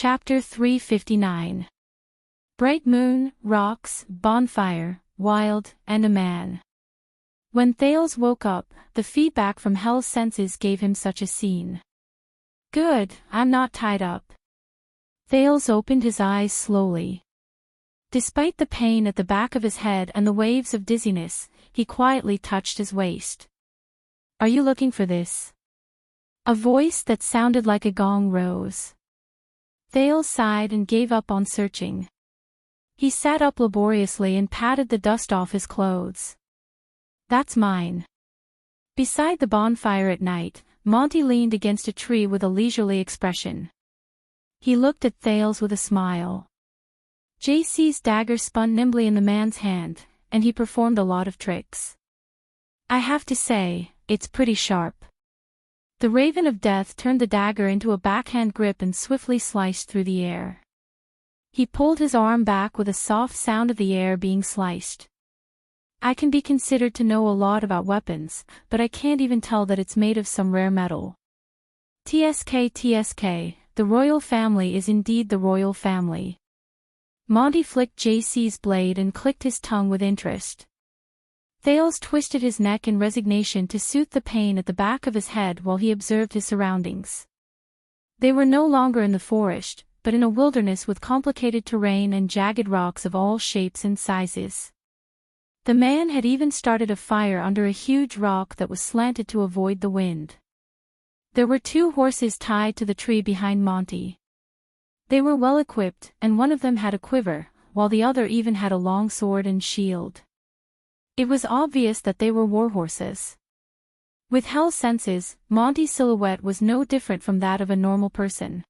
Chapter 359. Bright moon, rocks, bonfire, wild, and a man. When Thales woke up, the feedback from Hell's senses gave him such a scene. Good, I'm not tied up. Thales opened his eyes slowly. Despite the pain at the back of his head and the waves of dizziness, he quietly touched his waist. Are you looking for this? A voice that sounded like a gong rose. Thales sighed and gave up on searching. He sat up laboriously and patted the dust off his clothes. That's mine. Beside the bonfire at night, Monty leaned against a tree with a leisurely expression. He looked at Thales with a smile. JC's dagger spun nimbly in the man's hand, and he performed a lot of tricks. I have to say, it's pretty sharp. The Raven of Death turned the dagger into a backhand grip and swiftly sliced through the air. He pulled his arm back with a soft sound of the air being sliced. I can be considered to know a lot about weapons, but I can't even tell that it's made of some rare metal. TSK, the royal family is indeed the royal family. Monty flicked JC's blade and clicked his tongue with interest. Thales twisted his neck in resignation to soothe the pain at the back of his head while he observed his surroundings. They were no longer in the forest, but in a wilderness with complicated terrain and jagged rocks of all shapes and sizes. The man had even started a fire under a huge rock that was slanted to avoid the wind. There were 2 horses tied to the tree behind Monty. They were well equipped, and one of them had a quiver, while the other even had a long sword and shield. It was obvious that they were warhorses. With Hell's senses, Monty's silhouette was no different from that of a normal person.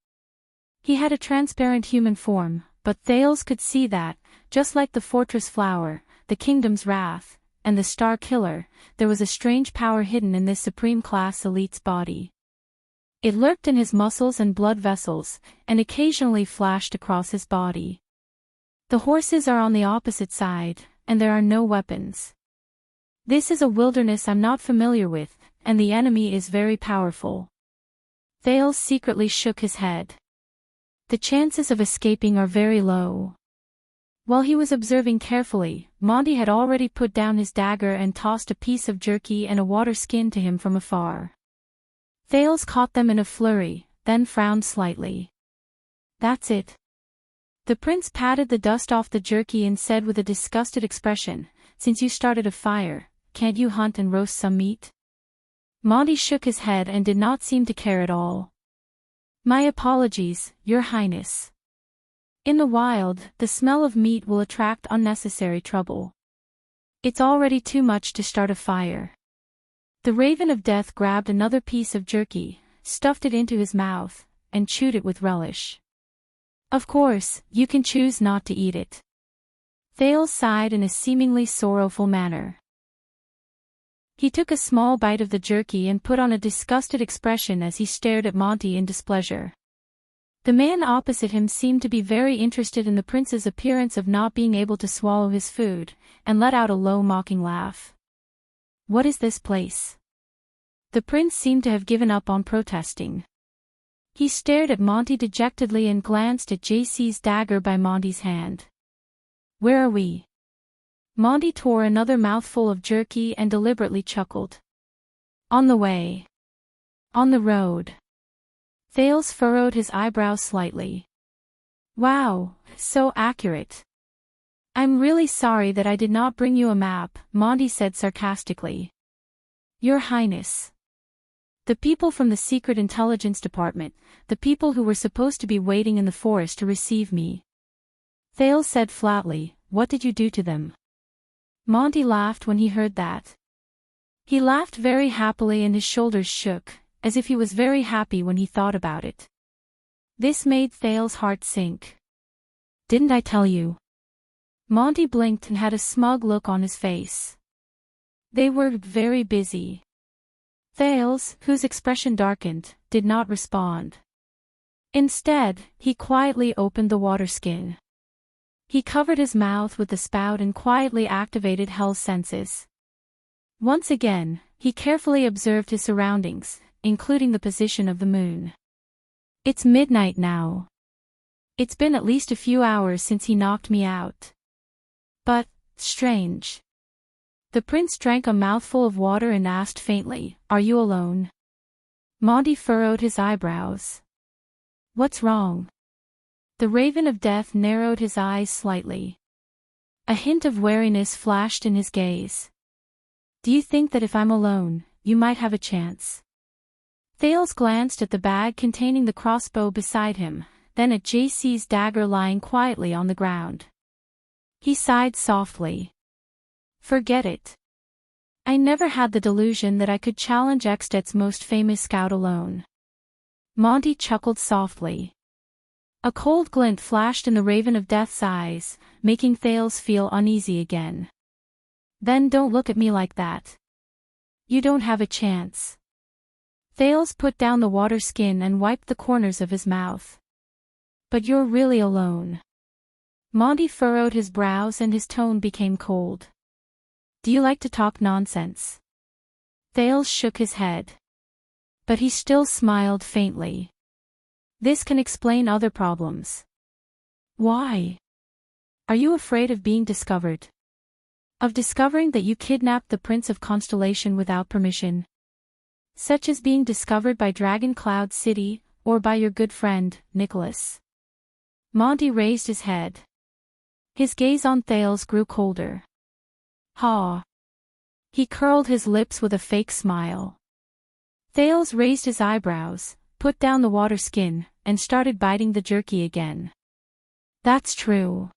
He had a transparent human form, but Thales could see that, just like the fortress flower, the kingdom's wrath, and the star killer, there was a strange power hidden in this supreme class elite's body. It lurked in his muscles and blood vessels, and occasionally flashed across his body. The horses are on the opposite side, and there are no weapons. This is a wilderness I'm not familiar with, and the enemy is very powerful. Thales secretly shook his head. The chances of escaping are very low. While he was observing carefully, Monty had already put down his dagger and tossed a piece of jerky and a water skin to him from afar. Thales caught them in a flurry, then frowned slightly. That's it. The prince patted the dust off the jerky and said with a disgusted expression, since you started a fire, can't you hunt and roast some meat? Monty shook his head and did not seem to care at all. My apologies, Your Highness. In the wild, the smell of meat will attract unnecessary trouble. It's already too much to start a fire. The Raven of Death grabbed another piece of jerky, stuffed it into his mouth, and chewed it with relish. Of course, you can choose not to eat it. Thales sighed in a seemingly sorrowful manner. He took a small bite of the jerky and put on a disgusted expression as he stared at Monty in displeasure. The man opposite him seemed to be very interested in the prince's appearance of not being able to swallow his food, and let out a low mocking laugh. What is this place? The prince seemed to have given up on protesting. He stared at Monty dejectedly and glanced at JC's dagger by Monty's hand. Where are we? Monty tore another mouthful of jerky and deliberately chuckled. On the way. On the road. Thales furrowed his eyebrows slightly. Wow, so accurate. I'm really sorry that I did not bring you a map, Monty said sarcastically. Your Highness. The people from the Secret Intelligence Department, the people who were supposed to be waiting in the forest to receive me. Thales said flatly, what did you do to them? Monty laughed when he heard that. He laughed very happily and his shoulders shook, as if he was very happy when he thought about it. This made Thales' heart sink. Didn't I tell you? Monty blinked and had a smug look on his face. They were very busy. Thales, whose expression darkened, did not respond. Instead, he quietly opened the water skin. He covered his mouth with the spout and quietly activated Hell's senses. Once again, he carefully observed his surroundings, including the position of the moon. It's midnight now. It's been at least a few hours since he knocked me out. But, strange. The prince drank a mouthful of water and asked faintly, "Are you alone?" Monty furrowed his eyebrows. "What's wrong?" The Raven of Death narrowed his eyes slightly. A hint of wariness flashed in his gaze. "Do you think that if I'm alone, you might have a chance?" Thales glanced at the bag containing the crossbow beside him, then at JC's dagger lying quietly on the ground. He sighed softly. "Forget it. I never had the delusion that I could challenge Extet's most famous scout alone." Monty chuckled softly. A cold glint flashed in the Raven of Death's eyes, making Thales feel uneasy again. "Then don't look at me like that. You don't have a chance." Thales put down the water skin and wiped the corners of his mouth. "But you're really alone." Monty furrowed his brows and his tone became cold. "Do you like to talk nonsense?" Thales shook his head. But he still smiled faintly. "This can explain other problems." "Why? Are you afraid of being discovered? Of discovering that you kidnapped the Prince of Constellation without permission? Such as being discovered by Dragon Cloud City, or by your good friend, Nicholas?" Monty raised his head. His gaze on Thales grew colder. "Ha!" He curled his lips with a fake smile. Thales raised his eyebrows, put down the water skin, and started biting the jerky again. "That's true.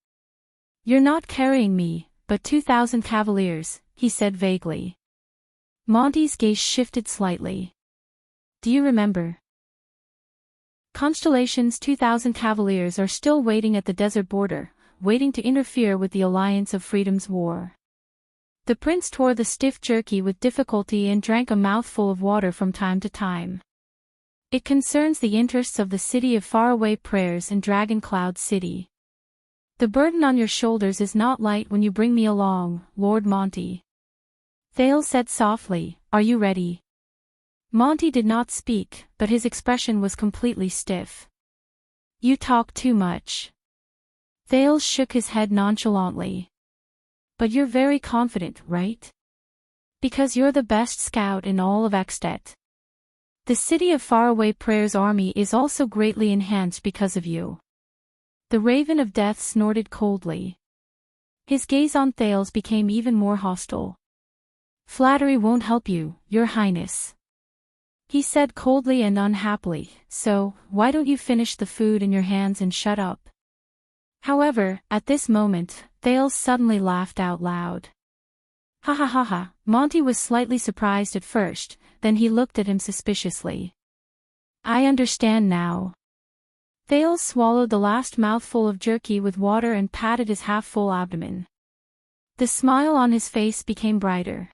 You're not carrying me, but 2,000 cavaliers," he said vaguely. Monty's gaze shifted slightly. "Do you remember? Constellation's 2,000 cavaliers are still waiting at the desert border, waiting to interfere with the Alliance of Freedom's war." The prince tore the stiff jerky with difficulty and drank a mouthful of water from time to time. "It concerns the interests of the city of faraway prayers and Dragon Cloud City. The burden on your shoulders is not light when you bring me along, Lord Monty." Thales said softly, "Are you ready?" Monty did not speak, but his expression was completely stiff. "You talk too much." Thales shook his head nonchalantly. "But you're very confident, right? Because you're the best scout in all of Extet. The City of Faraway Prayer's army is also greatly enhanced because of you." The Raven of Death snorted coldly. His gaze on Thales became even more hostile. "Flattery won't help you, Your Highness," he said coldly and unhappily, "so, why don't you finish the food in your hands and shut up?" However, at this moment, Thales suddenly laughed out loud. "Ha ha ha ha." Monty was slightly surprised at first, then he looked at him suspiciously. "I understand now." Thales swallowed the last mouthful of jerky with water and patted his half-full abdomen. The smile on his face became brighter.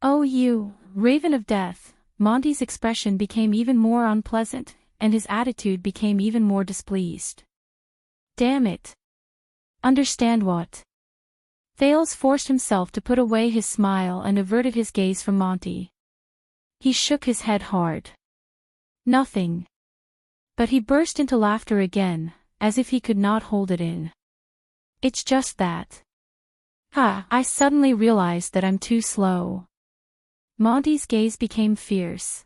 "Oh you, Raven of Death." Monty's expression became even more unpleasant, and his attitude became even more displeased. "Damn it. Understand what?" Thales forced himself to put away his smile and averted his gaze from Monty. He shook his head hard. "Nothing." But he burst into laughter again, as if he could not hold it in. "It's just that. I suddenly realized that I'm too slow." Monty's gaze became fierce.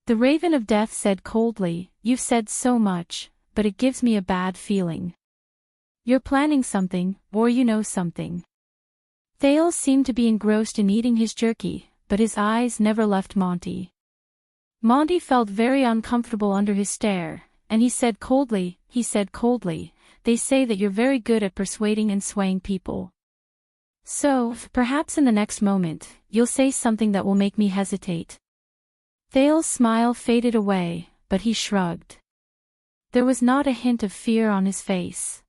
The Raven of Death said coldly, "You've said so much, but it gives me a bad feeling. You're planning something, or you know something." Thales seemed to be engrossed in eating his jerky, but his eyes never left Monty. Monty felt very uncomfortable under his stare, and he said coldly, "They say that you're very good at persuading and swaying people. So, perhaps in the next moment, you'll say something that will make me hesitate." Thales' smile faded away, but he shrugged. There was not a hint of fear on his face.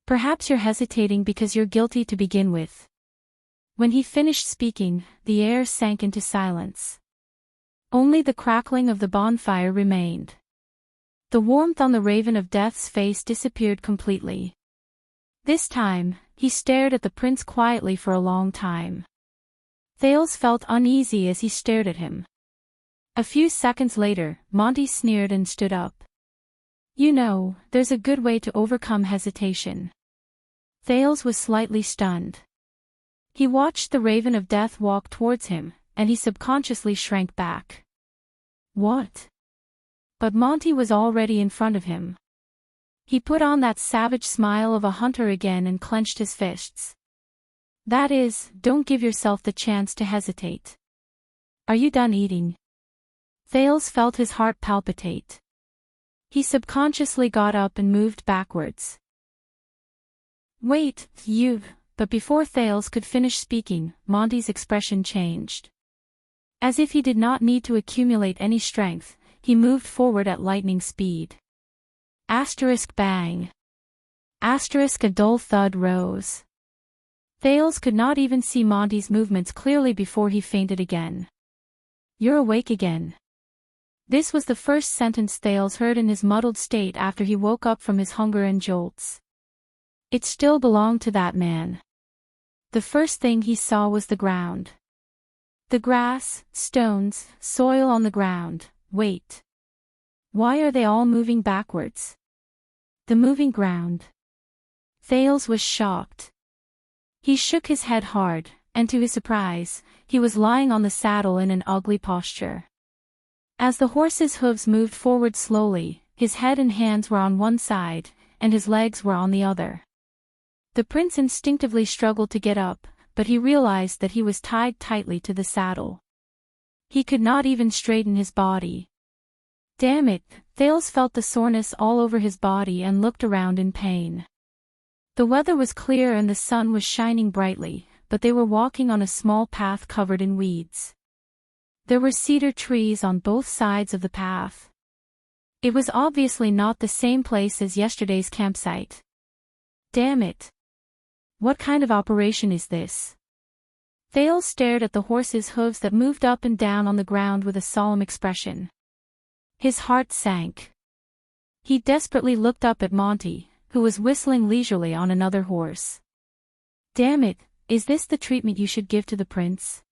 "Perhaps you're hesitating because you're guilty to begin with." When he finished speaking, the air sank into silence. Only the crackling of the bonfire remained. The warmth on the Raven of Death's face disappeared completely. This time, he stared at the prince quietly for a long time. Thales felt uneasy as he stared at him. A few seconds later, Monty sneered and stood up. You know, there's a good way to overcome hesitation. Thales was slightly stunned. He watched the Raven of Death walk towards him, and he subconsciously shrank back. What? But Monty was already in front of him. He put on that savage smile of a hunter again and clenched his fists. That is, don't give yourself the chance to hesitate. Are you done eating? Thales felt his heart palpitate. He subconsciously got up and moved backwards. Wait, you... But before Thales could finish speaking, Monty's expression changed. As if he did not need to accumulate any strength, he moved forward at lightning speed. Asterisk bang. Asterisk a dull thud rose. Thales could not even see Monty's movements clearly before he fainted again. You're awake again. This was the first sentence Thales heard in his muddled state after he woke up from his hunger and jolts. It still belonged to that man. The first thing he saw was the ground. The grass, stones, soil on the ground. Wait. Why are they all moving backwards? The moving ground. Thales was shocked. He shook his head hard, and to his surprise, he was lying on the saddle in an ugly posture. As the horse's hooves moved forward slowly, his head and hands were on one side, and his legs were on the other. The prince instinctively struggled to get up, but he realized that he was tied tightly to the saddle. He could not even straighten his body. Damn it, Thales felt the soreness all over his body and looked around in pain. The weather was clear and the sun was shining brightly, but they were walking on a small path covered in weeds. There were cedar trees on both sides of the path. It was obviously not the same place as yesterday's campsite. Damn it. What kind of operation is this? Thales stared at the horse's hooves that moved up and down on the ground with a solemn expression. His heart sank. He desperately looked up at Monty, who was whistling leisurely on another horse. Damn it, is this the treatment you should give to the prince?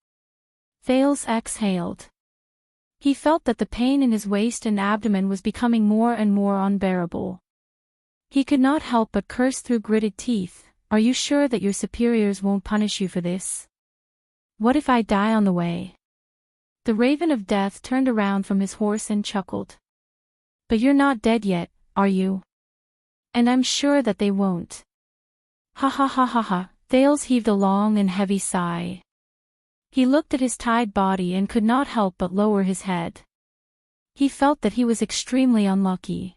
Thales exhaled. He felt that the pain in his waist and abdomen was becoming more and more unbearable. He could not help but curse through gritted teeth. Are you sure that your superiors won't punish you for this? What if I die on the way? The Raven of Death turned around from his horse and chuckled. But you're not dead yet, are you? And I'm sure that they won't. Ha ha ha ha ha, Thales heaved a long and heavy sigh. He looked at his tied body and could not help but lower his head. He felt that he was extremely unlucky.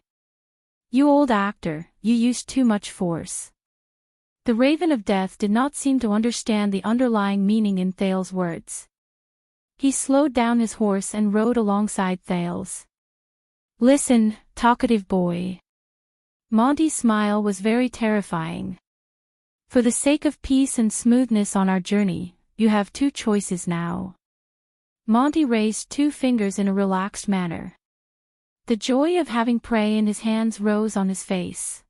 You old actor, you used too much force. The Raven of Death did not seem to understand the underlying meaning in Thales' words. He slowed down his horse and rode alongside Thales. Listen, talkative boy. Monty's smile was very terrifying. For the sake of peace and smoothness on our journey, you have two choices now. Monty raised two fingers in a relaxed manner. The joy of having prey in his hands rose on his face.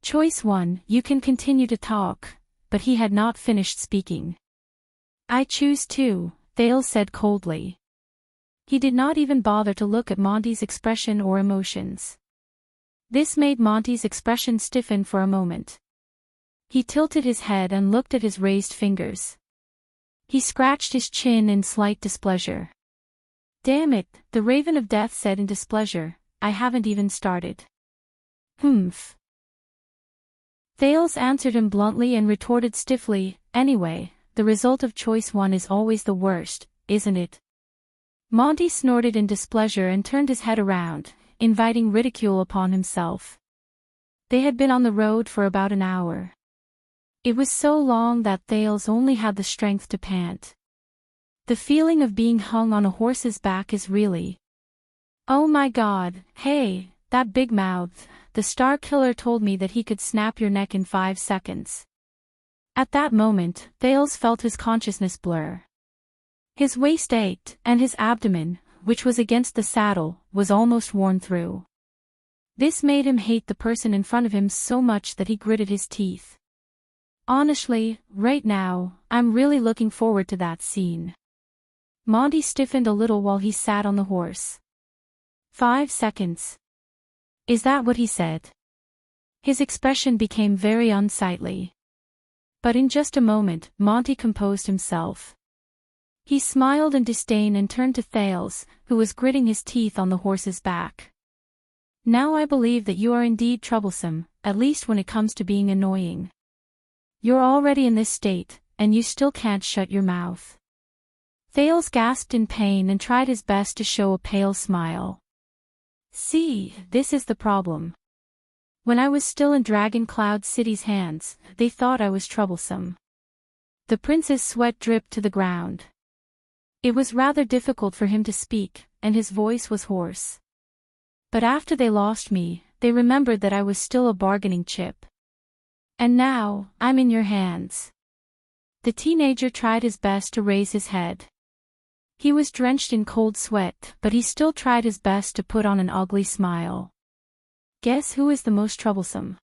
Choice 1, you can continue to talk, but he had not finished speaking. I choose 2, Thales said coldly. He did not even bother to look at Monty's expression or emotions. This made Monty's expression stiffen for a moment. He tilted his head and looked at his raised fingers. He scratched his chin in slight displeasure. Damn it, the Raven of Death said in displeasure, I haven't even started. Humph. Thales answered him bluntly and retorted stiffly, anyway, the result of choice 1 is always the worst, isn't it? Monty snorted in displeasure and turned his head around, inviting ridicule upon himself. They had been on the road for about an hour. It was so long that Thales only had the strength to pant. The feeling of being hung on a horse's back is really... Oh my God, hey, that big mouth, the Star Killer told me that he could snap your neck in 5 seconds. At that moment, Thales felt his consciousness blur. His waist ached, and his abdomen, which was against the saddle, was almost worn through. This made him hate the person in front of him so much that he gritted his teeth. Honestly, right now, I'm really looking forward to that scene. Monty stiffened a little while he sat on the horse. 5 seconds. Is that what he said? His expression became very unsightly. But in just a moment, Monty composed himself. He smiled in disdain and turned to Thales, who was gritting his teeth on the horse's back. Now I believe that you are indeed troublesome, at least when it comes to being annoying. You're already in this state, and you still can't shut your mouth. Thales gasped in pain and tried his best to show a pale smile. See, this is the problem. When I was still in Dragon Cloud City's hands, they thought I was troublesome. The prince's sweat dripped to the ground. It was rather difficult for him to speak, and his voice was hoarse. But after they lost me, they remembered that I was still a bargaining chip. And now, I'm in your hands. The teenager tried his best to raise his head. He was drenched in cold sweat, but he still tried his best to put on an ugly smile. Guess who is the most troublesome?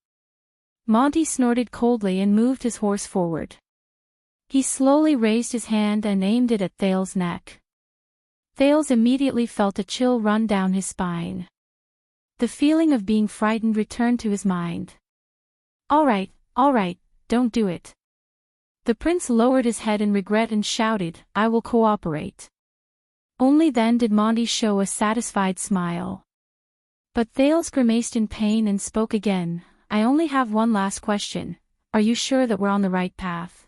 Monty snorted coldly and moved his horse forward. He slowly raised his hand and aimed it at Thales' neck. Thales immediately felt a chill run down his spine. The feeling of being frightened returned to his mind. All right, don't do it. The prince lowered his head in regret and shouted, I will cooperate. Only then did Monty show a satisfied smile. But Thales grimaced in pain and spoke again, I only have one last question. Are you sure that we're on the right path?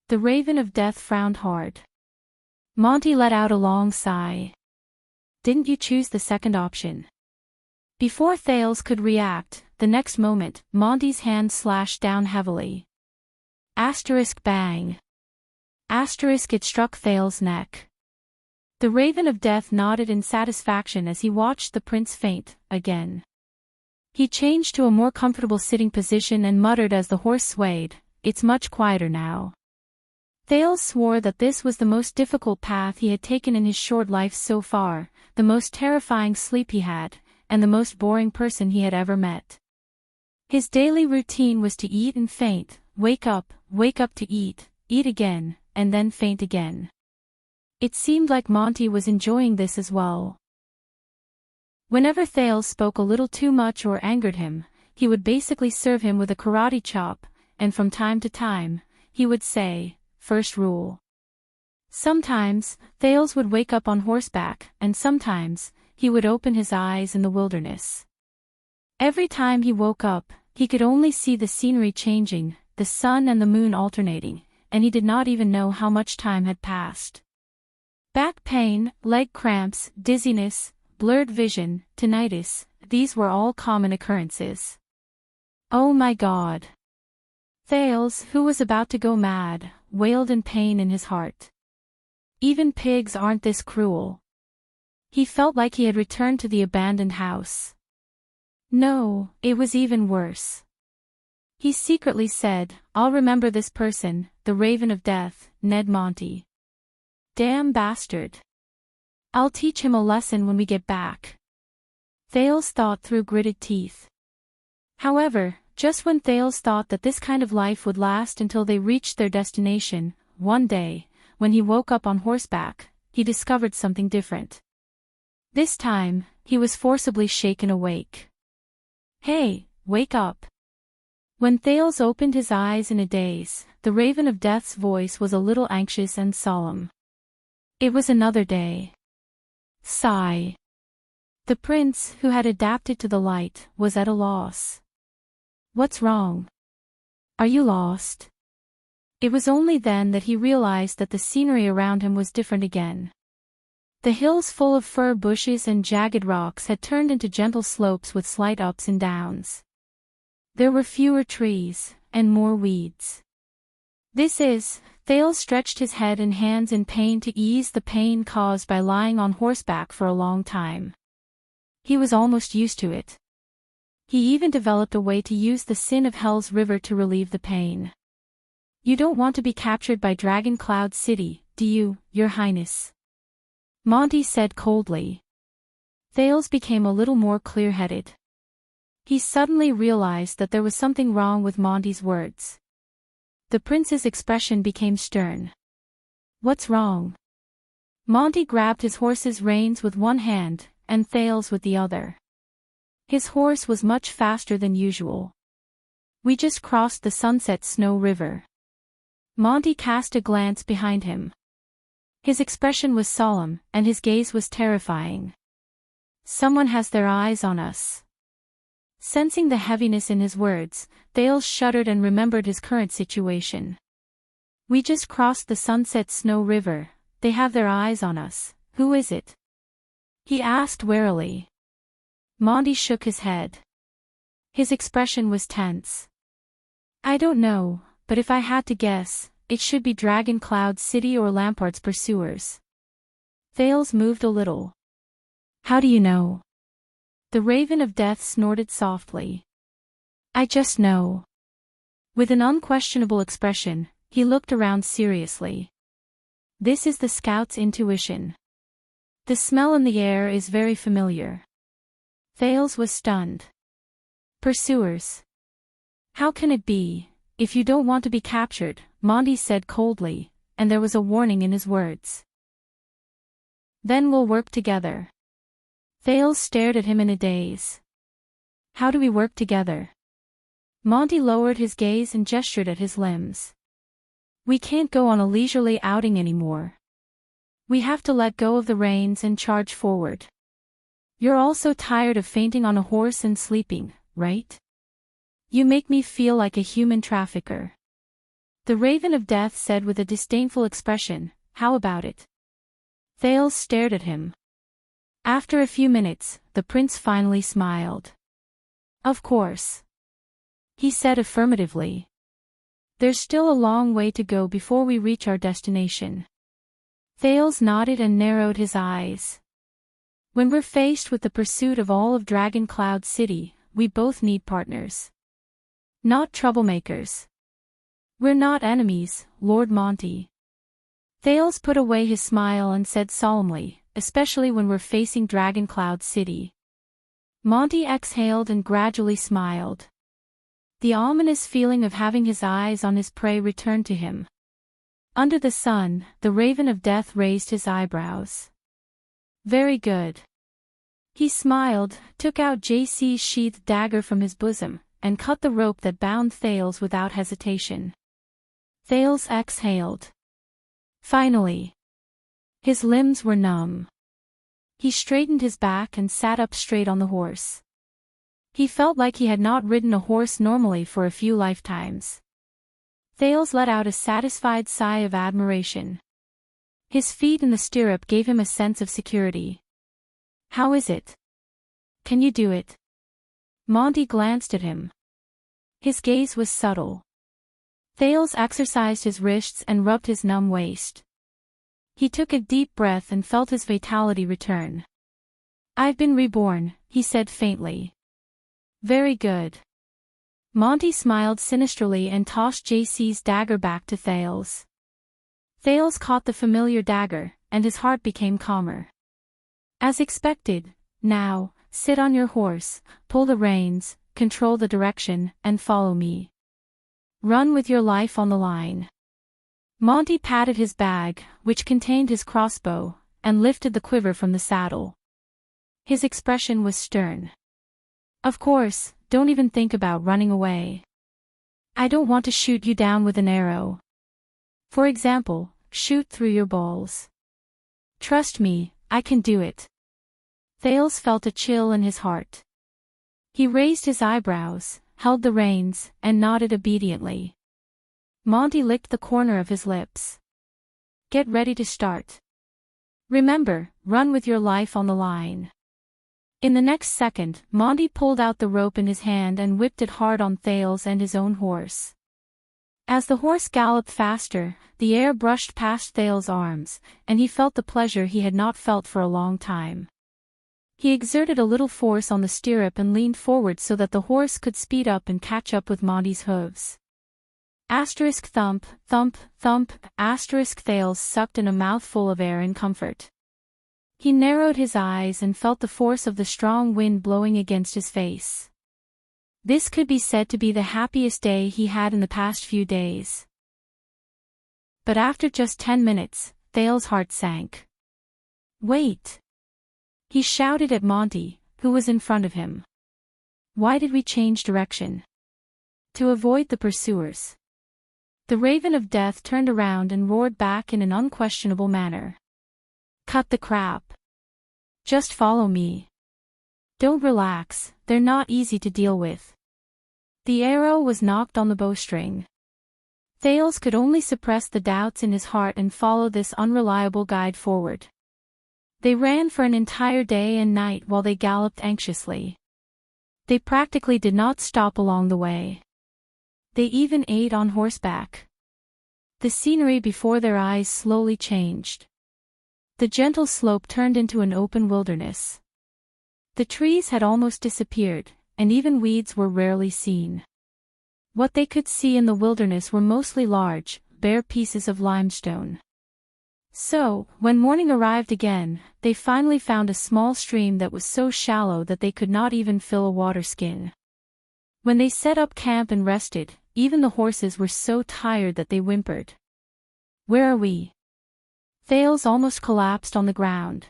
The Raven of Death frowned hard. Monty let out a long sigh. Didn't you choose the second option? Before Thales could react, the next moment, Monty's hand slashed down heavily. Asterisk bang. Asterisk it struck Thales' neck. The Raven of Death nodded in satisfaction as he watched the prince faint, again. He changed to a more comfortable sitting position and muttered as the horse swayed, it's much quieter now. Thales swore that this was the most difficult path he had taken in his short life so far, the most terrifying sleep he had, and the most boring person he had ever met. His daily routine was to eat and faint, wake up to eat again, and then faint again. It seemed like Monty was enjoying this as well. Whenever Thales spoke a little too much or angered him, he would basically serve him with a karate chop, and from time to time, he would say, first rule. Sometimes, Thales would wake up on horseback, and sometimes, he would open his eyes in the wilderness. Every time he woke up, he could only see the scenery changing, the sun and the moon alternating, and he did not even know how much time had passed. Back pain, leg cramps, dizziness, blurred vision, tinnitus, these were all common occurrences. Oh my God! Thales, who was about to go mad, wailed in pain in his heart. Even pigs aren't this cruel. He felt like he had returned to the abandoned house. No, it was even worse. He secretly said, I'll remember this person, the Raven of Death, Ned Monty. Damn bastard. I'll teach him a lesson when we get back. Thales thought through gritted teeth. However, just when Thales thought that this kind of life would last until they reached their destination, one day, when he woke up on horseback, he discovered something different. This time, he was forcibly shaken awake. Hey, wake up. When Thales opened his eyes in a daze, the Raven of Death's voice was a little anxious and solemn. It was another day. Sigh. The prince, who had adapted to the light, was at a loss. What's wrong? Are you lost? It was only then that he realized that the scenery around him was different again. The hills full of fir bushes and jagged rocks had turned into gentle slopes with slight ups and downs. There were fewer trees, and more weeds. Thales stretched his head and hands in pain to ease the pain caused by lying on horseback for a long time. He was almost used to it. He even developed a way to use the sin of Hell's River to relieve the pain. You don't want to be captured by Dragon Cloud City, do you, Your Highness? Monty said coldly. Thales became a little more clear-headed. He suddenly realized that there was something wrong with Monty's words. The prince's expression became stern. What's wrong? Monty grabbed his horse's reins with one hand, and Thales with the other. His horse was much faster than usual. We just crossed the Sunset Snow River. Monty cast a glance behind him. His expression was solemn, and his gaze was terrifying. Someone has their eyes on us. Sensing the heaviness in his words, Thales shuddered and remembered his current situation. We just crossed the Sunset Snow River. They have their eyes on us. Who is it? He asked warily. Monty shook his head. His expression was tense. I don't know, but if I had to guess, it should be Dragon Cloud City or Lampart's pursuers. Thales moved a little. How do you know? The Raven of Death snorted softly. I just know. With an unquestionable expression, he looked around seriously. This is the scout's intuition. The smell in the air is very familiar. Thales was stunned. Pursuers. How can it be? If you don't want to be captured, Monty said coldly, and there was a warning in his words. Then we'll work together. Thales stared at him in a daze. How do we work together? Monty lowered his gaze and gestured at his limbs. We can't go on a leisurely outing anymore. We have to let go of the reins and charge forward. You're also tired of fainting on a horse and sleeping, right? You make me feel like a human trafficker. The Raven of Death said with a disdainful expression, how about it? Thales stared at him. After a few minutes, the prince finally smiled. Of course. He said affirmatively. There's still a long way to go before we reach our destination. Thales nodded and narrowed his eyes. When we're faced with the pursuit of all of Dragon Cloud City, we both need partners. Not troublemakers. We're not enemies, Lord Monty. Thales put away his smile and said solemnly, especially when we're facing Dragon Cloud City. Monty exhaled and gradually smiled. The ominous feeling of having his eyes on his prey returned to him. Under the sun, the Raven of Death raised his eyebrows. Very good. He smiled, took out JC's sheathed dagger from his bosom, and cut the rope that bound Thales without hesitation. Thales exhaled. Finally. His limbs were numb. He straightened his back and sat up straight on the horse. He felt like he had not ridden a horse normally for a few lifetimes. Thales let out a satisfied sigh of admiration. His feet in the stirrup gave him a sense of security. How is it? Can you do it? Monty glanced at him. His gaze was subtle. Thales exercised his wrists and rubbed his numb waist. He took a deep breath and felt his vitality return. I've been reborn, he said faintly. Very good. Monty smiled sinisterly and tossed JC's dagger back to Thales. Thales caught the familiar dagger, and his heart became calmer. As expected, now, sit on your horse, pull the reins, control the direction, and follow me. Run with your life on the line. Monty patted his bag, which contained his crossbow, and lifted the quiver from the saddle. His expression was stern. Of course, don't even think about running away. I don't want to shoot you down with an arrow. For example, shoot through your balls. Trust me, I can do it. Thales felt a chill in his heart. He raised his eyebrows, held the reins, and nodded obediently. Monty licked the corner of his lips. Get ready to start. Remember, run with your life on the line. In the next second, Monty pulled out the rope in his hand and whipped it hard on Thales and his own horse. As the horse galloped faster, the air brushed past Thales' arms, and he felt the pleasure he had not felt for a long time. He exerted a little force on the stirrup and leaned forward so that the horse could speed up and catch up with Monty's hooves. Asterisk thump, thump, thump, asterisk Thales sucked in a mouthful of air in comfort. He narrowed his eyes and felt the force of the strong wind blowing against his face. This could be said to be the happiest day he had in the past few days. But after just 10 minutes, Thales' heart sank. Wait! He shouted at Monty, who was in front of him. Why did we change direction? To avoid the pursuers. The Raven of Death turned around and roared back in an unquestionable manner. Cut the crap. Just follow me. Don't relax, they're not easy to deal with. The arrow was knocked on the bowstring. Thales could only suppress the doubts in his heart and follow this unreliable guide forward. They ran for an entire day and night while they galloped anxiously. They practically did not stop along the way. They even ate on horseback. The scenery before their eyes slowly changed. The gentle slope turned into an open wilderness. The trees had almost disappeared, and even weeds were rarely seen. What they could see in the wilderness were mostly large, bare pieces of limestone. So, when morning arrived again, they finally found a small stream that was so shallow that they could not even fill a water skin. When they set up camp and rested, even the horses were so tired that they whimpered. Where are we? Thales almost collapsed on the ground.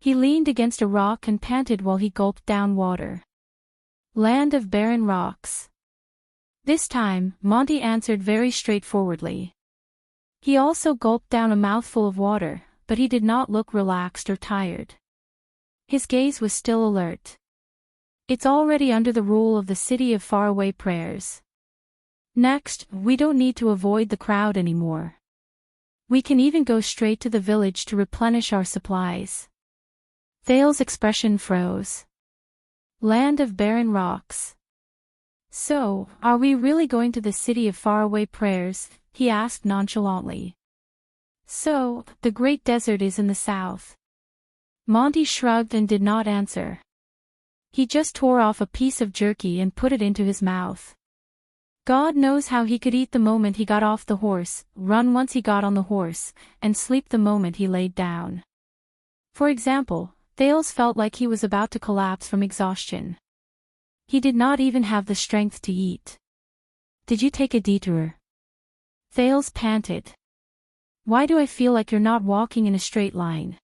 He leaned against a rock and panted while he gulped down water. Land of barren rocks. This time, Monty answered very straightforwardly. He also gulped down a mouthful of water, but he did not look relaxed or tired. His gaze was still alert. It's already under the rule of the city of faraway prayers. Next, we don't need to avoid the crowd anymore. We can even go straight to the village to replenish our supplies. Thales' expression froze. Land of barren rocks. So, are we really going to the city of faraway prayers? He asked nonchalantly. So, the great desert is in the south. Monty shrugged and did not answer. He just tore off a piece of jerky and put it into his mouth. God knows how he could eat the moment he got off the horse, run once he got on the horse, and sleep the moment he laid down. For example, Thales felt like he was about to collapse from exhaustion. He did not even have the strength to eat. Did you take a detour? Thales panted. Why do I feel like you're not walking in a straight line?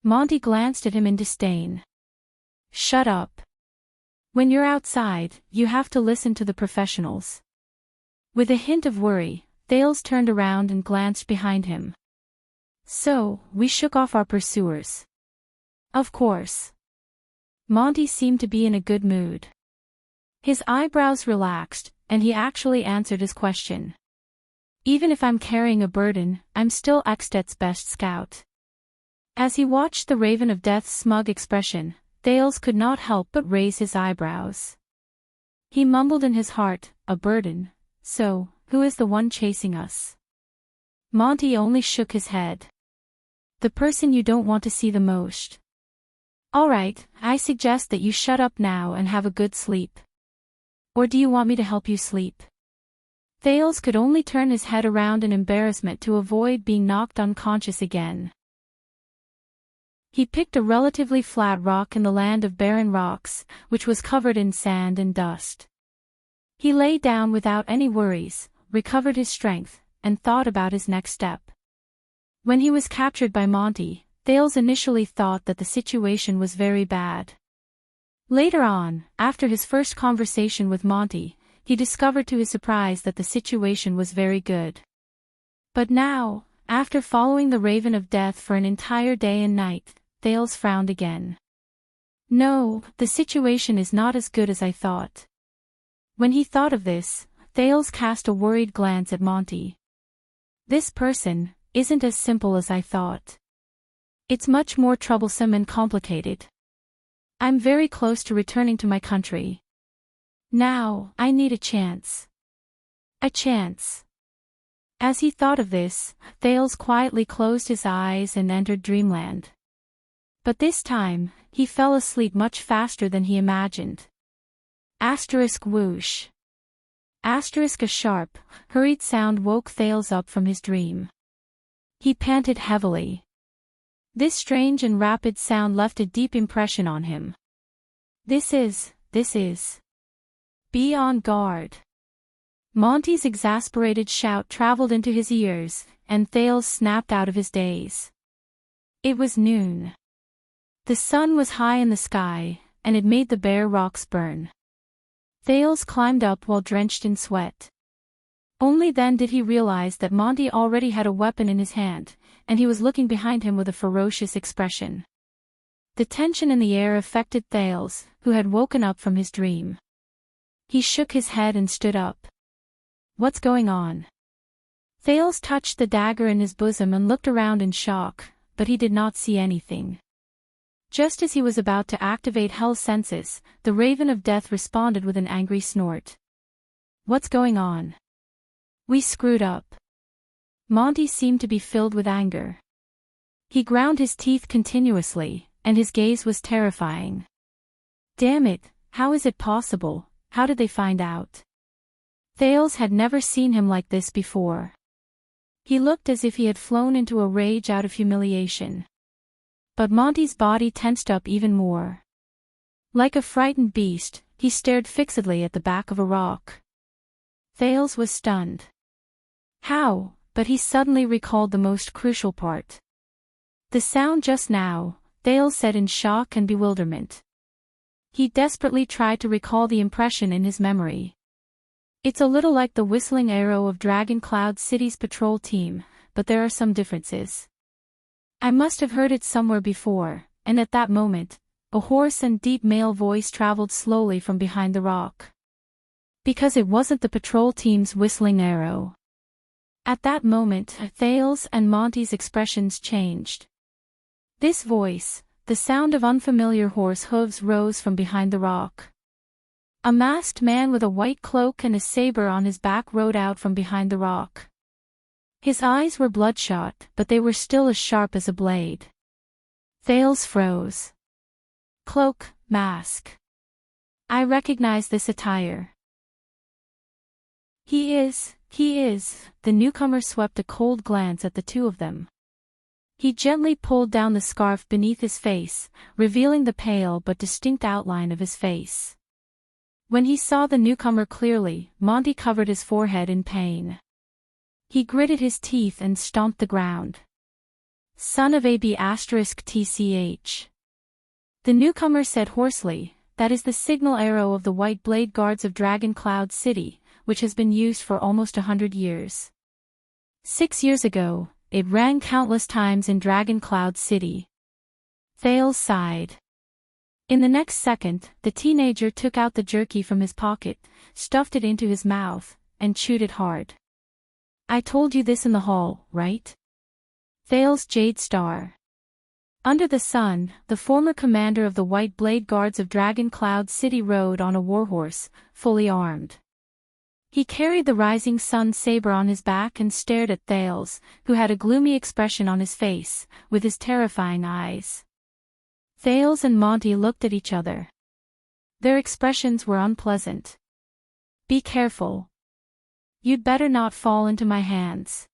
Monty glanced at him in disdain. Shut up. When you're outside, you have to listen to the professionals. With a hint of worry, Thales turned around and glanced behind him. So, we shook off our pursuers. Of course. Monty seemed to be in a good mood. His eyebrows relaxed, and he actually answered his question. Even if I'm carrying a burden, I'm still Axtet's best scout. As he watched the Raven of Death's smug expression, Thales could not help but raise his eyebrows. He mumbled in his heart, a burden, so, who is the one chasing us? Monty only shook his head. The person you don't want to see the most. Alright, I suggest that you shut up now and have a good sleep. Or do you want me to help you sleep? Thales could only turn his head around in embarrassment to avoid being knocked unconscious again. He picked a relatively flat rock in the land of barren rocks, which was covered in sand and dust. He lay down without any worries, recovered his strength, and thought about his next step. When he was captured by Monty, Thales initially thought that the situation was very bad. Later on, after his first conversation with Monty, he discovered to his surprise that the situation was very good. But now, after following the Raven of Death for an entire day and night, Thales frowned again. No, the situation is not as good as I thought. When he thought of this, Thales cast a worried glance at Monty. This person isn't as simple as I thought. It's much more troublesome and complicated. I'm very close to returning to my country. Now, I need a chance. A chance. As he thought of this, Thales quietly closed his eyes and entered dreamland. But this time, he fell asleep much faster than he imagined. Asterisk whoosh. Asterisk a sharp, hurried sound woke Thales up from his dream. He panted heavily. This strange and rapid sound left a deep impression on him. This is. Be on guard. Monty's exasperated shout traveled into his ears, and Thales snapped out of his daze. It was noon. The sun was high in the sky, and it made the bare rocks burn. Thales climbed up while drenched in sweat. Only then did he realize that Monty already had a weapon in his hand, and he was looking behind him with a ferocious expression. The tension in the air affected Thales, who had woken up from his dream. He shook his head and stood up. "What's going on?" Thales touched the dagger in his bosom and looked around in shock, but he did not see anything. Just as he was about to activate Hell's senses, the Raven of Death responded with an angry snort. "What's going on?" "We screwed up." Monty seemed to be filled with anger. He ground his teeth continuously, and his gaze was terrifying. "Damn it, how is it possible? How did they find out?" Thales had never seen him like this before. He looked as if he had flown into a rage out of humiliation. But Monty's body tensed up even more. Like a frightened beast, he stared fixedly at the back of a rock. Thales was stunned. How? But he suddenly recalled the most crucial part. "The sound just now," Thales said in shock and bewilderment. He desperately tried to recall the impression in his memory. "It's a little like the whistling arrow of Dragon Cloud City's patrol team, but there are some differences. I must have heard it somewhere before," and at that moment, a hoarse and deep male voice traveled slowly from behind the rock. Because it wasn't the patrol team's whistling arrow. At that moment, Thales and Monty's expressions changed. This voice, the sound of unfamiliar horse hooves, rose from behind the rock. A masked man with a white cloak and a saber on his back rode out from behind the rock. His eyes were bloodshot, but they were still as sharp as a blade. Thales froze. Cloak, mask. I recognize this attire. He is, the newcomer swept a cold glance at the two of them. He gently pulled down the scarf beneath his face, revealing the pale but distinct outline of his face. When he saw the newcomer clearly, Monty covered his forehead in pain. He gritted his teeth and stomped the ground. "Son of a B***TCH. The newcomer said hoarsely, "That is the signal arrow of the White Blade Guards of Dragon Cloud City, which has been used for almost 100 years. 6 years ago, it rang countless times in Dragon Cloud City." Thales sighed. In the next second, the teenager took out the jerky from his pocket, stuffed it into his mouth, and chewed it hard. "I told you this in the hall, right?" Thales Jade Star. Under the sun, the former commander of the White Blade Guards of Dragon Cloud City rode on a warhorse, fully armed. He carried the Rising Sun saber on his back and stared at Thales, who had a gloomy expression on his face, with his terrifying eyes. Thales and Monty looked at each other. Their expressions were unpleasant. "Be careful. You'd better not fall into my hands."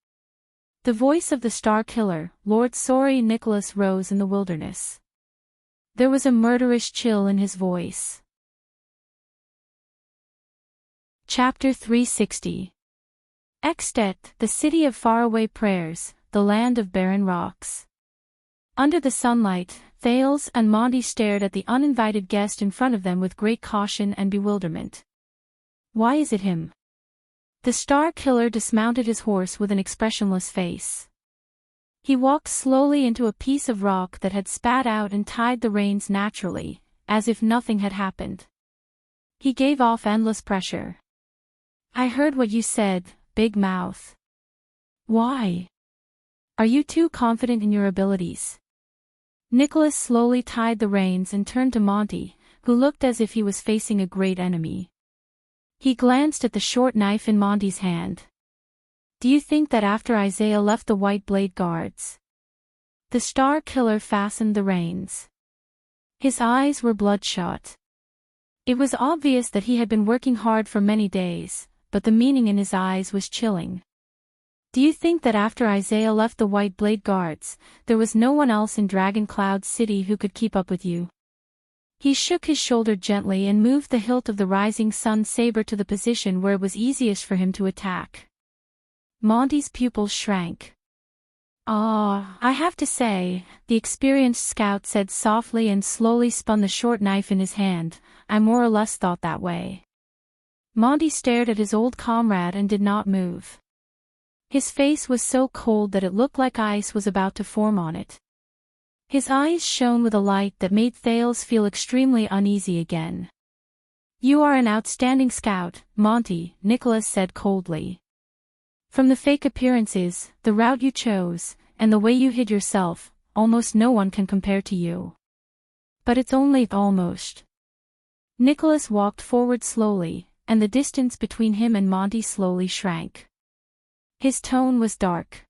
The voice of the Star Killer, Lord Sorry Nicholas, rose in the wilderness. There was a murderous chill in his voice. Chapter 360. Extet, the city of faraway prayers, the land of barren rocks. Under the sunlight, Thales and Monty stared at the uninvited guest in front of them with great caution and bewilderment. "Why is it him?" The Star Killer dismounted his horse with an expressionless face. He walked slowly into a piece of rock that had spat out and tied the reins naturally, as if nothing had happened. He gave off endless pressure. "I heard what you said, Big Mouth. Why? Are you too confident in your abilities?" Nicholas slowly tied the reins and turned to Monty, who looked as if he was facing a great enemy. He glanced at the short knife in Monty's hand. "Do you think that after Isaiah left the White Blade Guards?" The Star Killer fastened the reins. His eyes were bloodshot. It was obvious that he had been working hard for many days, but the meaning in his eyes was chilling. "Do you think that after Isaiah left the White Blade Guards, there was no one else in Dragon Cloud City who could keep up with you?" He shook his shoulder gently and moved the hilt of the Rising Sun saber to the position where it was easiest for him to attack. Monty's pupils shrank. Ah, I have to say, the experienced scout said softly and slowly spun the short knife in his hand, I more or less thought that way. Monty stared at his old comrade and did not move. His face was so cold that it looked like ice was about to form on it. His eyes shone with a light that made Thales feel extremely uneasy again. You are an outstanding scout, Monty, Nicholas said coldly. From the fake appearances, the route you chose, and the way you hid yourself, almost no one can compare to you. But it's only almost. Nicholas walked forward slowly, and the distance between him and Monty slowly shrank. His tone was dark.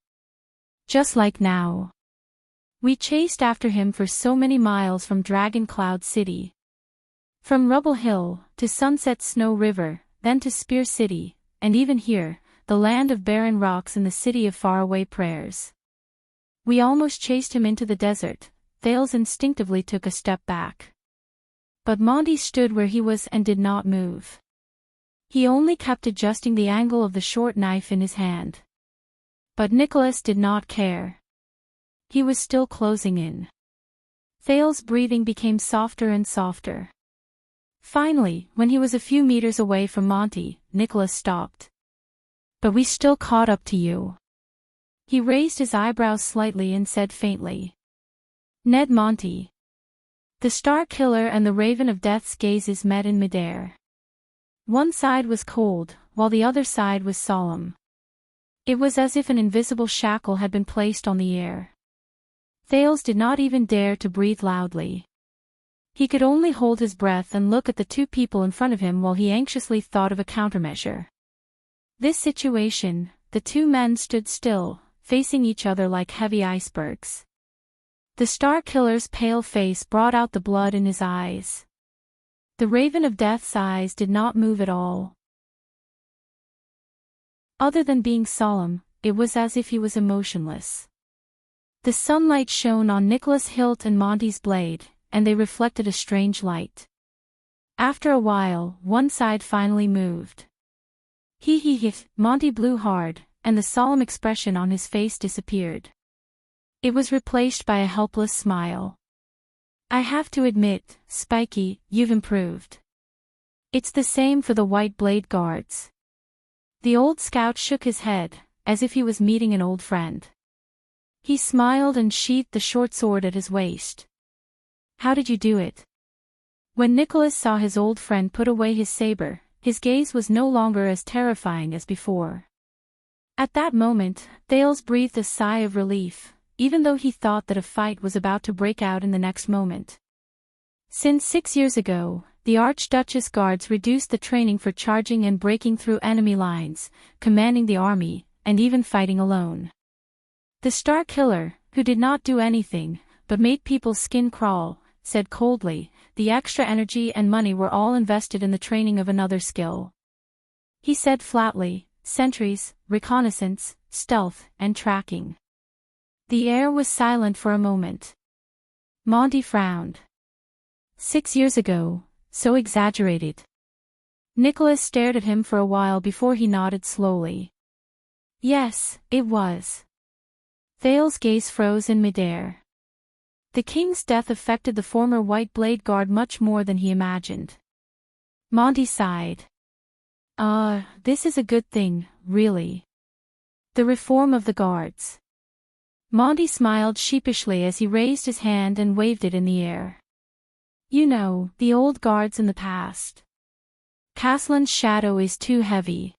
Just like now. We chased after him for so many miles from Dragon Cloud City. From Rubble Hill, to Sunset Snow River, then to Spear City, and even here, the land of barren rocks and the city of faraway prayers. We almost chased him into the desert. Thales instinctively took a step back. But Monty stood where he was and did not move. He only kept adjusting the angle of the short knife in his hand. But Nicholas did not care. He was still closing in. Thales' breathing became softer and softer. Finally, when he was a few meters away from Monty, Nicholas stopped. But we still caught up to you. He raised his eyebrows slightly and said faintly. Ned Monty. The Star Killer and the Raven of Death's gazes met in midair. One side was cold, while the other side was solemn. It was as if an invisible shackle had been placed on the air. Thales did not even dare to breathe loudly. He could only hold his breath and look at the two people in front of him while he anxiously thought of a countermeasure. This situation, the two men stood still, facing each other like heavy icebergs. The Star Killer's pale face brought out the blood in his eyes. The Raven of Death's eyes did not move at all. Other than being solemn, it was as if he was emotionless. The sunlight shone on Nicholas' hilt and Monty's blade, and they reflected a strange light. After a while, one side finally moved. He, Monty blew hard, and the solemn expression on his face disappeared. It was replaced by a helpless smile. I have to admit, Spiky, you've improved. It's the same for the White Blade Guards. The old scout shook his head, as if he was meeting an old friend. He smiled and sheathed the short sword at his waist. How did you do it? When Nicholas saw his old friend put away his saber, his gaze was no longer as terrifying as before. At that moment, Thales breathed a sigh of relief, even though he thought that a fight was about to break out in the next moment. Since 6 years ago, the Archduchess Guards reduced the training for charging and breaking through enemy lines, commanding the army, and even fighting alone. The Star Killer, who did not do anything, but made people's skin crawl, said coldly, the extra energy and money were all invested in the training of another skill. He said flatly, sentries, reconnaissance, stealth, and tracking. The air was silent for a moment. Monty frowned. 6 years ago, so exaggerated. Nicholas stared at him for a while before he nodded slowly. Yes, it was. Thales' gaze froze in midair. The king's death affected the former White Blade Guard much more than he imagined. Monty sighed. This is a good thing, really. The reform of the guards. Monty smiled sheepishly as he raised his hand and waved it in the air. You know, the old guards in the past. Caslin's shadow is too heavy.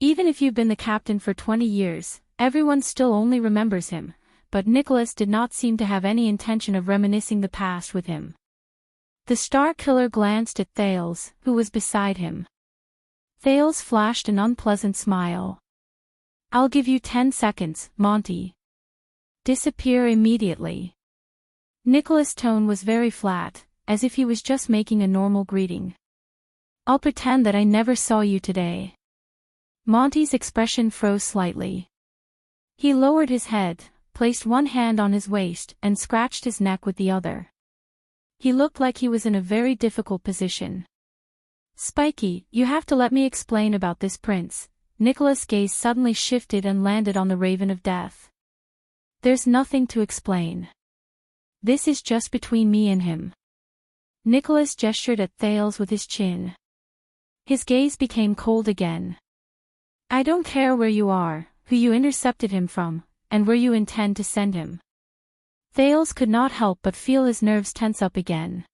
Even if you've been the captain for 20 years, everyone still only remembers him, but Nicholas did not seem to have any intention of reminiscing the past with him. The Star Killer glanced at Thales, who was beside him. Thales flashed an unpleasant smile. I'll give you 10 seconds, Monty. Disappear immediately. Nicholas' tone was very flat, as if he was just making a normal greeting. I'll pretend that I never saw you today. Monty's expression froze slightly. He lowered his head, placed one hand on his waist, and scratched his neck with the other. He looked like he was in a very difficult position. Spiky, you have to let me explain about this prince. Nicholas' gaze suddenly shifted and landed on the Raven of Death. There's nothing to explain. This is just between me and him. Nicholas gestured at Thales with his chin. His gaze became cold again. I don't care where you are, who you intercepted him from, and where you intend to send him. Thales could not help but feel his nerves tense up again.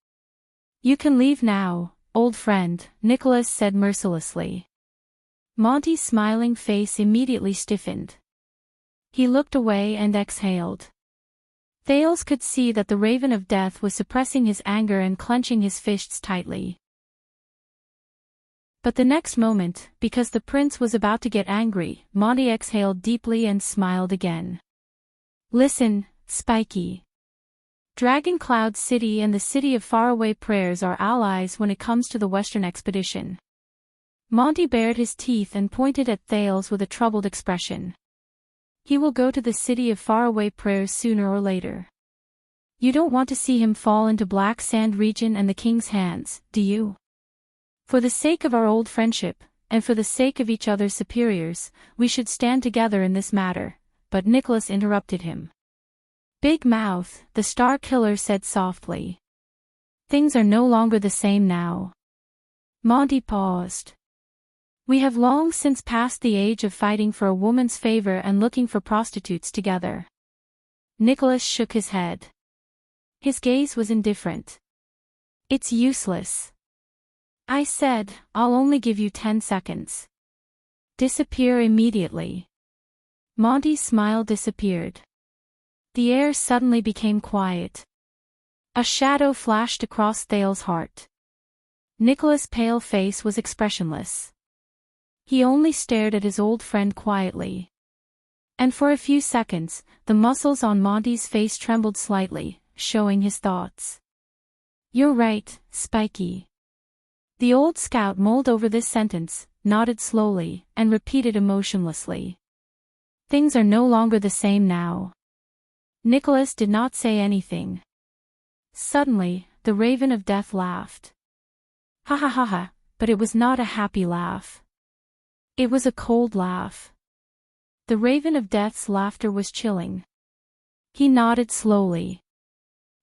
You can leave now, old friend, Nicholas said mercilessly. Monty's smiling face immediately stiffened. He looked away and exhaled. Thales could see that the Raven of Death was suppressing his anger and clenching his fists tightly. But the next moment, because the prince was about to get angry, Monty exhaled deeply and smiled again. Listen, Spiky. Dragon Cloud City and the City of Faraway Prayers are allies when it comes to the Western expedition. Monty bared his teeth and pointed at Thales with a troubled expression. He will go to the City of Faraway Prayers sooner or later. You don't want to see him fall into Black Sand region and the king's hands, do you? For the sake of our old friendship, and for the sake of each other's superiors, we should stand together in this matter, but Nicholas interrupted him. Big Mouth, the Star Killer said softly. Things are no longer the same now. Monty paused. We have long since passed the age of fighting for a woman's favor and looking for prostitutes together. Nicholas shook his head. His gaze was indifferent. It's useless. I said, I'll only give you 10 seconds. Disappear immediately. Monty's smile disappeared. The air suddenly became quiet. A shadow flashed across Thales' heart. Nicholas' pale face was expressionless. He only stared at his old friend quietly. And for a few seconds, the muscles on Monty's face trembled slightly, showing his thoughts. You're right, Spiky. The old scout mulled over this sentence, nodded slowly, and repeated emotionlessly. Things are no longer the same now. Nicholas did not say anything. Suddenly, the Raven of Death laughed. Ha ha ha ha, but it was not a happy laugh. It was a cold laugh. The Raven of Death's laughter was chilling. He nodded slowly.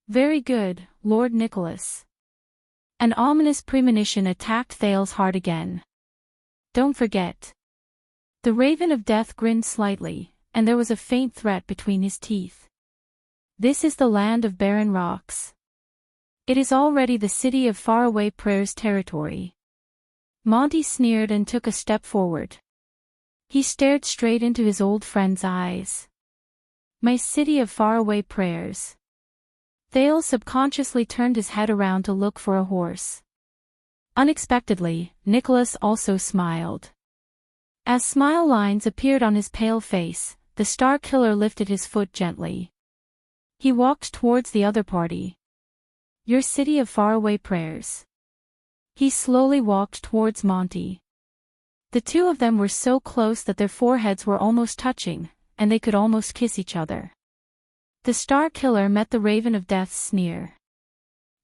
Very good, Lord Nicholas. An ominous premonition attacked Thales' heart again. Don't forget. The Raven of Death grinned slightly, and there was a faint threat between his teeth. This is the land of barren rocks. It is already the City of Faraway Prayers territory. Monty sneered and took a step forward. He stared straight into his old friend's eyes. My City of Faraway Prayers. Thales subconsciously turned his head around to look for a horse. Unexpectedly, Nicholas also smiled. As smile lines appeared on his pale face, the Star Killer lifted his foot gently. He walked towards the other party. Your City of Faraway Prayers. He slowly walked towards Monty. The two of them were so close that their foreheads were almost touching, and they could almost kiss each other. The Star Killer met the Raven of Death's sneer.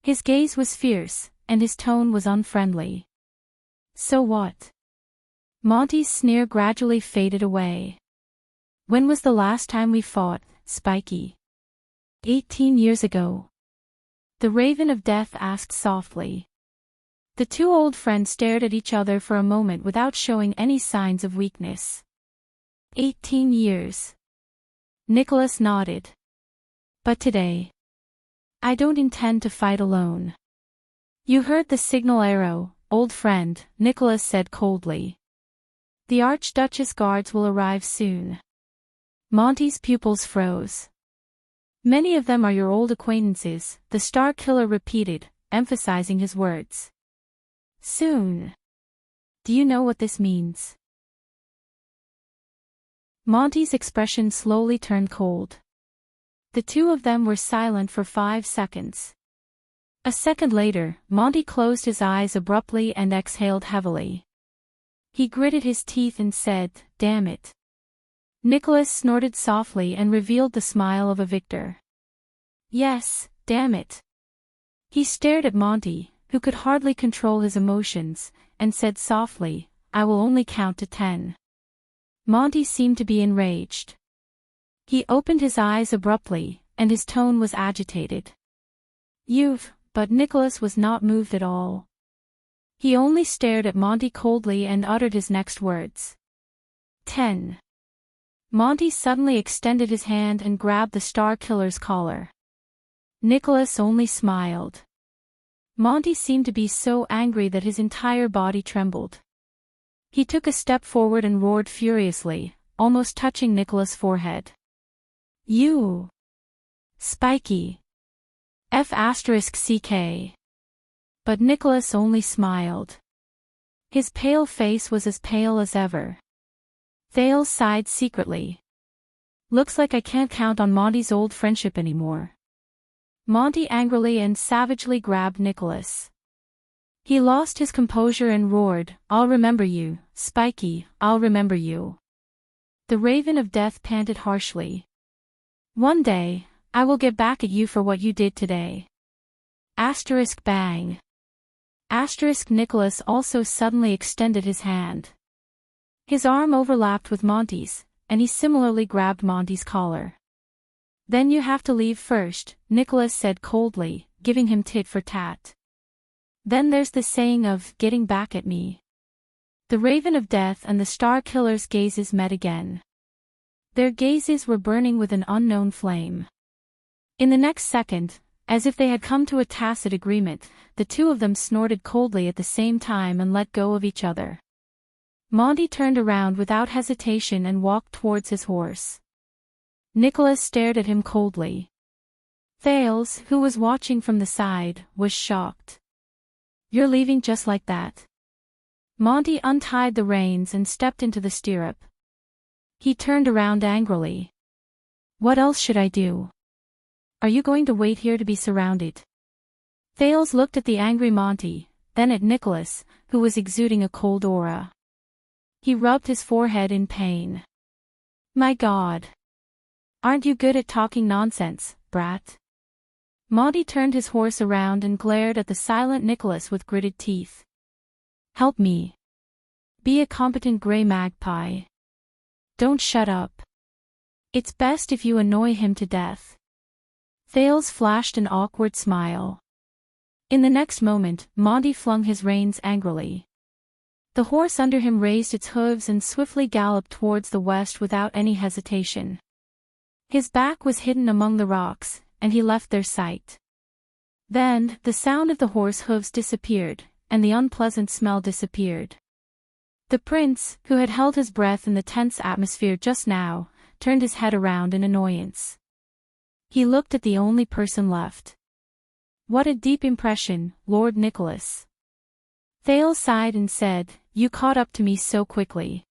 His gaze was fierce, and his tone was unfriendly. So what? Monty's sneer gradually faded away. When was the last time we fought, Spiky? 18 years ago. The Raven of Death asked softly. The two old friends stared at each other for a moment without showing any signs of weakness. 18 years. Nicholas nodded. But today. I don't intend to fight alone. You heard the signal arrow, old friend, Nicholas said coldly. The Archduchess guards will arrive soon. Monty's pupils froze. Many of them are your old acquaintances, the Star Killer repeated, emphasizing his words. Soon. Do you know what this means? Monty's expression slowly turned cold. The two of them were silent for 5 seconds. A second later, Monty closed his eyes abruptly and exhaled heavily. He gritted his teeth and said, "Damn it." Nicholas snorted softly and revealed the smile of a victor. Yes, damn it. He stared at Monty, who could hardly control his emotions, and said softly, I will only count to 10. Monty seemed to be enraged. He opened his eyes abruptly, and his tone was agitated. But Nicholas was not moved at all. He only stared at Monty coldly and uttered his next words. 10. Monty suddenly extended his hand and grabbed the Star Killer's collar. Nicholas only smiled. Monty seemed to be so angry that his entire body trembled. He took a step forward and roared furiously, almost touching Nicholas' forehead. You! Spiky! F***ck. But Nicholas only smiled. His pale face was as pale as ever. Thales sighed secretly. Looks like I can't count on Monty's old friendship anymore. Monty angrily and savagely grabbed Nicholas. He lost his composure and roared, I'll remember you, Spiky, I'll remember you. The Raven of Death panted harshly. One day, I will get back at you for what you did today. Asterisk bang. Asterisk Nicholas also suddenly extended his hand. His arm overlapped with Monty's, and he similarly grabbed Monty's collar. Then you have to leave first, Nicholas said coldly, giving him tit for tat. Then there's the saying of, getting back at me. The Raven of Death and the Star Killer's gazes met again. Their gazes were burning with an unknown flame. In the next second, as if they had come to a tacit agreement, the two of them snorted coldly at the same time and let go of each other. Monty turned around without hesitation and walked towards his horse. Nicholas stared at him coldly. Thales, who was watching from the side, was shocked. You're leaving just like that? Monty untied the reins and stepped into the stirrup. He turned around angrily. What else should I do? Are you going to wait here to be surrounded? Thales looked at the angry Monty, then at Nicholas, who was exuding a cold aura. He rubbed his forehead in pain. My God! Aren't you good at talking nonsense, brat? Monty turned his horse around and glared at the silent Nicholas with gritted teeth. Help me. Be a competent gray magpie. Don't shut up. It's best if you annoy him to death. Thales flashed an awkward smile. In the next moment, Monty flung his reins angrily. The horse under him raised its hooves and swiftly galloped towards the west without any hesitation. His back was hidden among the rocks, and he left their sight. Then, the sound of the horse hooves disappeared, and the unpleasant smell disappeared. The prince, who had held his breath in the tense atmosphere just now, turned his head around in annoyance. He looked at the only person left. What a deep impression, Lord Nicholas. Thales sighed and said, You caught up to me so quickly.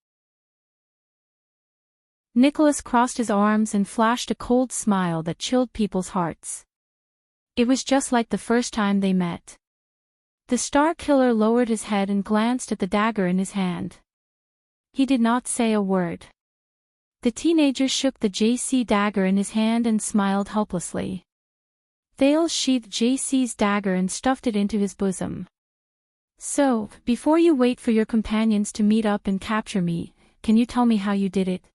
Nicholas crossed his arms and flashed a cold smile that chilled people's hearts. It was just like the first time they met. The Star Killer lowered his head and glanced at the dagger in his hand. He did not say a word. The teenager shook the JC dagger in his hand and smiled helplessly. Thales sheathed JC's dagger and stuffed it into his bosom. So, before you wait for your companions to meet up and capture me, can you tell me how you did it?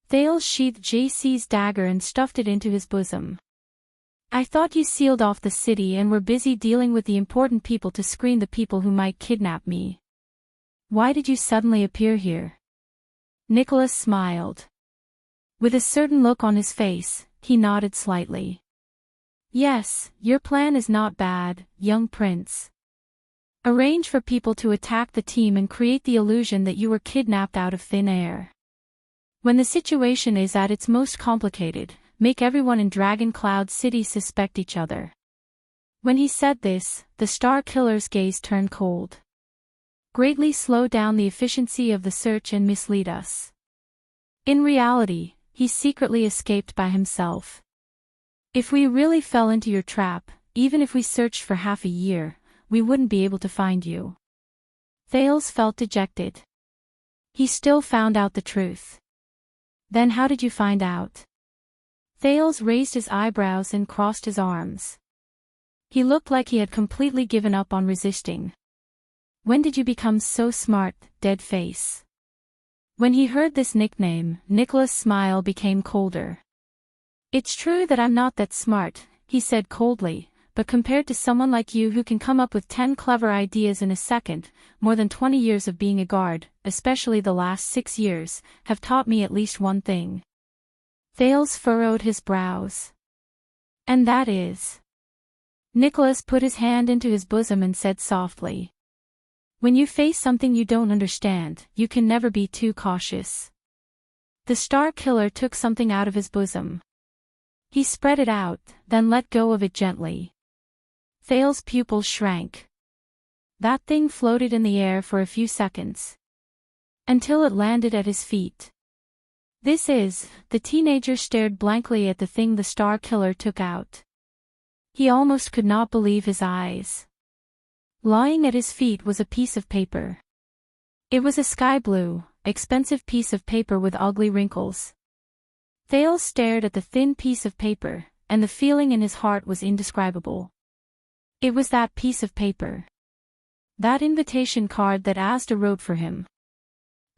Thales sheathed JC's dagger and stuffed it into his bosom. I thought you sealed off the city and were busy dealing with the important people to screen the people who might kidnap me. Why did you suddenly appear here? Nicholas smiled. With a certain look on his face, he nodded slightly. Yes, your plan is not bad, young prince. Arrange for people to attack the team and create the illusion that you were kidnapped out of thin air. When the situation is at its most complicated, make everyone in Dragon Cloud City suspect each other. When he said this, the Star Killer's gaze turned cold. Greatly slow down the efficiency of the search and mislead us. In reality, he secretly escaped by himself. If we really fell into your trap, even if we searched for half a year, we wouldn't be able to find you. Thales felt dejected. He still found out the truth. Then how did you find out? Thales raised his eyebrows and crossed his arms. He looked like he had completely given up on resisting. When did you become so smart, dead face? When he heard this nickname, Nicholas' smile became colder. "It's true that I'm not that smart," he said coldly, "but compared to someone like you who can come up with 10 clever ideas in a second, more than 20 years of being a guard, especially the last 6 years, have taught me at least one thing." Thales furrowed his brows. "And that is?" Nicholas put his hand into his bosom and said softly, "When you face something you don't understand, you can never be too cautious." The Star Killer took something out of his bosom. He spread it out, then let go of it gently. Thales' pupils shrank. That thing floated in the air for a few seconds, until it landed at his feet. The teenager stared blankly at the thing the Star Killer took out. He almost could not believe his eyes. Lying at his feet was a piece of paper. It was a sky blue, expensive piece of paper with ugly wrinkles. Thales stared at the thin piece of paper, and the feeling in his heart was indescribable. It was that piece of paper. That invitation card that Asda wrote for him.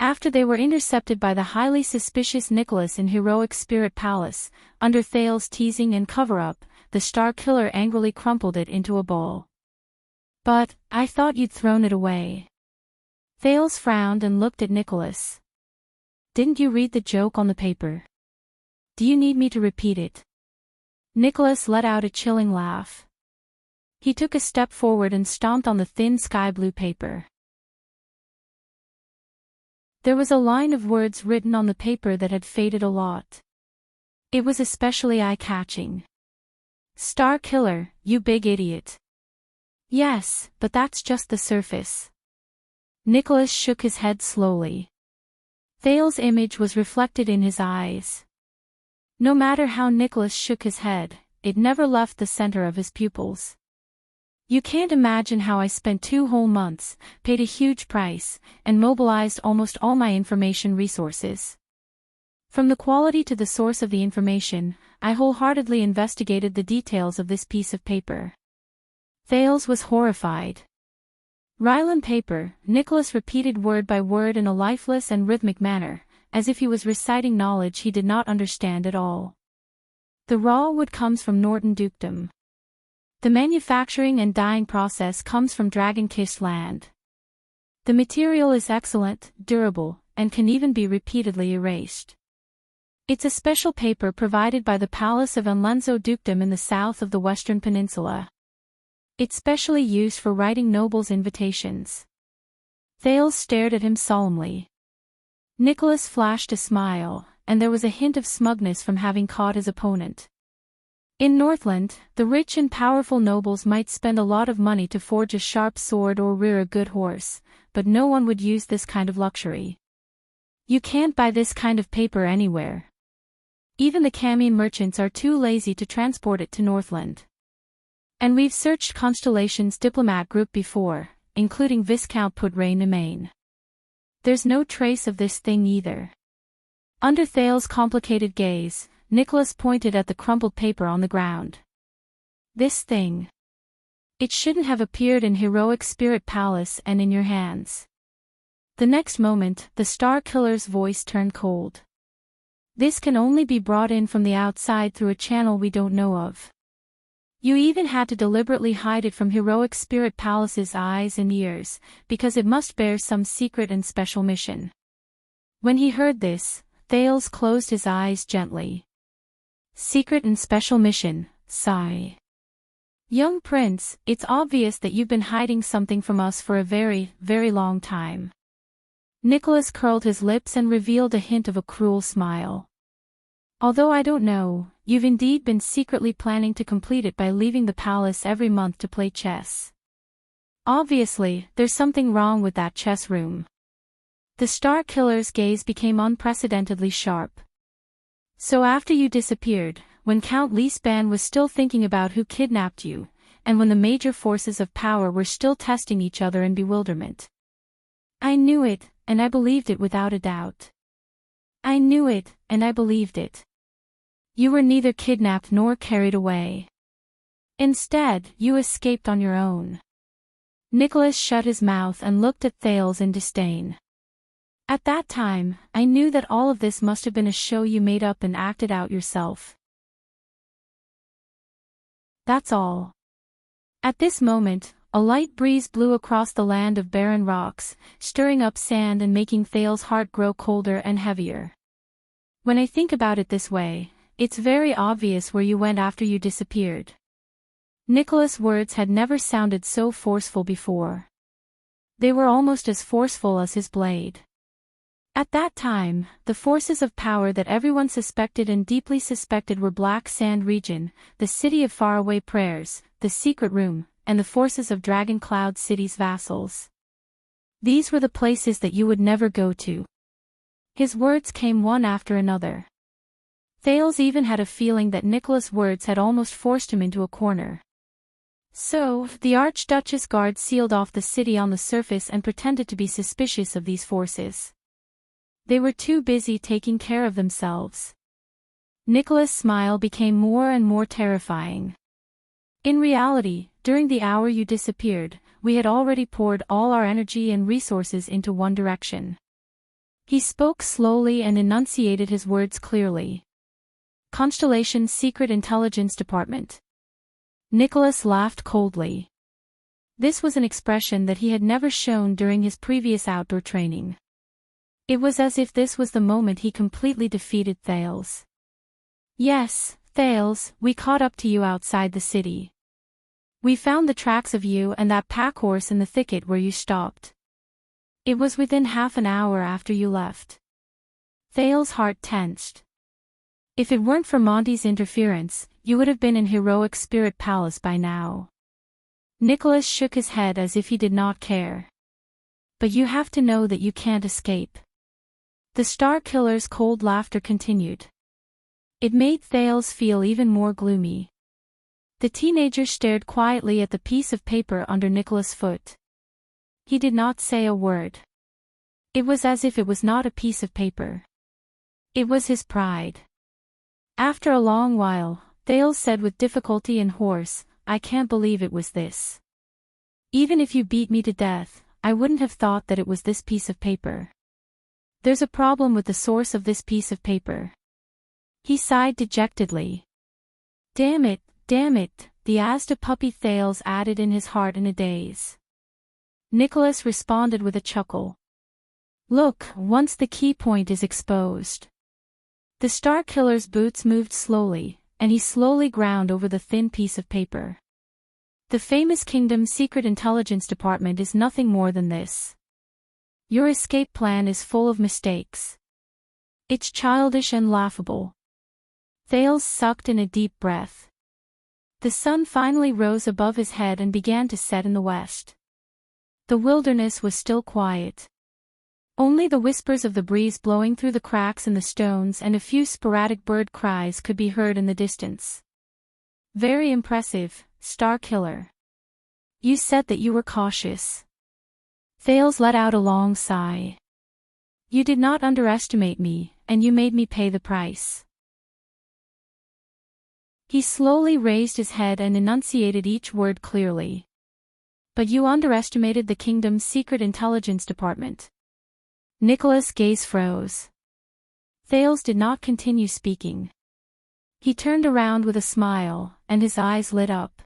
After they were intercepted by the highly suspicious Nicholas in Heroic Spirit Palace, under Thales' teasing and cover-up, the Star Killer angrily crumpled it into a ball. "But, I thought you'd thrown it away." Thales frowned and looked at Nicholas. "Didn't you read the joke on the paper? Do you need me to repeat it?" Nicholas let out a chilling laugh. He took a step forward and stomped on the thin sky blue paper. There was a line of words written on the paper that had faded a lot. It was especially eye-catching. "Star Killer, you big idiot." "Yes, but that's just the surface." Nicholas shook his head slowly. Thales' image was reflected in his eyes. No matter how Nicholas shook his head, it never left the center of his pupils. "You can't imagine how I spent 2 whole months, paid a huge price, and mobilized almost all my information resources. From the quality to the source of the information, I wholeheartedly investigated the details of this piece of paper." Thales was horrified. "Rylan paper," Nicholas repeated word by word in a lifeless and rhythmic manner, as if he was reciting knowledge he did not understand at all. "The raw wood comes from Norton Dukedom. The manufacturing and dyeing process comes from Dragon-Kissed Land. The material is excellent, durable, and can even be repeatedly erased. It's a special paper provided by the Palace of Unlenzo Dukedom in the south of the Western Peninsula. It's specially used for writing nobles' invitations." Thales stared at him solemnly. Nicholas flashed a smile, and there was a hint of smugness from having caught his opponent. In Northland, the rich and powerful nobles might spend a lot of money to forge a sharp sword or rear a good horse, but no one would use this kind of luxury. You can't buy this kind of paper anywhere. Even the Camion merchants are too lazy to transport it to Northland. And we've searched Constellation's diplomat group before, including Viscount Pudrain-Nemain. There's no trace of this thing either. Under Thales' complicated gaze, Nicholas pointed at the crumpled paper on the ground. "This thing. It shouldn't have appeared in Heroic Spirit Palace and in your hands." The next moment, the Star Killer's voice turned cold. "This can only be brought in from the outside through a channel we don't know of. You even had to deliberately hide it from Heroic Spirit Palace's eyes and ears, because it must bear some secret and special mission." When he heard this, Thales closed his eyes gently. "Secret and special mission, sigh. Young prince, it's obvious that you've been hiding something from us for a very, very long time." Nicholas curled his lips and revealed a hint of a cruel smile. "Although I don't know, you've indeed been secretly planning to complete it by leaving the palace every month to play chess. Obviously, there's something wrong with that chess room." The Star Killer's gaze became unprecedentedly sharp. "So after you disappeared, when Count Leesban was still thinking about who kidnapped you, and when the major forces of power were still testing each other in bewilderment. I knew it, and I believed it without a doubt. I knew it, and I believed it. You were neither kidnapped nor carried away. Instead, you escaped on your own." Nicholas shut his mouth and looked at Thales in disdain. At that time, I knew that all of this must have been a show you made up and acted out yourself. That's all. At this moment, a light breeze blew across the land of barren rocks, stirring up sand and making Thale's heart grow colder and heavier. When I think about it this way, it's very obvious where you went after you disappeared. Nicholas' words had never sounded so forceful before. They were almost as forceful as his blade. At that time, the forces of power that everyone suspected and deeply suspected were Black Sand Region, the City of Faraway Prayers, the Secret Room, and the forces of Dragon Cloud City's vassals. These were the places that you would never go to. His words came one after another. Thales even had a feeling that Nicholas' words had almost forced him into a corner. So, the Archduchess Guard sealed off the city on the surface and pretended to be suspicious of these forces. They were too busy taking care of themselves. Nicholas' smile became more and more terrifying. In reality, during the hour you disappeared, we had already poured all our energy and resources into one direction. He spoke slowly and enunciated his words clearly. Constellation's Secret Intelligence Department. Nicholas laughed coldly. This was an expression that he had never shown during his previous outdoor training. It was as if this was the moment he completely defeated Thales. Yes, Thales, we caught up to you outside the city. We found the tracks of you and that pack horse in the thicket where you stopped. It was within half an hour after you left. Thales' heart tensed. If it weren't for Monty's interference, you would have been in Heroic Spirit Palace by now. Nicholas shook his head as if he did not care. But you have to know that you can't escape. The Star Killer's cold laughter continued. It made Thales feel even more gloomy. The teenager stared quietly at the piece of paper under Nicholas' foot. He did not say a word. It was as if it was not a piece of paper. It was his pride. After a long while, Thales said with difficulty and hoarse, I can't believe it was this. Even if you beat me to death, I wouldn't have thought that it was this piece of paper. There's a problem with the source of this piece of paper. He sighed dejectedly. Damn it, the Asda puppy, Thales added in his heart in a daze. Nicholas responded with a chuckle. Look, once the key point is exposed. The Star Killer's boots moved slowly, and he slowly ground over the thin piece of paper. The famous Kingdom's Secret Intelligence Department is nothing more than this. Your escape plan is full of mistakes. It's childish and laughable. Thales sucked in a deep breath. The sun finally rose above his head and began to set in the west. The wilderness was still quiet. Only the whispers of the breeze blowing through the cracks in the stones and a few sporadic bird cries could be heard in the distance. Very impressive, Star Killer. You said that you were cautious. Thales let out a long sigh. You did not underestimate me, and you made me pay the price. He slowly raised his head and enunciated each word clearly. But you underestimated the Kingdom's Secret Intelligence Department. Nicholas' gaze froze. Thales did not continue speaking. He turned around with a smile, and his eyes lit up.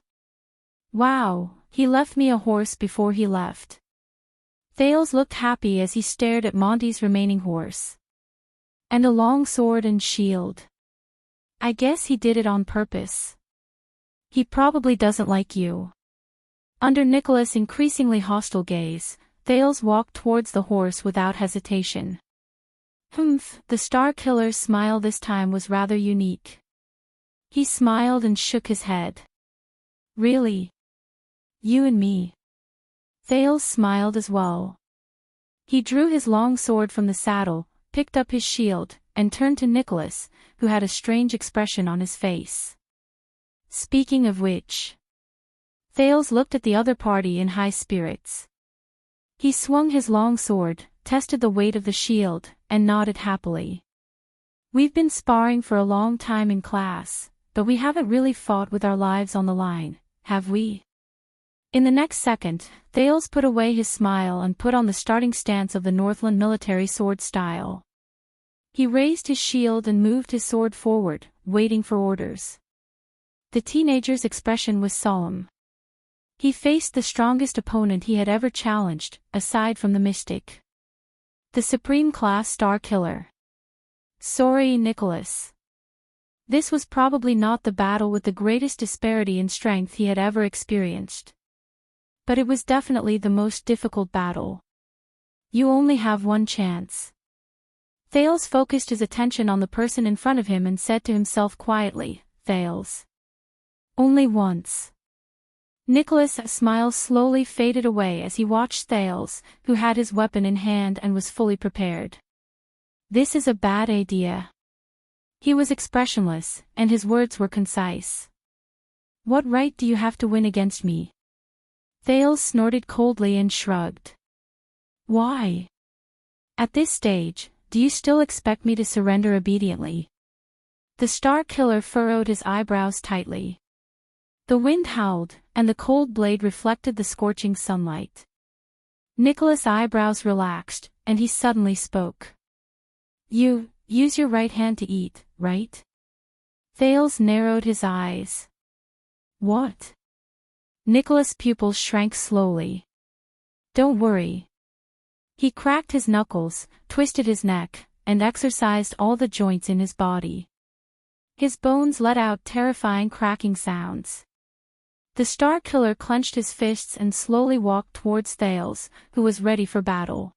Wow, he left me a horse before he left. Thales looked happy as he stared at Monty's remaining horse. And a long sword and shield. I guess he did it on purpose. He probably doesn't like you. Under Nicholas' increasingly hostile gaze, Thales walked towards the horse without hesitation. Humph, the Star Killer's smile this time was rather unique. He smiled and shook his head. Really? You and me? Thales smiled as well. He drew his long sword from the saddle, picked up his shield, and turned to Nicholas, who had a strange expression on his face. Speaking of which... Thales looked at the other party in high spirits. He swung his long sword, tested the weight of the shield, and nodded happily. We've been sparring for a long time in class, but we haven't really fought with our lives on the line, have we? In the next second, Thales put away his smile and put on the starting stance of the Northland military sword style. He raised his shield and moved his sword forward, waiting for orders. The teenager's expression was solemn. He faced the strongest opponent he had ever challenged, aside from the mystic. The Supreme Class Star Killer. Sorry, Nicholas. This was probably not the battle with the greatest disparity in strength he had ever experienced. But it was definitely the most difficult battle. You only have one chance. Thales focused his attention on the person in front of him and said to himself quietly, Thales. Only once. Nicholas' smile slowly faded away as he watched Thales, who had his weapon in hand and was fully prepared. This is a bad idea. He was expressionless, and his words were concise. What right do you have to win against me? Thales snorted coldly and shrugged. Why? At this stage, do you still expect me to surrender obediently? The Star Killer furrowed his eyebrows tightly. The wind howled, and the cold blade reflected the scorching sunlight. Nicholas' eyebrows relaxed, and he suddenly spoke. You use your right hand to eat, right? Thales narrowed his eyes. What? Nicholas' pupils shrank slowly. Don't worry. He cracked his knuckles, twisted his neck, and exercised all the joints in his body. His bones let out terrifying cracking sounds. The Star Killer clenched his fists and slowly walked towards Thales, who was ready for battle.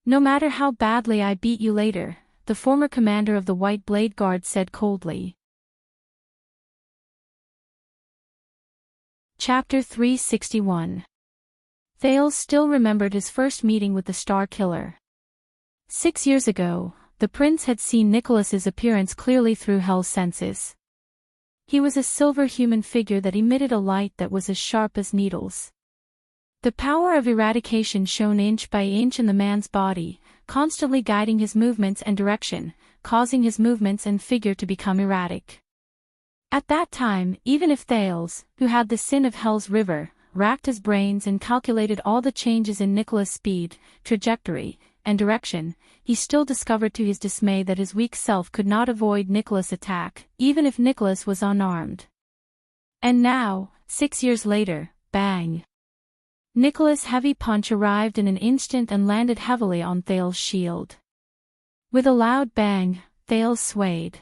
No matter how badly I beat you later, the former commander of the White Blade Guard said coldly. Chapter 361. Thales still remembered his first meeting with the Star Killer. 6 years ago, the prince had seen Nicholas's appearance clearly through Hell's senses. He was a silver human figure that emitted a light that was as sharp as needles. The power of eradication shone inch by inch in the man's body, constantly guiding his movements and direction, causing his movements and figure to become erratic. At that time, even if Thales, who had the sin of Hell's river, racked his brains and calculated all the changes in Nicholas' speed, trajectory, and direction, he still discovered to his dismay that his weak self could not avoid Nicholas' attack, even if Nicholas was unarmed. And now, 6 years later, bang! Nicholas' heavy punch arrived in an instant and landed heavily on Thales' shield. With a loud bang, Thales swayed.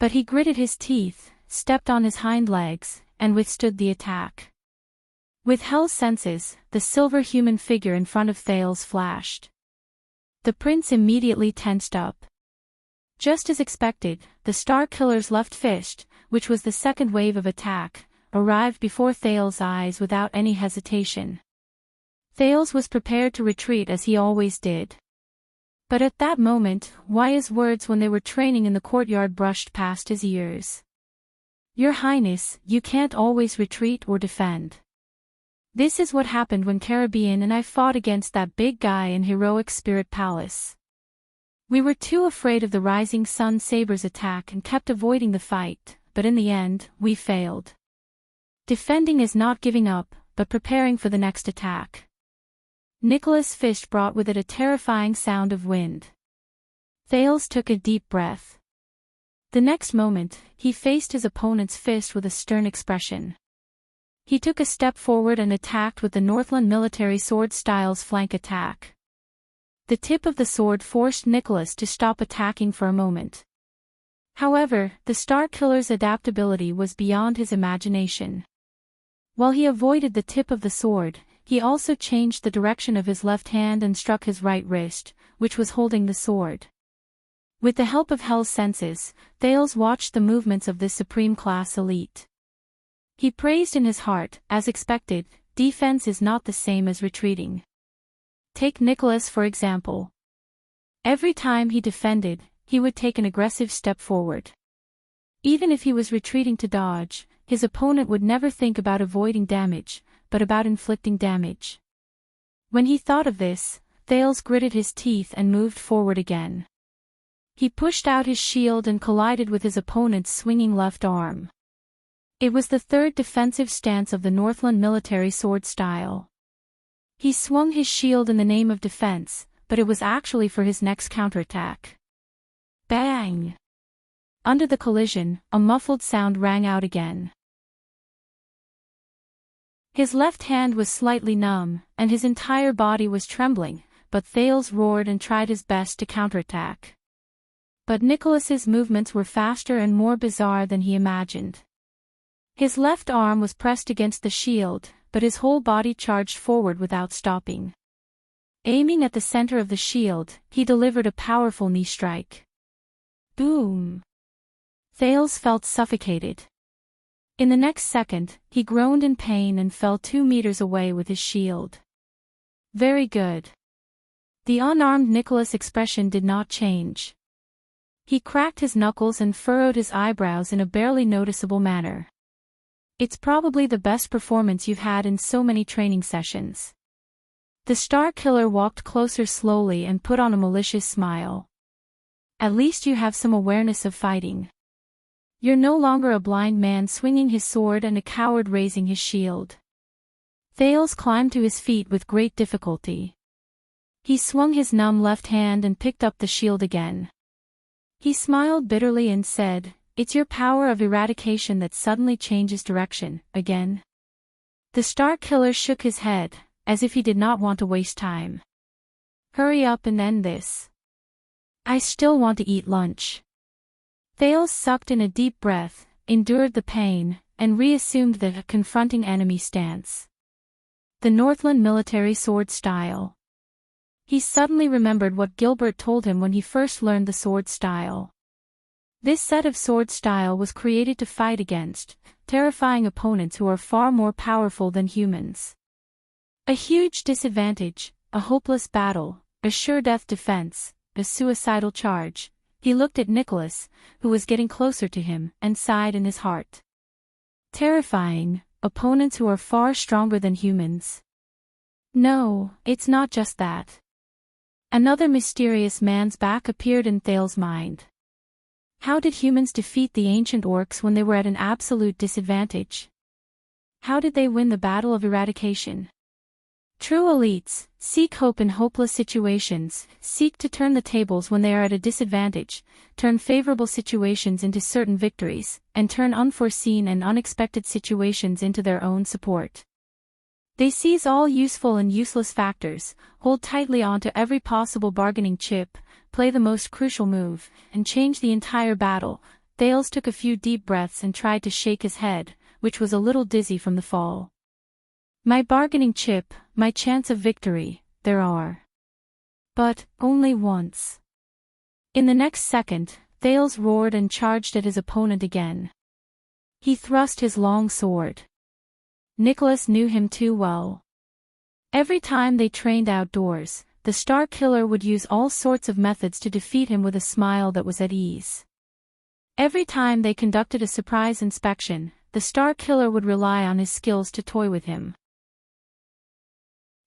But he gritted his teeth, stepped on his hind legs, and withstood the attack. With Hell's senses, the silver human figure in front of Thales flashed. The prince immediately tensed up. Just as expected, the Star Killer's left fist, which was the second wave of attack, arrived before Thales' eyes without any hesitation. Thales was prepared to retreat as he always did. But at that moment, why his words when they were training in the courtyard brushed past his ears. Your Highness, you can't always retreat or defend. This is what happened when Caribbean and I fought against that big guy in Heroic Spirit Palace. We were too afraid of the Rising Sun Saber's attack and kept avoiding the fight, but in the end, we failed. Defending is not giving up, but preparing for the next attack. Nicholas' fist brought with it a terrifying sound of wind. Thales took a deep breath. The next moment, he faced his opponent's fist with a stern expression. He took a step forward and attacked with the Northland military sword style's flank attack. The tip of the sword forced Nicholas to stop attacking for a moment. However, the Star Killer's adaptability was beyond his imagination. While he avoided the tip of the sword, he also changed the direction of his left hand and struck his right wrist, which was holding the sword. With the help of Hell's senses, Thales watched the movements of this supreme class elite. He praised in his heart, as expected, defense is not the same as retreating. Take Nicholas for example. Every time he defended, he would take an aggressive step forward. Even if he was retreating to dodge, his opponent would never think about avoiding damage, but about inflicting damage. When he thought of this, Thales gritted his teeth and moved forward again. He pushed out his shield and collided with his opponent's swinging left arm. It was the third defensive stance of the Northland military sword style. He swung his shield in the name of defense, but it was actually for his next counterattack. Bang! Under the collision, a muffled sound rang out again. His left hand was slightly numb, and his entire body was trembling, but Thales roared and tried his best to counterattack. But Nicholas's movements were faster and more bizarre than he imagined. His left arm was pressed against the shield, but his whole body charged forward without stopping. Aiming at the center of the shield, he delivered a powerful knee strike. Boom! Thales felt suffocated. In the next second, he groaned in pain and fell 2 meters away with his shield. Very good. The unarmed Nicholas' expression did not change. He cracked his knuckles and furrowed his eyebrows in a barely noticeable manner. It's probably the best performance you've had in so many training sessions. The Star Killer walked closer slowly and put on a malicious smile. At least you have some awareness of fighting. You're no longer a blind man swinging his sword and a coward raising his shield. Thales climbed to his feet with great difficulty. He swung his numb left hand and picked up the shield again. He smiled bitterly and said, "It's your power of eradication that suddenly changes direction, again." The Star Killer shook his head, as if he did not want to waste time. "Hurry up and end this. I still want to eat lunch." Thales sucked in a deep breath, endured the pain, and reassumed the confronting enemy stance. The Northland military sword style. He suddenly remembered what Gilbert told him when he first learned the sword style. This set of sword style was created to fight against terrifying opponents who are far more powerful than humans. A huge disadvantage, a hopeless battle, a sure-death defense, a suicidal charge. He looked at Nicholas, who was getting closer to him, and sighed in his heart. Terrifying, opponents who are far stronger than humans. No, it's not just that. Another mysterious man's back appeared in Thales' mind. How did humans defeat the ancient orcs when they were at an absolute disadvantage? How did they win the battle of eradication? True elites seek hope in hopeless situations, seek to turn the tables when they are at a disadvantage, turn favorable situations into certain victories, and turn unforeseen and unexpected situations into their own support. They seize all useful and useless factors, hold tightly onto every possible bargaining chip, play the most crucial move, and change the entire battle. Thales took a few deep breaths and tried to shake his head, which was a little dizzy from the fall. My bargaining chip, my chance of victory, there are. But, only once. In the next second, Thales roared and charged at his opponent again. He thrust his long sword. Nicholas knew him too well. Every time they trained outdoors, the Star Killer would use all sorts of methods to defeat him with a smile that was at ease. Every time they conducted a surprise inspection, the Star Killer would rely on his skills to toy with him.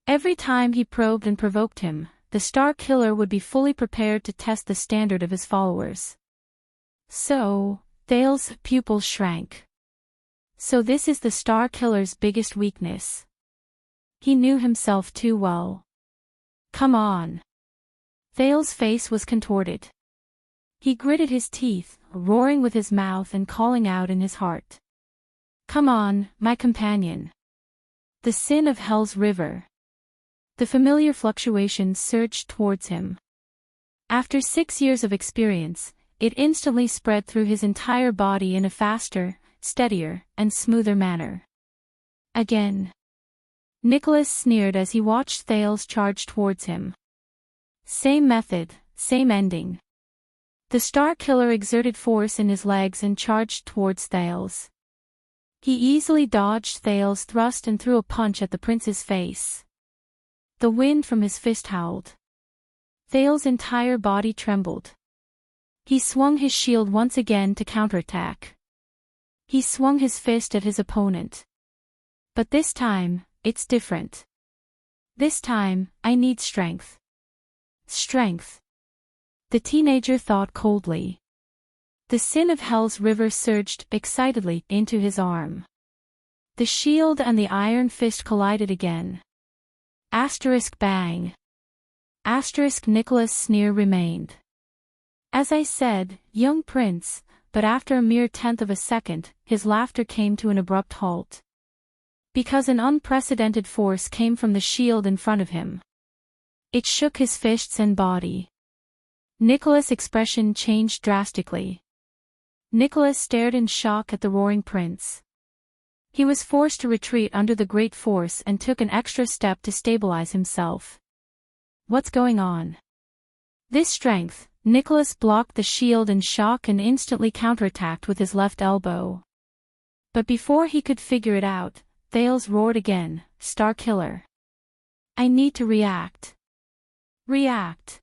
Every time he probed and provoked him, the Star Killer would be fully prepared to test the standard of his followers. So, Thales' pupils shrank. So this is the Star Killer's biggest weakness. He knew himself too well. Come on. Thales' face was contorted. He gritted his teeth, roaring with his mouth and calling out in his heart. Come on, my companion. The sin of Hell's River. The familiar fluctuations surged towards him. After 6 years of experience, it instantly spread through his entire body in a faster, steadier, and smoother manner. Again. Nicholas sneered as he watched Thales charge towards him. Same method, same ending. The Star Killer exerted force in his legs and charged towards Thales. He easily dodged Thales' thrust and threw a punch at the prince's face. The wind from his fist howled. Thales' entire body trembled. He swung his shield once again to counterattack. He swung his fist at his opponent. But this time, it's different. This time, I need strength. Strength. The teenager thought coldly. The sin of Hell's river surged excitedly into his arm. The shield and the iron fist collided again. Asterisk bang. Asterisk Nicholas' sneer remained. As I said, young prince, but after a mere tenth of a second, his laughter came to an abrupt halt. Because an unprecedented force came from the shield in front of him. It shook his fists and body. Nicholas' expression changed drastically. Nicholas stared in shock at the roaring prince. He was forced to retreat under the great force and took an extra step to stabilize himself. What's going on? This strength, Nicholas blocked the shield in shock and instantly counterattacked with his left elbow. But before he could figure it out, Thales roared again, Star Killer. I need to react. React.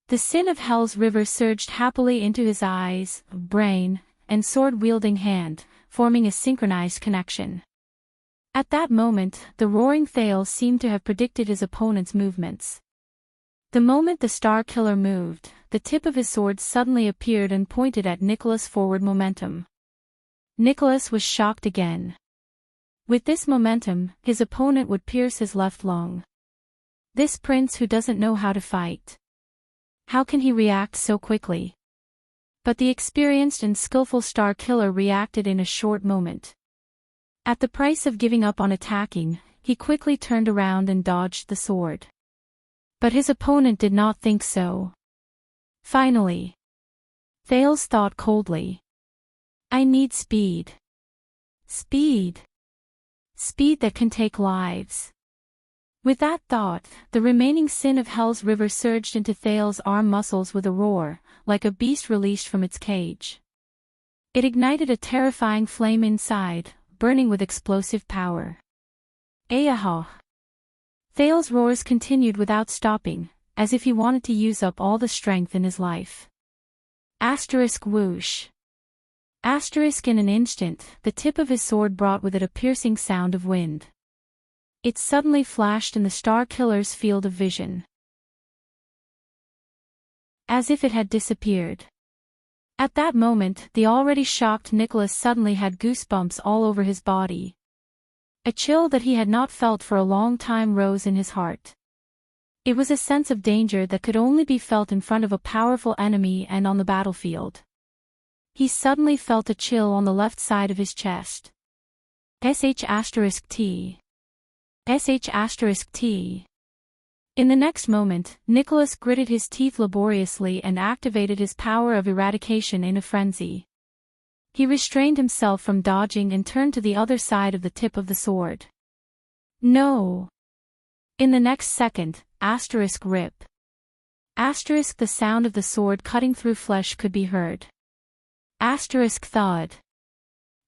The sin of Hell's river surged happily into his eyes, brain, and sword-wielding hand, forming a synchronized connection. At that moment, the roaring Thales seemed to have predicted his opponent's movements. The moment the Star Killer moved, the tip of his sword suddenly appeared and pointed at Nicholas' forward momentum. Nicholas was shocked again. With this momentum, his opponent would pierce his left lung. This prince who doesn't know how to fight. How can he react so quickly? But the experienced and skillful Star Killer reacted in a short moment. At the price of giving up on attacking, he quickly turned around and dodged the sword. But his opponent did not think so. Finally, Thales thought coldly. I need speed. Speed. Speed that can take lives. With that thought, the remaining sin of Hell's river surged into Thales' arm muscles with a roar, like a beast released from its cage. It ignited a terrifying flame inside, burning with explosive power. Ayaha! Thales' roars continued without stopping, as if he wanted to use up all the strength in his life. Asterisk whoosh. Asterisk in an instant, the tip of his sword brought with it a piercing sound of wind. It suddenly flashed in the Star Killer's field of vision. As if it had disappeared. At that moment, the already shocked Nicholas suddenly had goosebumps all over his body. A chill that he had not felt for a long time rose in his heart. It was a sense of danger that could only be felt in front of a powerful enemy and on the battlefield. He suddenly felt a chill on the left side of his chest. *T. *T. In the next moment, Nicholas gritted his teeth laboriously and activated his power of eradication in a frenzy. He restrained himself from dodging and turned to the other side of the tip of the sword. No! In the next second, *rip. The sound of the sword cutting through flesh could be heard. Thud.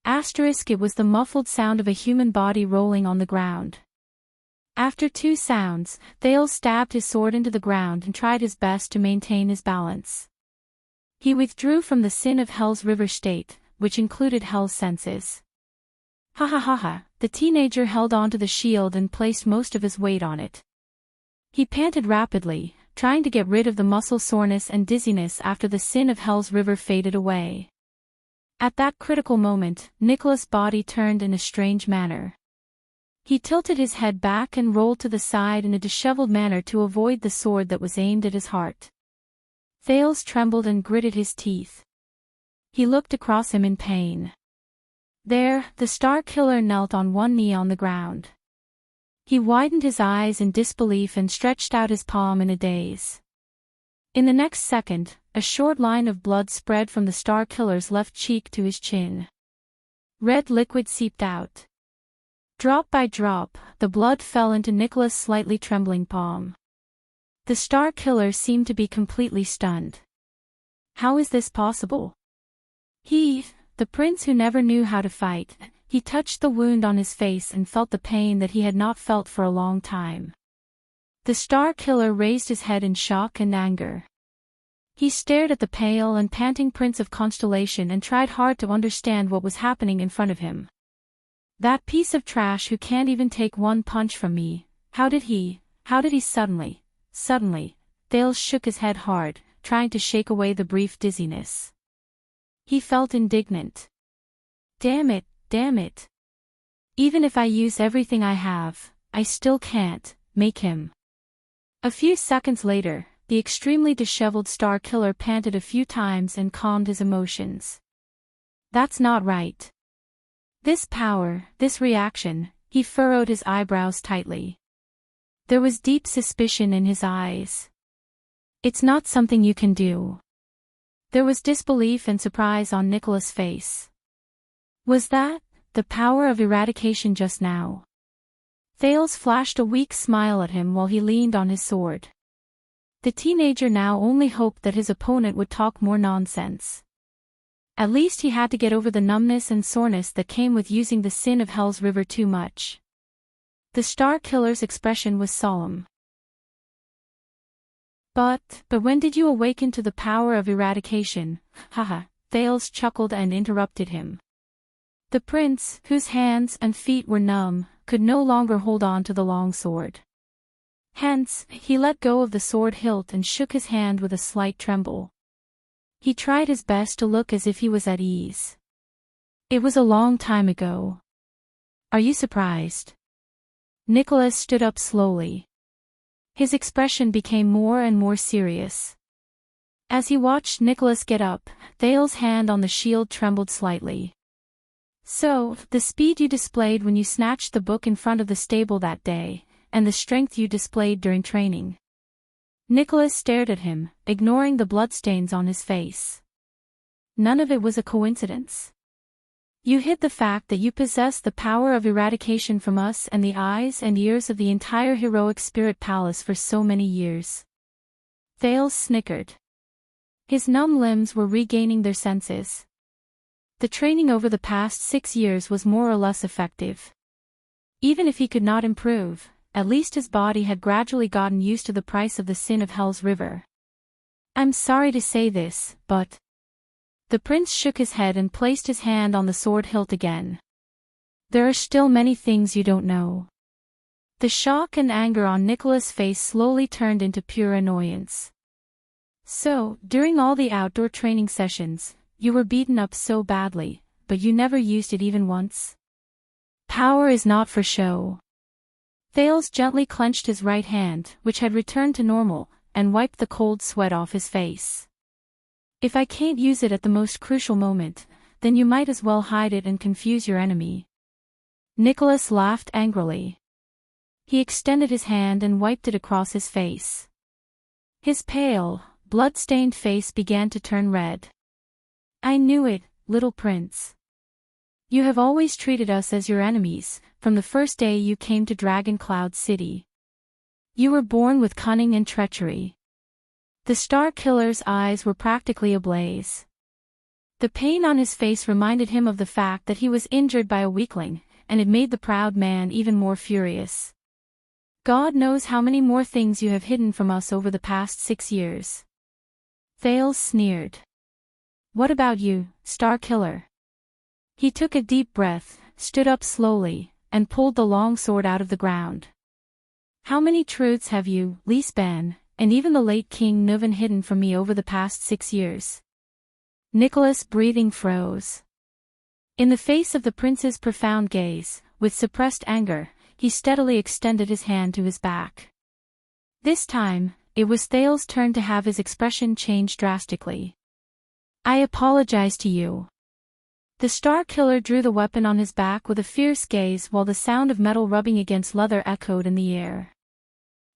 It was the muffled sound of a human body rolling on the ground. After two sounds, Thales stabbed his sword into the ground and tried his best to maintain his balance. He withdrew from the sin of Hell's river state, which included Hell's senses. Ha ha ha ha, the teenager held onto the shield and placed most of his weight on it. He panted rapidly, trying to get rid of the muscle soreness and dizziness after the sin of Hell's river faded away. At that critical moment, Nicholas' body turned in a strange manner. He tilted his head back and rolled to the side in a disheveled manner to avoid the sword that was aimed at his heart. Thales trembled and gritted his teeth. He looked across him in pain. There, the Star Killer knelt on one knee on the ground. He widened his eyes in disbelief and stretched out his palm in a daze. In the next second, a short line of blood spread from the Star Killer's left cheek to his chin. Red liquid seeped out. Drop by drop, the blood fell into Nicholas' slightly trembling palm. The Star Killer seemed to be completely stunned. How is this possible? He, the prince who never knew how to fight, he touched the wound on his face and felt the pain that he had not felt for a long time. The Star Killer raised his head in shock and anger. He stared at the pale and panting Prince of Constellation and tried hard to understand what was happening in front of him. That piece of trash who can't even take one punch from me, how did he suddenly, Thales shook his head hard, trying to shake away the brief dizziness. He felt indignant. Damn it, damn it. Even if I use everything I have, I still can't make him. A few seconds later, the extremely disheveled Star Killer panted a few times and calmed his emotions. That's not right. This power, this reaction, he furrowed his eyebrows tightly. There was deep suspicion in his eyes. It's not something you can do. There was disbelief and surprise on Nicholas' face. Was that the power of eradication just now? Thales flashed a weak smile at him while he leaned on his sword. The teenager now only hoped that his opponent would talk more nonsense. At least he had to get over the numbness and soreness that came with using the sin of Hell's River too much. The Star Killer's expression was solemn. But when did you awaken to the power of eradication? Haha, Thales chuckled and interrupted him. The prince, whose hands and feet were numb, could no longer hold on to the long sword. Hence, he let go of the sword hilt and shook his hand with a slight tremble. He tried his best to look as if he was at ease. It was a long time ago. Are you surprised? Nicholas stood up slowly. His expression became more and more serious. As he watched Nicholas get up, Thale's hand on the shield trembled slightly. So, the speed you displayed when you snatched the book in front of the stable that day, and the strength you displayed during training. Nicholas stared at him, ignoring the bloodstains on his face. None of it was a coincidence. You hid the fact that you possess the power of eradication from us and the eyes and ears of the entire heroic spirit palace for so many years. Thales snickered. His numb limbs were regaining their senses. The training over the past 6 years was more or less effective. Even if he could not improve, at least his body had gradually gotten used to the price of the sin of Hell's River. I'm sorry to say this, but... The prince shook his head and placed his hand on the sword hilt again. There are still many things you don't know. The shock and anger on Nicholas' face slowly turned into pure annoyance. So, during all the outdoor training sessions, you were beaten up so badly, but you never used it even once? Power is not for show. Thales gently clenched his right hand, which had returned to normal, and wiped the cold sweat off his face. If I can't use it at the most crucial moment, then you might as well hide it and confuse your enemy. Nicholas laughed angrily. He extended his hand and wiped it across his face. His pale, blood-stained face began to turn red. I knew it, little prince. You have always treated us as your enemies, from the first day you came to Dragon Cloud City. You were born with cunning and treachery. The Star Killer's eyes were practically ablaze. The pain on his face reminded him of the fact that he was injured by a weakling, and it made the proud man even more furious. God knows how many more things you have hidden from us over the past 6 years. Thales sneered. What about you, Star Killer? He took a deep breath, stood up slowly, and pulled the long sword out of the ground. How many truths have you, Lisban, and even the late King Nuvan hidden from me over the past 6 years? Nicholas' breathing froze. In the face of the prince's profound gaze, with suppressed anger, he steadily extended his hand to his back. This time, it was Thales' turn to have his expression change drastically. I apologize to you. The Star Killer drew the weapon on his back with a fierce gaze while the sound of metal rubbing against leather echoed in the air.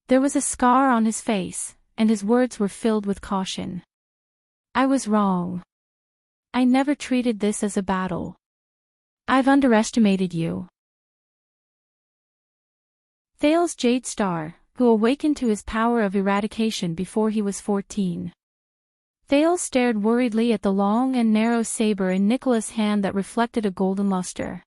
There was a scar on his face, and his words were filled with caution. I was wrong. I never treated this as a battle. I've underestimated you. Thales Jade Star, who awakened to his power of eradication before he was 14. Thales stared worriedly at the long and narrow saber in Nicholas' hand that reflected a golden luster.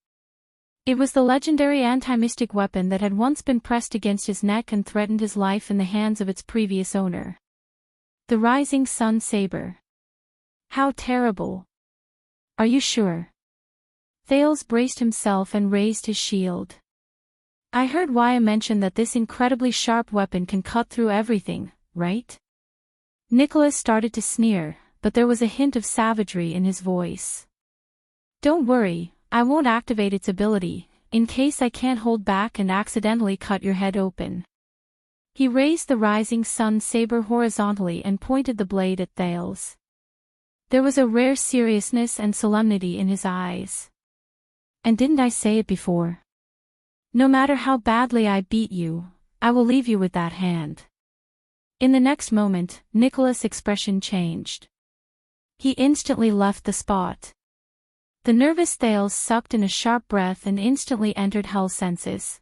It was the legendary anti-mystic weapon that had once been pressed against his neck and threatened his life in the hands of its previous owner. The Rising Sun Saber. How terrible. Are you sure? Thales braced himself and raised his shield. I heard Waya mention that this incredibly sharp weapon can cut through everything, right? Nicholas started to sneer, but there was a hint of savagery in his voice. "Don't worry, I won't activate its ability, in case I can't hold back and accidentally cut your head open." He raised the rising sun saber horizontally and pointed the blade at Thales. There was a rare seriousness and solemnity in his eyes. "And didn't I say it before? No matter how badly I beat you, I will leave you with that hand." In the next moment, Nicholas' expression changed. He instantly left the spot. The nervous Thales sucked in a sharp breath and instantly entered Hell's senses.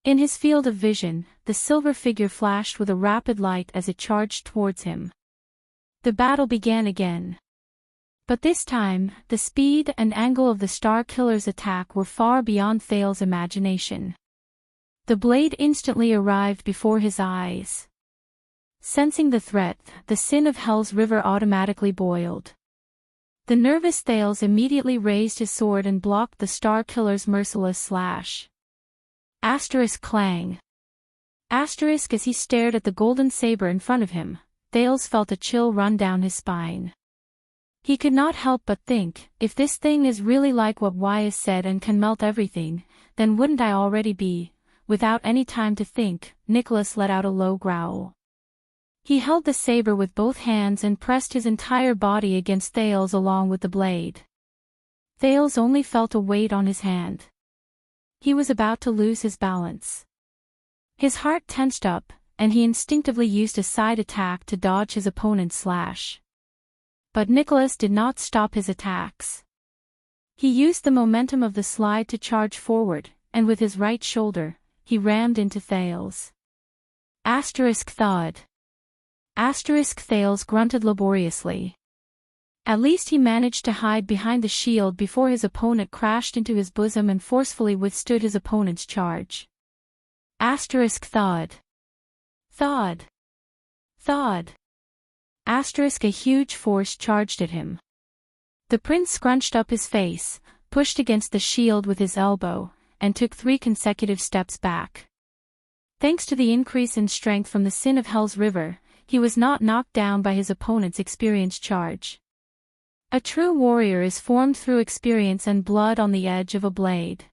In his field of vision, the silver figure flashed with a rapid light as it charged towards him. The battle began again. But this time, the speed and angle of the Star Killer's attack were far beyond Thales' imagination. The blade instantly arrived before his eyes. Sensing the threat, the sin of Hell's river automatically boiled. The nervous Thales immediately raised his sword and blocked the Star Killer's merciless slash. Asterisk clang. Asterisk as he stared at the golden saber in front of him, Thales felt a chill run down his spine. He could not help but think, if this thing is really like what Wyas said and can melt everything, then wouldn't I already be? Without any time to think, Nicholas let out a low growl. He held the saber with both hands and pressed his entire body against Thales along with the blade. Thales only felt a weight on his hand. He was about to lose his balance. His heart tensed up, and he instinctively used a side attack to dodge his opponent's slash. But Nicholas did not stop his attacks. He used the momentum of the slide to charge forward, and with his right shoulder, he rammed into Thales. Asterisk thud. Asterisk Thales grunted laboriously. At least he managed to hide behind the shield before his opponent crashed into his bosom and forcefully withstood his opponent's charge. Asterisk thud. Thud. Thud. Asterisk a huge force charged at him. The prince scrunched up his face, pushed against the shield with his elbow, and took 3 consecutive steps back. Thanks to the increase in strength from the sin of Hell's river, he was not knocked down by his opponent's experienced charge. A true warrior is formed through experience and blood on the edge of a blade.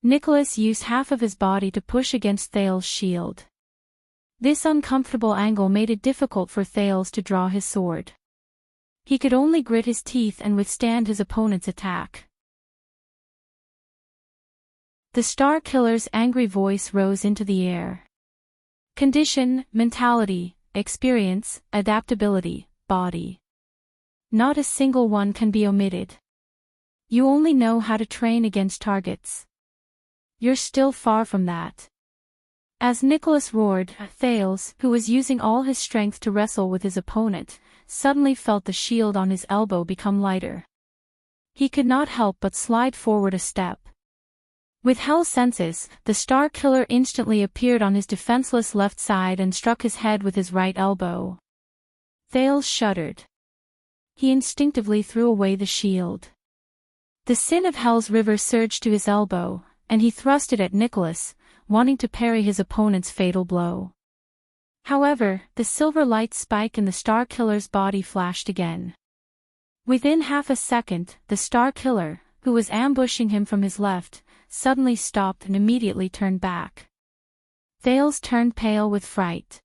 Nicholas used half of his body to push against Thales' shield. This uncomfortable angle made it difficult for Thales to draw his sword. He could only grit his teeth and withstand his opponent's attack. The Star Killer's angry voice rose into the air. Condition, mentality, experience, adaptability, body. Not a single one can be omitted. You only know how to train against targets. You're still far from that. As Nicholas roared, Thales, who was using all his strength to wrestle with his opponent, suddenly felt the shield on his elbow become lighter. He could not help but slide forward a step. With Hell's senses, the Star Killer instantly appeared on his defenseless left side and struck his head with his right elbow. Thales shuddered. He instinctively threw away the shield. The sin of Hell's river surged to his elbow, and he thrust it at Nicholas, wanting to parry his opponent's fatal blow. However, the silver light spike in the Star Killer's body flashed again. Within half a second, the Star Killer, who was ambushing him from his left, suddenly stopped and immediately turned back. Thales turned pale with fright.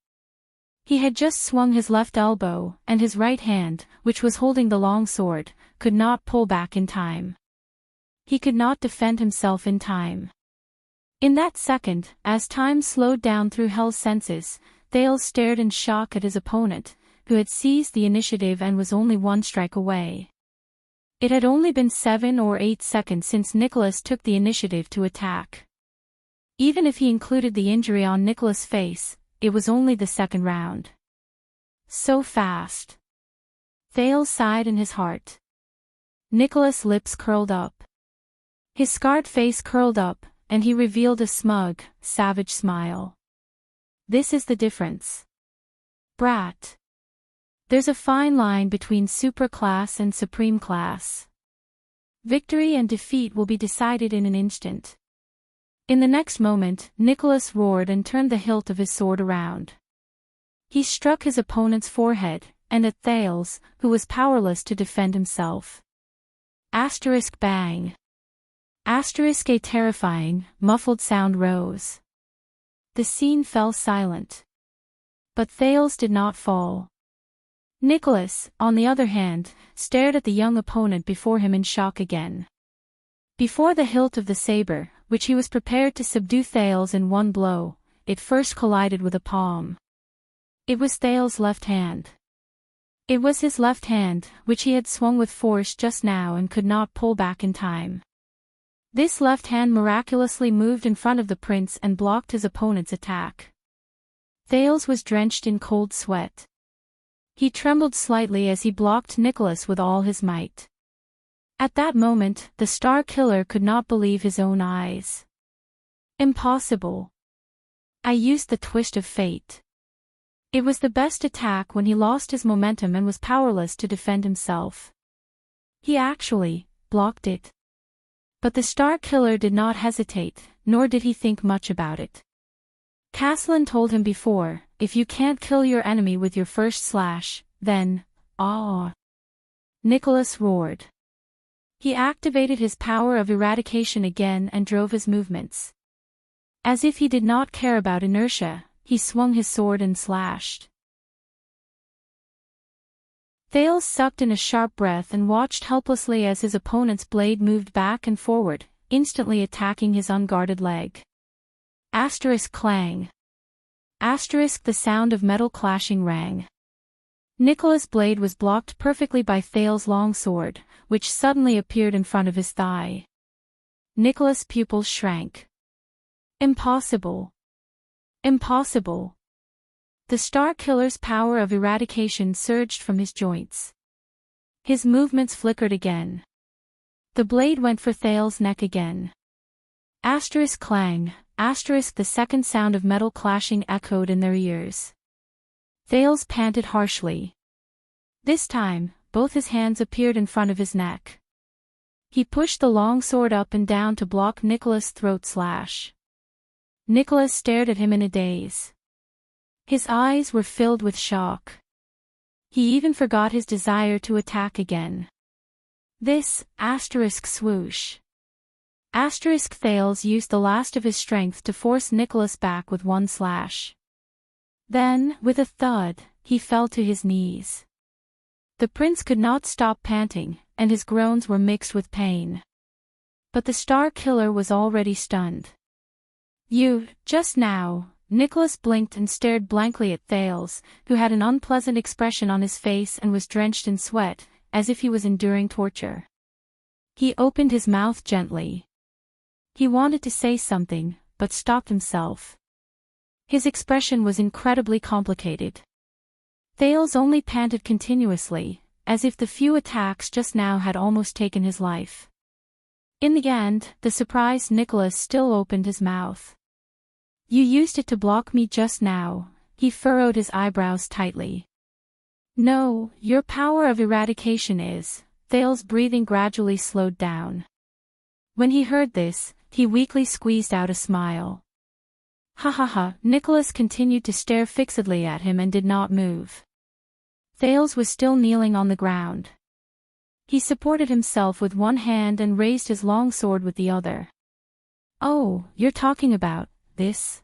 He had just swung his left elbow, and his right hand, which was holding the long sword, could not pull back in time. He could not defend himself in time. In that second, as time slowed down through Hell's senses, Thales stared in shock at his opponent, who had seized the initiative and was only 1 strike away. It had only been 7 or 8 seconds since Nicholas took the initiative to attack. Even if he included the injury on Nicholas' face, it was only the second round. So fast. Thales sighed in his heart. Nicholas' lips curled up. His scarred face curled up, and he revealed a smug, savage smile. This is the difference. Brat. There's a fine line between supraclass and supreme class. Victory and defeat will be decided in an instant. In the next moment, Nicholas roared and turned the hilt of his sword around. He struck his opponent's forehead, and at Thales, who was powerless to defend himself. Asterisk bang. Asterisk a terrifying, muffled sound rose. The scene fell silent. But Thales did not fall. Nicholas, on the other hand, stared at the young opponent before him in shock again. Before the hilt of the saber, which he was prepared to subdue Thales in one blow, it first collided with a palm. It was Thales' left hand. It was his left hand, which he had swung with force just now and could not pull back in time. This left hand miraculously moved in front of the prince and blocked his opponent's attack. Thales was drenched in cold sweat. He trembled slightly as he blocked Nicholas with all his might. At that moment, the Star Killer could not believe his own eyes. Impossible. I used the twist of fate. It was the best attack when he lost his momentum and was powerless to defend himself. He actually blocked it. But the Star Killer did not hesitate, nor did he think much about it. Caslin told him before, if you can't kill your enemy with your first slash, then, Nicholas roared. He activated his power of eradication again and drove his movements. As if he did not care about inertia, he swung his sword and slashed. Thales sucked in a sharp breath and watched helplessly as his opponent's blade moved back and forward, instantly attacking his unguarded leg. Asterisk clang. Asterisk the sound of metal clashing rang. Nicholas' blade was blocked perfectly by Thales' long sword, which suddenly appeared in front of his thigh. Nicholas' pupils shrank. Impossible. Impossible. The Star Killer's power of eradication surged from his joints. His movements flickered again. The blade went for Thales' neck again. Asterisk clang, asterisk the second sound of metal clashing echoed in their ears. Thales panted harshly. This time, both his hands appeared in front of his neck. He pushed the long sword up and down to block Nicholas' throat slash. Nicholas stared at him in a daze. His eyes were filled with shock. He even forgot his desire to attack again. This, asterisk swoosh. Asterisk Thales used the last of his strength to force Nicholas back with one slash. Then, with a thud, he fell to his knees. The prince could not stop panting, and his groans were mixed with pain. But the Star Killer was already stunned. Just now, Nicholas blinked and stared blankly at Thales, who had an unpleasant expression on his face and was drenched in sweat, as if he was enduring torture. He opened his mouth gently. He wanted to say something, but stopped himself. His expression was incredibly complicated. Thales only panted continuously, as if the few attacks just now had almost taken his life. In the end, the surprised Nicholas still opened his mouth. You used it to block me just now, he furrowed his eyebrows tightly. No, your power of eradication is. Thales' breathing gradually slowed down. When he heard this, he weakly squeezed out a smile. Ha ha ha, Nicholas continued to stare fixedly at him and did not move. Thales was still kneeling on the ground. He supported himself with one hand and raised his long sword with the other. Oh, you're talking about this?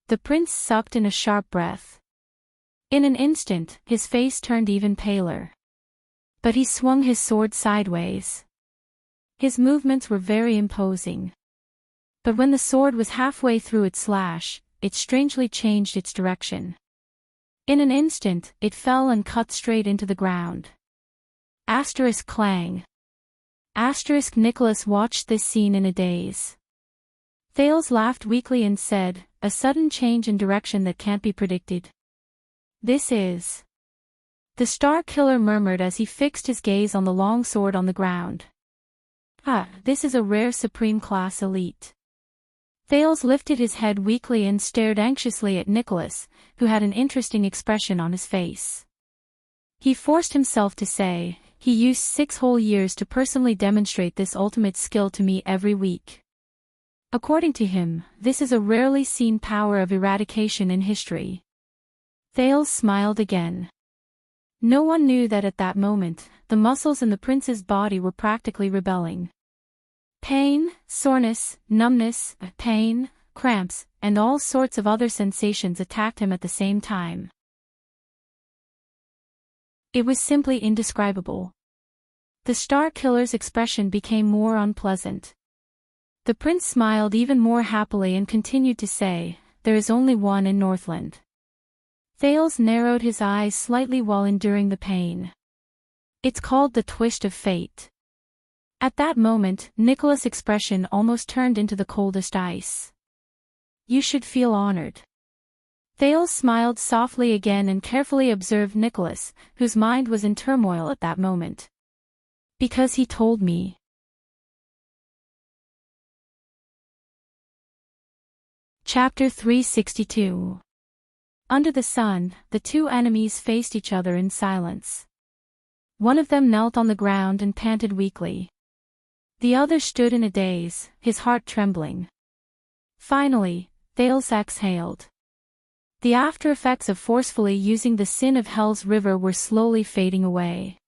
The prince sucked in a sharp breath. In an instant, his face turned even paler. But he swung his sword sideways. His movements were very imposing. But when the sword was halfway through its slash, it strangely changed its direction. In an instant, it fell and cut straight into the ground. Asterisk clang. Asterisk Nicholas watched this scene in a daze. Thales laughed weakly and said, a sudden change in direction that can't be predicted. This is. The Star Killer murmured as he fixed his gaze on the long sword on the ground. This is a rare supreme class elite. Thales lifted his head weakly and stared anxiously at Nicholas, who had an interesting expression on his face. He forced himself to say, he used 6 whole years to personally demonstrate this ultimate skill to me every week. According to him, this is a rarely seen power of eradication in history. Thales smiled again. No one knew that at that moment, the muscles in the prince's body were practically rebelling. Pain, soreness, numbness, pain, cramps, and all sorts of other sensations attacked him at the same time. It was simply indescribable. The Star Killer's expression became more unpleasant. The prince smiled even more happily and continued to say, "There is only one in Northland." Thales narrowed his eyes slightly while enduring the pain. "It's called the twist of fate." At that moment, Nicholas' expression almost turned into the coldest ice. "You should feel honored." Thales smiled softly again and carefully observed Nicholas, whose mind was in turmoil at that moment. "Because he told me." Chapter 362. Under the sun, the two enemies faced each other in silence. One of them knelt on the ground and panted weakly. The other stood in a daze, his heart trembling. Finally, Thales exhaled. The after-effects of forcefully using the sin of Hell's River were slowly fading away.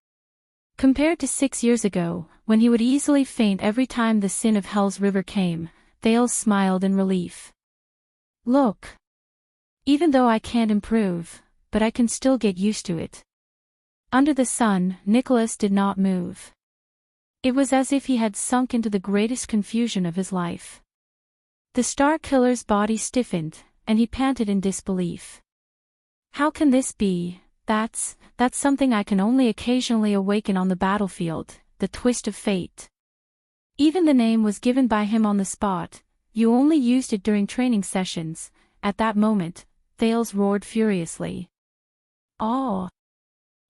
Compared to 6 years ago, when he would easily faint every time the sin of Hell's River came, Thales smiled in relief. "Look. Even though I can't improve, but I can still get used to it." Under the sun, Nicholas did not move. It was as if he had sunk into the greatest confusion of his life. The Star Killer's body stiffened, and he panted in disbelief. "How can this be? That's something I can only occasionally awaken on the battlefield, the twist of fate. Even the name was given by him on the spot. You only used it during training sessions." At that moment, Thales roared furiously. "Oh!"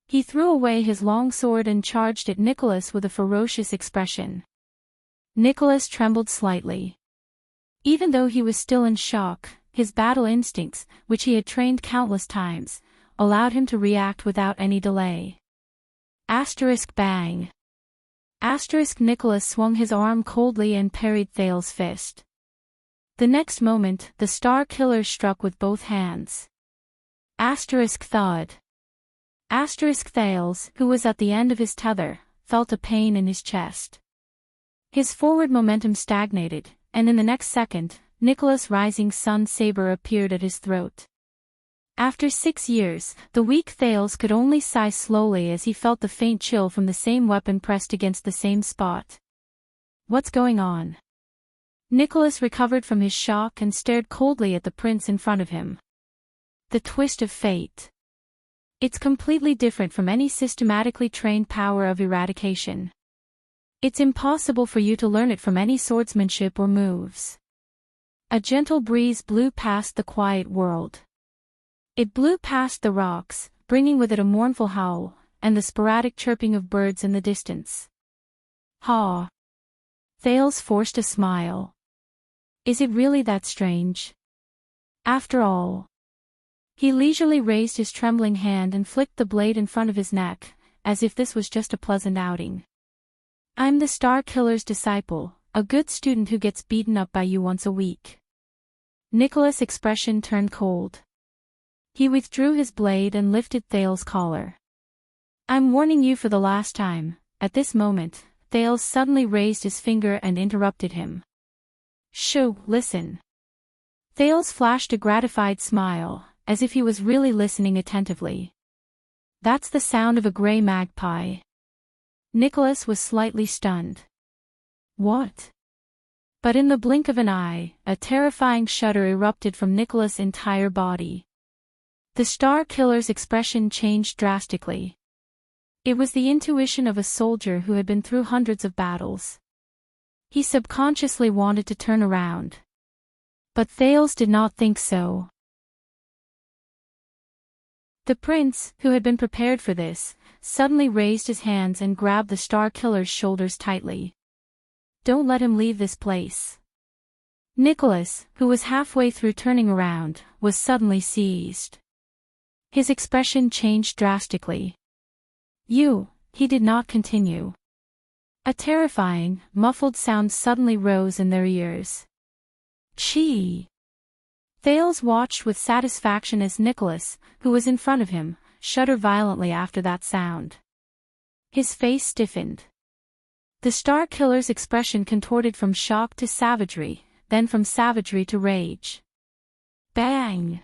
He threw away his long sword and charged at Nicholas with a ferocious expression. Nicholas trembled slightly. Even though he was still in shock, his battle instincts, which he had trained countless times, allowed him to react without any delay. Bang! Nicholas swung his arm coldly and parried Thales' fist. The next moment, the Star Killer struck with both hands. Thud. Thales, who was at the end of his tether, felt a pain in his chest. His forward momentum stagnated, and in the next second, Nicholas' rising sun saber appeared at his throat. After 6 years, the weak Thales could only sigh slowly as he felt the faint chill from the same weapon pressed against the same spot. "What's going on?" Nicholas recovered from his shock and stared coldly at the prince in front of him. "The twist of fate. It's completely different from any systematically trained power of eradication. It's impossible for you to learn it from any swordsmanship or moves." A gentle breeze blew past the quiet world. It blew past the rocks, bringing with it a mournful howl, and the sporadic chirping of birds in the distance. "Ha!" Thales forced a smile. "Is it really that strange? After all?" He leisurely raised his trembling hand and flicked the blade in front of his neck, as if this was just a pleasant outing. "I'm the Star Killer's disciple, a good student who gets beaten up by you once a week." Nicholas' expression turned cold. He withdrew his blade and lifted Thales' collar. "I'm warning you for the last time." At this moment, Thales suddenly raised his finger and interrupted him. "Shoo, listen." Thales flashed a gratified smile, as if he was really listening attentively. "That's the sound of a gray magpie." Nicholas was slightly stunned. "What?" But in the blink of an eye, a terrifying shudder erupted from Nicholas' entire body. The Star Killer's expression changed drastically. It was the intuition of a soldier who had been through hundreds of battles. He subconsciously wanted to turn around. But Thales did not think so. The prince, who had been prepared for this, suddenly raised his hands and grabbed the Star Killer's shoulders tightly. "Don't let him leave this place." Nicholas, who was halfway through turning around, was suddenly seized. His expression changed drastically. "You," he did not continue. A terrifying, muffled sound suddenly rose in their ears. "Chee!" Thales watched with satisfaction as Nicholas, who was in front of him, shudder violently after that sound. His face stiffened. The Star Killer's expression contorted from shock to savagery, then from savagery to rage. Bang!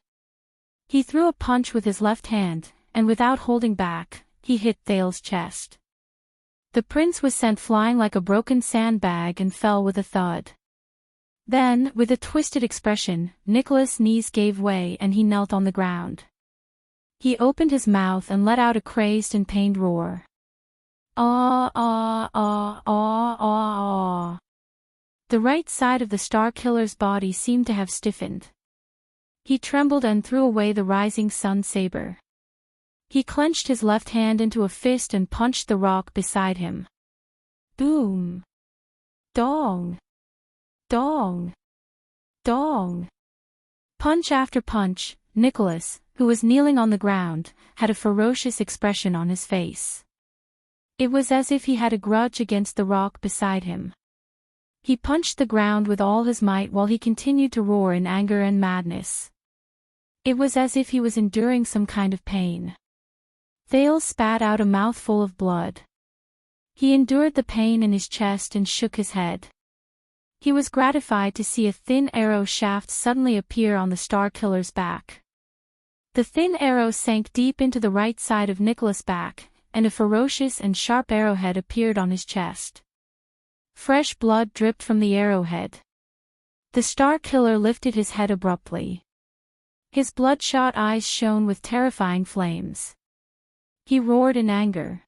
He threw a punch with his left hand, and without holding back, he hit Thale's chest. The prince was sent flying like a broken sandbag and fell with a thud. Then, with a twisted expression, Nicholas' knees gave way and he knelt on the ground. He opened his mouth and let out a crazed and pained roar. Ah ah ah ah ah ah. The right side of the Star Killer's body seemed to have stiffened. He trembled and threw away the rising sun saber. He clenched his left hand into a fist and punched the rock beside him. Boom! Dong! Dong! Dong! Punch after punch, Nicholas, who was kneeling on the ground, had a ferocious expression on his face. It was as if he had a grudge against the rock beside him. He punched the ground with all his might while he continued to roar in anger and madness. It was as if he was enduring some kind of pain. Thale spat out a mouthful of blood. He endured the pain in his chest and shook his head. He was gratified to see a thin arrow shaft suddenly appear on the Star Killer's back. The thin arrow sank deep into the right side of Nicholas' back, and a ferocious and sharp arrowhead appeared on his chest. Fresh blood dripped from the arrowhead. The Star Killer lifted his head abruptly. His bloodshot eyes shone with terrifying flames. He roared in anger.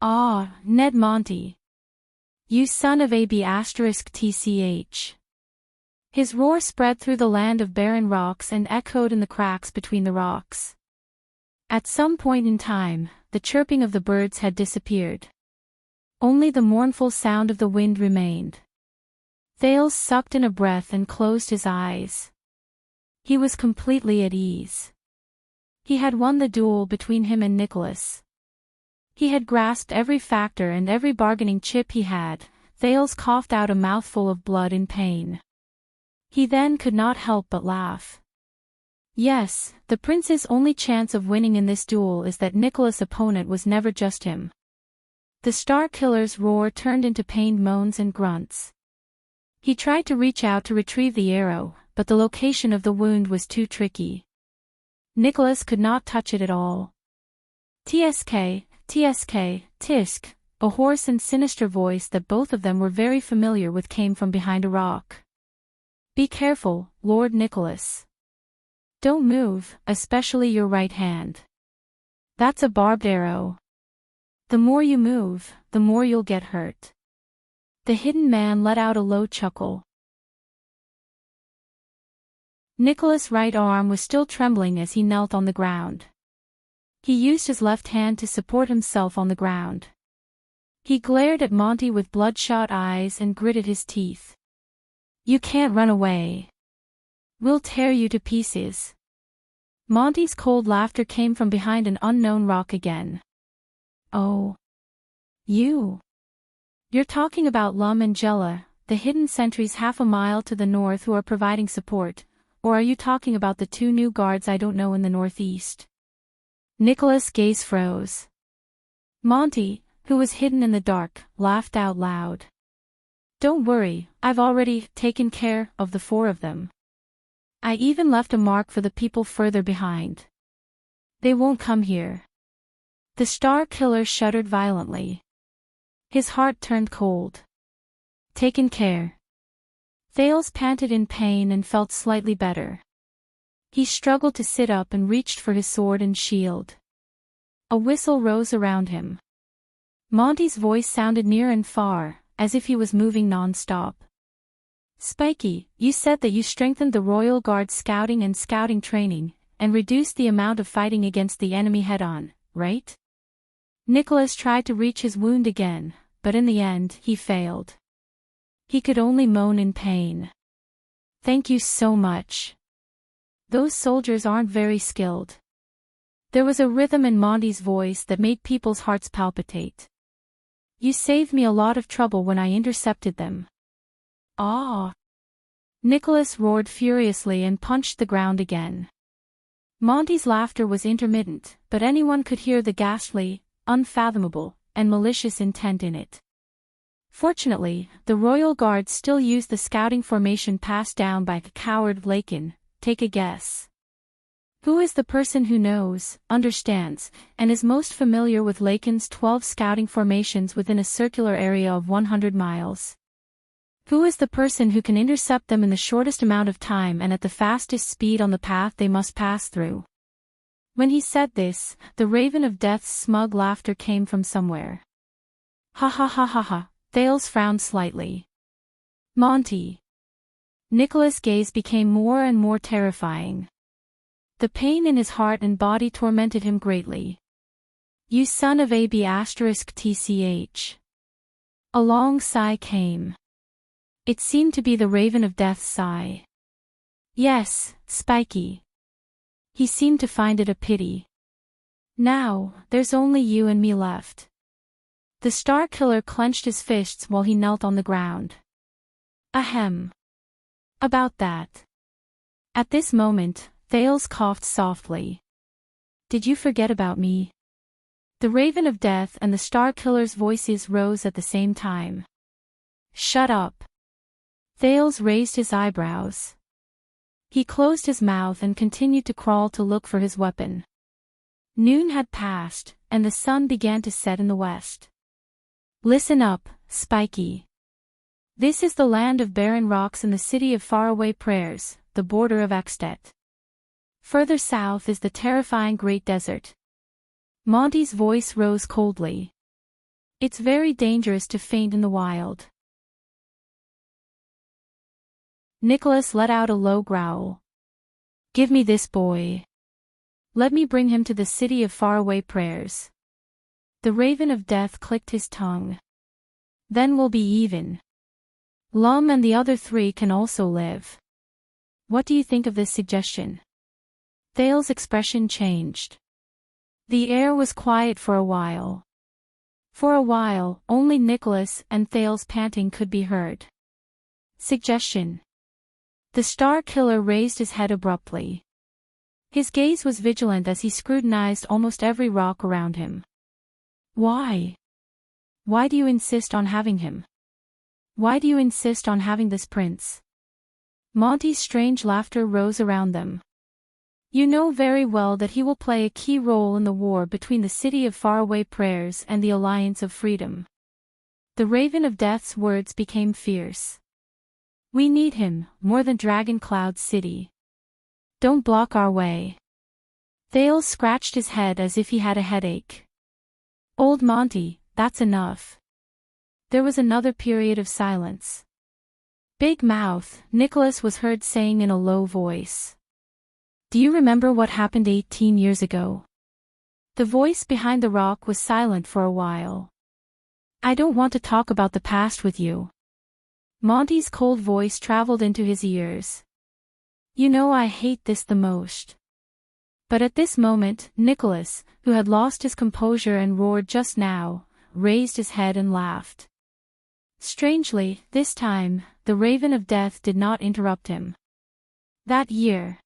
Ah, Ned Monty! You son of a B***tch. His roar spread through the land of barren rocks and echoed in the cracks between the rocks. At some point in time, the chirping of the birds had disappeared. Only the mournful sound of the wind remained. Thales sucked in a breath and closed his eyes. He was completely at ease. He had won the duel between him and Nicholas. He had grasped every factor and every bargaining chip he had. Thales coughed out a mouthful of blood in pain. He then could not help but laugh. Yes, the prince's only chance of winning in this duel is that Nicholas' opponent was never just him. The Star Killer's roar turned into pained moans and grunts. He tried to reach out to retrieve the arrow, but the location of the wound was too tricky. Nicholas could not touch it at all. TSK, TSK, Tisk, a hoarse and sinister voice that both of them were very familiar with came from behind a rock. Be careful, Lord Nicholas. Don't move, especially your right hand. That's a barbed arrow. The more you move, the more you'll get hurt. The hidden man let out a low chuckle. Nicholas' right arm was still trembling as he knelt on the ground. He used his left hand to support himself on the ground. He glared at Monty with bloodshot eyes and gritted his teeth. You can't run away. We'll tear you to pieces. Monty's cold laughter came from behind an unknown rock again. Oh. You're talking about Lum and Jella, the hidden sentries half a mile to the north who are providing support, or are you talking about the two new guards I don't know in the northeast? Nicholas' gaze froze. Monty, who was hidden in the dark, laughed out loud. Don't worry, I've already taken care of the four of them. I even left a mark for the people further behind. They won't come here. The Star Killer shuddered violently. His heart turned cold. Taken care. Thales panted in pain and felt slightly better. He struggled to sit up and reached for his sword and shield. A whistle rose around him. Monty's voice sounded near and far, as if he was moving non-stop. Spiky, you said that you strengthened the Royal Guard's scouting and scouting training, and reduced the amount of fighting against the enemy head-on, right? Nicholas tried to reach his wound again, but in the end he failed. He could only moan in pain. Thank you so much. Those soldiers aren't very skilled. There was a rhythm in Monty's voice that made people's hearts palpitate. You saved me a lot of trouble when I intercepted them. Ah! Nicholas roared furiously and punched the ground again. Monty's laughter was intermittent, but anyone could hear the ghastly, unfathomable, and malicious intent in it. Fortunately, the royal guards still used the scouting formation passed down by the coward Lakin. Take a guess. Who is the person who knows, understands, and is most familiar with Lakin's 12 scouting formations within a circular area of 100 miles? Who is the person who can intercept them in the shortest amount of time and at the fastest speed on the path they must pass through? When he said this, the Raven of Death's smug laughter came from somewhere. Ha ha ha ha ha, Thales frowned slightly. Monty. Nicholas' gaze became more and more terrifying. The pain in his heart and body tormented him greatly. You son of a b*tch. A long sigh came. It seemed to be the Raven of Death's sigh. Yes, Spiky. He seemed to find it a pity. Now, there's only you and me left. The Star Killer clenched his fists while he knelt on the ground. Ahem. About that. At this moment, Thales coughed softly. Did you forget about me? The Raven of Death and the Star Killer's voices rose at the same time. Shut up. Thales raised his eyebrows. He closed his mouth and continued to crawl to look for his weapon. Noon had passed, and the sun began to set in the west. Listen up, Spiky. This is the land of barren rocks and the city of faraway prayers, the border of Escapades. Further south is the terrifying Great Desert. Monty's voice rose coldly. It's very dangerous to faint in the wild. Nicholas let out a low growl. Give me this boy. Let me bring him to the city of faraway prayers. The Raven of Death clicked his tongue. Then we'll be even. Lum and the other 3 can also live. What do you think of this suggestion? Thales' expression changed. The air was quiet for a while. For a while, only Nicholas and Thales' panting could be heard. Suggestion. The Star Killer raised his head abruptly. His gaze was vigilant as he scrutinized almost every rock around him. Why? Why do you insist on having him? Why do you insist on having this prince? Monty's strange laughter rose around them. You know very well that he will play a key role in the war between the City of Faraway Prayers and the Alliance of Freedom. The Raven of Death's words became fierce. We need him, more than Dragon Cloud City. Don't block our way. Thales scratched his head as if he had a headache. Old Monty, that's enough. There was another period of silence. Big Mouth, Nicholas was heard saying in a low voice. Do you remember what happened 18 years ago? The voice behind the rock was silent for a while. I don't want to talk about the past with you. Monty's cold voice traveled into his ears. You know I hate this the most. But at this moment, Nicholas, who had lost his composure and roared just now, raised his head and laughed. Strangely, this time, the Raven of Death did not interrupt him. That year,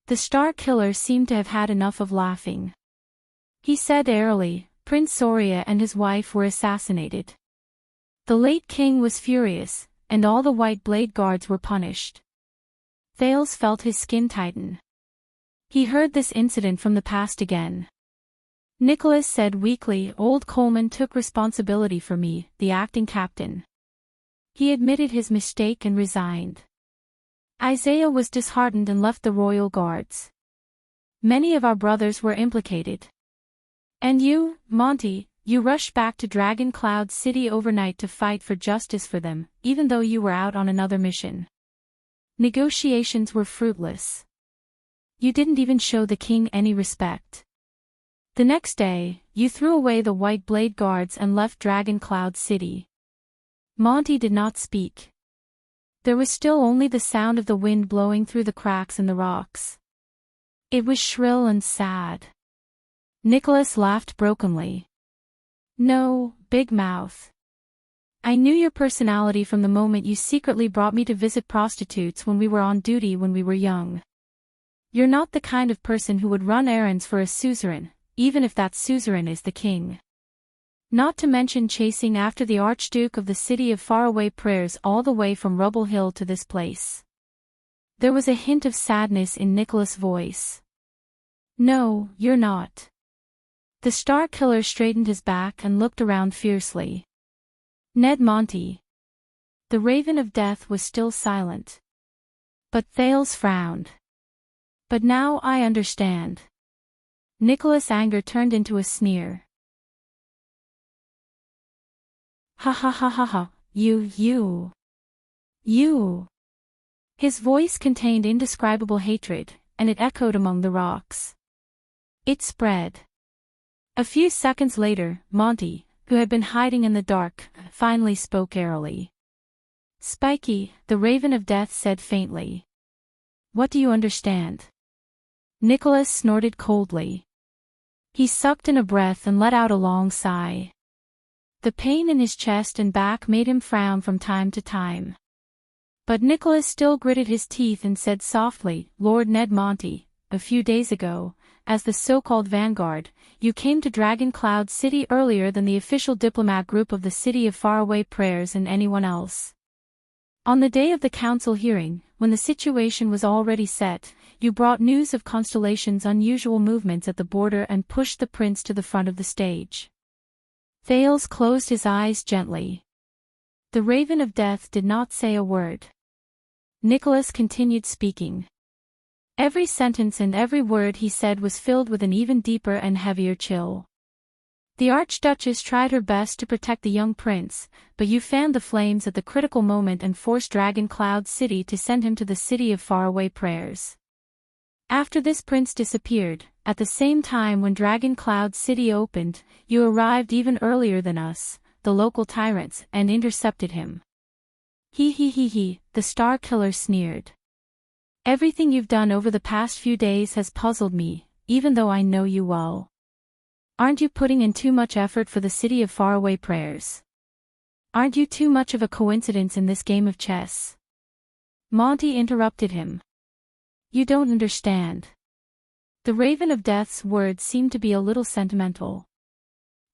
the Star Killer seemed to have had enough of laughing. He said airily, Prince Soria and his wife were assassinated. The late king was furious, and all the White Blade Guards were punished. Thales felt his skin tighten. He heard this incident from the past again. Nicholas said weakly, Old Coleman took responsibility for me, the acting captain. He admitted his mistake and resigned. Isaiah was disheartened and left the royal guards. Many of our brothers were implicated. And you, Monty, you rushed back to Dragon Cloud City overnight to fight for justice for them, even though you were out on another mission. Negotiations were fruitless. You didn't even show the king any respect. The next day, you threw away the White Blade Guards and left Dragon Cloud City. Monty did not speak. There was still only the sound of the wind blowing through the cracks in the rocks. It was shrill and sad. Nicholas laughed brokenly. No, Big Mouth. I knew your personality from the moment you secretly brought me to visit prostitutes when we were on duty when we were young. You're not the kind of person who would run errands for a suzerain, even if that suzerain is the king. Not to mention chasing after the Archduke of the City of Faraway Prayers all the way from Rubble Hill to this place. There was a hint of sadness in Nicholas' voice. No, you're not. The Star Killer straightened his back and looked around fiercely. Ned Monty. The Raven of Death was still silent. But Thales frowned. But now I understand. Nicholas' anger turned into a sneer. Ha ha ha ha ha, you. His voice contained indescribable hatred, and it echoed among the rocks. It spread. A few seconds later, Monty, who had been hiding in the dark, finally spoke airily. Spiky, the Raven of Death said faintly. What do you understand? Nicholas snorted coldly. He sucked in a breath and let out a long sigh. The pain in his chest and back made him frown from time to time. But Nicholas still gritted his teeth and said softly, Lord Ned Monty, a few days ago, as the so-called vanguard, you came to Dragon Cloud City earlier than the official diplomat group of the City of Faraway Prayers and anyone else. On the day of the council hearing, when the situation was already set, you brought news of Constellation's unusual movements at the border and pushed the prince to the front of the stage. Thales closed his eyes gently. The Raven of Death did not say a word. Nicholas continued speaking. Every sentence and every word he said was filled with an even deeper and heavier chill. The Archduchess tried her best to protect the young prince, but you fanned the flames at the critical moment and forced Dragon Cloud City to send him to the City of Faraway Prayers. After this prince disappeared, at the same time when Dragon Cloud City opened, you arrived even earlier than us, the local tyrants, and intercepted him. He, the Star Killer sneered. Everything you've done over the past few days has puzzled me, even though I know you well. Aren't you putting in too much effort for the City of Faraway Prayers? Aren't you too much of a coincidence in this game of chess? Monty interrupted him. You don't understand. The Raven of Death's words seemed to be a little sentimental.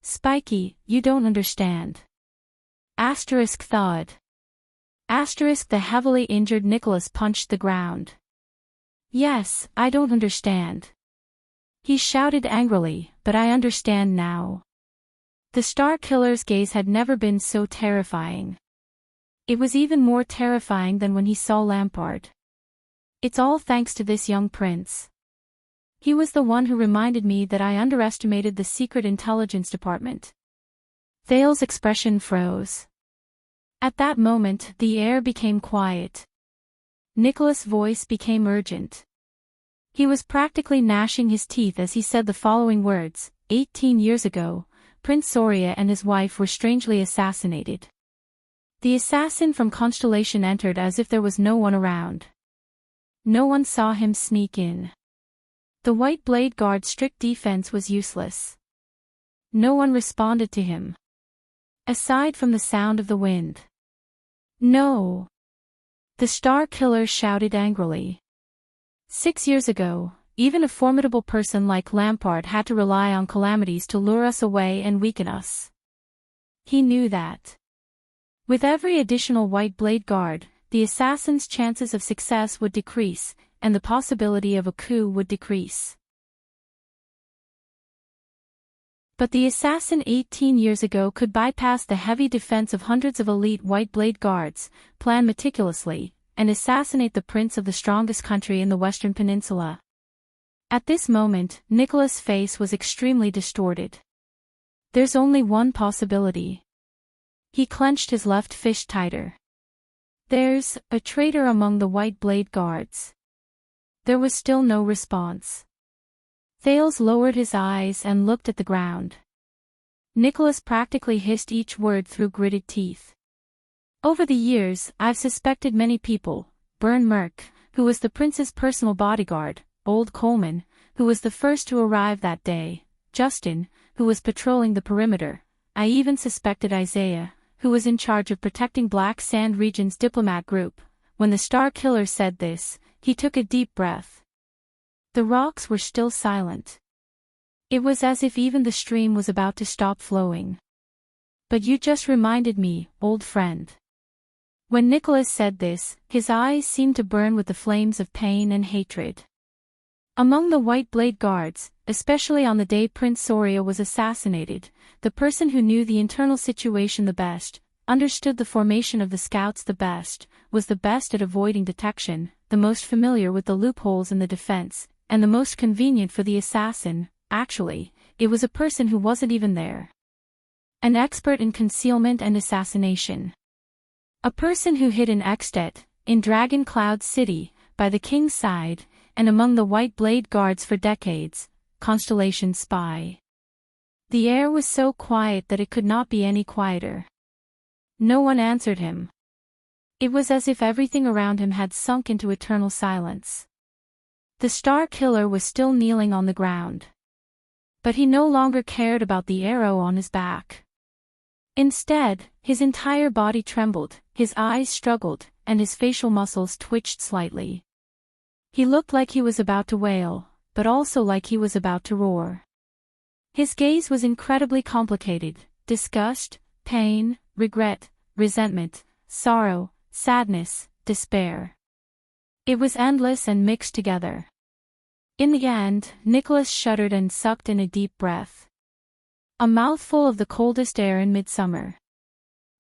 Spiky, you don't understand. Asterisk thawed. Asterisk the heavily injured Nicholas punched the ground. Yes, I don't understand. He shouted angrily, but I understand now. The Star Killer's gaze had never been so terrifying. It was even more terrifying than when he saw Lampard. It's all thanks to this young prince. He was the one who reminded me that I underestimated the Secret Intelligence Department. Thales' expression froze. At that moment, the air became quiet. Nicholas' voice became urgent. He was practically gnashing his teeth as he said the following words, 18 years ago, Prince Soria and his wife were strangely assassinated. The assassin from Constellation entered as if there was no one around. No one saw him sneak in. The White Blade Guard's strict defense was useless. No one responded to him. Aside from the sound of the wind. No! The Star Killer shouted angrily. 6 years ago, even a formidable person like Lampard had to rely on calamities to lure us away and weaken us. He knew that. With every additional White Blade Guard, the assassin's chances of success would decrease, and the possibility of a coup would decrease. But the assassin 18 years ago could bypass the heavy defense of hundreds of elite White Blade Guards, plan meticulously, and assassinate the prince of the strongest country in the Western Peninsula. At this moment, Nicholas' face was extremely distorted. There's only one possibility. He clenched his left fist tighter. There's a traitor among the White Blade Guards. There was still no response. Thales lowered his eyes and looked at the ground. Nicholas practically hissed each word through gritted teeth. Over the years, I've suspected many people, Byrne Merck, who was the prince's personal bodyguard, Old Coleman, who was the first to arrive that day, Justin, who was patrolling the perimeter. I even suspected Isaiah, who was in charge of protecting Black Sand Region's diplomat group. When the Star Killer said this, he took a deep breath. The rocks were still silent. It was as if even the stream was about to stop flowing. But you just reminded me, old friend. When Nicholas said this, his eyes seemed to burn with the flames of pain and hatred. Among the White Blade Guards, especially on the day Prince Soria was assassinated, the person who knew the internal situation the best, understood the formation of the scouts the best, was the best at avoiding detection, the most familiar with the loopholes in the defense, and the most convenient for the assassin. Actually, it was a person who wasn't even there. An expert in concealment and assassination. A person who hid in Extet, in Dragon Cloud City, by the king's side, and among the White Blade Guards for decades, Constellation spy. The air was so quiet that it could not be any quieter. No one answered him. It was as if everything around him had sunk into eternal silence. The Star Killer was still kneeling on the ground. But he no longer cared about the arrow on his back. Instead, his entire body trembled, his eyes struggled, and his facial muscles twitched slightly. He looked like he was about to wail, but also like he was about to roar. His gaze was incredibly complicated: disgust, pain, regret, resentment, sorrow, sadness, despair. It was endless and mixed together. In the end, Nicholas shuddered and sucked in a deep breath. A mouthful of the coldest air in midsummer.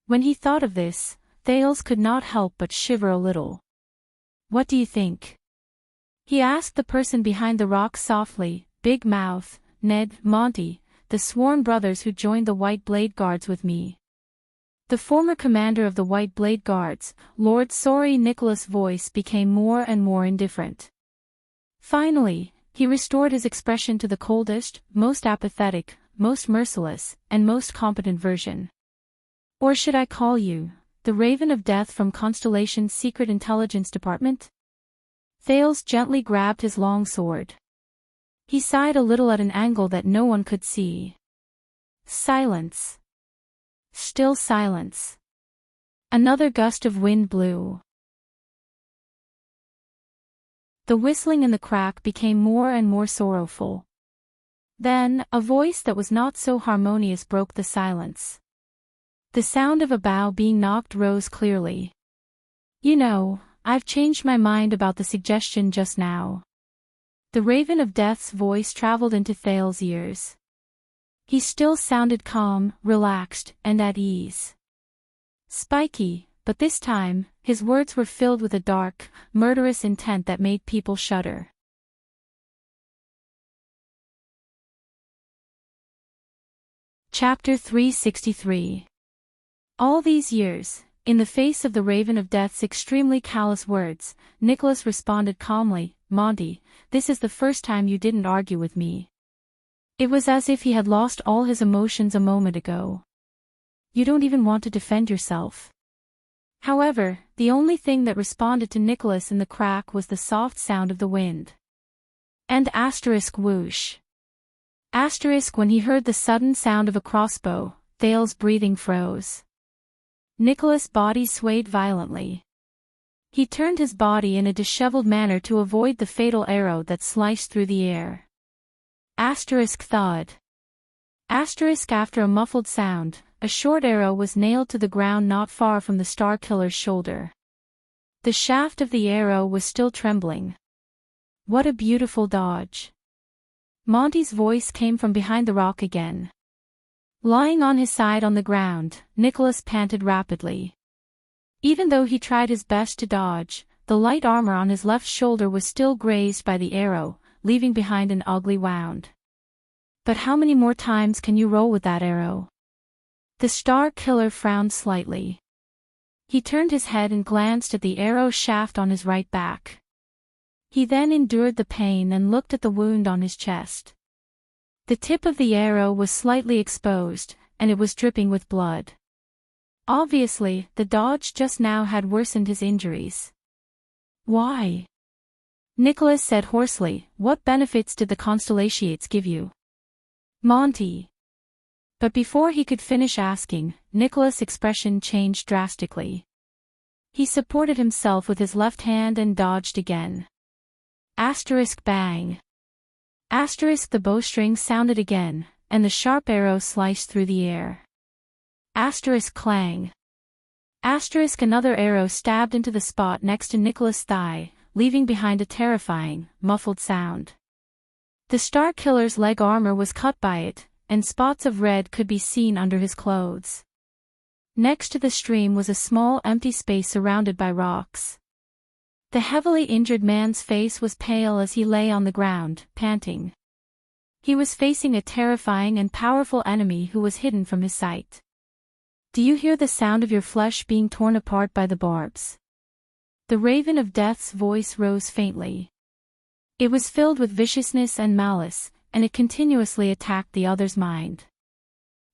When he thought of this, Thales could not help but shiver a little. "What do you think?" he asked the person behind the rock softly. "Big Mouth, Ned, Monty, the sworn brothers who joined the White Blade Guards with me." The former commander of the White Blade Guards, Lord Sorry Nicholas' voice became more and more indifferent. Finally, he restored his expression to the coldest, most apathetic, most merciless, and most competent version. "Or should I call you, the Raven of Death from Constellation's Secret Intelligence Department?" Thales gently grabbed his long sword. He sighed a little at an angle that no one could see. Silence. Still silence. Another gust of wind blew. The whistling in the crack became more and more sorrowful. Then, a voice that was not so harmonious broke the silence. The sound of a bough being knocked rose clearly. "You know, I've changed my mind about the suggestion just now." The Raven of Death's voice traveled into Thales' ears. He still sounded calm, relaxed, and at ease. Spiky, but this time, his words were filled with a dark, murderous intent that made people shudder. Chapter 363. All these years, in the face of the Raven of Death's extremely callous words, Nicholas responded calmly, "Monty, this is the first time you didn't argue with me." It was as if he had lost all his emotions a moment ago. "You don't even want to defend yourself." However, the only thing that responded to Nicholas in the crack was the soft sound of the wind. And whoosh. When he heard the sudden sound of a crossbow, Thales' breathing froze. Nicholas' body swayed violently. He turned his body in a disheveled manner to avoid the fatal arrow that sliced through the air. Thud. After a muffled sound, a short arrow was nailed to the ground not far from the Star Killer's shoulder. The shaft of the arrow was still trembling. "What a beautiful dodge." Monty's voice came from behind the rock again. Lying on his side on the ground, Nicholas panted rapidly. Even though he tried his best to dodge, the light armor on his left shoulder was still grazed by the arrow, leaving behind an ugly wound. "But how many more times can you roll with that arrow?" The Star Killer frowned slightly. He turned his head and glanced at the arrow shaft on his right back. He then endured the pain and looked at the wound on his chest. The tip of the arrow was slightly exposed, and it was dripping with blood. Obviously, the dodge just now had worsened his injuries. "Why?" Nicholas said hoarsely. "What benefits did the Constellations give you?" "Monty." But before he could finish asking, Nicholas' expression changed drastically. He supported himself with his left hand and dodged again. Asterisk bang. Asterisk the bowstring sounded again, and the sharp arrow sliced through the air. Asterisk clang. Asterisk another arrow stabbed into the spot next to Nicholas' thigh, leaving behind a terrifying, muffled sound. The Star Killer's leg armor was cut by it, and spots of red could be seen under his clothes. Next to the stream was a small empty space surrounded by rocks. The heavily injured man's face was pale as he lay on the ground, panting. He was facing a terrifying and powerful enemy who was hidden from his sight. Do you hear the sound of your flesh being torn apart by the barbs? The Raven of Death's voice rose faintly. It was filled with viciousness and malice, and it continuously attacked the other's mind.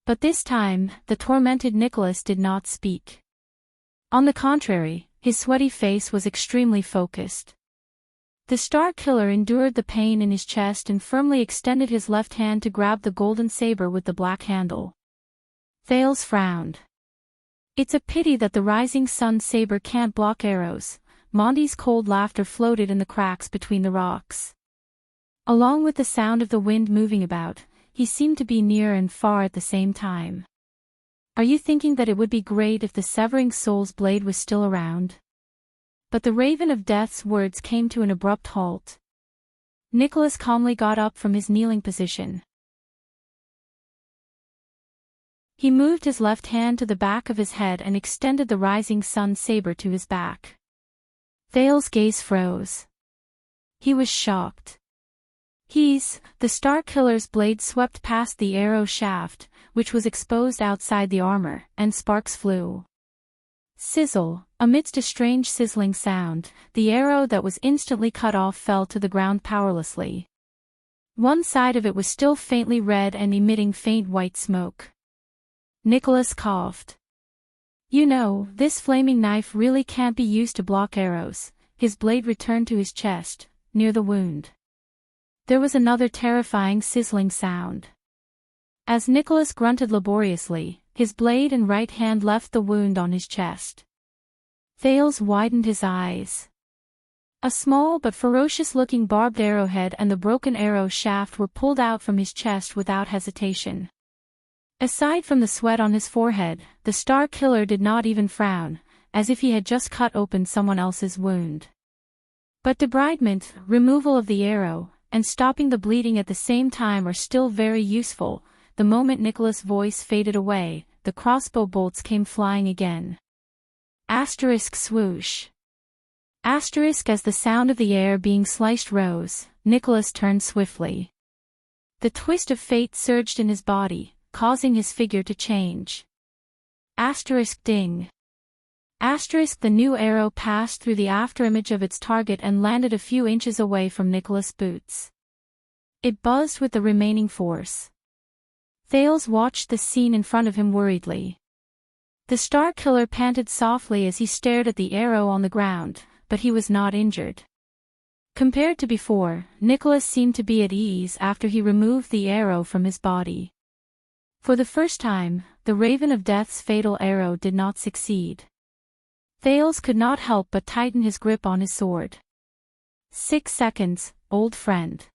But this time, the tormented Nicholas did not speak. On the contrary, his sweaty face was extremely focused. The Star Killer endured the pain in his chest and firmly extended his left hand to grab the golden saber with the black handle. Thales frowned. It's a pity that the Rising Sun saber can't block arrows. Monty's cold laughter floated in the cracks between the rocks. Along with the sound of the wind moving about, he seemed to be near and far at the same time. Are you thinking that it would be great if the Severing Soul's blade was still around? But the Raven of Death's words came to an abrupt halt. Nicholas calmly got up from his kneeling position. He moved his left hand to the back of his head and extended the Rising Sun saber to his back. Thales' gaze froze. He was shocked. The Star Killer's blade swept past the arrow shaft, which was exposed outside the armor, and sparks flew. Sizzle, amidst a strange sizzling sound, the arrow that was instantly cut off fell to the ground powerlessly. One side of it was still faintly red and emitting faint white smoke. Nicholas coughed. You know, this flaming knife really can't be used to block arrows. His blade returned to his chest, near the wound. There was another terrifying sizzling sound. As Nicholas grunted laboriously, his blade and right hand left the wound on his chest. Thales widened his eyes. A small but ferocious-looking barbed arrowhead and the broken arrow shaft were pulled out from his chest without hesitation. Aside from the sweat on his forehead, the Star Killer did not even frown, as if he had just cut open someone else's wound. But debridement, removal of the arrow, and stopping the bleeding at the same time are still very useful. The moment Nicholas' voice faded away, the crossbow bolts came flying again. Asterisk swoosh. Asterisk as the sound of the air being sliced rose, Nicholas turned swiftly. The twist of fate surged in his body, causing his figure to change. Asterisk ding. Asterisk the new arrow passed through the afterimage of its target and landed a few inches away from Nicholas' boots. It buzzed with the remaining force. Thales watched the scene in front of him worriedly. The Star Killer panted softly as he stared at the arrow on the ground, but he was not injured. Compared to before, Nicholas seemed to be at ease after he removed the arrow from his body. For the first time, the Raven of Death's fatal arrow did not succeed. Thales could not help but tighten his grip on his sword. 6 seconds, old friend.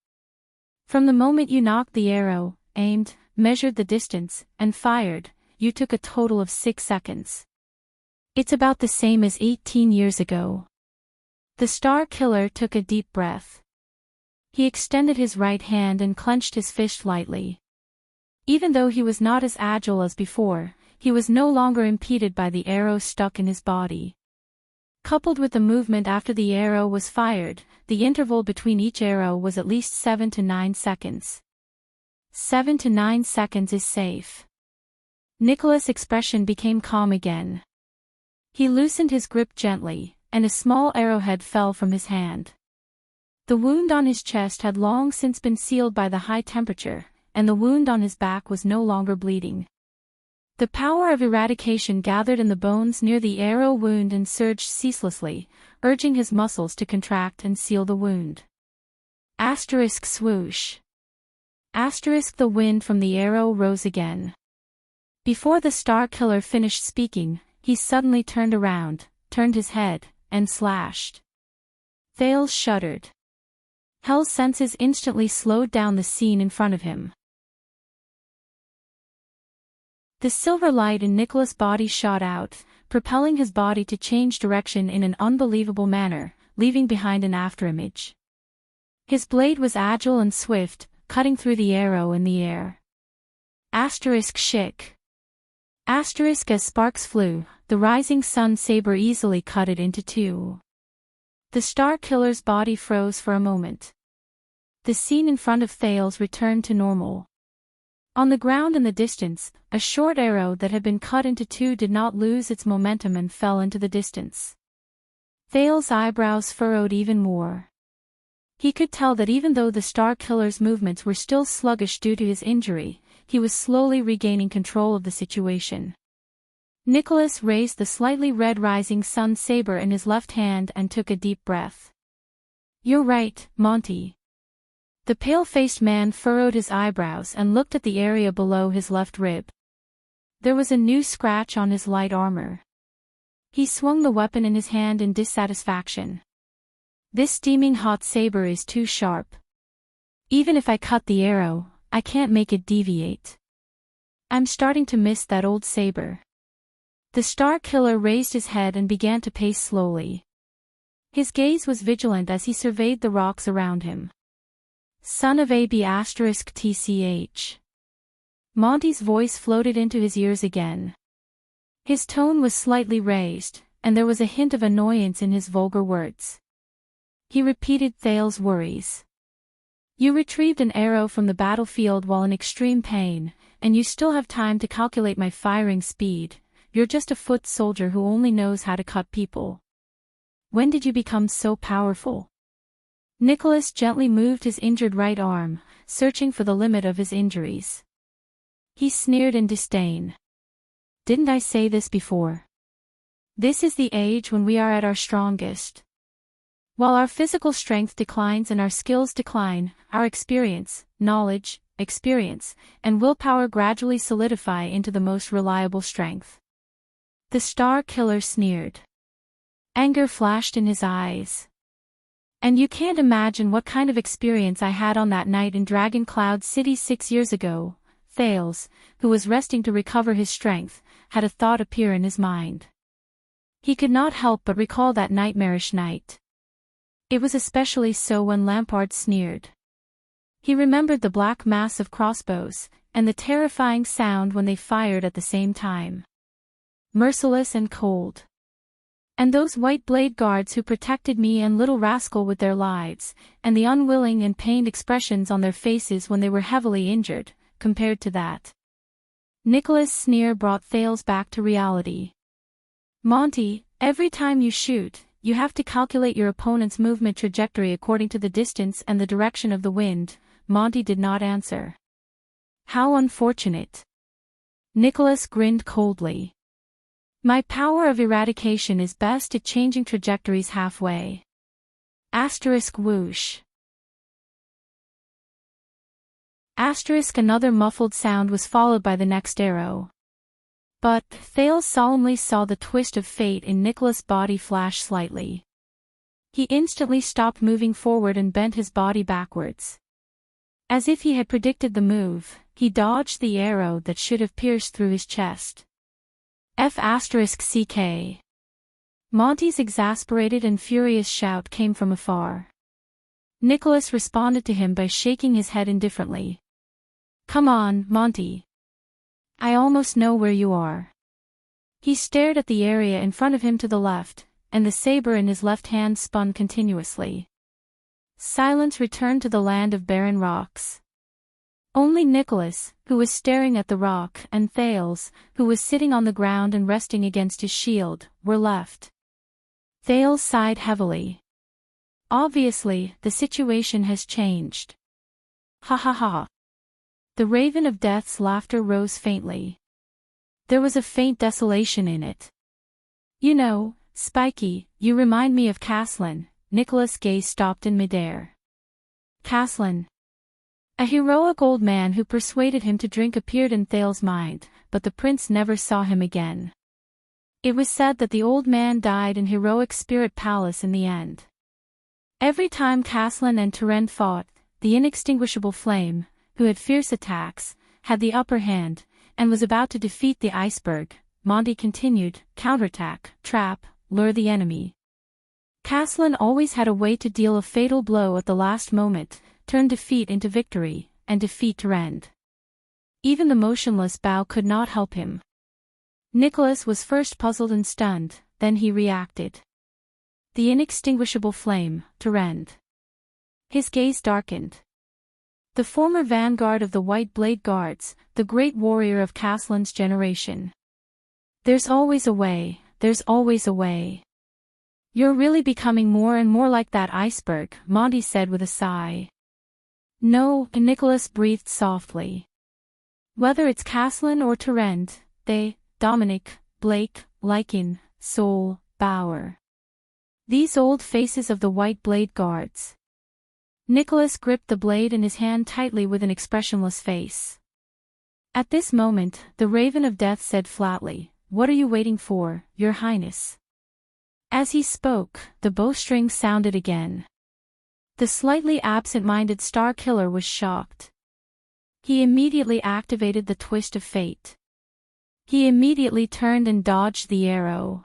From the moment you knocked the arrow, aimed, measured the distance, and fired, you took a total of 6 seconds. It's about the same as 18 years ago. The Star Killer took a deep breath. He extended his right hand and clenched his fist lightly. Even though he was not as agile as before, he was no longer impeded by the arrow stuck in his body. Coupled with the movement after the arrow was fired, the interval between each arrow was at least 7 to 9 seconds. 7 to 9 seconds is safe. Nicholas' expression became calm again. He loosened his grip gently, and a small arrowhead fell from his hand. The wound on his chest had long since been sealed by the high temperature, and the wound on his back was no longer bleeding. The power of eradication gathered in the bones near the arrow wound and surged ceaselessly, urging his muscles to contract and seal the wound. Asterisk swoosh. Asterisk the wind from the arrow rose again. Before the Star Killer finished speaking, he suddenly turned around, turned his head, and slashed. Thales shuddered. Hell's senses instantly slowed down the scene in front of him. The silver light in Nicholas' body shot out, propelling his body to change direction in an unbelievable manner, leaving behind an afterimage. His blade was agile and swift, cutting through the arrow in the air. Asterisk shick. Asterisk as sparks flew, the rising sun saber easily cut it into two. The Star Killer's body froze for a moment. The scene in front of Thales returned to normal. On the ground in the distance, a short arrow that had been cut into two did not lose its momentum and fell into the distance. Thales' eyebrows furrowed even more. He could tell that even though the Star Killer's movements were still sluggish due to his injury, he was slowly regaining control of the situation. Nicholas raised the slightly red rising sun saber in his left hand and took a deep breath. "You're right, Monty." The pale-faced man furrowed his eyebrows and looked at the area below his left rib. There was a new scratch on his light armor. He swung the weapon in his hand in dissatisfaction. "This steaming hot saber is too sharp. Even if I cut the arrow, I can't make it deviate. I'm starting to miss that old saber." The Star Killer raised his head and began to pace slowly. His gaze was vigilant as he surveyed the rocks around him. "Son of AB *TCH. Monty's voice floated into his ears again. His tone was slightly raised, and there was a hint of annoyance in his vulgar words. He repeated Thales' worries. "You retrieved an arrow from the battlefield while in extreme pain, and you still have time to calculate my firing speed. You're just a foot soldier who only knows how to cut people. When did you become so powerful?" Nicholas gently moved his injured right arm, searching for the limit of his injuries. He sneered in disdain. "Didn't I say this before? This is the age when we are at our strongest. While our physical strength declines and our skills decline, our knowledge, experience, and willpower gradually solidify into the most reliable strength." The Star Killer sneered. Anger flashed in his eyes. "And you can't imagine what kind of experience I had on that night in Dragon Cloud City 6 years ago." Thales, who was resting to recover his strength, had a thought appear in his mind. He could not help but recall that nightmarish night. It was especially so when Lampard sneered. He remembered the black mass of crossbows, and the terrifying sound when they fired at the same time. Merciless and cold. And those white blade guards who protected me and little rascal with their lives, and the unwilling and pained expressions on their faces when they were heavily injured, compared to that. Nicholas' sneer brought Thales back to reality. "Monty, every time you shoot, you have to calculate your opponent's movement trajectory according to the distance and the direction of the wind." Monty did not answer. "How unfortunate." Nicholas grinned coldly. "My power of eradication is best at changing trajectories halfway." Asterisk whoosh. Asterisk another muffled sound was followed by the next arrow. But Thales solemnly saw the twist of fate in Nicholas' body flash slightly. He instantly stopped moving forward and bent his body backwards. As if he had predicted the move, he dodged the arrow that should have pierced through his chest. *CK. Monty's exasperated and furious shout came from afar. Nicholas responded to him by shaking his head indifferently. "Come on, Monty. I almost know where you are." He stared at the area in front of him to the left, and the saber in his left hand spun continuously. Silence returned to the land of barren rocks. Only Nicholas, who was staring at the rock, and Thales, who was sitting on the ground and resting against his shield, were left. Thales sighed heavily. Obviously, the situation has changed. "Ha ha ha." The Raven of Death's laughter rose faintly. There was a faint desolation in it. "You know, Spiky, you remind me of Caslin." Nicholas' gaze stopped in midair. Caslin. A heroic old man who persuaded him to drink appeared in Thales' mind, but the prince never saw him again. It was said that the old man died in heroic Spirit Palace in the end. Every time Caslin and Turenne fought, the inextinguishable flame, who had fierce attacks, had the upper hand, and was about to defeat the iceberg. Monty continued, counterattack, trap, lure the enemy. Caslin always had a way to deal a fatal blow at the last moment, turn defeat into victory, and defeat Turenne. Even the motionless bow could not help him. Nicholas was first puzzled and stunned, then he reacted. The inextinguishable flame, Turenne. His gaze darkened. The former vanguard of the White Blade Guards, the great warrior of Caslin's generation. There's always a way, there's always a way. You're really becoming more and more like that iceberg, Monty said with a sigh. No, Nicholas breathed softly. Whether it's Caslin or Turenne, they, Dominic, Blake, Lycan, Soul, Bauer. These old faces of the White Blade Guards. Nicholas gripped the blade in his hand tightly with an expressionless face. At this moment, the Raven of Death said flatly, "What are you waiting for, Your Highness?" As he spoke, the bowstrings sounded again. The slightly absent-minded Star Killer was shocked. He immediately activated the Twist of Fate. He immediately turned and dodged the arrow.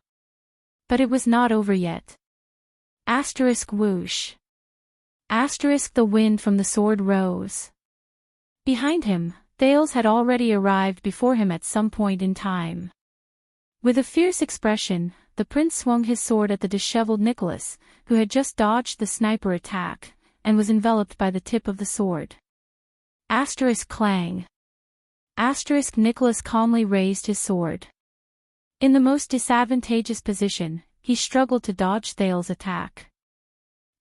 But it was not over yet. Asterisk whoosh. Asterisk the wind from the sword rose. Behind him, Thales had already arrived before him at some point in time. With a fierce expression, the prince swung his sword at the disheveled Nicholas, who had just dodged the sniper attack, and was enveloped by the tip of the sword. Asterisk clang. Asterisk Nicholas calmly raised his sword. In the most disadvantageous position, he struggled to dodge Thales' attack.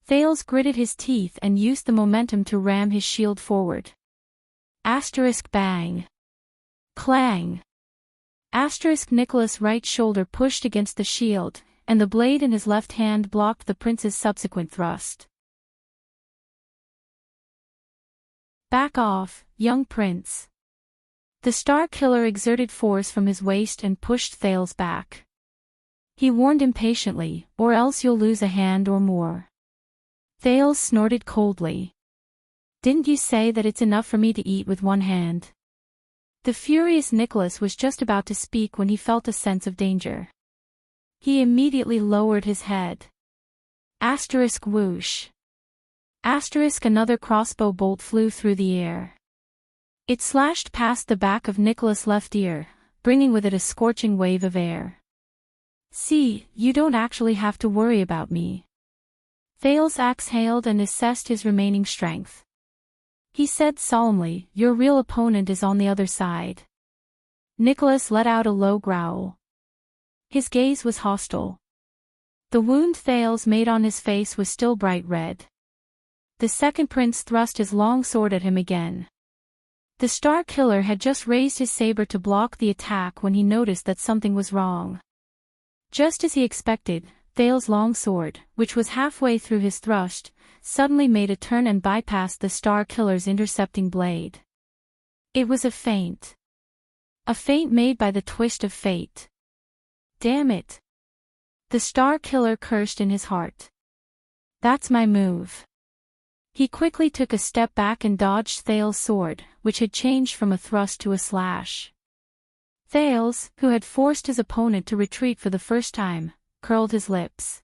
Thales gritted his teeth and used the momentum to ram his shield forward. Asterisk bang. Clang. Asterisk Nicholas' right shoulder pushed against the shield, and the blade in his left hand blocked the prince's subsequent thrust. Back off, young prince. The Star Killer exerted force from his waist and pushed Thales back. He warned impatiently, "Or else you'll lose a hand or more." Thales snorted coldly. "Didn't you say that it's enough for me to eat with one hand?" The furious Nicholas was just about to speak when he felt a sense of danger. He immediately lowered his head. Asterisk whoosh. Asterisk another crossbow bolt flew through the air. It slashed past the back of Nicholas' left ear, bringing with it a scorching wave of air. "See, you don't actually have to worry about me." Thales exhaled and assessed his remaining strength. He said solemnly, "Your real opponent is on the other side." Nicholas let out a low growl. His gaze was hostile. The wound Thales made on his face was still bright red. The second prince thrust his long sword at him again. The Star Killer had just raised his saber to block the attack when he noticed that something was wrong. Just as he expected, Thales' long sword, which was halfway through his thrust, suddenly made a turn and bypassed the Star Killer's intercepting blade. It was a feint. A feint made by the Twist of Fate. Damn it! The Star Killer cursed in his heart. That's my move. He quickly took a step back and dodged Thales' sword, which had changed from a thrust to a slash. Thales, who had forced his opponent to retreat for the first time, curled his lips.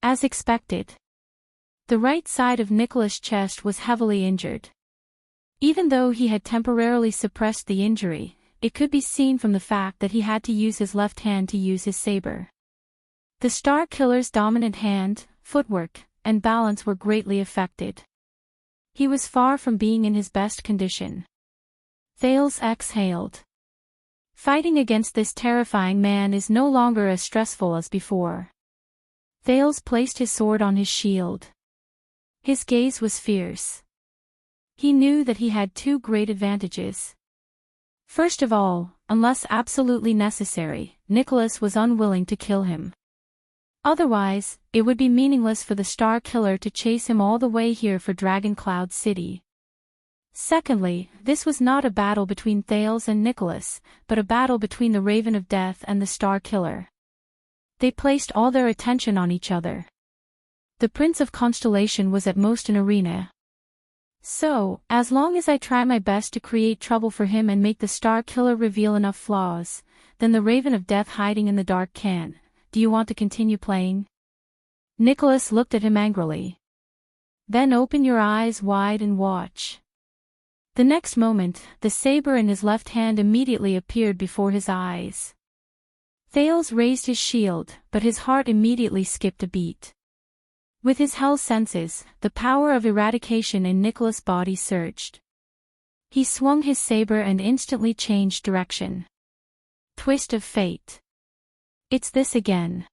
As expected, the right side of Nicholas' chest was heavily injured. Even though he had temporarily suppressed the injury, it could be seen from the fact that he had to use his left hand to use his saber. The Star Killer's dominant hand, footwork, and balance were greatly affected. He was far from being in his best condition. Thales exhaled. Fighting against this terrifying man is no longer as stressful as before. Thales placed his sword on his shield. His gaze was fierce. He knew that he had two great advantages. First of all, unless absolutely necessary, Nicholas was unwilling to kill him. Otherwise, it would be meaningless for the Star Killer to chase him all the way here for Dragon Cloud City. Secondly, this was not a battle between Thales and Nicholas, but a battle between the Raven of Death and the Star Killer. They placed all their attention on each other. The Prince of Constellation was at most an arena. So, as long as I try my best to create trouble for him and make the Star Killer reveal enough flaws, then the Raven of Death hiding in the dark can. Do you want to continue playing? Nicholas looked at him angrily. Then open your eyes wide and watch. The next moment, the saber in his left hand immediately appeared before his eyes. Thales raised his shield, but his heart immediately skipped a beat. With his hell senses, the power of eradication in Nicholas' body surged. He swung his saber and instantly changed direction. Twist of fate. It's this again.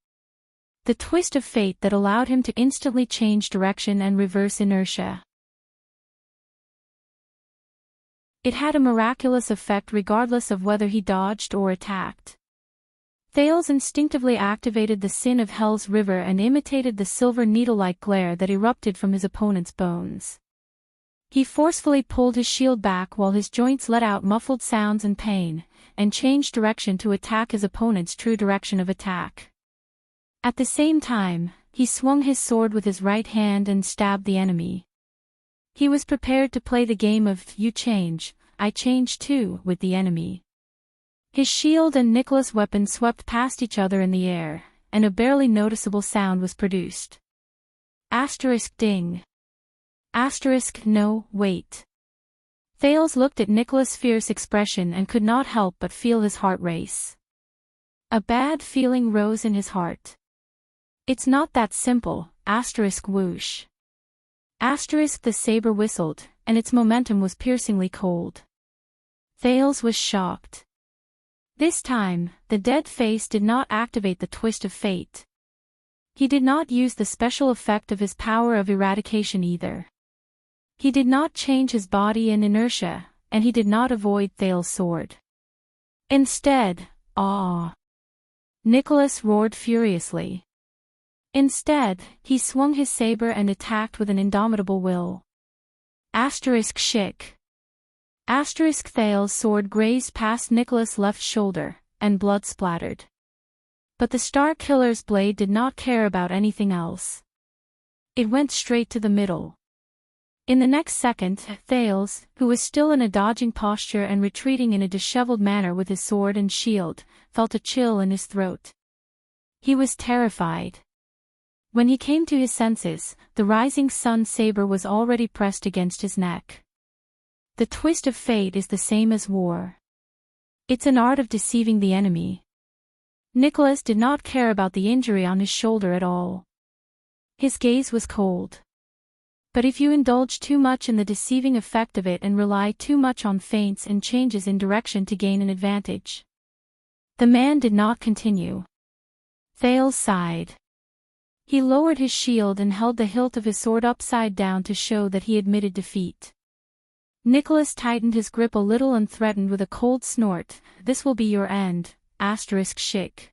The twist of fate that allowed him to instantly change direction and reverse inertia. It had a miraculous effect regardless of whether he dodged or attacked. Thales instinctively activated the sin of Hell's river and imitated the silver needle-like glare that erupted from his opponent's bones. He forcefully pulled his shield back while his joints let out muffled sounds and pain, and changed direction to attack his opponent's true direction of attack. At the same time, he swung his sword with his right hand and stabbed the enemy. He was prepared to play the game of "you change, I change too" with the enemy. His shield and Nicholas' weapon swept past each other in the air, and a barely noticeable sound was produced. Asterisk ding. Asterisk no, wait. Thales looked at Nicholas' fierce expression and could not help but feel his heart race. A bad feeling rose in his heart. It's not that simple, asterisk whoosh. Asterisk the saber whistled, and its momentum was piercingly cold. Thales was shocked. This time, the dead face did not activate the twist of fate. He did not use the special effect of his power of eradication either. He did not change his body in inertia, and he did not avoid Thales' sword. Instead, Nicholas roared furiously. Instead, he swung his saber and attacked with an indomitable will. Asterisk shick. Asterisk Thales' sword grazed past Nicholas' left shoulder, and blood splattered. But the Star Killer's blade did not care about anything else. It went straight to the middle. In the next second, Thales, who was still in a dodging posture and retreating in a disheveled manner with his sword and shield, felt a chill in his throat. He was terrified. When he came to his senses, the rising sun saber was already pressed against his neck. The twist of fate is the same as war. It's an art of deceiving the enemy. Nicholas did not care about the injury on his shoulder at all. His gaze was cold. But if you indulge too much in the deceiving effect of it and rely too much on feints and changes in direction to gain an advantage. The man did not continue. Thales sighed. He lowered his shield and held the hilt of his sword upside down to show that he admitted defeat. Nicholas tightened his grip a little and threatened with a cold snort, "This will be your end, asterisk shick."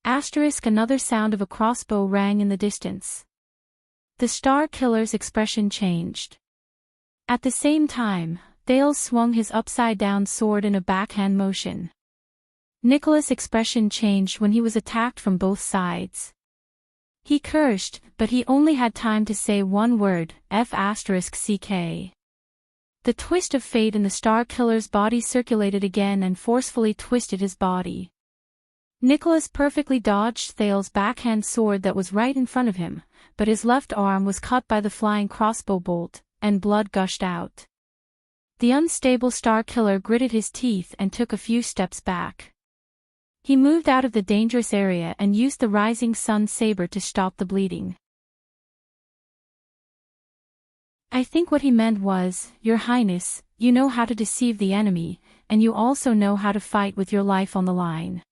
Asterisk another sound of a crossbow rang in the distance. The Star Killer's expression changed. At the same time, Thales swung his upside-down sword in a backhand motion. Nicholas' expression changed when he was attacked from both sides. He cursed, but he only had time to say one word, F***. The twist of fate in the Star Killer's body circulated again and forcefully twisted his body. Nicholas perfectly dodged Thales' backhand sword that was right in front of him, but his left arm was cut by the flying crossbow bolt, and blood gushed out. The unstable Star Killer gritted his teeth and took a few steps back. He moved out of the dangerous area and used the rising sun saber to stop the bleeding. I think what he meant was, "Your Highness, you know how to deceive the enemy, and you also know how to fight with your life on the line."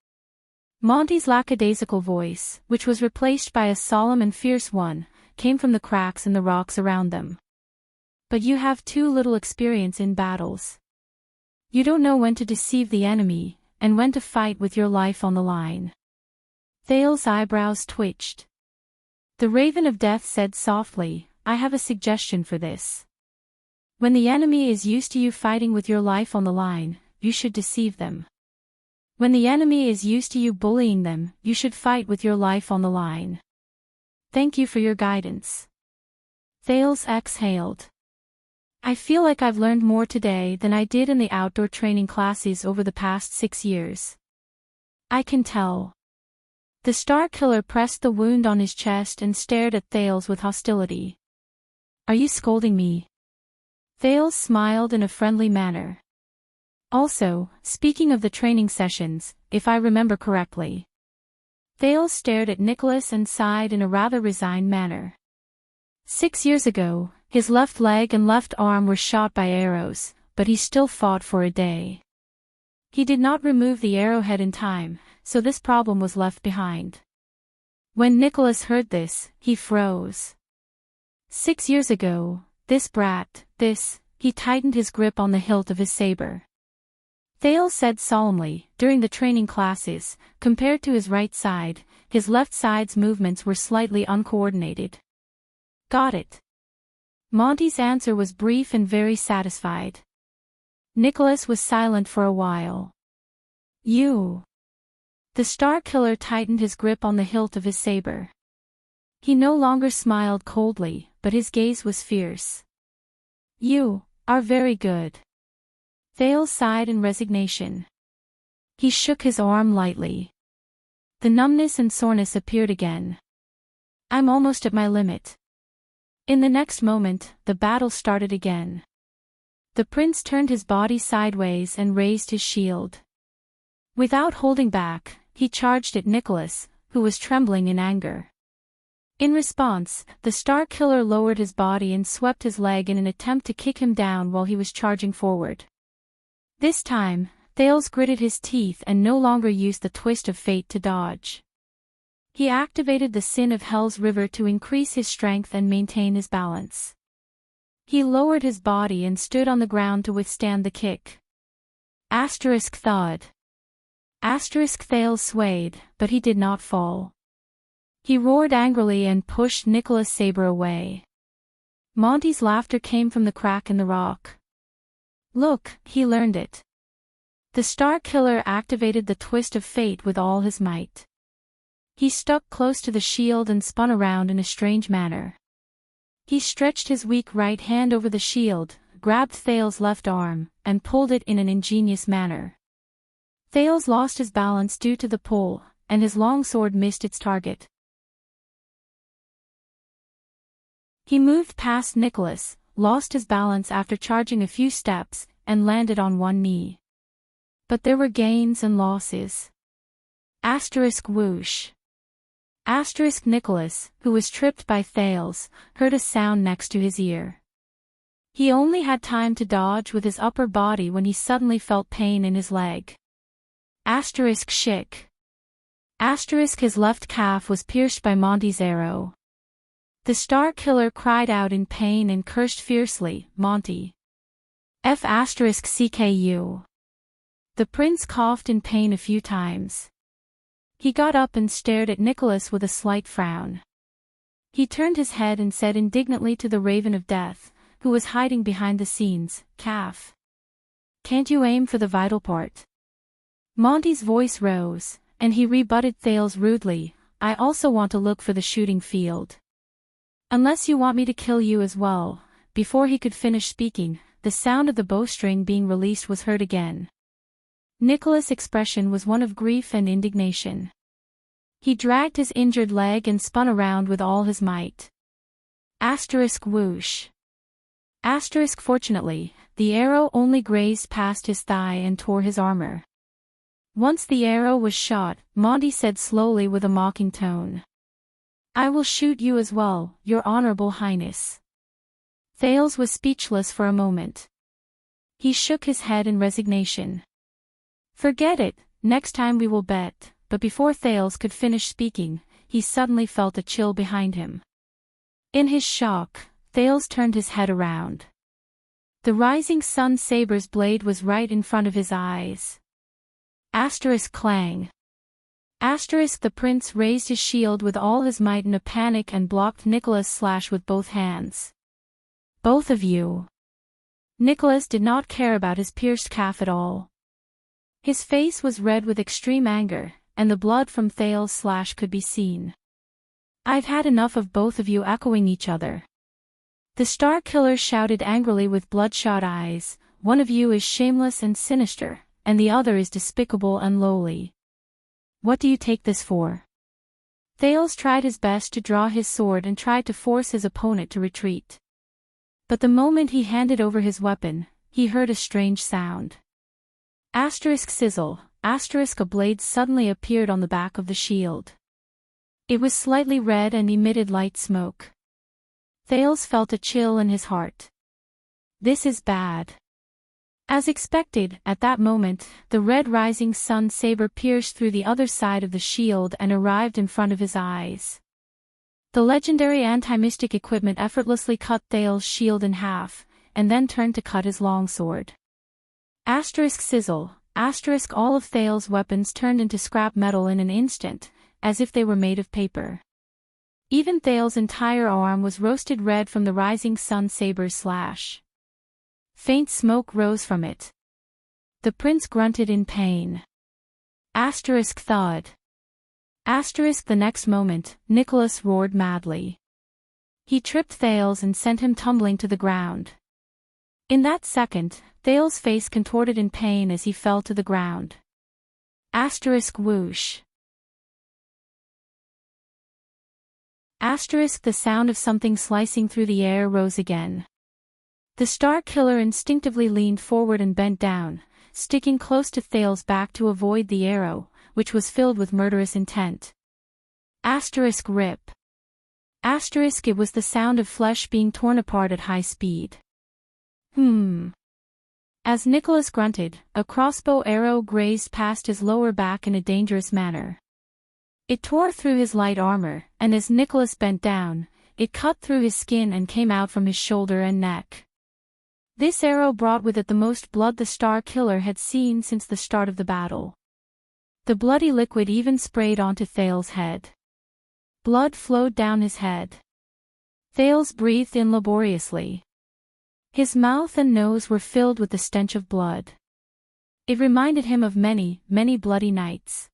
Monty's lackadaisical voice, which was replaced by a solemn and fierce one, came from the cracks in the rocks around them. "But you have too little experience in battles. You don't know when to deceive the enemy, and when to fight with your life on the line." Thales' eyebrows twitched. The Raven of Death said softly, "I have a suggestion for this. When the enemy is used to you fighting with your life on the line, you should deceive them. When the enemy is used to you bullying them, you should fight with your life on the line." Thank you for your guidance. Thales exhaled. I feel like I've learned more today than I did in the outdoor training classes over the past 6 years. I can tell. The Star Killer pressed the wound on his chest and stared at Thales with hostility. Are you scolding me? Thales smiled in a friendly manner. Also, speaking of the training sessions, if I remember correctly. Thales stared at Nicholas and sighed in a rather resigned manner. 6 years ago, his left leg and left arm were shot by arrows, but he still fought for a day. He did not remove the arrowhead in time, so this problem was left behind. When Nicholas heard this, he froze. 6 years ago, he tightened his grip on the hilt of his saber. Thales said solemnly, during the training classes, compared to his right side, his left side's movements were slightly uncoordinated. Got it. Monty's answer was brief and very satisfied. Nicholas was silent for a while. You. The Star Killer tightened his grip on the hilt of his saber. He no longer smiled coldly, but his gaze was fierce. You are very good. Thales sighed in resignation. He shook his arm lightly. The numbness and soreness appeared again. I'm almost at my limit. In the next moment, the battle started again. The prince turned his body sideways and raised his shield. Without holding back, he charged at Nicholas, who was trembling in anger. In response, the Star Killer lowered his body and swept his leg in an attempt to kick him down while he was charging forward. This time, Thales gritted his teeth and no longer used the twist of fate to dodge. He activated the Sin of Hell's River to increase his strength and maintain his balance. He lowered his body and stood on the ground to withstand the kick. Thud. Thales swayed, but he did not fall. He roared angrily and pushed Nicholas' saber away. Monty's laughter came from the crack in the rock. Look, he learned it. The Star Killer activated the twist of fate with all his might. He stuck close to the shield and spun around in a strange manner. He stretched his weak right hand over the shield, grabbed Thales' left arm, and pulled it in an ingenious manner. Thales lost his balance due to the pull, and his long sword missed its target. He moved past Nicholas, lost his balance after charging a few steps, and landed on one knee. But there were gains and losses. Whoosh. Nicholas, who was tripped by Thales, heard a sound next to his ear. He only had time to dodge with his upper body when he suddenly felt pain in his leg. Shick. His left calf was pierced by Monty's arrow. The Star Killer cried out in pain and cursed fiercely, Monty. CKU. The prince coughed in pain a few times. He got up and stared at Nicholas with a slight frown. He turned his head and said indignantly to the Raven of Death, who was hiding behind the scenes, Calf. Can't you aim for the vital part? Monty's voice rose, and he rebutted Thales rudely, I also want to look for the shooting field. Unless you want me to kill you as well. Before he could finish speaking, the sound of the bowstring being released was heard again. Nicholas' expression was one of grief and indignation. He dragged his injured leg and spun around with all his might. Whoosh. Fortunately, the arrow only grazed past his thigh and tore his armor. Once the arrow was shot, Monty said slowly with a mocking tone. I will shoot you as well, your honorable highness. Thales was speechless for a moment. He shook his head in resignation. Forget it, next time we will bet, but before Thales could finish speaking, he suddenly felt a chill behind him. In his shock, Thales turned his head around. The rising sun saber's blade was right in front of his eyes. Clang. The prince raised his shield with all his might in a panic and blocked Nicholas' slash with both hands. Both of you. Nicholas did not care about his pierced calf at all. His face was red with extreme anger, and the blood from Thales' slash could be seen. I've had enough of both of you echoing each other. The Star Killer shouted angrily with bloodshot eyes, one of you is shameless and sinister, and the other is despicable and lowly. What do you take this for? Thales tried his best to draw his sword and tried to force his opponent to retreat. But the moment he handed over his weapon, he heard a strange sound. Sizzle, a blade suddenly appeared on the back of the shield. It was slightly red and emitted light smoke. Thales felt a chill in his heart. This is bad. As expected, at that moment, the red rising sun saber pierced through the other side of the shield and arrived in front of his eyes. The legendary anti-mystic equipment effortlessly cut Thales' shield in half, and then turned to cut his longsword. Sizzle, all of Thales' weapons turned into scrap metal in an instant, as if they were made of paper. Even Thales' entire arm was roasted red from the rising sun saber's slash. Faint smoke rose from it. The prince grunted in pain. Thud. The next moment, Nicholas roared madly. He tripped Thales and sent him tumbling to the ground. In that second, Thales' face contorted in pain as he fell to the ground. Whoosh. The sound of something slicing through the air rose again. The Star Killer instinctively leaned forward and bent down, sticking close to Thales' back to avoid the arrow, which was filled with murderous intent. Rip. It was the sound of flesh being torn apart at high speed. As Nicholas grunted, a crossbow arrow grazed past his lower back in a dangerous manner. It tore through his light armor, and as Nicholas bent down, it cut through his skin and came out from his shoulder and neck. This arrow brought with it the most blood the Star Killer had seen since the start of the battle. The bloody liquid even sprayed onto Thales' head. Blood flowed down his head. Thales breathed in laboriously. His mouth and nose were filled with the stench of blood. It reminded him of many, many bloody nights.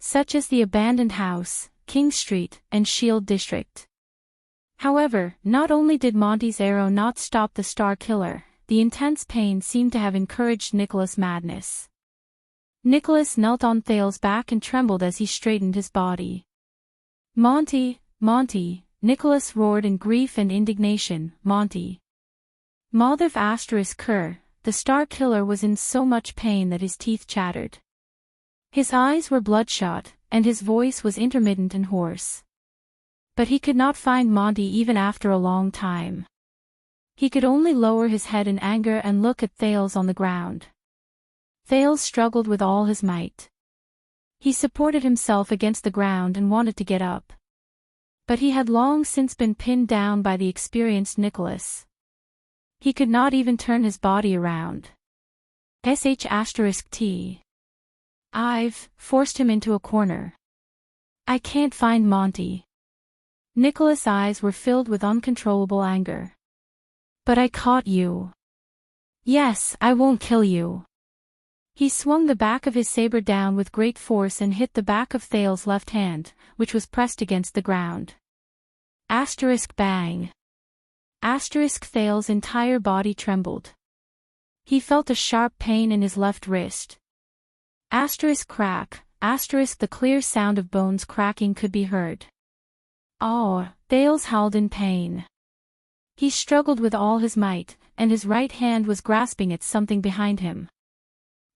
Such as the abandoned house, King Street, and Shield District. However, not only did Monty's arrow not stop the Star Killer, the intense pain seemed to have encouraged Nicholas' madness. Nicholas knelt on Thales' back and trembled as he straightened his body. Monty, Nicholas roared in grief and indignation, Monty. Mother Cur, the Star Killer was in so much pain that his teeth chattered. His eyes were bloodshot, and his voice was intermittent and hoarse. But he could not find Monty even after a long time. He could only lower his head in anger and look at Thales on the ground. Thales struggled with all his might. He supported himself against the ground and wanted to get up. But he had long since been pinned down by the experienced Nicholas. He could not even turn his body around. I've forced him into a corner. I can't find Monty. Nicholas' eyes were filled with uncontrollable anger. But I caught you. Yes, I won't kill you. He swung the back of his saber down with great force and hit the back of Thales' left hand, which was pressed against the ground. Bang. Thales' entire body trembled. He felt a sharp pain in his left wrist. Crack, the clear sound of bones cracking could be heard. Thales howled in pain. He struggled with all his might, and his right hand was grasping at something behind him.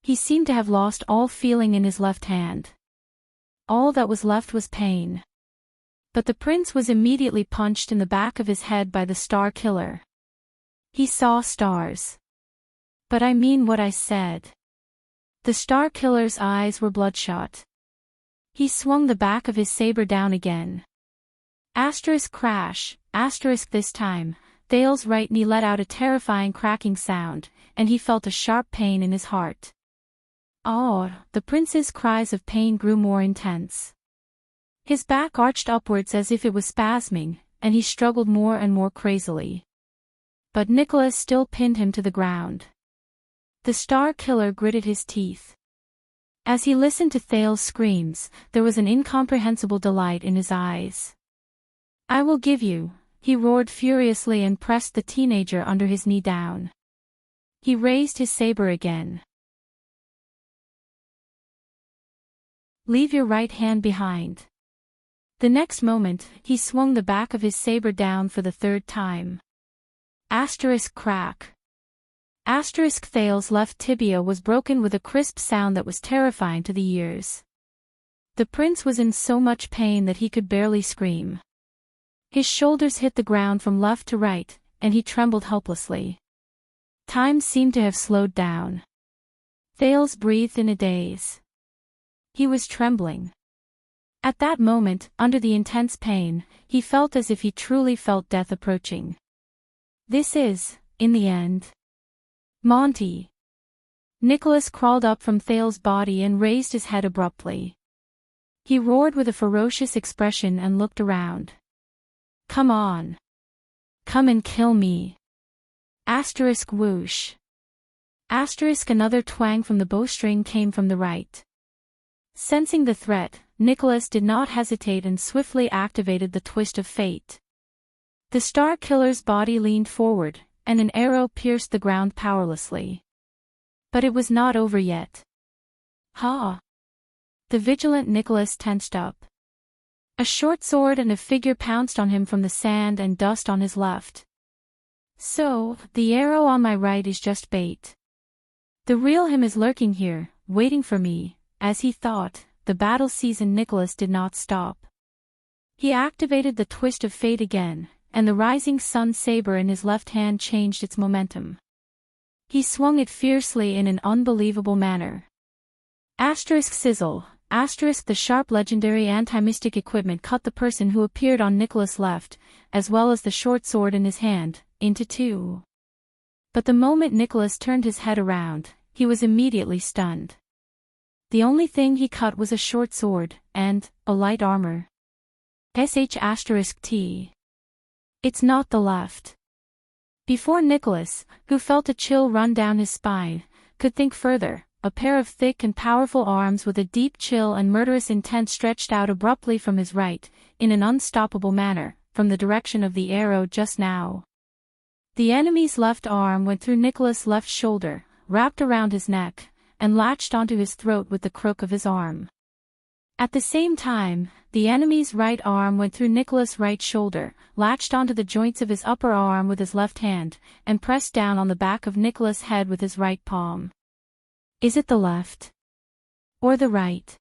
He seemed to have lost all feeling in his left hand. All that was left was pain. But the prince was immediately punched in the back of his head by the Star Killer. He saw stars. But I mean what I said. The Star Killer's eyes were bloodshot. He swung the back of his saber down again. Crash, this time, Thales' right knee let out a terrifying cracking sound, and he felt a sharp pain in his heart. The prince's cries of pain grew more intense. His back arched upwards as if it was spasming, and he struggled more and more crazily. But Nicholas still pinned him to the ground. The Star Killer gritted his teeth. As he listened to Thales' screams, there was an incomprehensible delight in his eyes. I will give you, he roared furiously and pressed the teenager under his knee down. He raised his saber again. Leave your right hand behind. The next moment, he swung the back of his saber down for the third time. Asterisk crack. Asterisk Thale's left tibia was broken with a crisp sound that was terrifying to the ears. The prince was in so much pain that he could barely scream. His shoulders hit the ground from left to right, and he trembled helplessly. Time seemed to have slowed down. Thales breathed in a daze. He was trembling. At that moment, under the intense pain, he felt as if he truly felt death approaching. This is, in the end, Monty. Nicholas crawled up from Thale's body and raised his head abruptly. He roared with a ferocious expression and looked around. Come on. Come and kill me. Asterisk whoosh. Asterisk another twang from the bowstring came from the right. Sensing the threat, Nicholas did not hesitate and swiftly activated the twist of fate. The Star Killer's body leaned forward, and an arrow pierced the ground powerlessly. But it was not over yet. Ha! The vigilant Nicholas tensed up. A short sword and a figure pounced on him from the sand and dust on his left. So, the arrow on my right is just bait. The real him is lurking here, waiting for me. As he thought, the battle seasoned Nicholas did not stop. He activated the twist of fate again, and the rising sun saber in his left hand changed its momentum. He swung it fiercely in an unbelievable manner. Asterisk sizzle, asterisk the sharp legendary anti-mystic equipment cut the person who appeared on Nicholas' left, as well as the short sword in his hand, into two. But the moment Nicholas turned his head around, he was immediately stunned. The only thing he cut was a short sword, and a light armor. *T. It's not the left. Before Nicholas, who felt a chill run down his spine, could think further, a pair of thick and powerful arms with a deep chill and murderous intent stretched out abruptly from his right, in an unstoppable manner, from the direction of the arrow just now. The enemy's left arm went through Nicholas' left shoulder, wrapped around his neck, and latched onto his throat with the crook of his arm. At the same time, the enemy's right arm went through Nicholas' right shoulder, latched onto the joints of his upper arm with his left hand, and pressed down on the back of Nicholas' head with his right palm. Is it the left? Or the right?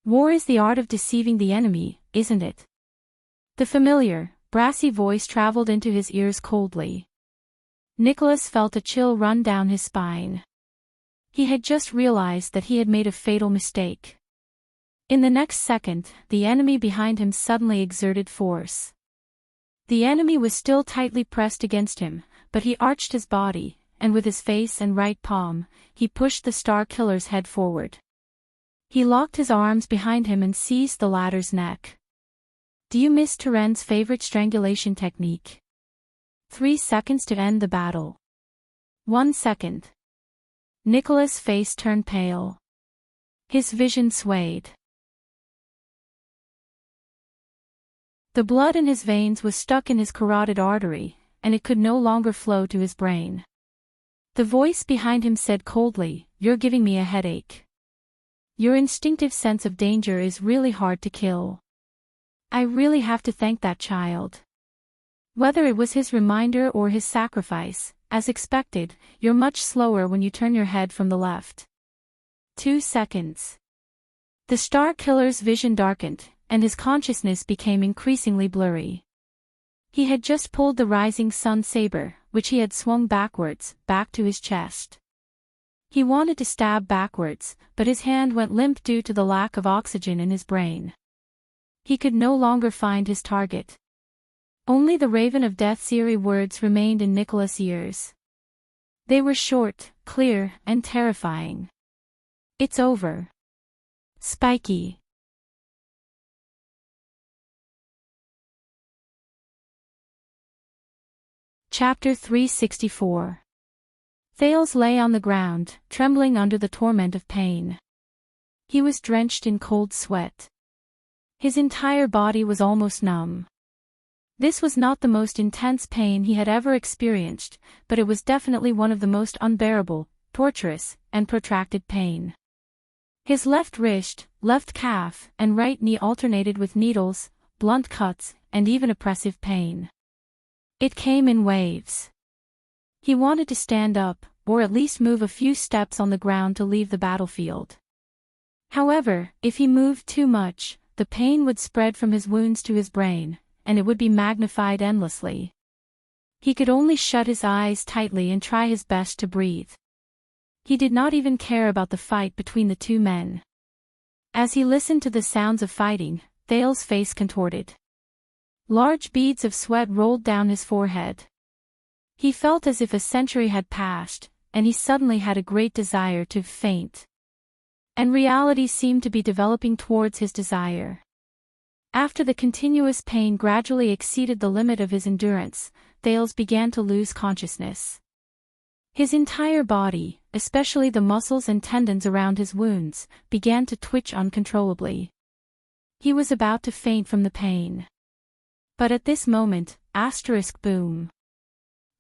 War is the art of deceiving the enemy, isn't it? The familiar, brassy voice traveled into his ears coldly. Nicholas felt a chill run down his spine. He had just realized that he had made a fatal mistake. In the next second, the enemy behind him suddenly exerted force. The enemy was still tightly pressed against him, but he arched his body, and with his face and right palm, he pushed the Star Killer's head forward. He locked his arms behind him and seized the latter's neck. Do you miss Turen's favorite strangulation technique? 3 seconds to end the battle. 1 second. Nicholas' face turned pale. His vision swayed. The blood in his veins was stuck in his carotid artery, and it could no longer flow to his brain. The voice behind him said coldly, "You're giving me a headache. Your instinctive sense of danger is really hard to kill. I really have to thank that child. Whether it was his reminder or his sacrifice, as expected, you're much slower when you turn your head from the left." 2 seconds. The Star Killer's vision darkened, and his consciousness became increasingly blurry. He had just pulled the rising sun saber, which he had swung backwards, back to his chest. He wanted to stab backwards, but his hand went limp due to the lack of oxygen in his brain. He could no longer find his target. Only the Raven of Death's eerie words remained in Nicholas' ears. They were short, clear, and terrifying. It's over. Spiky. Chapter 364. Thales lay on the ground, trembling under the torment of pain. He was drenched in cold sweat. His entire body was almost numb. This was not the most intense pain he had ever experienced, but it was definitely one of the most unbearable, torturous, and protracted pain. His left wrist, left calf, and right knee alternated with needles, blunt cuts, and even oppressive pain. It came in waves. He wanted to stand up, or at least move a few steps on the ground to leave the battlefield. However, if he moved too much, the pain would spread from his wounds to his brain, and it would be magnified endlessly. He could only shut his eyes tightly and try his best to breathe. He did not even care about the fight between the two men. As he listened to the sounds of fighting, Thale's face contorted. Large beads of sweat rolled down his forehead. He felt as if a century had passed, and he suddenly had a great desire to faint. And reality seemed to be developing towards his desire. After the continuous pain gradually exceeded the limit of his endurance, Thales began to lose consciousness. His entire body, especially the muscles and tendons around his wounds, began to twitch uncontrollably. He was about to faint from the pain. But at this moment, boom.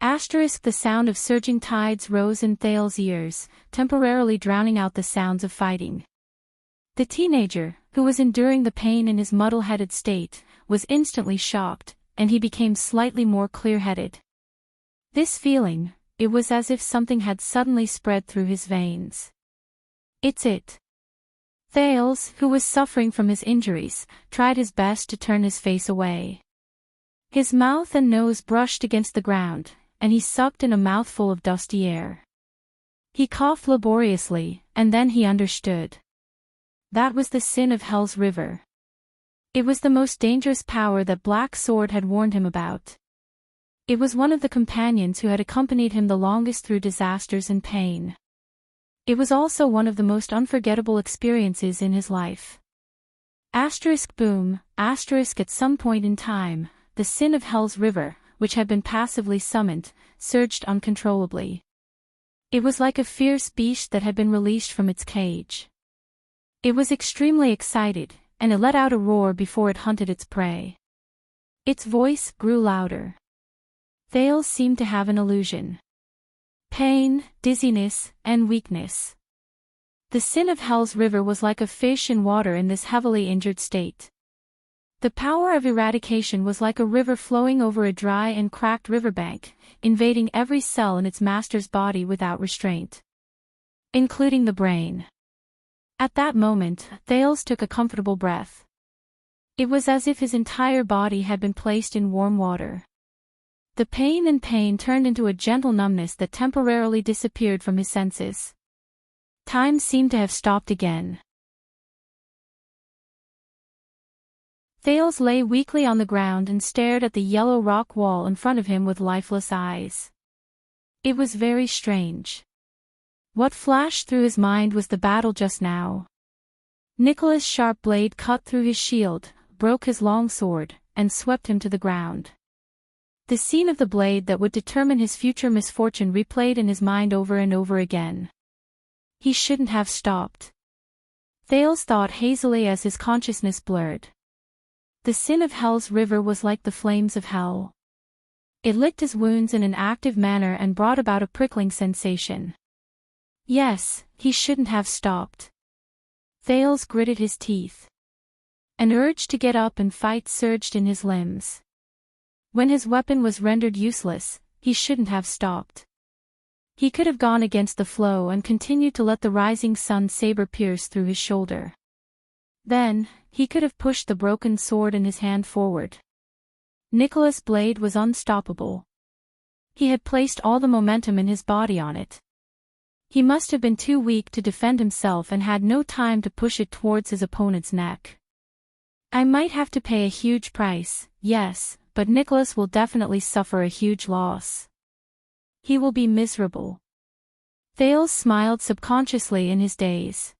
The sound of surging tides rose in Thale's ears, temporarily drowning out the sounds of fighting. The teenager, who was enduring the pain in his muddle-headed state, was instantly shocked, and he became slightly more clear-headed. This feeling, it was as if something had suddenly spread through his veins. It's it. Thales, who was suffering from his injuries, tried his best to turn his face away. His mouth and nose brushed against the ground, and he sucked in a mouthful of dusty air. He coughed laboriously, and then he understood. That was the sin of Hell's River. It was the most dangerous power that Black Sword had warned him about. It was one of the companions who had accompanied him the longest through disasters and pain. It was also one of the most unforgettable experiences in his life. Boom. At some point in time, the sin of Hell's River, which had been passively summoned, surged uncontrollably. It was like a fierce beast that had been released from its cage. It was extremely excited, and it let out a roar before it hunted its prey. Its voice grew louder. Thales seemed to have an illusion. Pain, dizziness, and weakness. The sin of Hell's River was like a fish in water in this heavily injured state. The power of eradication was like a river flowing over a dry and cracked riverbank, invading every cell in its master's body without restraint. Including the brain. At that moment, Thales took a comfortable breath. It was as if his entire body had been placed in warm water. The pain turned into a gentle numbness that temporarily disappeared from his senses. Time seemed to have stopped again. Thales lay weakly on the ground and stared at the yellow rock wall in front of him with lifeless eyes. It was very strange. What flashed through his mind was the battle just now. Nicholas' sharp blade cut through his shield, broke his long sword, and swept him to the ground. The scene of the blade that would determine his future misfortune replayed in his mind over and over again. He shouldn't have stopped. Thales thought hazily as his consciousness blurred. The sin of Hell's River was like the flames of hell. It licked his wounds in an active manner and brought about a prickling sensation. Yes, he shouldn't have stopped. Thales gritted his teeth. An urge to get up and fight surged in his limbs. When his weapon was rendered useless, he shouldn't have stopped. He could have gone against the flow and continued to let the rising sun saber pierce through his shoulder. Then, he could have pushed the broken sword in his hand forward. Nicholas' blade was unstoppable. He had placed all the momentum in his body on it. He must have been too weak to defend himself and had no time to push it towards his opponent's neck. I might have to pay a huge price, yes, but Nicholas will definitely suffer a huge loss. He will be miserable. Thales smiled subconsciously in his daze.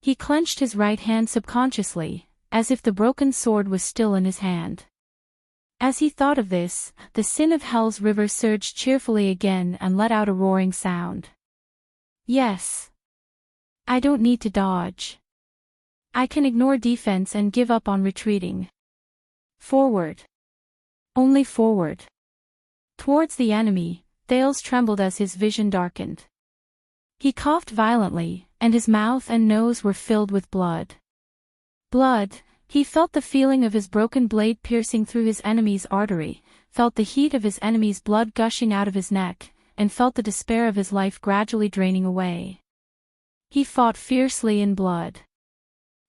He clenched his right hand subconsciously, as if the broken sword was still in his hand. As he thought of this, the sin of Hell's River surged cheerfully again and let out a roaring sound. Yes. I don't need to dodge. I can ignore defense and give up on retreating. Forward. Only forward. Towards the enemy, Thales trembled as his vision darkened. He coughed violently, and his mouth and nose were filled with blood. Blood, he felt the feeling of his broken blade piercing through his enemy's artery, felt the heat of his enemy's blood gushing out of his neck, and felt the despair of his life gradually draining away. He fought fiercely in blood.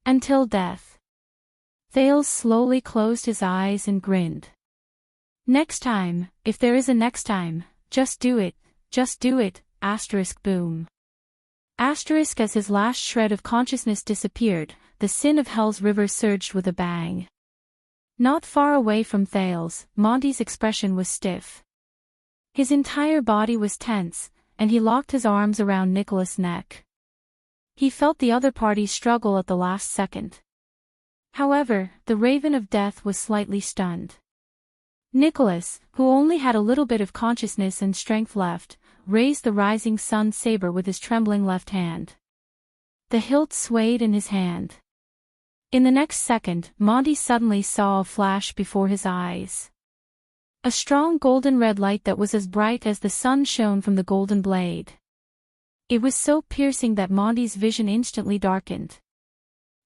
Until death. Thales slowly closed his eyes and grinned. Next time, if there is a next time, just do it, boom. As his last shred of consciousness disappeared, the sin of hell's river surged with a bang. Not far away from Thales, Monty's expression was stiff. His entire body was tense, and he locked his arms around Nicholas' neck. He felt the other party struggle at the last second. However, the Raven of Death was slightly stunned. Nicholas, who only had a little bit of consciousness and strength left, raised the rising sun saber with his trembling left hand. The hilt swayed in his hand. In the next second, Monty suddenly saw a flash before his eyes. A strong golden red light that was as bright as the sun shone from the golden blade. It was so piercing that Monty's vision instantly darkened.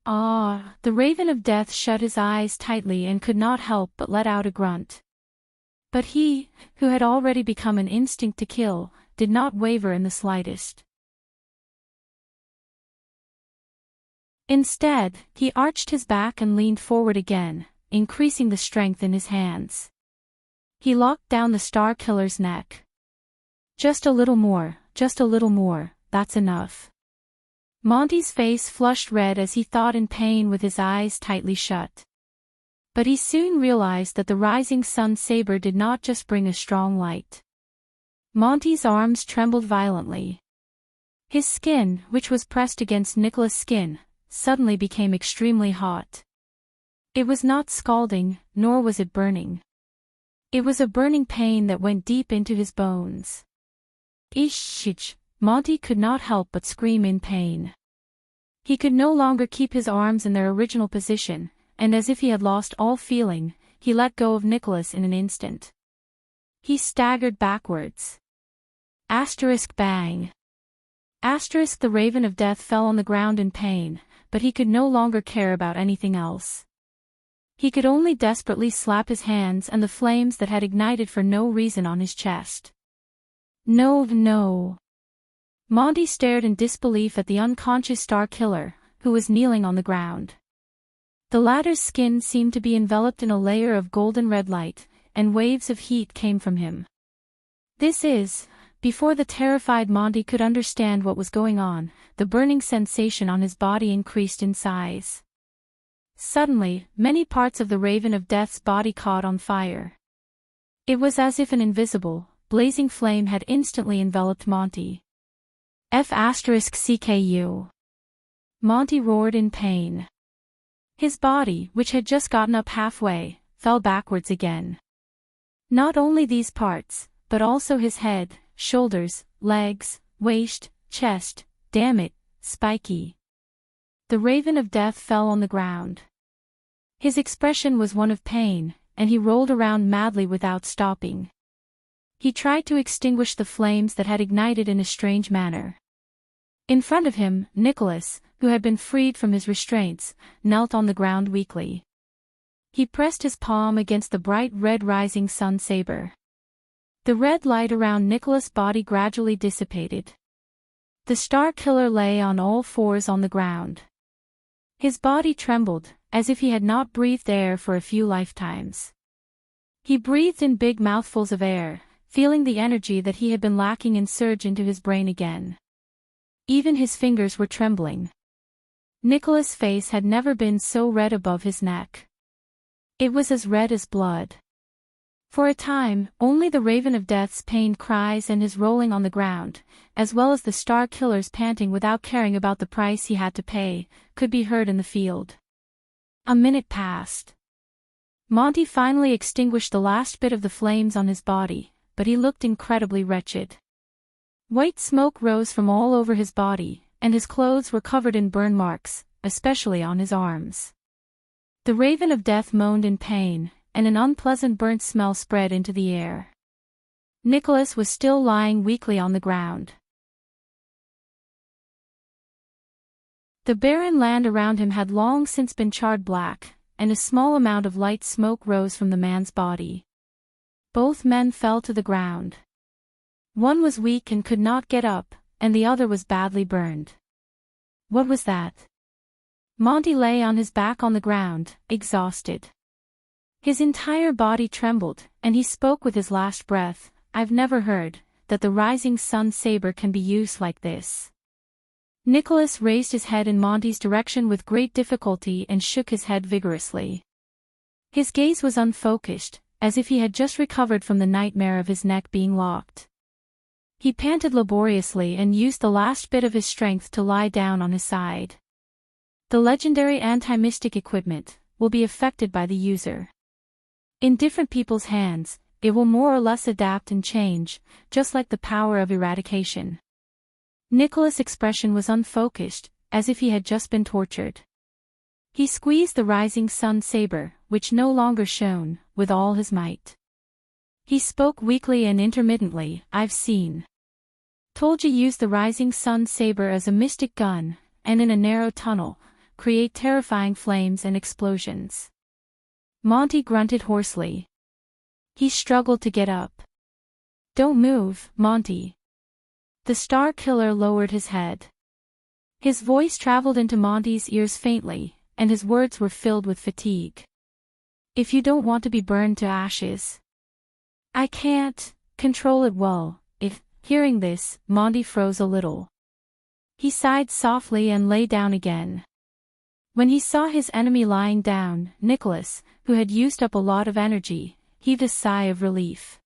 The Raven of Death shut his eyes tightly and could not help but let out a grunt. But he, who had already become an instinct to kill, did not waver in the slightest. Instead, he arched his back and leaned forward again, increasing the strength in his hands. He locked down the Star Killer's neck. Just a little more, that's enough. Monty's face flushed red as he thought in pain with his eyes tightly shut. But he soon realized that the rising sun saber did not just bring a strong light. Monty's arms trembled violently. His skin, which was pressed against Nicholas' skin, suddenly became extremely hot. It was not scalding, nor was it burning. It was a burning pain that went deep into his bones. Ish! Monty could not help but scream in pain. He could no longer keep his arms in their original position, and as if he had lost all feeling, he let go of Nicholas in an instant. He staggered backwards. Bang. The Raven of Death fell on the ground in pain, but he could no longer care about anything else. He could only desperately slap his hands and the flames that had ignited for no reason on his chest. No. Monty stared in disbelief at the unconscious Star Killer, who was kneeling on the ground. The latter's skin seemed to be enveloped in a layer of golden red light, and waves of heat came from him. Before the terrified Monty could understand what was going on, the burning sensation on his body increased in size. Suddenly, many parts of the Raven of Death's body caught on fire. It was as if an invisible, blazing flame had instantly enveloped Monty. F***CKU. Monty roared in pain. His body, which had just gotten up halfway, fell backwards again. Not only these parts, but also his head, shoulders, legs, waist, chest, damn it, spiky. The Raven of Death fell on the ground. His expression was one of pain, and he rolled around madly without stopping. He tried to extinguish the flames that had ignited in a strange manner. In front of him, Nicholas, who had been freed from his restraints, knelt on the ground weakly. He pressed his palm against the bright red rising sun saber. The red light around Nicholas' body gradually dissipated. The Star Killer lay on all fours on the ground. His body trembled, as if he had not breathed air for a few lifetimes. He breathed in big mouthfuls of air, feeling the energy that he had been lacking in surge into his brain again. Even his fingers were trembling. Nicholas' face had never been so red above his neck. It was as red as blood. For a time, only the Raven of Death's pained cries and his rolling on the ground, as well as the Star Killer's panting without caring about the price he had to pay, could be heard in the field. A minute passed. Monty finally extinguished the last bit of the flames on his body, but he looked incredibly wretched. White smoke rose from all over his body, and his clothes were covered in burn marks, especially on his arms. The Raven of Death moaned in pain, and an unpleasant burnt smell spread into the air. Nicholas was still lying weakly on the ground. The barren land around him had long since been charred black, and a small amount of light smoke rose from the man's body. Both men fell to the ground. One was weak and could not get up, and the other was badly burned. What was that? Monty lay on his back on the ground, exhausted. His entire body trembled, and he spoke with his last breath, "I've never heard that the rising sun saber can be used like this." Nicholas raised his head in Monty's direction with great difficulty and shook his head vigorously. His gaze was unfocused, as if he had just recovered from the nightmare of his neck being locked. He panted laboriously and used the last bit of his strength to lie down on his side. The legendary anti-mystic equipment will be affected by the user. In different people's hands, it will more or less adapt and change, just like the power of eradication. Nicholas' expression was unfocused, as if he had just been tortured. He squeezed the rising sun saber, which no longer shone, with all his might. He spoke weakly and intermittently, "I've seen. Told you use the rising sun saber as a mystic gun, and in a narrow tunnel, create terrifying flames and explosions." Monty grunted hoarsely. He struggled to get up. "Don't move, Monty." The Star Killer lowered his head. His voice traveled into Monty's ears faintly, and his words were filled with fatigue. "If you don't want to be burned to ashes." "I can't control it well." Hearing this, Monty froze a little. He sighed softly and lay down again. When he saw his enemy lying down, Nicholas, who had used up a lot of energy, heaved a sigh of relief.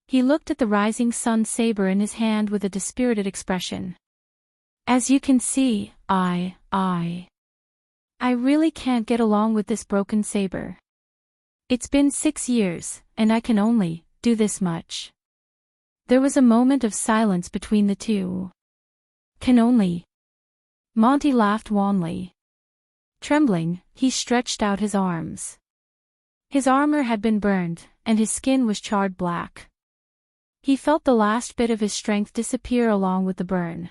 He looked at the rising sun saber in his hand with a dispirited expression. "As you can see, I really can't get along with this broken saber. It's been 6 years, and I can only do this much." There was a moment of silence between the two. "Can only?" Monty laughed wanly. Trembling, he stretched out his arms. His armor had been burned, and his skin was charred black. He felt the last bit of his strength disappear along with the burn.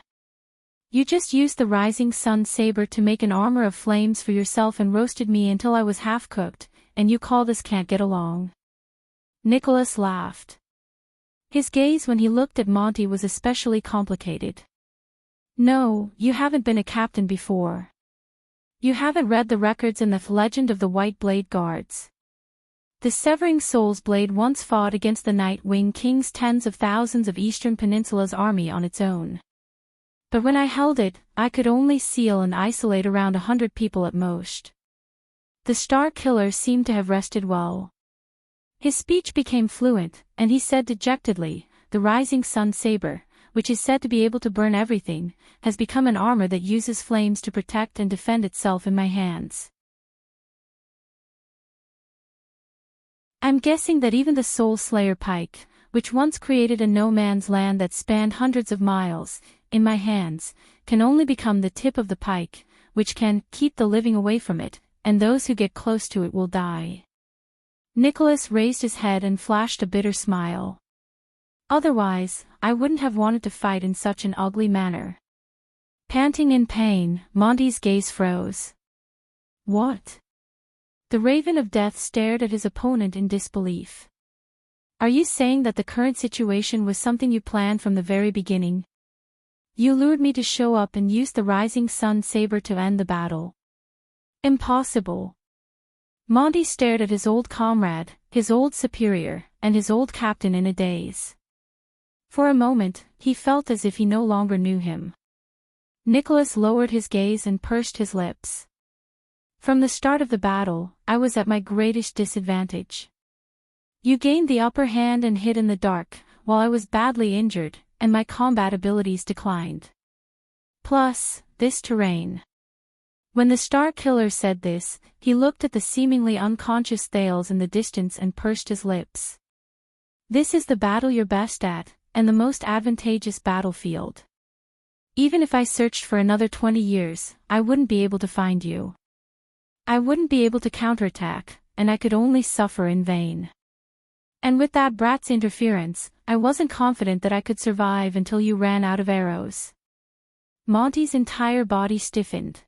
"You just used the rising sun saber to make an armor of flames for yourself and roasted me until I was half-cooked, and you call this can't get along?" Nicholas laughed. His gaze when he looked at Monty was especially complicated. "No, you haven't been a captain before. You haven't read the records in the legend of the White Blade Guards. The Severing Soul's blade once fought against the Night-Wing King's tens of thousands of Eastern Peninsula's army on its own. But when I held it, I could only seal and isolate around 100 people at most." The Star Killer seemed to have rested well. His speech became fluent, and he said dejectedly, "The rising sun saber, which is said to be able to burn everything, has become an armor that uses flames to protect and defend itself in my hands. I'm guessing that even the Soul Slayer pike, which once created a no-man's land that spanned hundreds of miles, in my hands, can only become the tip of the pike, which can keep the living away from it, and those who get close to it will die." Nicholas raised his head and flashed a bitter smile. "Otherwise, I wouldn't have wanted to fight in such an ugly manner." Panting in pain, Monty's gaze froze. "What?" The Raven of Death stared at his opponent in disbelief. "Are you saying that the current situation was something you planned from the very beginning? You lured me to show up and used the rising sun saber to end the battle." "Impossible." Monty stared at his old comrade, his old superior, and his old captain in a daze. For a moment, he felt as if he no longer knew him. Nicholas lowered his gaze and pursed his lips. "From the start of the battle, I was at my greatest disadvantage. You gained the upper hand and hid in the dark, while I was badly injured, and my combat abilities declined. Plus, this terrain." When the Star Killer said this, he looked at the seemingly unconscious Thales in the distance and pursed his lips. "This is the battle you're best at, and the most advantageous battlefield. Even if I searched for another 20 years, I wouldn't be able to find you. I wouldn't be able to counterattack, and I could only suffer in vain. And with that brat's interference, I wasn't confident that I could survive until you ran out of arrows. Monty's entire body stiffened.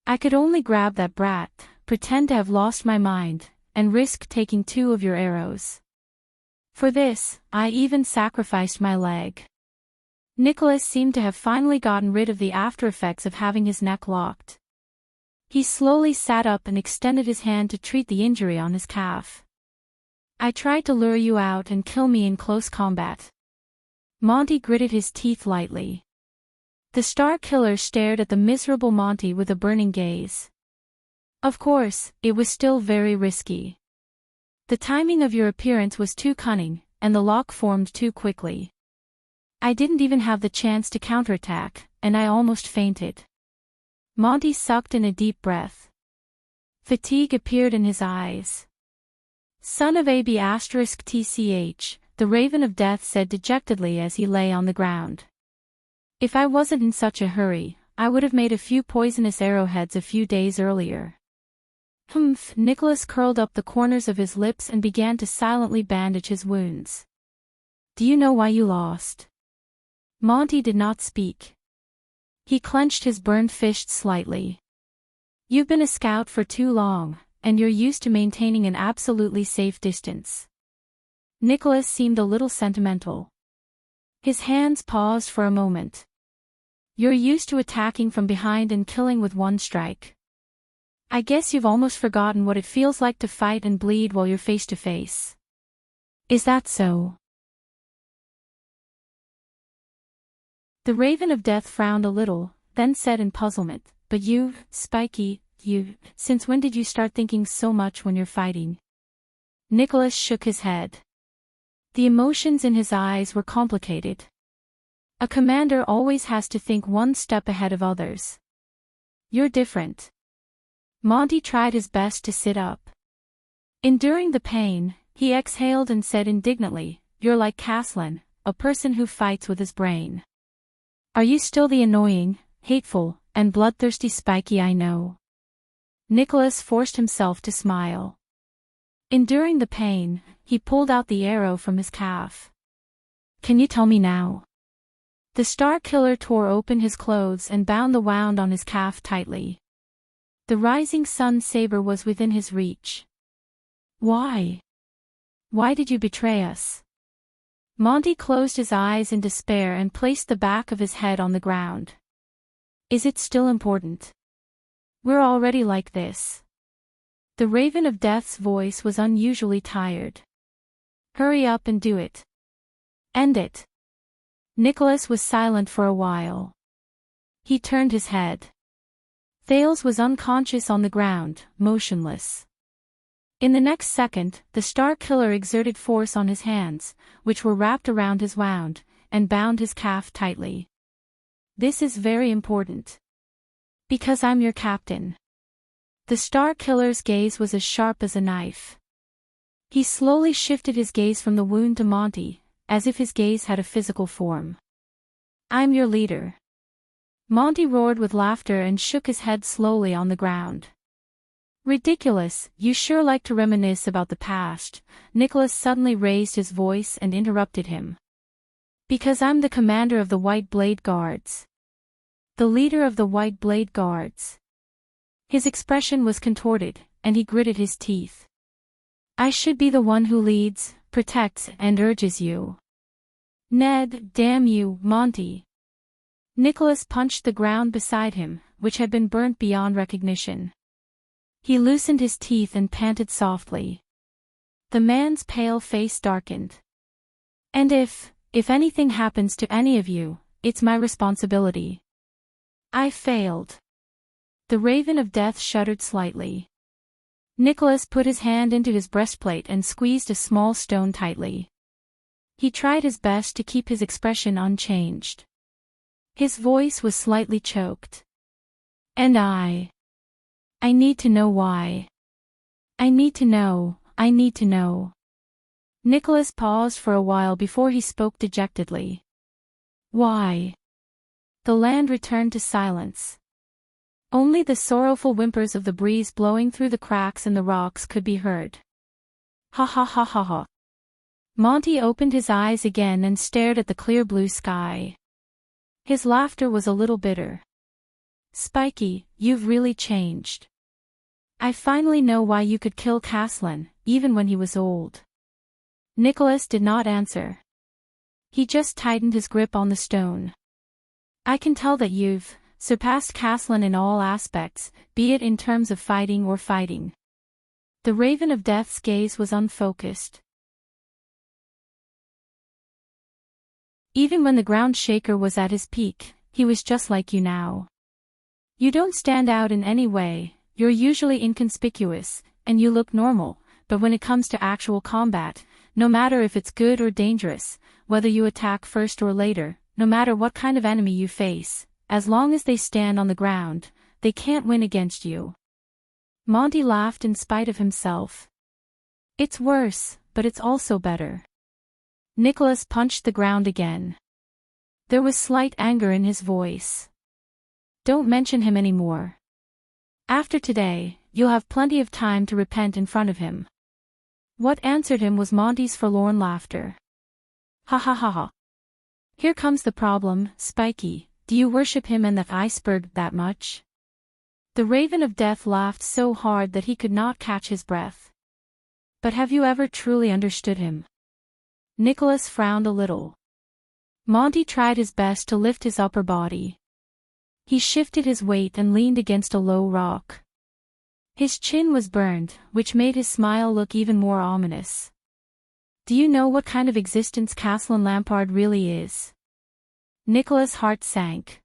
I could only grab that brat, pretend to have lost my mind, and risk taking 2 of your arrows. For this, I even sacrificed my leg. Nicholas seemed to have finally gotten rid of the after-effects of having his neck locked. He slowly sat up and extended his hand to treat the injury on his calf. I tried to lure you out and kill me in close combat. Monty gritted his teeth lightly. The Star Killer stared at the miserable Monty with a burning gaze. Of course, it was still very risky. The timing of your appearance was too cunning, and the lock formed too quickly. I didn't even have the chance to counterattack, and I almost fainted. Monty sucked in a deep breath. Fatigue appeared in his eyes. Son of AB*TCH, the Raven of Death said dejectedly as he lay on the ground. If I wasn't in such a hurry, I would have made a few poisonous arrowheads a few days earlier. Humph! Nicholas curled up the corners of his lips and began to silently bandage his wounds. Do you know why you lost? Monty did not speak. He clenched his burned fist slightly. You've been a scout for too long, and you're used to maintaining an absolutely safe distance. Nicholas seemed a little sentimental. His hands paused for a moment. You're used to attacking from behind and killing with one strike. I guess you've almost forgotten what it feels like to fight and bleed while you're face to face. Is that so? The Raven of Death frowned a little, then said in puzzlement, but you, Spiky, since when did you start thinking so much when you're fighting? Nicholas shook his head. The emotions in his eyes were complicated. A commander always has to think one step ahead of others. You're different. Monty tried his best to sit up. Enduring the pain, he exhaled and said indignantly, You're like Caslin, a person who fights with his brain. Are you still the annoying, hateful, and bloodthirsty Spiky I know? Nicholas forced himself to smile. Enduring the pain, he pulled out the arrow from his calf. Can you tell me now? The Star Killer tore open his clothes and bound the wound on his calf tightly. The rising sun saber was within his reach. Why? Why did you betray us? Monty closed his eyes in despair and placed the back of his head on the ground. Is it still important? We're already like this. The Raven of Death's voice was unusually tired. Hurry up and do it. End it. Nicholas was silent for a while. He turned his head. Thales was unconscious on the ground, motionless. In the next second, the Star Killer exerted force on his hands, which were wrapped around his wound, and bound his calf tightly. This is very important. Because I'm your captain. The Star Killer's gaze was as sharp as a knife. He slowly shifted his gaze from the wound to Monty, as if his gaze had a physical form. I'm your leader. Monty roared with laughter and shook his head slowly on the ground. Ridiculous, you sure like to reminisce about the past. Nicholas suddenly raised his voice and interrupted him. Because I'm the commander of the White Blade Guards. The leader of the White Blade Guards. His expression was contorted, and he gritted his teeth. I should be the one who leads, protects, and urges you. Ned, damn you, Monty. Nicholas punched the ground beside him, which had been burnt beyond recognition. He loosened his teeth and panted softly. The man's pale face darkened. And if anything happens to any of you, it's my responsibility. I failed. The Raven of Death shuddered slightly. Nicholas put his hand into his breastplate and squeezed a small stone tightly. He tried his best to keep his expression unchanged. His voice was slightly choked. And I need to know why. I need to know. Nicholas paused for a while before he spoke dejectedly. Why? The land returned to silence. Only the sorrowful whimpers of the breeze blowing through the cracks in the rocks could be heard. Ha ha ha ha ha. Monty opened his eyes again and stared at the clear blue sky. His laughter was a little bitter. Spiky, you've really changed. I finally know why you could kill Caslin, even when he was old. Nicholas did not answer. He just tightened his grip on the stone. I can tell that you've surpassed Caslin in all aspects, be it in terms of fighting or fighting. The Raven of Death's gaze was unfocused. Even when the ground shaker was at his peak, he was just like you now. You don't stand out in any way, you're usually inconspicuous, and you look normal, but when it comes to actual combat, no matter if it's good or dangerous, whether you attack first or later, no matter what kind of enemy you face, as long as they stand on the ground, they can't win against you. Monty laughed in spite of himself. It's worse, but it's also better. Nicholas punched the ground again. There was slight anger in his voice. Don't mention him anymore. After today, you'll have plenty of time to repent in front of him. What answered him was Monty's forlorn laughter. Ha ha ha ha. Here comes the problem, Spiky, do you worship him and that iceberg that much? The Raven of Death laughed so hard that he could not catch his breath. But have you ever truly understood him? Nicholas frowned a little. Monty tried his best to lift his upper body. He shifted his weight and leaned against a low rock. His chin was burned, which made his smile look even more ominous. Do you know what kind of existence Caslin Lampard really is? Nicholas' heart sank.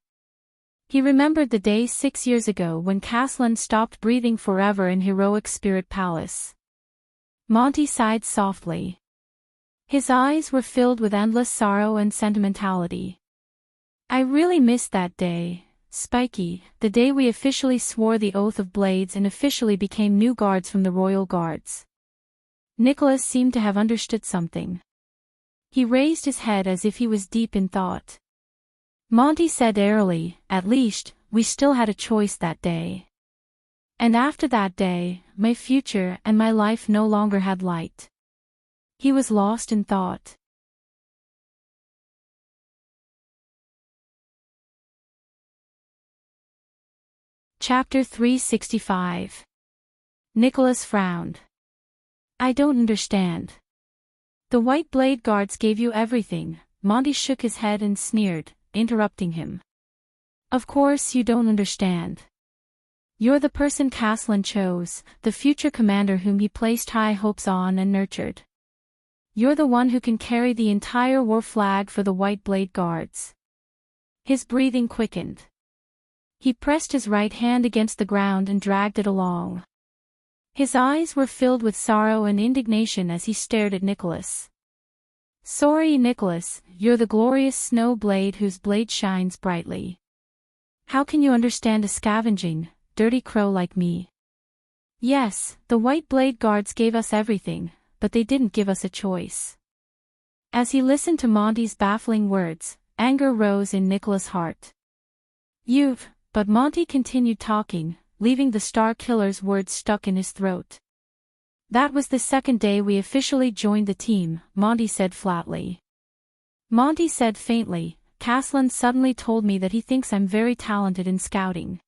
He remembered the day 6 years ago when Caslin stopped breathing forever in Heroic Spirit Palace. Monty sighed softly. His eyes were filled with endless sorrow and sentimentality. I really missed that day, Spiky, the day we officially swore the Oath of Blades and officially became new guards from the Royal Guards. Nicholas seemed to have understood something. He raised his head as if he was deep in thought. Monty said airily, at least, we still had a choice that day. And after that day, my future and my life no longer had light. He was lost in thought. Chapter 365. Nicholas frowned. I don't understand. The White Blade Guards gave you everything. Monty shook his head and sneered, interrupting him. Of course you don't understand. You're the person Caslin chose, the future commander whom he placed high hopes on and nurtured. You're the one who can carry the entire war flag for the White Blade Guards. His breathing quickened. He pressed his right hand against the ground and dragged it along. His eyes were filled with sorrow and indignation as he stared at Nicholas. Sorry, Nicholas, you're the glorious snow blade whose blade shines brightly. How can you understand a scavenging, dirty crow like me? Yes, the White Blade Guards gave us everything, but they didn't give us a choice. As he listened to Monty's baffling words, anger rose in Nicholas' heart. But Monty continued talking, leaving the Star Killer's words stuck in his throat. That was the second day we officially joined the team, Monty said flatly. Monty said faintly, Caslin suddenly told me that he thinks I'm very talented in scouting.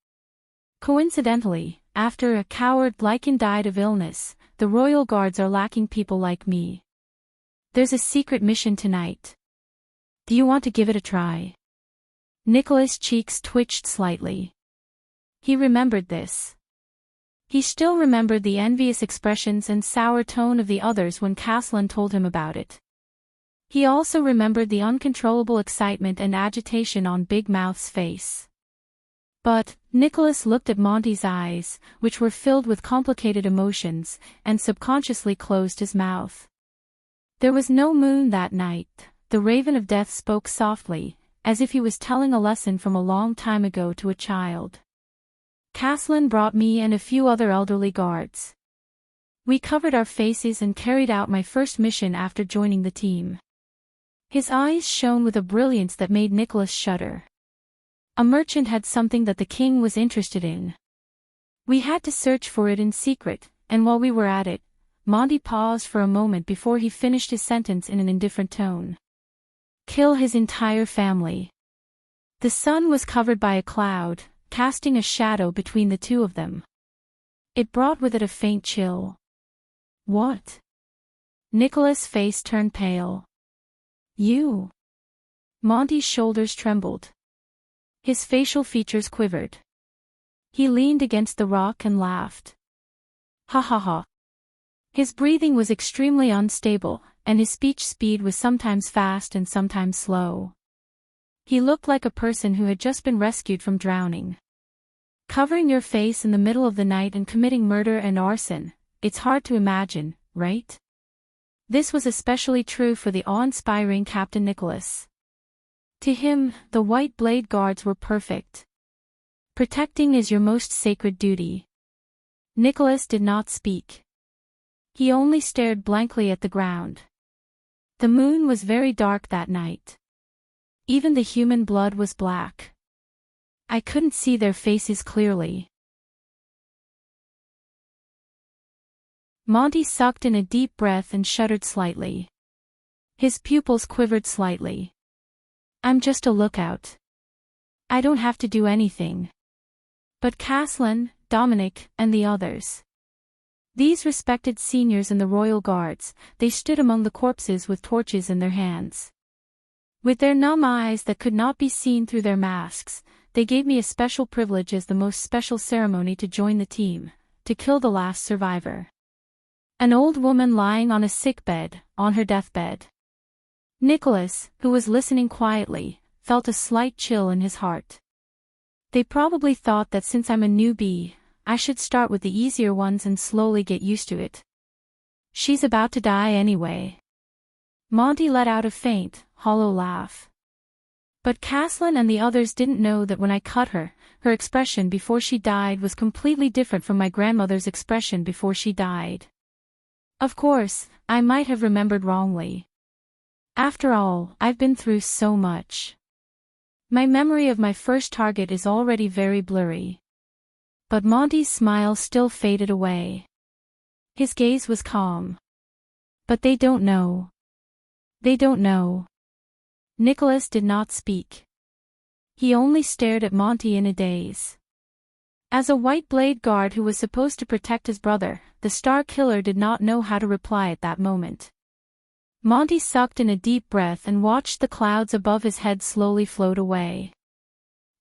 Coincidentally, after a coward Lycan died of illness, the Royal Guards are lacking people like me. There's a secret mission tonight. Do you want to give it a try? Nicholas' cheeks twitched slightly. He remembered this. He still remembered the envious expressions and sour tone of the others when Caslin told him about it. He also remembered the uncontrollable excitement and agitation on Big Mouth's face. But, Nicholas looked at Monty's eyes, which were filled with complicated emotions, and subconsciously closed his mouth. There was no moon that night, the Raven of Death spoke softly, as if he was telling a lesson from a long time ago to a child. Caslin brought me and a few other elderly guards. We covered our faces and carried out my first mission after joining the team. His eyes shone with a brilliance that made Nicholas shudder. A merchant had something that the king was interested in. We had to search for it in secret, and while we were at it, Monty paused for a moment before he finished his sentence in an indifferent tone. Kill his entire family. The sun was covered by a cloud, casting a shadow between the two of them. It brought with it a faint chill. What? Nicholas' face turned pale. You? Monty's shoulders trembled. His facial features quivered. He leaned against the rock and laughed. Ha ha ha. His breathing was extremely unstable, and his speech speed was sometimes fast and sometimes slow. He looked like a person who had just been rescued from drowning. Covering your face in the middle of the night and committing murder and arson, it's hard to imagine, right? This was especially true for the awe-inspiring Captain Nicholas. To him, the White Blade Guards were perfect. Protecting is your most sacred duty. Nicholas did not speak. He only stared blankly at the ground. The moon was very dark that night. Even the human blood was black. I couldn't see their faces clearly. Monty sucked in a deep breath and shuddered slightly. His pupils quivered slightly. I'm just a lookout. I don't have to do anything. But Caslin, Dominic, and the others. These respected seniors in the Royal Guards, they stood among the corpses with torches in their hands. With their numb eyes that could not be seen through their masks, they gave me a special privilege as the most special ceremony to join the team, to kill the last survivor. An old woman lying on a sickbed, on her deathbed. Nicholas, who was listening quietly, felt a slight chill in his heart. They probably thought that since I'm a newbie, I should start with the easier ones and slowly get used to it. She's about to die anyway. Monty let out a faint, hollow laugh. But Caslin and the others didn't know that when I cut her, her expression before she died was completely different from my grandmother's expression before she died. Of course, I might have remembered wrongly. After all, I've been through so much. My memory of my first target is already very blurry. But Monty's smile still faded away. His gaze was calm. But they don't know. They don't know. Nicholas did not speak. He only stared at Monty in a daze. As a White Blade Guard who was supposed to protect his brother, the Star Killer did not know how to reply at that moment. Monty sucked in a deep breath and watched the clouds above his head slowly float away.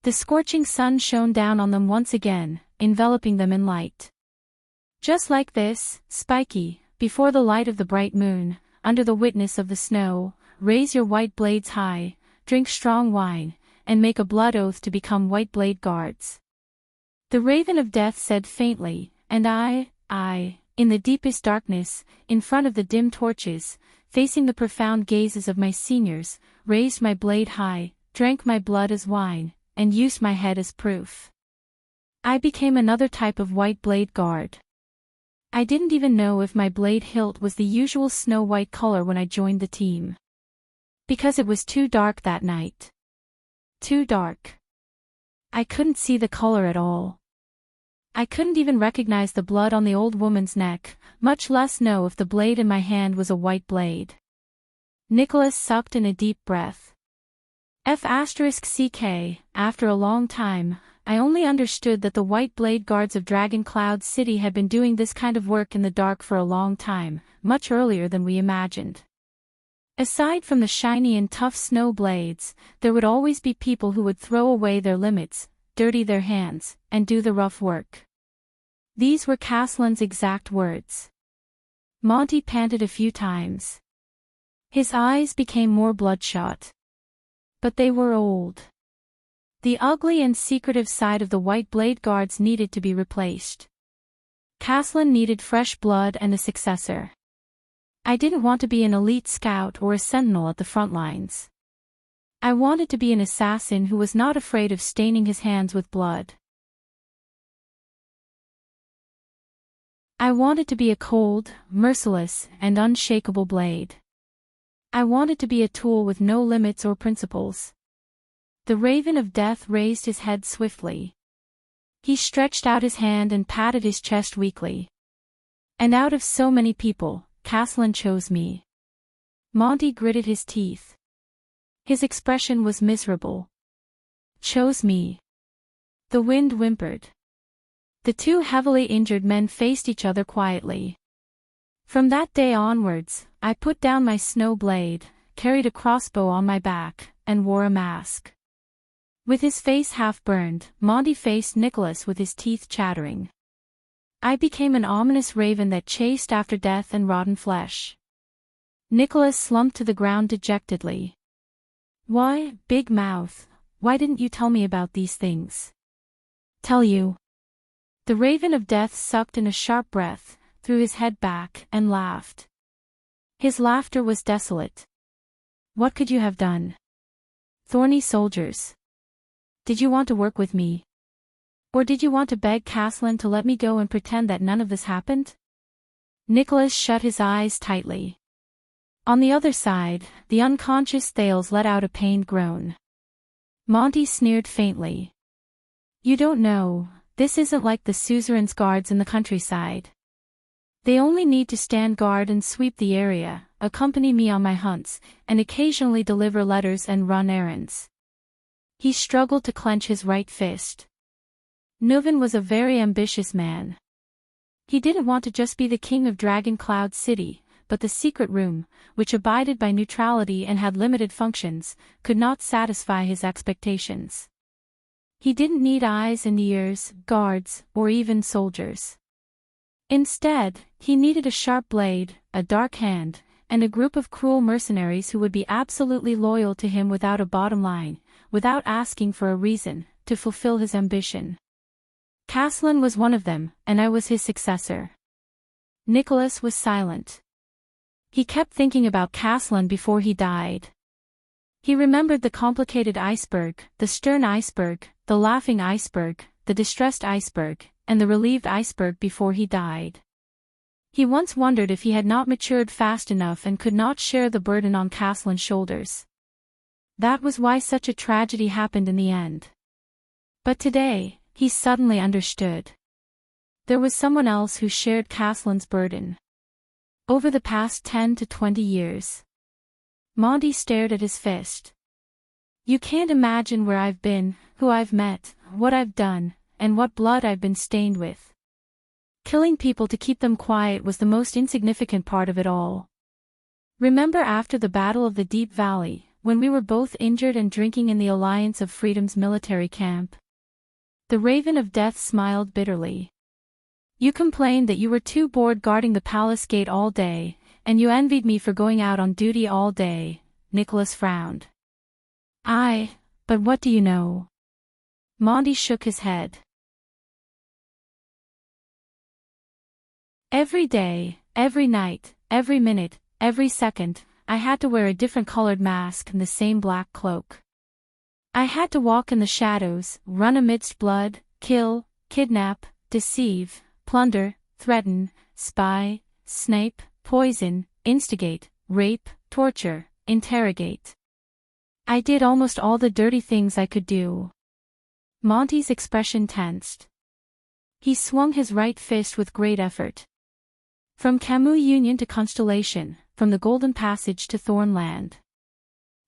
The scorching sun shone down on them once again, enveloping them in light. Just like this, Spiky, before the light of the bright moon, under the witness of the snow, raise your white blades high, drink strong wine, and make a blood oath to become White Blade Guards. The Raven of Death said faintly, and I, in the deepest darkness, in front of the dim torches, facing the profound gazes of my seniors, raised my blade high, drank my blood as wine, and used my head as proof. I became another type of White Blade Guard. I didn't even know if my blade hilt was the usual snow-white color when I joined the team. Because it was too dark that night. Too dark. I couldn't see the color at all. I couldn't even recognize the blood on the old woman's neck, much less know if the blade in my hand was a white blade. Nicholas sucked in a deep breath. F***ck, after a long time, I only understood that the White Blade Guards of Dragon Cloud City had been doing this kind of work in the dark for a long time, much earlier than we imagined. Aside from the shiny and tough snow blades, there would always be people who would throw away their limits, dirty their hands, and do the rough work. These were Caslin's exact words. Monty panted a few times. His eyes became more bloodshot. But they were old. The ugly and secretive side of the White Blade Guards needed to be replaced. Caslin needed fresh blood and a successor. I didn't want to be an elite scout or a sentinel at the front lines. I wanted to be an assassin who was not afraid of staining his hands with blood. I wanted to be a cold, merciless, and unshakable blade. I wanted to be a tool with no limits or principles. The Raven of Death raised his head swiftly. He stretched out his hand and patted his chest weakly. And out of so many people, Castellan chose me. Monty gritted his teeth. His expression was miserable. Chose me. The wind whimpered. The two heavily injured men faced each other quietly. From that day onwards, I put down my snow blade, carried a crossbow on my back, and wore a mask. With his face half burned, Monty faced Nicholas with his teeth chattering. I became an ominous raven that chased after death and rotten flesh. Nicholas slumped to the ground dejectedly. Why, Big Mouth, why didn't you tell me about these things? Tell you. The Raven of Death sucked in a sharp breath, threw his head back, and laughed. His laughter was desolate. What could you have done? Thorny soldiers. Did you want to work with me? Or did you want to beg Castellan to let me go and pretend that none of this happened? Nicholas shut his eyes tightly. On the other side, the unconscious Thales let out a pained groan. Monty sneered faintly. You don't know, this isn't like the suzerain's guards in the countryside. They only need to stand guard and sweep the area, accompany me on my hunts, and occasionally deliver letters and run errands. He struggled to clench his right fist. Nuven was a very ambitious man. He didn't want to just be the king of Dragon Cloud City, but the secret room, which abided by neutrality and had limited functions, could not satisfy his expectations. He didn't need eyes and ears, guards, or even soldiers. Instead, he needed a sharp blade, a dark hand, and a group of cruel mercenaries who would be absolutely loyal to him without a bottom line, without asking for a reason, to fulfill his ambition. Castellan was one of them, and I was his successor. Nicholas was silent. He kept thinking about Castellan before he died. He remembered the complicated iceberg, the stern iceberg, the laughing iceberg, the distressed iceberg, and the relieved iceberg before he died. He once wondered if he had not matured fast enough and could not share the burden on Castellan's shoulders. That was why such a tragedy happened in the end. But today, he suddenly understood. There was someone else who shared Castellan's burden. Over the past 10 to 20 years. Monty stared at his fist. You can't imagine where I've been, who I've met, what I've done, and what blood I've been stained with. Killing people to keep them quiet was the most insignificant part of it all. Remember after the Battle of the Deep Valley, when we were both injured and drinking in the Alliance of Freedom's military camp? The Raven of Death smiled bitterly. You complained that you were too bored guarding the palace gate all day, and you envied me for going out on duty all day, Nicholas frowned. But what do you know? Monty shook his head. Every day, every night, every minute, every second, I had to wear a different colored mask and the same black cloak. I had to walk in the shadows, run amidst blood, kill, kidnap, deceive, plunder, threaten, spy, snipe, poison, instigate, rape, torture, interrogate. I did almost all the dirty things I could do. Monty's expression tensed. He swung his right fist with great effort. From Camus Union to Constellation, from the Golden Passage to Thornland.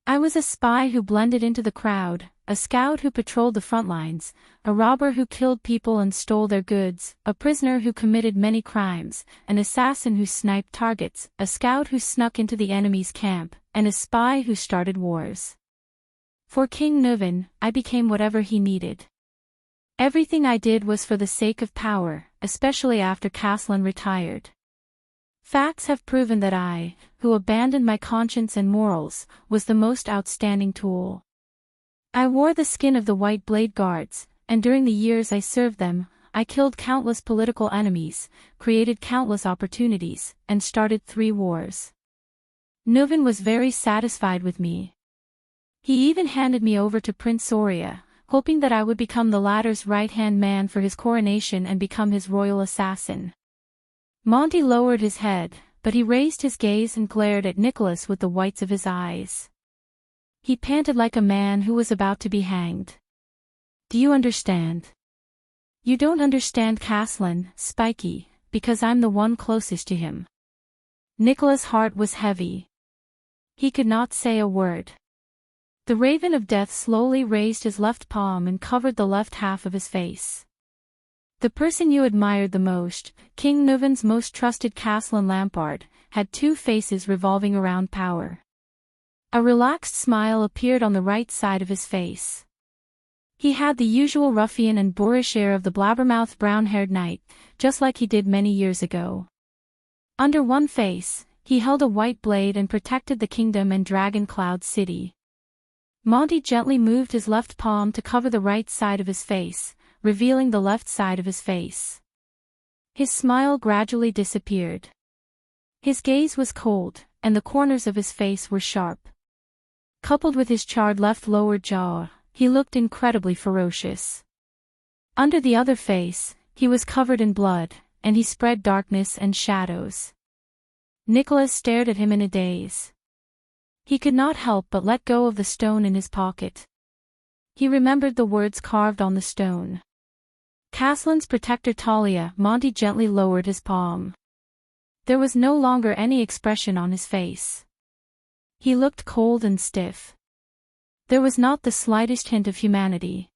I was a spy who blended into the crowd, a scout who patrolled the front lines, a robber who killed people and stole their goods, a prisoner who committed many crimes, an assassin who sniped targets, a scout who snuck into the enemy's camp, and a spy who started wars. For King Nuven, I became whatever he needed. Everything I did was for the sake of power, especially after Castellan retired. Facts have proven that I, who abandoned my conscience and morals, was the most outstanding tool. I wore the skin of the White Blade Guards, and during the years I served them, I killed countless political enemies, created countless opportunities, and started 3 wars. Nuven was very satisfied with me. He even handed me over to Prince Soria, hoping that I would become the latter's right-hand man for his coronation and become his royal assassin. Monty lowered his head, but he raised his gaze and glared at Nicholas with the whites of his eyes. He panted like a man who was about to be hanged. Do you understand? You don't understand, Caslin, Spiky, because I'm the one closest to him. Nicholas' heart was heavy. He could not say a word. The Raven of Death slowly raised his left palm and covered the left half of his face. The person you admired the most, King Nuvan's most trusted Caslin Lampard, had two faces revolving around power. A relaxed smile appeared on the right side of his face. He had the usual ruffian and boorish air of the blabbermouthed brown-haired knight, just like he did many years ago. Under one face, he held a white blade and protected the kingdom and Dragon Cloud City. Monty gently moved his left palm to cover the right side of his face, revealing the left side of his face. His smile gradually disappeared. His gaze was cold, and the corners of his face were sharp. Coupled with his charred left lower jaw, he looked incredibly ferocious. Under the other face, he was covered in blood, and he spread darkness and shadows. Nicholas stared at him in a daze. He could not help but let go of the stone in his pocket. He remembered the words carved on the stone. Caslin's protector Talia. Monty gently lowered his palm. There was no longer any expression on his face. He looked cold and stiff. There was not the slightest hint of humanity.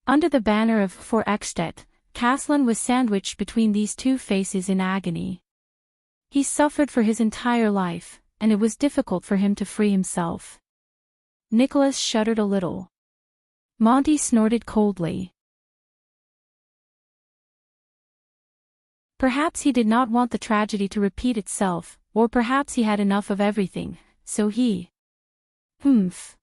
Under the banner of For Extet, Caslin was sandwiched between these two faces in agony. He suffered for his entire life, and it was difficult for him to free himself. Nicholas shuddered a little. Monty snorted coldly. Perhaps he did not want the tragedy to repeat itself, or perhaps he had enough of everything, so he... Humph.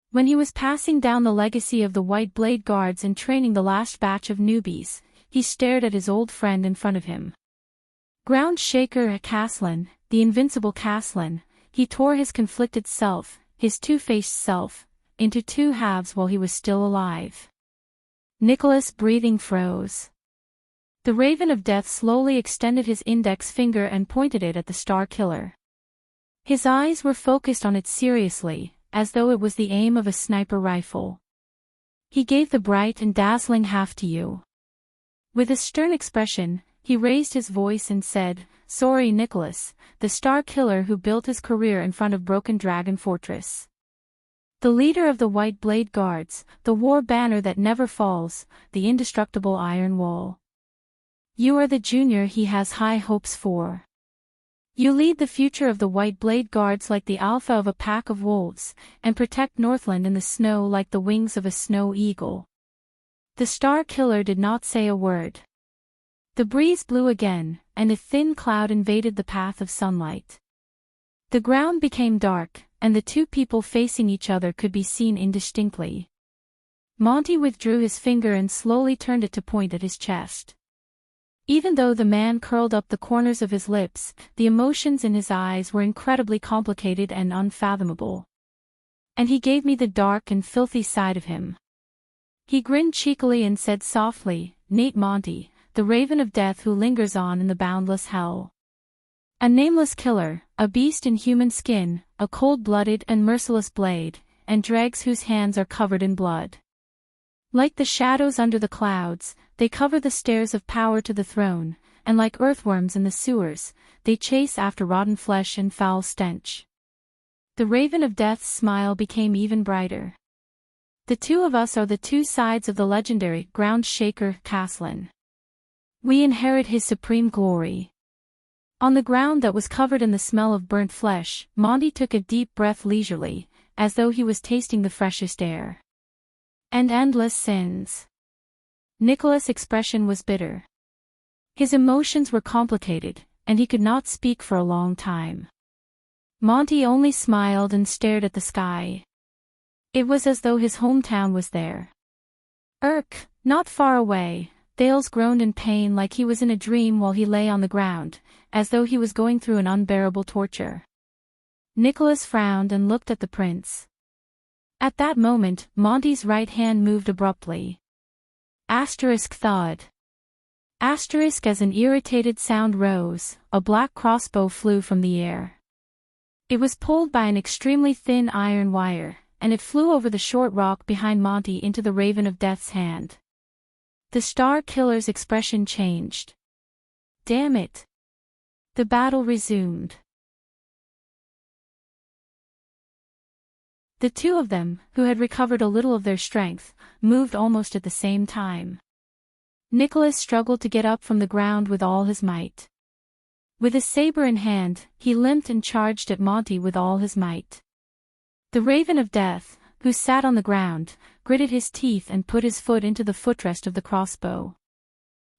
When he was passing down the legacy of the White Blade Guards and training the last batch of newbies, he stared at his old friend in front of him. Ground Shaker Caslin, the invincible Caslin, he tore his conflicted self, his two-faced self, into two halves while he was still alive. Nicholas' breathing froze. The Raven of Death slowly extended his index finger and pointed it at the Star Killer. His eyes were focused on it seriously, as though it was the aim of a sniper rifle. He gave the bright and dazzling half to you. With a stern expression, he raised his voice and said, "Sorry, Nicholas, the Star Killer who built his career in front of Broken Dragon Fortress. The leader of the White Blade Guards, the war banner that never falls, the indestructible Iron Wall. You are the junior he has high hopes for. You lead the future of the White Blade Guards like the alpha of a pack of wolves, and protect Northland in the snow like the wings of a snow eagle." The Star Killer did not say a word. The breeze blew again, and a thin cloud invaded the path of sunlight. The ground became dark, and the two people facing each other could be seen indistinctly. Monty withdrew his finger and slowly turned it to point at his chest. Even though the man curled up the corners of his lips, the emotions in his eyes were incredibly complicated and unfathomable. And he gave me the dark and filthy side of him. He grinned cheekily and said softly, "Nate Monty, the Raven of Death who lingers on in the boundless hell. A nameless killer, a beast in human skin, a cold-blooded and merciless blade, and dregs whose hands are covered in blood. Like the shadows under the clouds, they cover the stairs of power to the throne, and like earthworms in the sewers, they chase after rotten flesh and foul stench." The Raven of Death's smile became even brighter. "The two of us are the two sides of the legendary Ground Shaker Caslin. We inherit his supreme glory." On the ground that was covered in the smell of burnt flesh, Monty took a deep breath leisurely, as though he was tasting the freshest air. "And endless sins." Nicholas' expression was bitter. His emotions were complicated, and he could not speak for a long time. Monty only smiled and stared at the sky. It was as though his hometown was there. Not far away, Thales groaned in pain like he was in a dream while he lay on the ground, as though he was going through an unbearable torture. Nicholas frowned and looked at the prince. At that moment, Monty's right hand moved abruptly. Thud. As an irritated sound rose, a black crossbow flew from the air. It was pulled by an extremely thin iron wire, and it flew over the short rock behind Monty into the Raven of Death's hand. The Star Killer's expression changed. Damn it! The battle resumed. The two of them, who had recovered a little of their strength, moved almost at the same time. Nicholas struggled to get up from the ground with all his might. With his saber in hand, he limped and charged at Monty with all his might. The Raven of Death, who sat on the ground, gritted his teeth and put his foot into the footrest of the crossbow.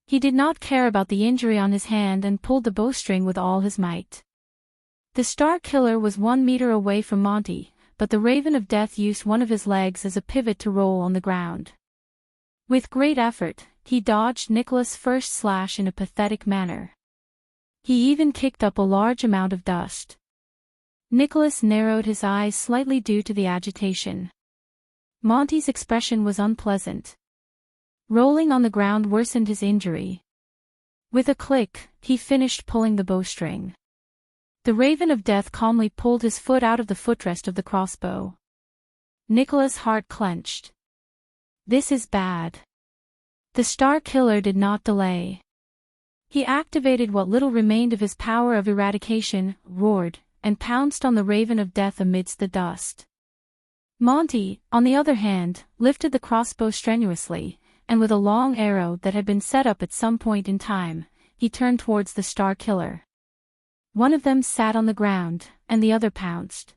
He did not care about the injury on his hand and pulled the bowstring with all his might. The Star Killer was 1 meter away from Monty, but the Raven of Death used one of his legs as a pivot to roll on the ground. With great effort, he dodged Nicholas' first slash in a pathetic manner. He even kicked up a large amount of dust. Nicholas narrowed his eyes slightly due to the agitation. Monty's expression was unpleasant. Rolling on the ground worsened his injury. With a click, he finished pulling the bowstring. The Raven of Death calmly pulled his foot out of the footrest of the crossbow. Nicholas' heart clenched. This is bad. The Star Killer did not delay. He activated what little remained of his power of eradication, roared, and pounced on the Raven of Death amidst the dust. Monty, on the other hand, lifted the crossbow strenuously, and with a long arrow that had been set up at some point in time, he turned towards the Star Killer. One of them sat on the ground, and the other pounced.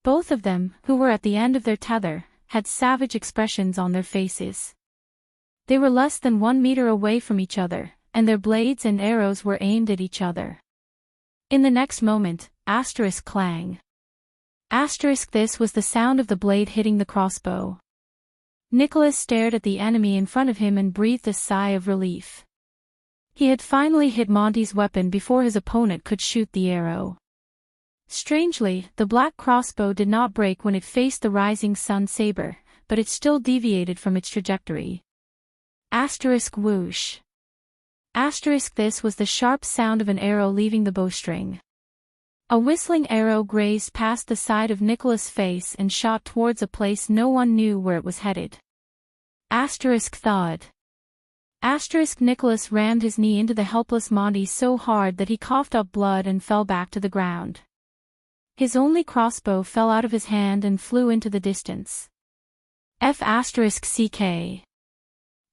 Both of them, who were at the end of their tether, had savage expressions on their faces. They were less than 1 meter away from each other, and their blades and arrows were aimed at each other. In the next moment, clang. This was the sound of the blade hitting the crossbow. Nicholas stared at the enemy in front of him and breathed a sigh of relief. He had finally hit Monty's weapon before his opponent could shoot the arrow. Strangely, the black crossbow did not break when it faced the rising sun saber, but it still deviated from its trajectory. Whoosh. This was the sharp sound of an arrow leaving the bowstring. A whistling arrow grazed past the side of Nicholas' face and shot towards a place no one knew where it was headed. Thud. Nicholas rammed his knee into the helpless Monty so hard that he coughed up blood and fell back to the ground. His only crossbow fell out of his hand and flew into the distance.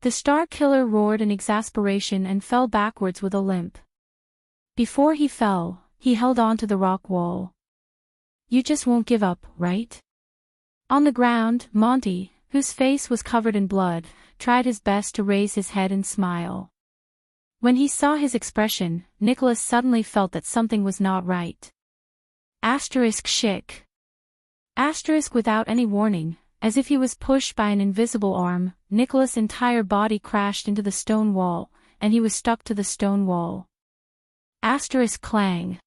The Star Killer roared in exasperation and fell backwards with a limp. Before he fell, he held on to the rock wall. You just won't give up, right? On the ground, Monty, whose face was covered in blood, tried his best to raise his head and smile. When he saw his expression, Nicholas suddenly felt that something was not right. Shick. Without any warning, as if he was pushed by an invisible arm, Nicholas' entire body crashed into the stone wall, and he was stuck to the stone wall. Clang.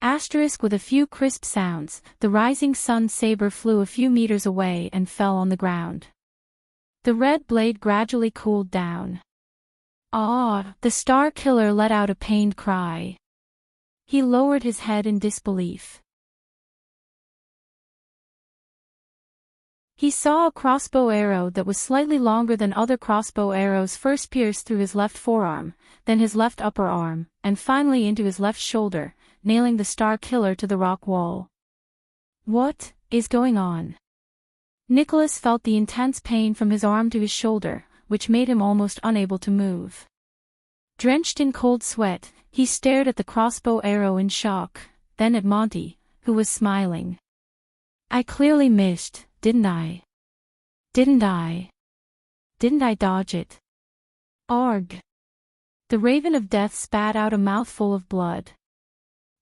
With a few crisp sounds, the rising sun saber flew a few meters away and fell on the ground. The red blade gradually cooled down. The Star Killer let out a pained cry. He lowered his head in disbelief. He saw a crossbow arrow that was slightly longer than other crossbow arrows first pierce through his left forearm, then his left upper arm, and finally into his left shoulder, nailing the Star Killer to the rock wall. What is going on? Nicholas felt the intense pain from his arm to his shoulder, which made him almost unable to move. Drenched in cold sweat, he stared at the crossbow arrow in shock, then at Monty, who was smiling. I clearly missed, didn't I? Didn't I dodge it? Arg. The Raven of Death spat out a mouthful of blood.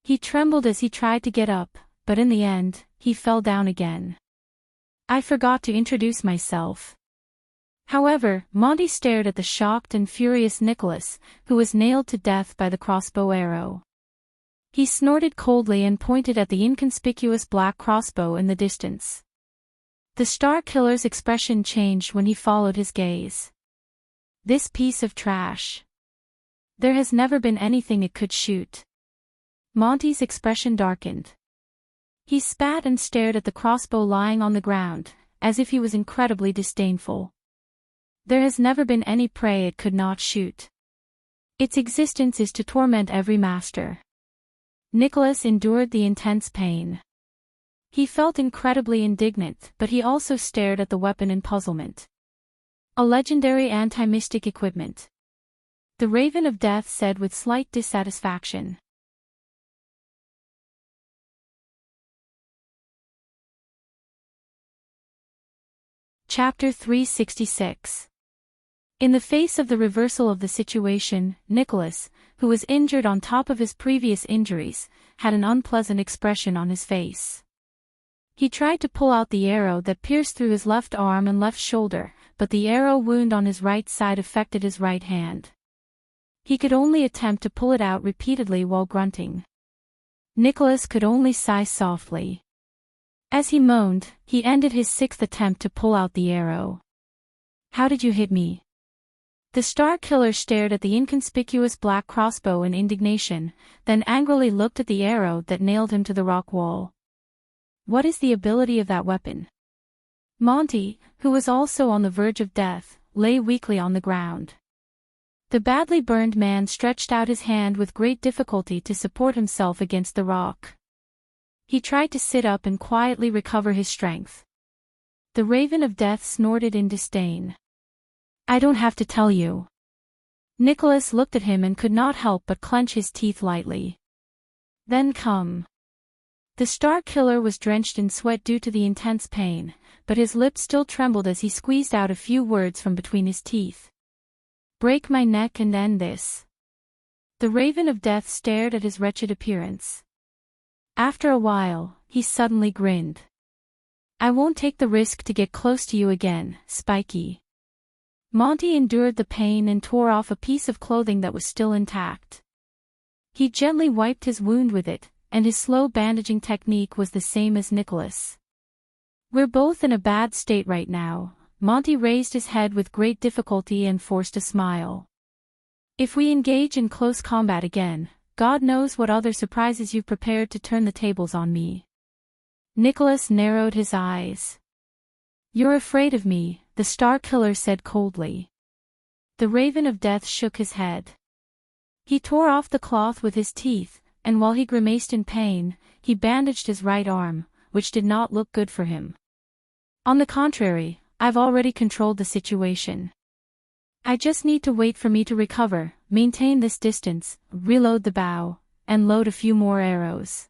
He trembled as he tried to get up, but in the end, he fell down again. I forgot to introduce myself. However, Monty stared at the shocked and furious Nicholas, who was nailed to death by the crossbow arrow. He snorted coldly and pointed at the inconspicuous black crossbow in the distance. The Star Killer's expression changed when he followed his gaze. This piece of trash. There has never been anything it could shoot. Monty's expression darkened. He spat and stared at the crossbow lying on the ground, as if he was incredibly disdainful. There has never been any prey it could not shoot. Its existence is to torment every master. Nicholas endured the intense pain. He felt incredibly indignant, but he also stared at the weapon in puzzlement. A legendary anti-mystic equipment. The Raven of Death said with slight dissatisfaction. Chapter 366. In the face of the reversal of the situation, Nicholas, who was injured on top of his previous injuries, had an unpleasant expression on his face. He tried to pull out the arrow that pierced through his left arm and left shoulder, but the arrow wound on his right side affected his right hand. He could only attempt to pull it out repeatedly while grunting. Nicholas could only sigh softly. As he moaned, he ended his sixth attempt to pull out the arrow. "How did you hit me?" The Star Killer stared at the inconspicuous black crossbow in indignation, then angrily looked at the arrow that nailed him to the rock wall. "What is the ability of that weapon?" Monty, who was also on the verge of death, lay weakly on the ground. The badly burned man stretched out his hand with great difficulty to support himself against the rock. He tried to sit up and quietly recover his strength. The Raven of Death snorted in disdain. "I don't have to tell you." Nicholas looked at him and could not help but clench his teeth lightly. "Then come." The Star Killer was drenched in sweat due to the intense pain, but his lips still trembled as he squeezed out a few words from between his teeth. "Break my neck and end this." The Raven of Death stared at his wretched appearance. After a while, he suddenly grinned. "I won't take the risk to get close to you again, Spiky." Monty endured the pain and tore off a piece of clothing that was still intact. He gently wiped his wound with it, and his slow bandaging technique was the same as Nicholas. "We're both in a bad state right now." Monty raised his head with great difficulty and forced a smile. "If we engage in close combat again, God knows what other surprises you've prepared to turn the tables on me." Nicholas narrowed his eyes. "You're afraid of me," the Star Killer said coldly. The Raven of Death shook his head. He tore off the cloth with his teeth, and while he grimaced in pain, he bandaged his right arm, which did not look good for him. "On the contrary, I've already controlled the situation. I just need to wait for me to recover, maintain this distance, reload the bow, and load a few more arrows."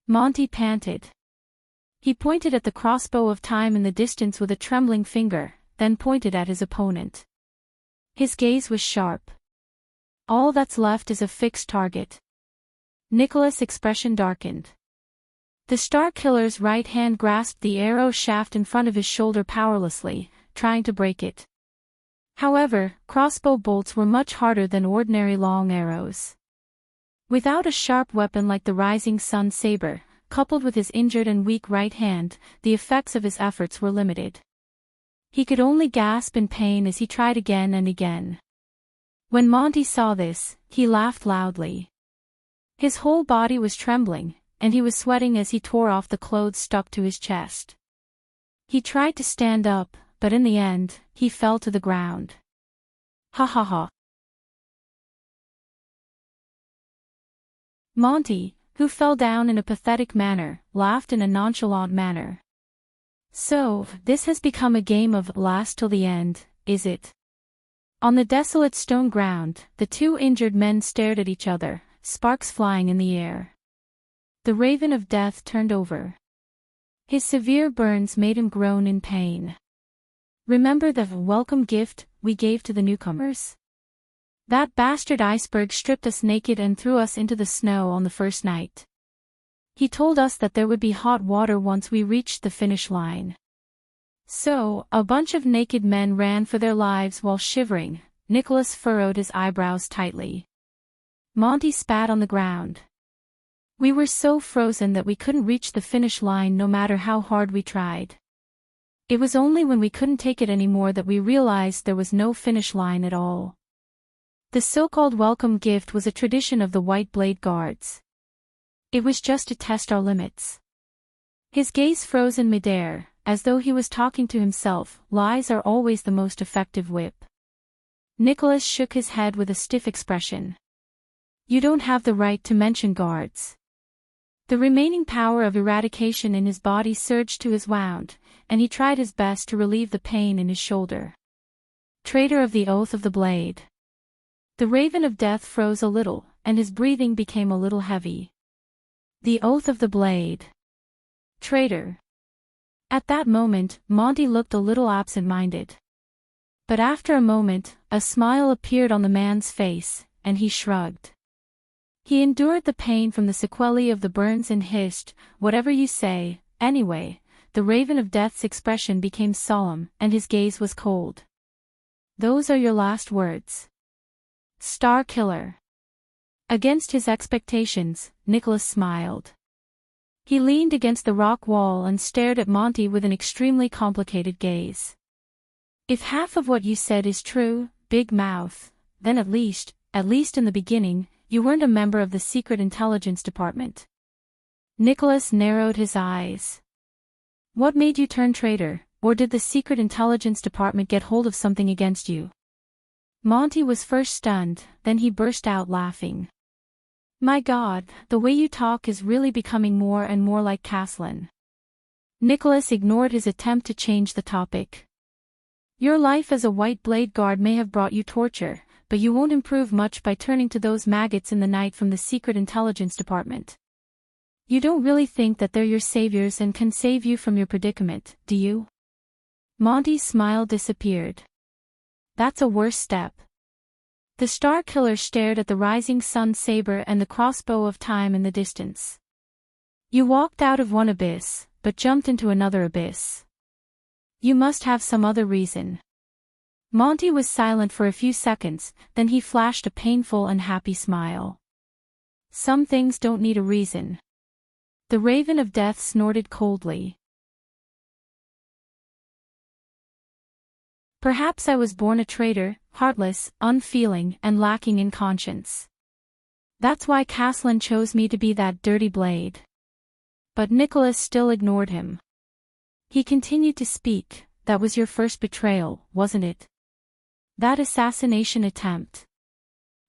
Monty panted. He pointed at the crossbow of time in the distance with a trembling finger, then pointed at his opponent. His gaze was sharp. "All that's left is a fixed target." Nicholas' expression darkened. The Star Killer's right hand grasped the arrow shaft in front of his shoulder powerlessly, trying to break it. However, crossbow bolts were much harder than ordinary long arrows. Without a sharp weapon like the Rising Sun saber, coupled with his injured and weak right hand, the effects of his efforts were limited. He could only gasp in pain as he tried again and again. When Monty saw this, he laughed loudly. His whole body was trembling, and he was sweating as he tore off the clothes stuck to his chest. He tried to stand up, but in the end, he fell to the ground. "Ha ha ha." Monty, who fell down in a pathetic manner, laughed in a nonchalant manner. "So, this has become a game of last till the end, is it?" On the desolate stone ground, the two injured men stared at each other, sparks flying in the air. The Raven of Death turned over. His severe burns made him groan in pain. "Remember the welcome gift we gave to the newcomers? That bastard iceberg stripped us naked and threw us into the snow on the first night. He told us that there would be hot water once we reached the finish line. So, a bunch of naked men ran for their lives while shivering." Nicholas furrowed his eyebrows tightly. Monty spat on the ground. "We were so frozen that we couldn't reach the finish line no matter how hard we tried. It was only when we couldn't take it anymore that we realized there was no finish line at all. The so-called welcome gift was a tradition of the White Blade Guards. It was just to test our limits. His gaze froze in midair, as though he was talking to himself. Lies are always the most effective whip. Nicholas shook his head with a stiff expression. You don't have the right to mention guards. The remaining power of eradication in his body surged to his wound, and he tried his best to relieve the pain in his shoulder. Traitor of the Oath of the Blade. The Raven of Death froze a little, and his breathing became a little heavy. The Oath of the Blade. Traitor. At that moment, Monty looked a little absent-minded. But after a moment, a smile appeared on the man's face, and he shrugged. He endured the pain from the sequelae of the burns and hissed, "Whatever you say." Anyway, the Raven of Death's expression became solemn, and his gaze was cold. Those are your last words. Star Killer. Against his expectations, Nicholas smiled. He leaned against the rock wall and stared at Monty with an extremely complicated gaze. If half of what you said is true, Big Mouth, then at least in the beginning, you weren't a member of the Secret Intelligence Department. Nicholas narrowed his eyes. What made you turn traitor, or did the Secret Intelligence Department get hold of something against you? Monty was first stunned, then he burst out laughing. My God, the way you talk is really becoming more and more like Caslin. Nicholas ignored his attempt to change the topic. Your life as a White Blade Guard may have brought you torture, but you won't improve much by turning to those maggots in the night from the Secret Intelligence Department. You don't really think that they're your saviors and can save you from your predicament, do you? Monty's smile disappeared. That's a worse step. The Star Killer stared at the rising sun saber and the crossbow of time in the distance. You walked out of one abyss, but jumped into another abyss. You must have some other reason. Monty was silent for a few seconds, then he flashed a painful and happy smile. Some things don't need a reason. The Raven of Death snorted coldly. Perhaps I was born a traitor, heartless, unfeeling, and lacking in conscience. That's why Caslin chose me to be that dirty blade. But Nicholas still ignored him. He continued to speak. That was your first betrayal, wasn't it? That assassination attempt.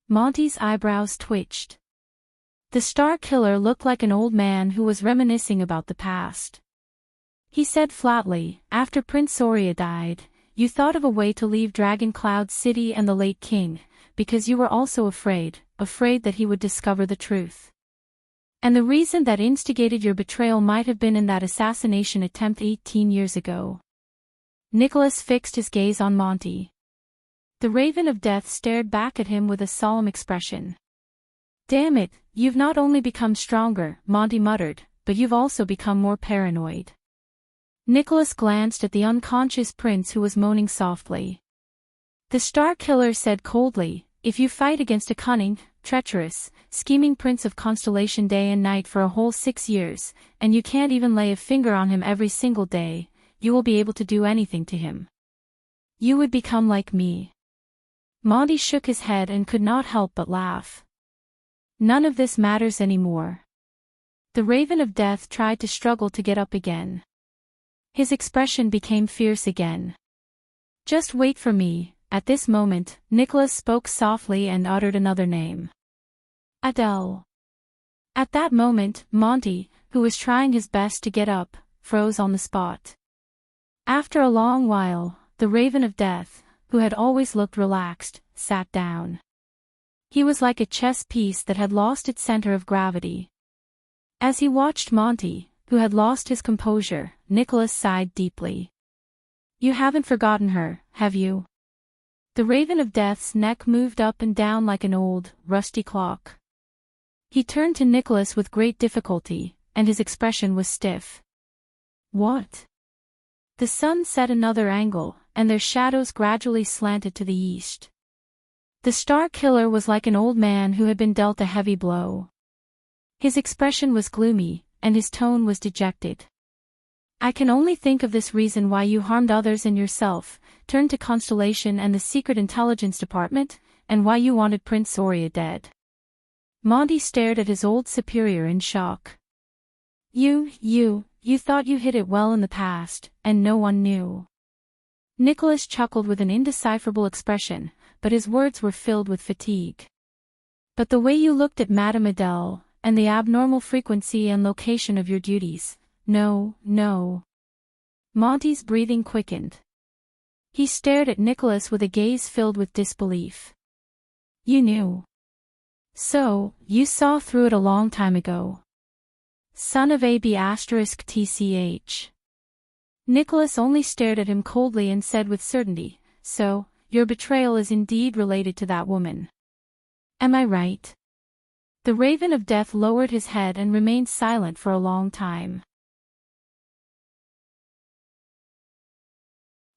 Monty's eyebrows twitched. The Star Killer looked like an old man who was reminiscing about the past. He said flatly, after Prince Soria died, you thought of a way to leave Dragon Cloud City and the late king, because you were also afraid that he would discover the truth. And the reason that instigated your betrayal might have been in that assassination attempt 18 years ago. Nicholas fixed his gaze on Monty. The Raven of Death stared back at him with a solemn expression. Damn it, you've not only become stronger, Monty muttered, but you've also become more paranoid. Nicholas glanced at the unconscious prince who was moaning softly. The Star Killer said coldly, if you fight against a cunning, treacherous, scheming prince of Constellation day and night for a whole 6 years, and you can't even lay a finger on him every single day, you will be able to do anything to him. You would become like me. Monty shook his head and could not help but laugh. None of this matters anymore. The Raven of Death tried to struggle to get up again. His expression became fierce again. Just wait for me. At this moment, Nicholas spoke softly and uttered another name. Adele. At that moment, Monty, who was trying his best to get up, froze on the spot. After a long while, the Raven of Death, who had always looked relaxed, sat down. He was like a chess piece that had lost its center of gravity. As he watched Monty, who had lost his composure, Nicholas sighed deeply. You haven't forgotten her, have you? The Raven of Death's neck moved up and down like an old, rusty clock. He turned to Nicholas with great difficulty, and his expression was stiff. What? The sun set another angle, and their shadows gradually slanted to the east. The Star Killer was like an old man who had been dealt a heavy blow. His expression was gloomy, and his tone was dejected. I can only think of this reason why you harmed others and yourself, turned to Constellation and the Secret Intelligence Department, and why you wanted Prince Soria dead. Monty stared at his old superior in shock. You thought you hid it well in the past, and no one knew. Nicholas chuckled with an indecipherable expression, but his words were filled with fatigue. But the way you looked at Madame Adele, and the abnormal frequency and location of your duties, no. Monty's breathing quickened. He stared at Nicholas with a gaze filled with disbelief. You knew. So, you saw through it a long time ago. Son of AB*TCH. Nicholas only stared at him coldly and said with certainty, so, your betrayal is indeed related to that woman. Am I right? The Raven of Death lowered his head and remained silent for a long time.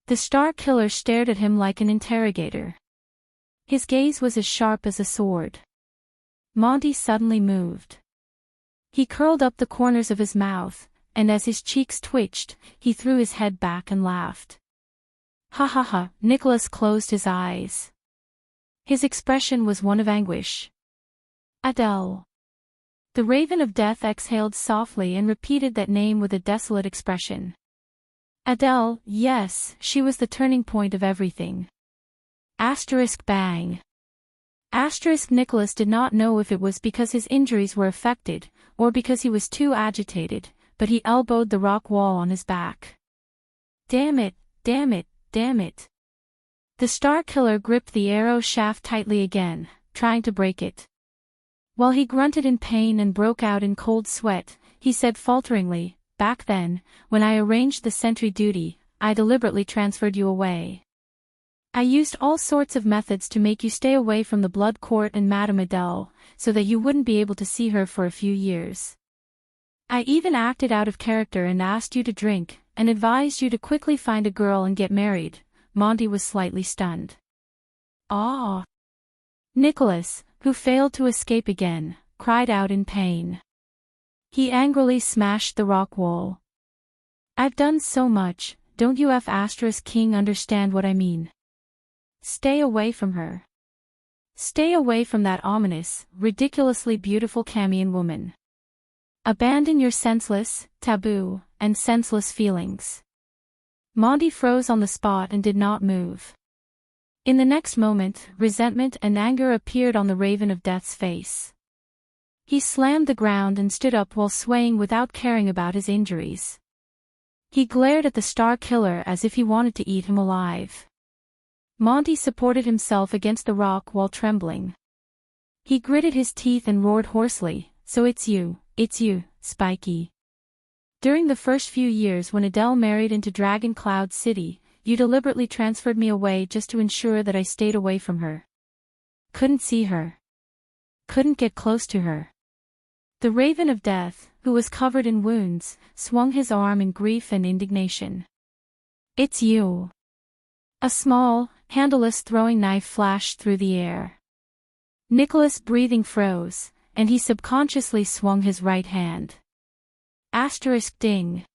The Star Killer stared at him like an interrogator. His gaze was as sharp as a sword. Monty suddenly moved. He curled up the corners of his mouth, and as his cheeks twitched, he threw his head back and laughed. Ha ha ha, Nicholas closed his eyes. His expression was one of anguish. Adele. The Raven of Death exhaled softly and repeated that name with a desolate expression. Adele, yes, she was the turning point of everything. Bang. Nicholas did not know if it was because his injuries were affected, or because he was too agitated, but he elbowed the rock wall on his back. Damn it. The Star Killer gripped the arrow shaft tightly again, trying to break it. While he grunted in pain and broke out in cold sweat, he said falteringly, back then, when I arranged the sentry duty, I deliberately transferred you away. I used all sorts of methods to make you stay away from the Blood Court and Madame Adele, so that you wouldn't be able to see her for a few years. I even acted out of character and asked you to drink, and advised you to quickly find a girl and get married. Monty was slightly stunned. Ah! Nicholas, who failed to escape again, cried out in pain. He angrily smashed the rock wall. I've done so much, don't you King understand what I mean? Stay away from her. Stay away from that ominous, ridiculously beautiful Camion woman. Abandon your senseless, taboo, and senseless feelings. Monty froze on the spot and did not move. In the next moment, resentment and anger appeared on the Raven of Death's face. He slammed the ground and stood up while swaying without caring about his injuries. He glared at the Star Killer as if he wanted to eat him alive. Monty supported himself against the rock while trembling. He gritted his teeth and roared hoarsely, so it's you, Spiky. During the first few years when Adele married into Dragon Cloud City, you deliberately transferred me away just to ensure that I stayed away from her. Couldn't see her. Couldn't get close to her. The Raven of Death, who was covered in wounds, swung his arm in grief and indignation. It's you. A small, handleless throwing knife flashed through the air. Nicholas' breathing froze, and he subconsciously swung his right hand. Ding.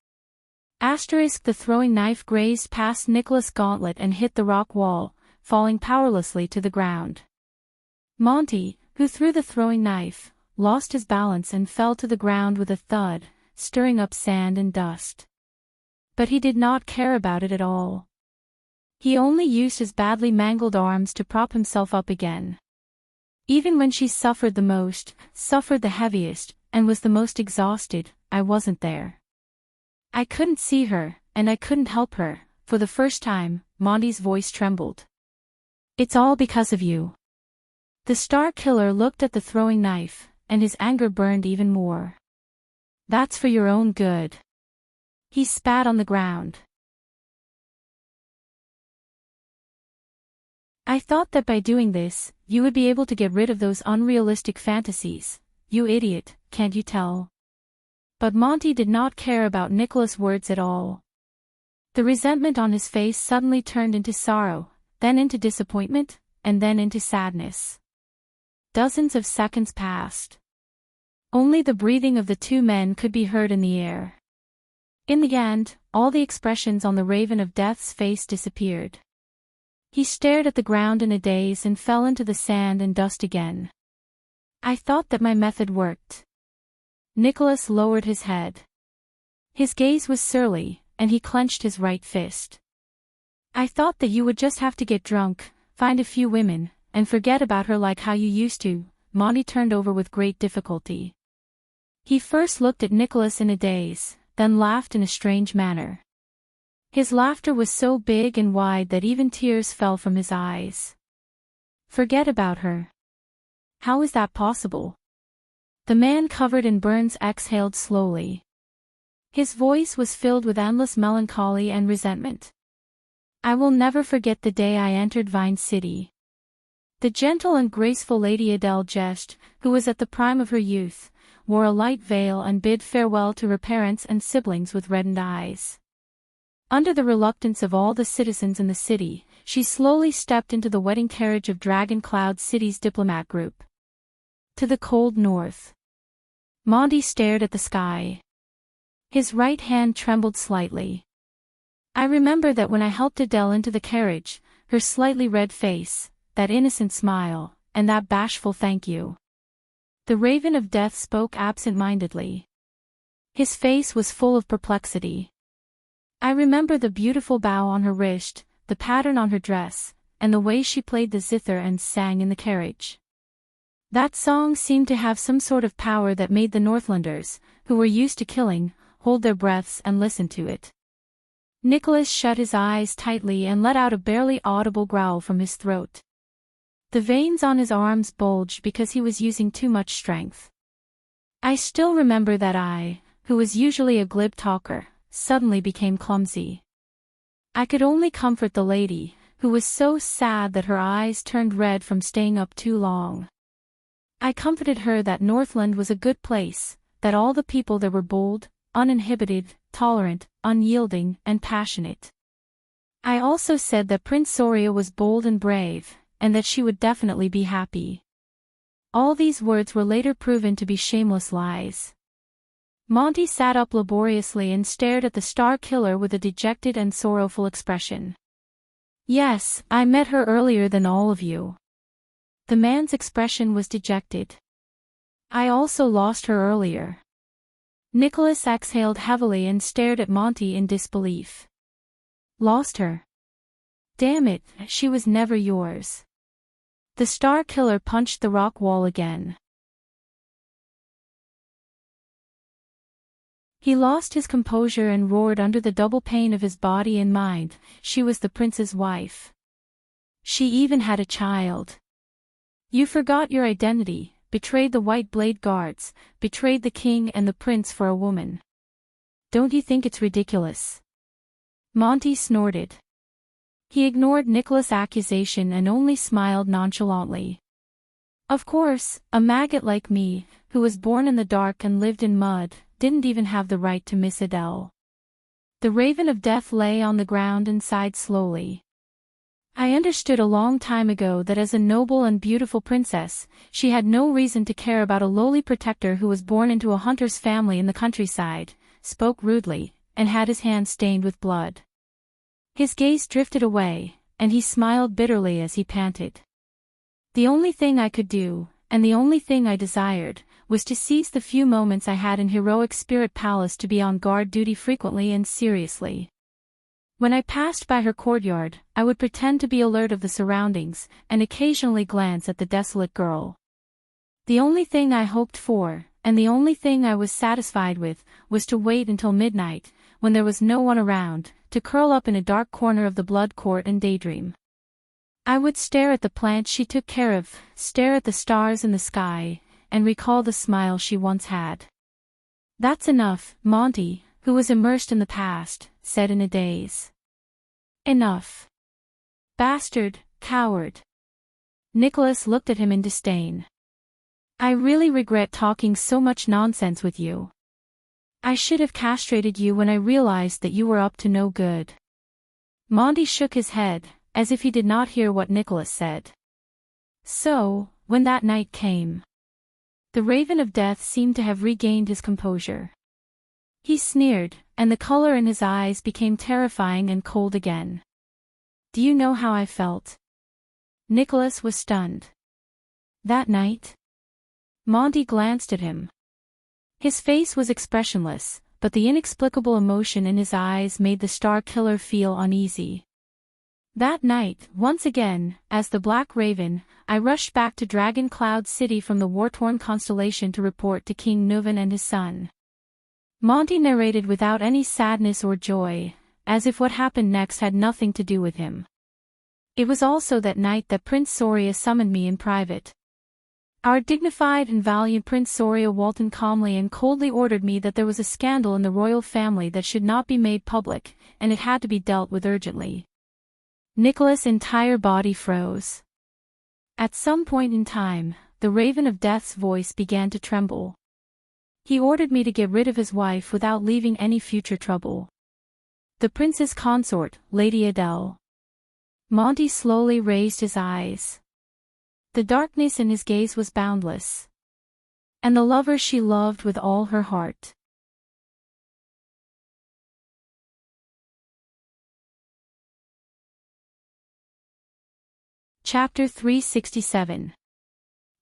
The throwing knife grazed past Nicholas' gauntlet and hit the rock wall, falling powerlessly to the ground. Monty, who threw the throwing knife, lost his balance and fell to the ground with a thud, stirring up sand and dust. But he did not care about it at all. He only used his badly mangled arms to prop himself up again. Even when she suffered the most, suffered the heaviest, and was the most exhausted, I wasn't there. I couldn't see her, and I couldn't help her. For the first time, Monty's voice trembled. It's all because of you. The Star Killer looked at the throwing knife, and his anger burned even more. That's for your own good. He spat on the ground. I thought that by doing this, you would be able to get rid of those unrealistic fantasies, you idiot, can't you tell? But Monty did not care about Nicholas' words at all. The resentment on his face suddenly turned into sorrow, then into disappointment, and then into sadness. Dozens of seconds passed. Only the breathing of the two men could be heard in the air. In the end, all the expressions on the Raven of Death's face disappeared. He stared at the ground in a daze and fell into the sand and dust again. I thought that my method worked. Nicholas lowered his head. His gaze was surly, and he clenched his right fist. I thought that you would just have to get drunk, find a few women, and forget about her like how you used to. Monty turned over with great difficulty. He first looked at Nicholas in a daze, then laughed in a strange manner. His laughter was so big and wide that even tears fell from his eyes. Forget about her. How is that possible? The man covered in burns exhaled slowly. His voice was filled with endless melancholy and resentment. I will never forget the day I entered Vine City. The gentle and graceful Lady Adele Gest, who was at the prime of her youth, wore a light veil and bid farewell to her parents and siblings with reddened eyes. Under the reluctance of all the citizens in the city, she slowly stepped into the wedding carriage of Dragon Cloud City's diplomat group. To the cold north. Monty stared at the sky. His right hand trembled slightly. I remember that when I helped Adele into the carriage, her slightly red face, that innocent smile, and that bashful thank you. The Raven of Death spoke absent-mindedly. His face was full of perplexity. I remember the beautiful bow on her wrist, the pattern on her dress, and the way she played the zither and sang in the carriage. That song seemed to have some sort of power that made the Northlanders, who were used to killing, hold their breaths and listen to it. Nicholas shut his eyes tightly and let out a barely audible growl from his throat. The veins on his arms bulged because he was using too much strength. I still remember that I, who was usually a glib talker, suddenly became clumsy. I could only comfort the lady, who was so sad that her eyes turned red from staying up too long. I comforted her that Northland was a good place, that all the people there were bold, uninhibited, tolerant, unyielding, and passionate. I also said that Prince Soria was bold and brave, and that she would definitely be happy. All these words were later proven to be shameless lies. Monty sat up laboriously and stared at the Star Killer with a dejected and sorrowful expression. Yes, I met her earlier than all of you. The man's expression was dejected. I also lost her earlier. Nicholas exhaled heavily and stared at Monty in disbelief. Lost her? Damn it, she was never yours. The Star Killer punched the rock wall again. He lost his composure and roared under the double pain of his body and mind. She was the prince's wife. She even had a child. You forgot your identity, betrayed the White Blade Guards, betrayed the king and the prince for a woman. Don't you think it's ridiculous? Monty snorted. He ignored Nicholas' accusation and only smiled nonchalantly. Of course, a maggot like me, who was born in the dark and lived in mud, didn't even have the right to miss Adele. The Raven of Death lay on the ground and sighed slowly. I understood a long time ago that as a noble and beautiful princess, she had no reason to care about a lowly protector who was born into a hunter's family in the countryside, spoke rudely, and had his hands stained with blood. His gaze drifted away, and he smiled bitterly as he panted. The only thing I could do, and the only thing I desired, was to seize the few moments I had in heroic Spirit Palace to be on guard duty frequently and seriously. When I passed by her courtyard, I would pretend to be alert of the surroundings, and occasionally glance at the desolate girl. The only thing I hoped for, and the only thing I was satisfied with, was to wait until midnight, when there was no one around, to curl up in a dark corner of the blood court and daydream. I would stare at the plants she took care of, stare at the stars in the sky, and recall the smile she once had. That's enough, Monty, who was immersed in the past, said in a daze. Enough. Bastard, coward. Nicholas looked at him in disdain. I really regret talking so much nonsense with you. I should have castrated you when I realized that you were up to no good. Monty shook his head, as if he did not hear what Nicholas said. So, when that night came, the Raven of Death seemed to have regained his composure. He sneered, and the color in his eyes became terrifying and cold again. Do you know how I felt? Nicholas was stunned. That night? Monty glanced at him. His face was expressionless, but the inexplicable emotion in his eyes made the Star Killer feel uneasy. That night, once again, as the Black Raven, I rushed back to Dragon Cloud City from the war-torn constellation to report to King Nuvan and his son. Monty narrated without any sadness or joy, as if what happened next had nothing to do with him. It was also that night that Prince Soria summoned me in private. Our dignified and valiant Prince Soria Walton calmly and coldly ordered me that there was a scandal in the royal family that should not be made public, and it had to be dealt with urgently. Nicholas' entire body froze. At some point in time, the Raven of Death's voice began to tremble. He ordered me to get rid of his wife without leaving any future trouble. The prince's consort, Lady Adele. Monty slowly raised his eyes. The darkness in his gaze was boundless. And the lover she loved with all her heart. Chapter 367.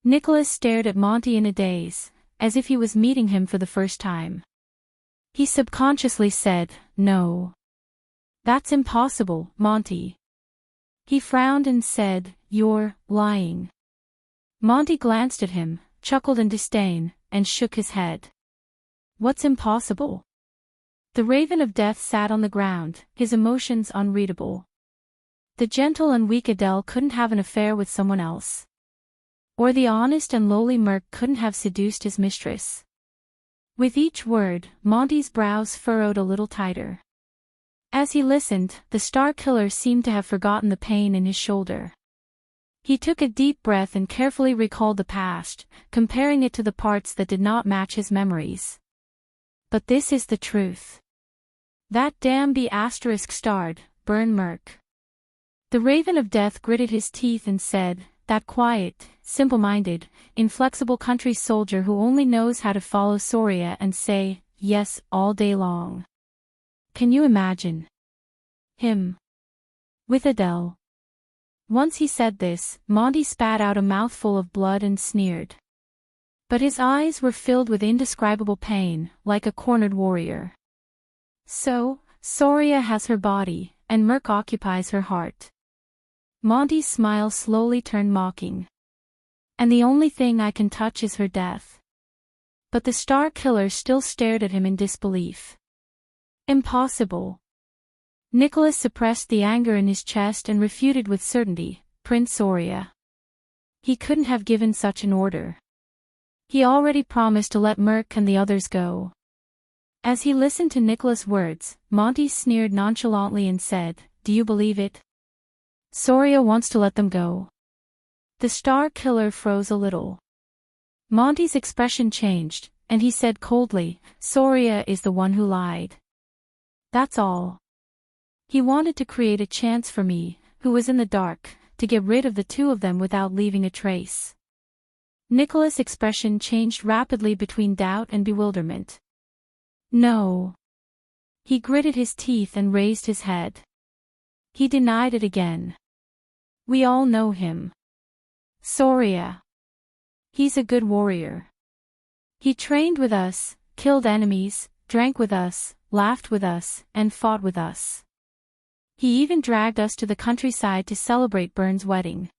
Nicholas stared at Monty in a daze, as if he was meeting him for the first time. He subconsciously said, "No. That's impossible, Monty." He frowned and said, "You're lying." Monty glanced at him, chuckled in disdain, and shook his head. "What's impossible?" The Raven of Death sat on the ground, his emotions unreadable. The gentle and weak Adele couldn't have an affair with someone else. Or the honest and lowly Merc couldn't have seduced his mistress. With each word, Monty's brows furrowed a little tighter. As he listened, the Star Killer seemed to have forgotten the pain in his shoulder. He took a deep breath and carefully recalled the past, comparing it to the parts that did not match his memories. But this is the truth. That damn B***starred, burn Merc. The Raven of Death gritted his teeth and said, "That quiet, simple-minded, inflexible country soldier who only knows how to follow Soria and say, yes, all day long. Can you imagine him with Adele?" Once he said this, Monty spat out a mouthful of blood and sneered. But his eyes were filled with indescribable pain, like a cornered warrior. "So, Soria has her body, and Merc occupies her heart." Monty's smile slowly turned mocking. "And the only thing I can touch is her death." But the Star Killer still stared at him in disbelief. "Impossible." Nicholas suppressed the anger in his chest and refuted with certainty, "Prince Soria. He couldn't have given such an order. He already promised to let Merc and the others go." As he listened to Nicholas' words, Monty sneered nonchalantly and said, "Do you believe it? Soria wants to let them go." The Star Killer froze a little. Monty's expression changed, and he said coldly, "Soria is the one who lied. That's all. He wanted to create a chance for me, who was in the dark, to get rid of the two of them without leaving a trace." Nicholas' expression changed rapidly between doubt and bewilderment. "No." He gritted his teeth and raised his head. He denied it again. "We all know him. Soria. He's a good warrior. He trained with us, killed enemies, drank with us, laughed with us, and fought with us. He even dragged us to the countryside to celebrate Byrne's wedding.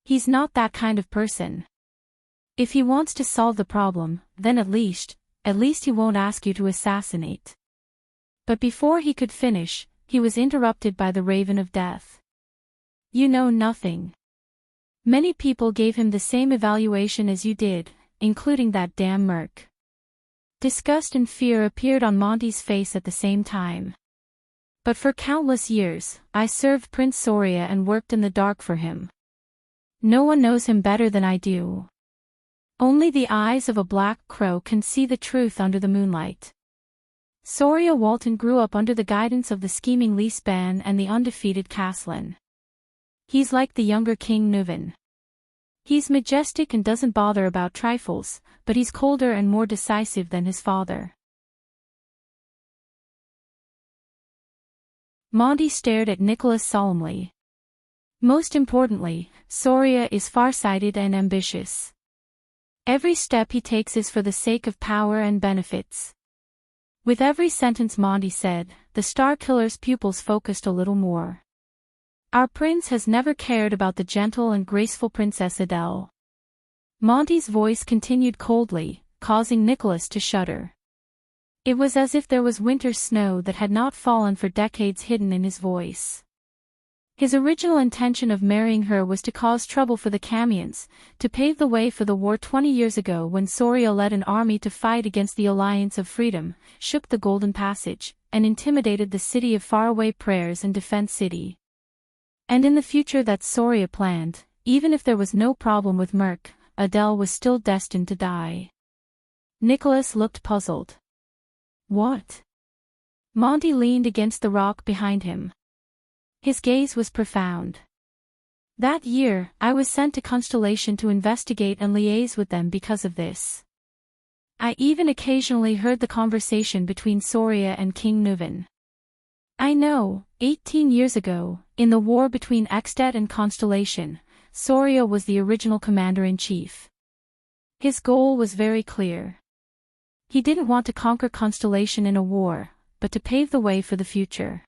He's not that kind of person. If he wants to solve the problem, then at least he won't ask you to assassinate." But before he could finish, he was interrupted by the Raven of Death. "You know nothing. Many people gave him the same evaluation as you did, including that damn Merc." Disgust and fear appeared on Monty's face at the same time. "But for countless years, I served Prince Soria and worked in the dark for him. No one knows him better than I do. Only the eyes of a black crow can see the truth under the moonlight. Soria Walton grew up under the guidance of the scheming Leesban and the undefeated Caslin. He's like the younger King Nuvan. He's majestic and doesn't bother about trifles, but he's colder and more decisive than his father." Monty stared at Nicholas solemnly. "Most importantly, Soria is far-sighted and ambitious. Every step he takes is for the sake of power and benefits. With every sentence Monty said, the Star Killer's pupils focused a little more. Our prince has never cared about the gentle and graceful Princess Adele. Monty's voice continued coldly, causing Nicholas to shudder. It was as if there was winter snow that had not fallen for decades hidden in his voice. His original intention of marrying her was to cause trouble for the Camions, to pave the way for the war 20 years ago when Soria led an army to fight against the Alliance of Freedom, shook the Golden Passage, and intimidated the city of faraway prayers and Defense City. And in the future that Soria planned, even if there was no problem with Merc, Adele was still destined to die. Nicholas looked puzzled. What? Monty leaned against the rock behind him. His gaze was profound. That year, I was sent to Constellation to investigate and liaise with them because of this. I even occasionally heard the conversation between Soria and King Nuvan. I know, 18 years ago, in the war between Extet and Constellation, Soria was the original commander-in-chief. His goal was very clear. He didn't want to conquer Constellation in a war, but to pave the way for the future.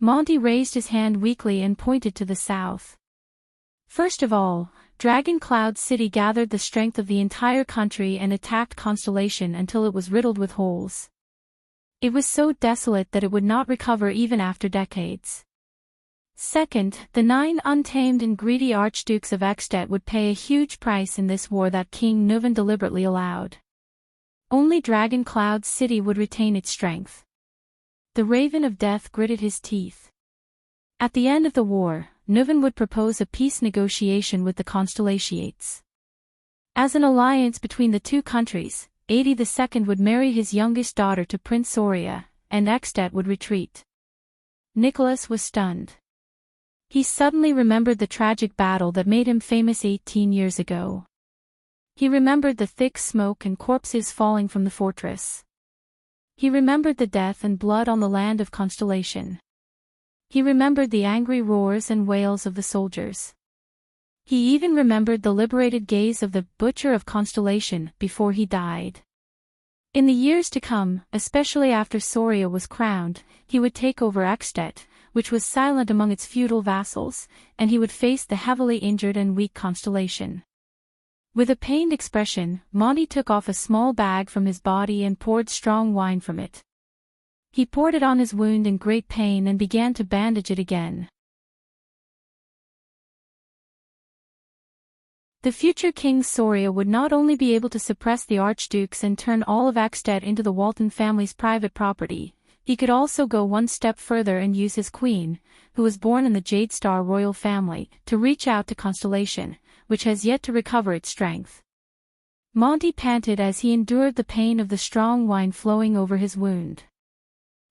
Monty raised his hand weakly and pointed to the south. First of all, Dragon Cloud City gathered the strength of the entire country and attacked Constellation until it was riddled with holes. It was so desolate that it would not recover even after decades. Second, the 9 untamed and greedy archdukes of Extet would pay a huge price in this war that King Nuvan deliberately allowed. Only Dragon Cloud City would retain its strength. The Raven of Death gritted his teeth. At the end of the war, Nuvan would propose a peace negotiation with the Constellations. As an alliance between the two countries, 82nd would marry his youngest daughter to Prince Soria, and Extet would retreat. Nicholas was stunned. He suddenly remembered the tragic battle that made him famous 18 years ago. He remembered the thick smoke and corpses falling from the fortress. He remembered the death and blood on the land of Constellation. He remembered the angry roars and wails of the soldiers. He even remembered the liberated gaze of the Butcher of Constellation before he died. In the years to come, especially after Soria was crowned, he would take over Extet, which was silent among its feudal vassals, and he would face the heavily injured and weak Constellation. With a pained expression, Monty took off a small bag from his body and poured strong wine from it. He poured it on his wound in great pain and began to bandage it again. The future King Soria would not only be able to suppress the archdukes and turn all of Extet into the Walton family's private property, he could also go one step further and use his queen, who was born in the Jade Star royal family, to reach out to Constellation, which has yet to recover its strength. Monty panted as he endured the pain of the strong wine flowing over his wound.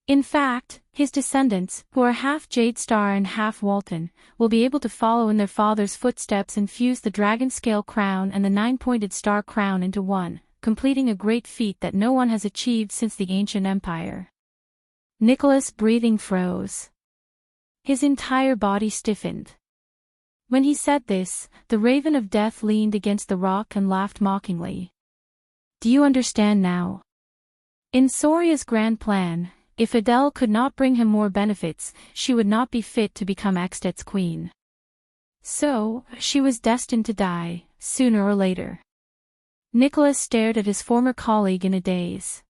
In fact, his descendants, who are half Jade Star and half Walton, will be able to follow in their father's footsteps and fuse the dragon scale crown and the 9-pointed star crown into one, completing a great feat that no one has achieved since the ancient empire. Nicholas' breathing froze. His entire body stiffened. When he said this, the Raven of Death leaned against the rock and laughed mockingly. Do you understand now? In Soria's grand plan, if Adele could not bring him more benefits, she would not be fit to become Extet's queen. So, she was destined to die, sooner or later. Nicholas stared at his former colleague in a daze.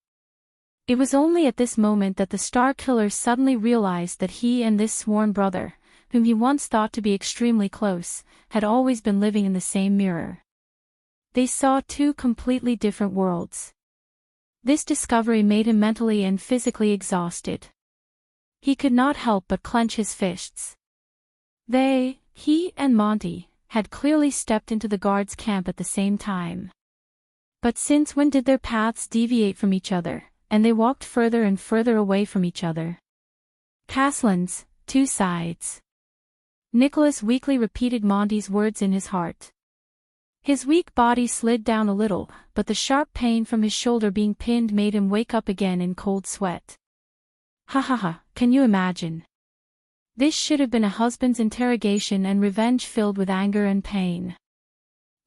It was only at this moment that the Star Killer suddenly realized that he and this sworn brother, whom he once thought to be extremely close, had always been living in the same mirror. They saw two completely different worlds. This discovery made him mentally and physically exhausted. He could not help but clench his fists. He and Monty, had clearly stepped into the guards' camp at the same time. But since when did their paths deviate from each other, and they walked further and further away from each other? Castlands, two sides. Nicholas weakly repeated Monty's words in his heart. His weak body slid down a little, but the sharp pain from his shoulder being pinned made him wake up again in cold sweat. Ha ha ha, can you imagine? This should have been a husband's interrogation and revenge filled with anger and pain.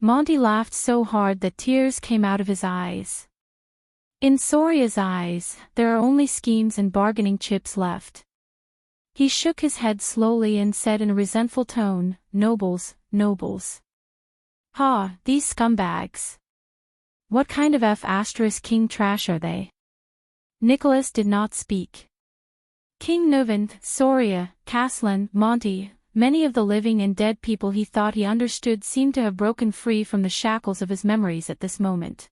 Monty laughed so hard that tears came out of his eyes. In Soria's eyes, there are only schemes and bargaining chips left. He shook his head slowly and said in a resentful tone, "Nobles, nobles. Ha, these scumbags. What kind of F***king trash are they?" Nicholas did not speak. King Nuvant, Soria, Caslin, Monty, many of the living and dead people he thought he understood seemed to have broken free from the shackles of his memories at this moment.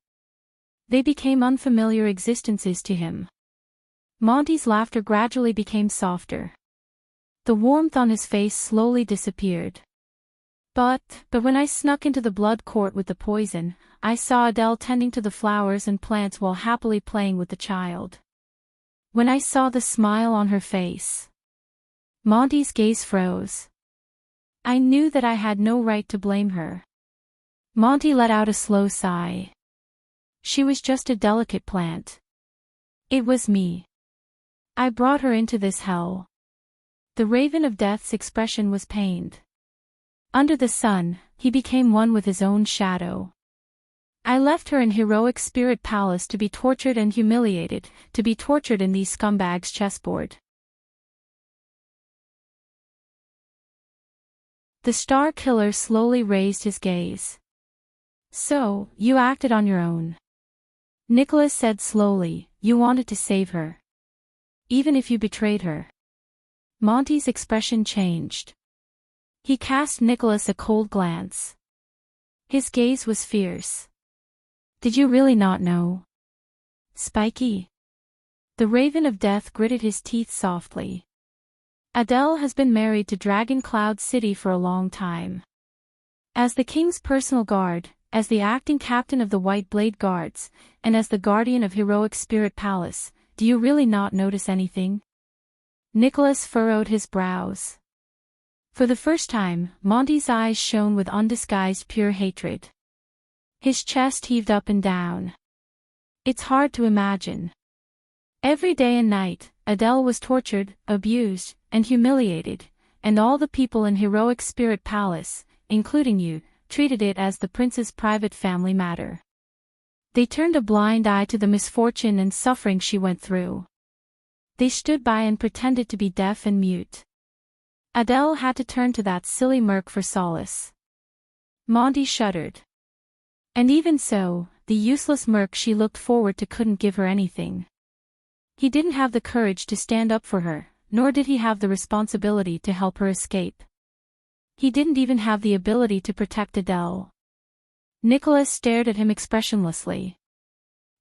They became unfamiliar existences to him. Monty's laughter gradually became softer. The warmth on his face slowly disappeared. But when I snuck into the blood court with the poison, I saw Adele tending to the flowers and plants while happily playing with the child. When I saw the smile on her face, Monty's gaze froze. I knew that I had no right to blame her. Monty let out a slow sigh. She was just a delicate plant. It was me. I brought her into this hell. The Raven of Death's expression was pained. Under the sun, he became one with his own shadow. I left her in Heroic Spirit Palace to be tortured and humiliated, to be tortured in these scumbags' chessboard. The Star Killer slowly raised his gaze. So, you acted on your own. Nicholas said slowly, you wanted to save her. Even if you betrayed her. Monty's expression changed. He cast Nicholas a cold glance. His gaze was fierce. Did you really not know? Spiky. The Raven of Death gritted his teeth softly. Adele has been married to Dragon Cloud City for a long time. As the king's personal guard, as the acting captain of the White Blade Guards, and as the guardian of Heroic Spirit Palace, do you really not notice anything? Nicholas furrowed his brows. For the first time, Monty's eyes shone with undisguised pure hatred. His chest heaved up and down. It's hard to imagine. Every day and night, Adele was tortured, abused, and humiliated, and all the people in Heroic Spirit Palace, including you, treated it as the prince's private family matter. They turned a blind eye to the misfortune and suffering she went through. They stood by and pretended to be deaf and mute. Adele had to turn to that silly Merc for solace. Monty shuddered. And even so, the useless Merc she looked forward to couldn't give her anything. He didn't have the courage to stand up for her, nor did he have the responsibility to help her escape. He didn't even have the ability to protect Adele. Nicholas stared at him expressionlessly.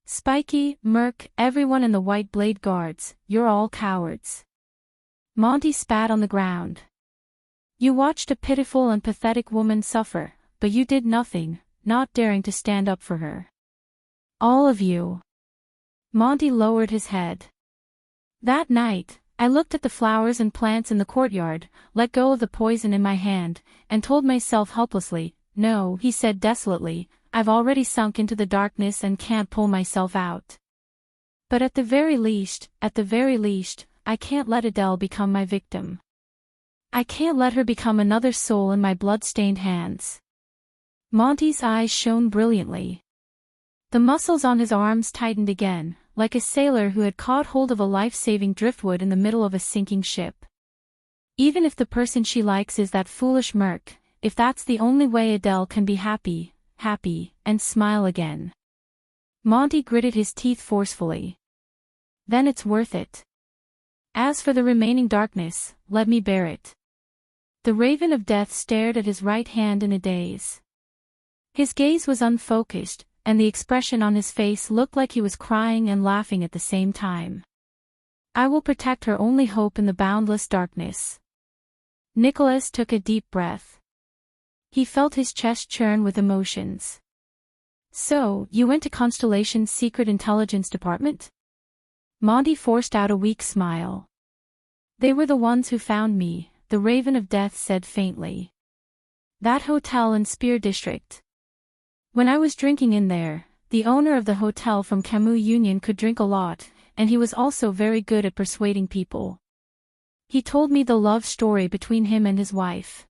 Spiky, Merc, everyone in the White Blade Guards, you're all cowards. Monty spat on the ground. You watched a pitiful and pathetic woman suffer, but you did nothing, not daring to stand up for her. All of you. Monty lowered his head. That night, I looked at the flowers and plants in the courtyard, let go of the poison in my hand, and told myself helplessly, no, he said desolately, I've already sunk into the darkness and can't pull myself out. But at the very least, I can't let Adele become my victim. I can't let her become another soul in my blood-stained hands. Monty's eyes shone brilliantly. The muscles on his arms tightened again, like a sailor who had caught hold of a life-saving driftwood in the middle of a sinking ship. Even if the person she likes is that foolish Merc, if that's the only way Adele can be happy, and smile again. Monty gritted his teeth forcefully. Then it's worth it. As for the remaining darkness, let me bear it. The Raven of Death stared at his right hand in a daze. His gaze was unfocused, and the expression on his face looked like he was crying and laughing at the same time. I will protect her only hope in the boundless darkness. Nicholas took a deep breath. He felt his chest churn with emotions. So, you went to Constellation's secret intelligence department? Monty forced out a weak smile. They were the ones who found me, the Raven of Death said faintly. That hotel in Spear District. When I was drinking in there, the owner of the hotel from Camus Union could drink a lot, and he was also very good at persuading people. He told me the love story between him and his wife.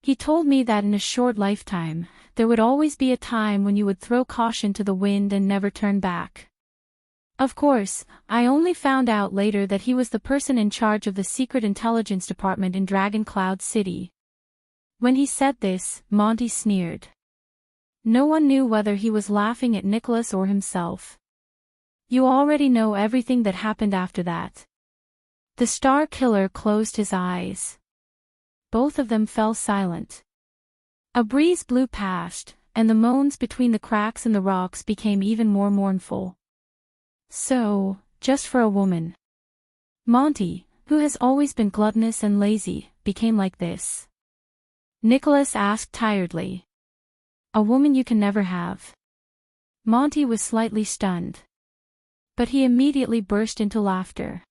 He told me that in a short lifetime, there would always be a time when you would throw caution to the wind and never turn back. Of course, I only found out later that he was the person in charge of the secret intelligence department in Dragon Cloud City. When he said this, Monty sneered. No one knew whether he was laughing at Nicholas or himself. You already know everything that happened after that. The Star Killer closed his eyes. Both of them fell silent. A breeze blew past, and the moans between the cracks in the rocks became even more mournful. So, just for a woman. Monty, who has always been gluttonous and lazy, became like this. Nicholas asked tiredly. A woman you can never have. Monty was slightly stunned. But he immediately burst into laughter.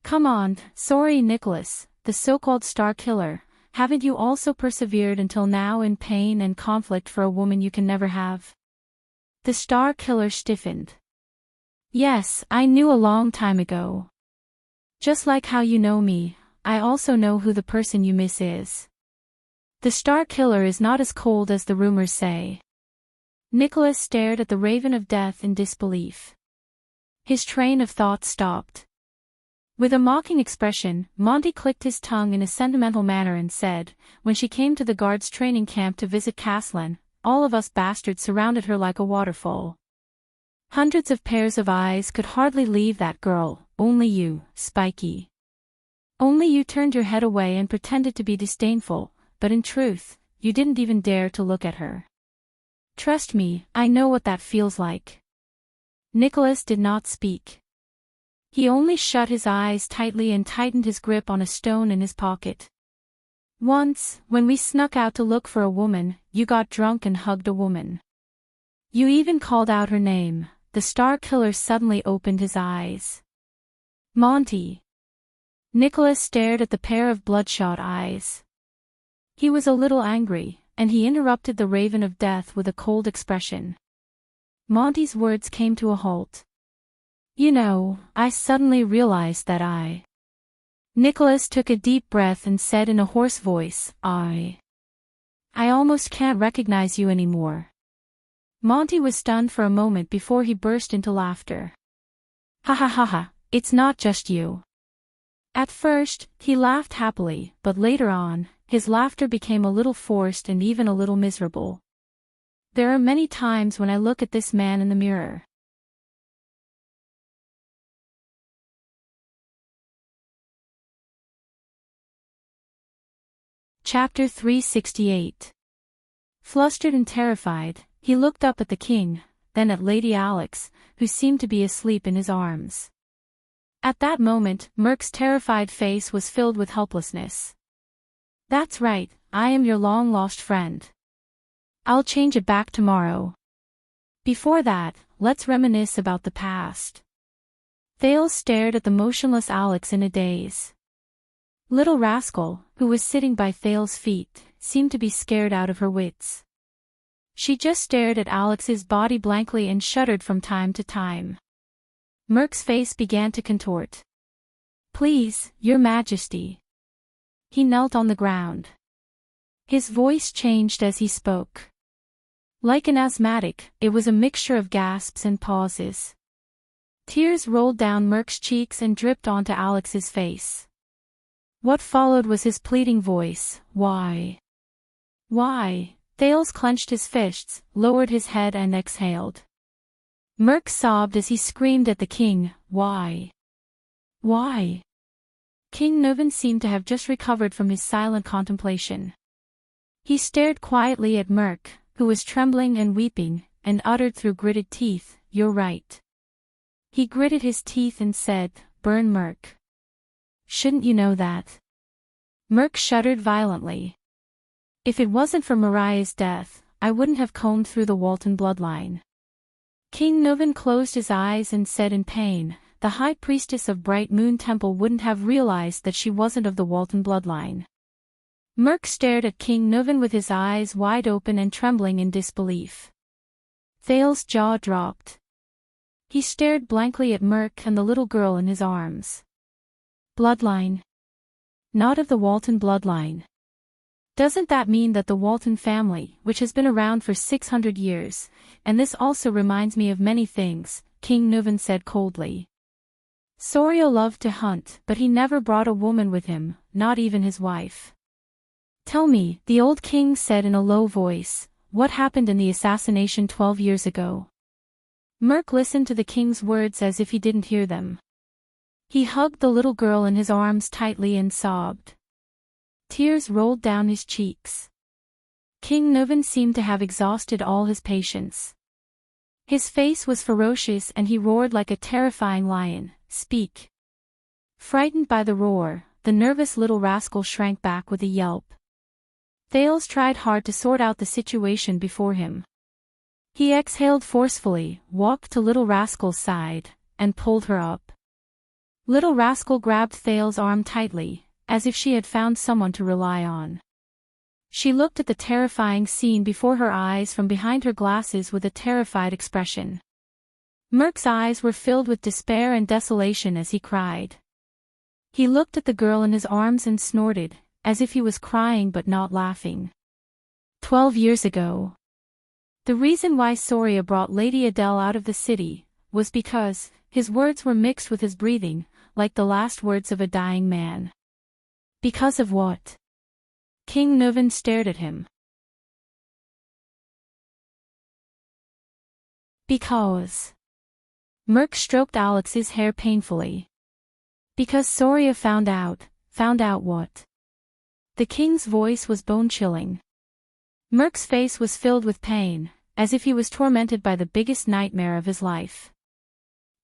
Come on, sorry Nicholas, the so-called Star Killer, haven't you also persevered until now in pain and conflict for a woman you can never have? The Star Killer stiffened. Yes, I knew a long time ago. Just like how you know me, I also know who the person you miss is. The Star Killer is not as cold as the rumors say. Nicholas stared at the Raven of Death in disbelief. His train of thought stopped. With a mocking expression, Monty clicked his tongue in a sentimental manner and said, when she came to the guards' training camp to visit Caslin, all of us bastards surrounded her like a waterfall. Hundreds of pairs of eyes could hardly leave that girl, only you, Spiky. Only you turned your head away and pretended to be disdainful, but in truth, you didn't even dare to look at her. Trust me, I know what that feels like. Nicholas did not speak. He only shut his eyes tightly and tightened his grip on a stone in his pocket. Once, when we snuck out to look for a woman, you got drunk and hugged a woman. You even called out her name. The Star Killer suddenly opened his eyes. Monty. Nicholas stared at the pair of bloodshot eyes. He was a little angry, and he interrupted the Raven of Death with a cold expression. Monty's words came to a halt. You know, I suddenly realized that Nicholas took a deep breath and said in a hoarse voice, I almost can't recognize you anymore. Monty was stunned for a moment before he burst into laughter. Ha ha ha ha, it's not just you. At first, he laughed happily, but later on, his laughter became a little forced and even a little miserable. There are many times when I look at this man in the mirror. Chapter 368. Flustered and terrified, he looked up at the king, then at Lady Alex, who seemed to be asleep in his arms. At that moment, Merc's terrified face was filled with helplessness. That's right, I am your long-lost friend. I'll change it back tomorrow. Before that, let's reminisce about the past. Thales stared at the motionless Alex in a daze. Little rascal, who was sitting by Thales' feet, seemed to be scared out of her wits. She just stared at Alex's body blankly and shuddered from time to time. Merc's face began to contort. Please, your majesty. He knelt on the ground. His voice changed as he spoke. Like an asthmatic, it was a mixture of gasps and pauses. Tears rolled down Merc's cheeks and dripped onto Alex's face. What followed was his pleading voice, Why? Why? Thales clenched his fists, lowered his head and exhaled. Merc sobbed as he screamed at the king, Why? Why? King Nuven seemed to have just recovered from his silent contemplation. He stared quietly at Merc, who was trembling and weeping, and uttered through gritted teeth, You're right. He gritted his teeth and said, Burn Merc. Shouldn't you know that? Merc shuddered violently. If it wasn't for Mariah's death, I wouldn't have combed through the Walton bloodline. King Nuven closed his eyes and said in pain, the High Priestess of Bright Moon Temple wouldn't have realized that she wasn't of the Walton bloodline. Merc stared at King Nuven with his eyes wide open and trembling in disbelief. Thales' jaw dropped. He stared blankly at Merc and the little girl in his arms. Bloodline. Not of the Walton bloodline. Doesn't that mean that the Walton family, which has been around for 600 years, and this also reminds me of many things, King Nuvan said coldly. Soria loved to hunt, but he never brought a woman with him, not even his wife. Tell me, the old king said in a low voice, what happened in the assassination 12 years ago? Merk listened to the king's words as if he didn't hear them. He hugged the little girl in his arms tightly and sobbed. Tears rolled down his cheeks. King Nuvan seemed to have exhausted all his patience. His face was ferocious and he roared like a terrifying lion, "Speak." Frightened by the roar, the nervous little rascal shrank back with a yelp. Thales tried hard to sort out the situation before him. He exhaled forcefully, walked to Little Rascal's side, and pulled her up. Little Rascal grabbed Thales' arm tightly, as if she had found someone to rely on. She looked at the terrifying scene before her eyes from behind her glasses with a terrified expression. Merk's eyes were filled with despair and desolation as he cried. He looked at the girl in his arms and snorted, as if he was crying but not laughing. 12 years ago. The reason why Soria brought Lady Adele out of the city was because his words were mixed with his breathing, like the last words of a dying man. Because of what? King Nuvan stared at him. Because. Merk stroked Alex's hair painfully. Because Soria found out what? The king's voice was bone-chilling. Merk's face was filled with pain, as if he was tormented by the biggest nightmare of his life.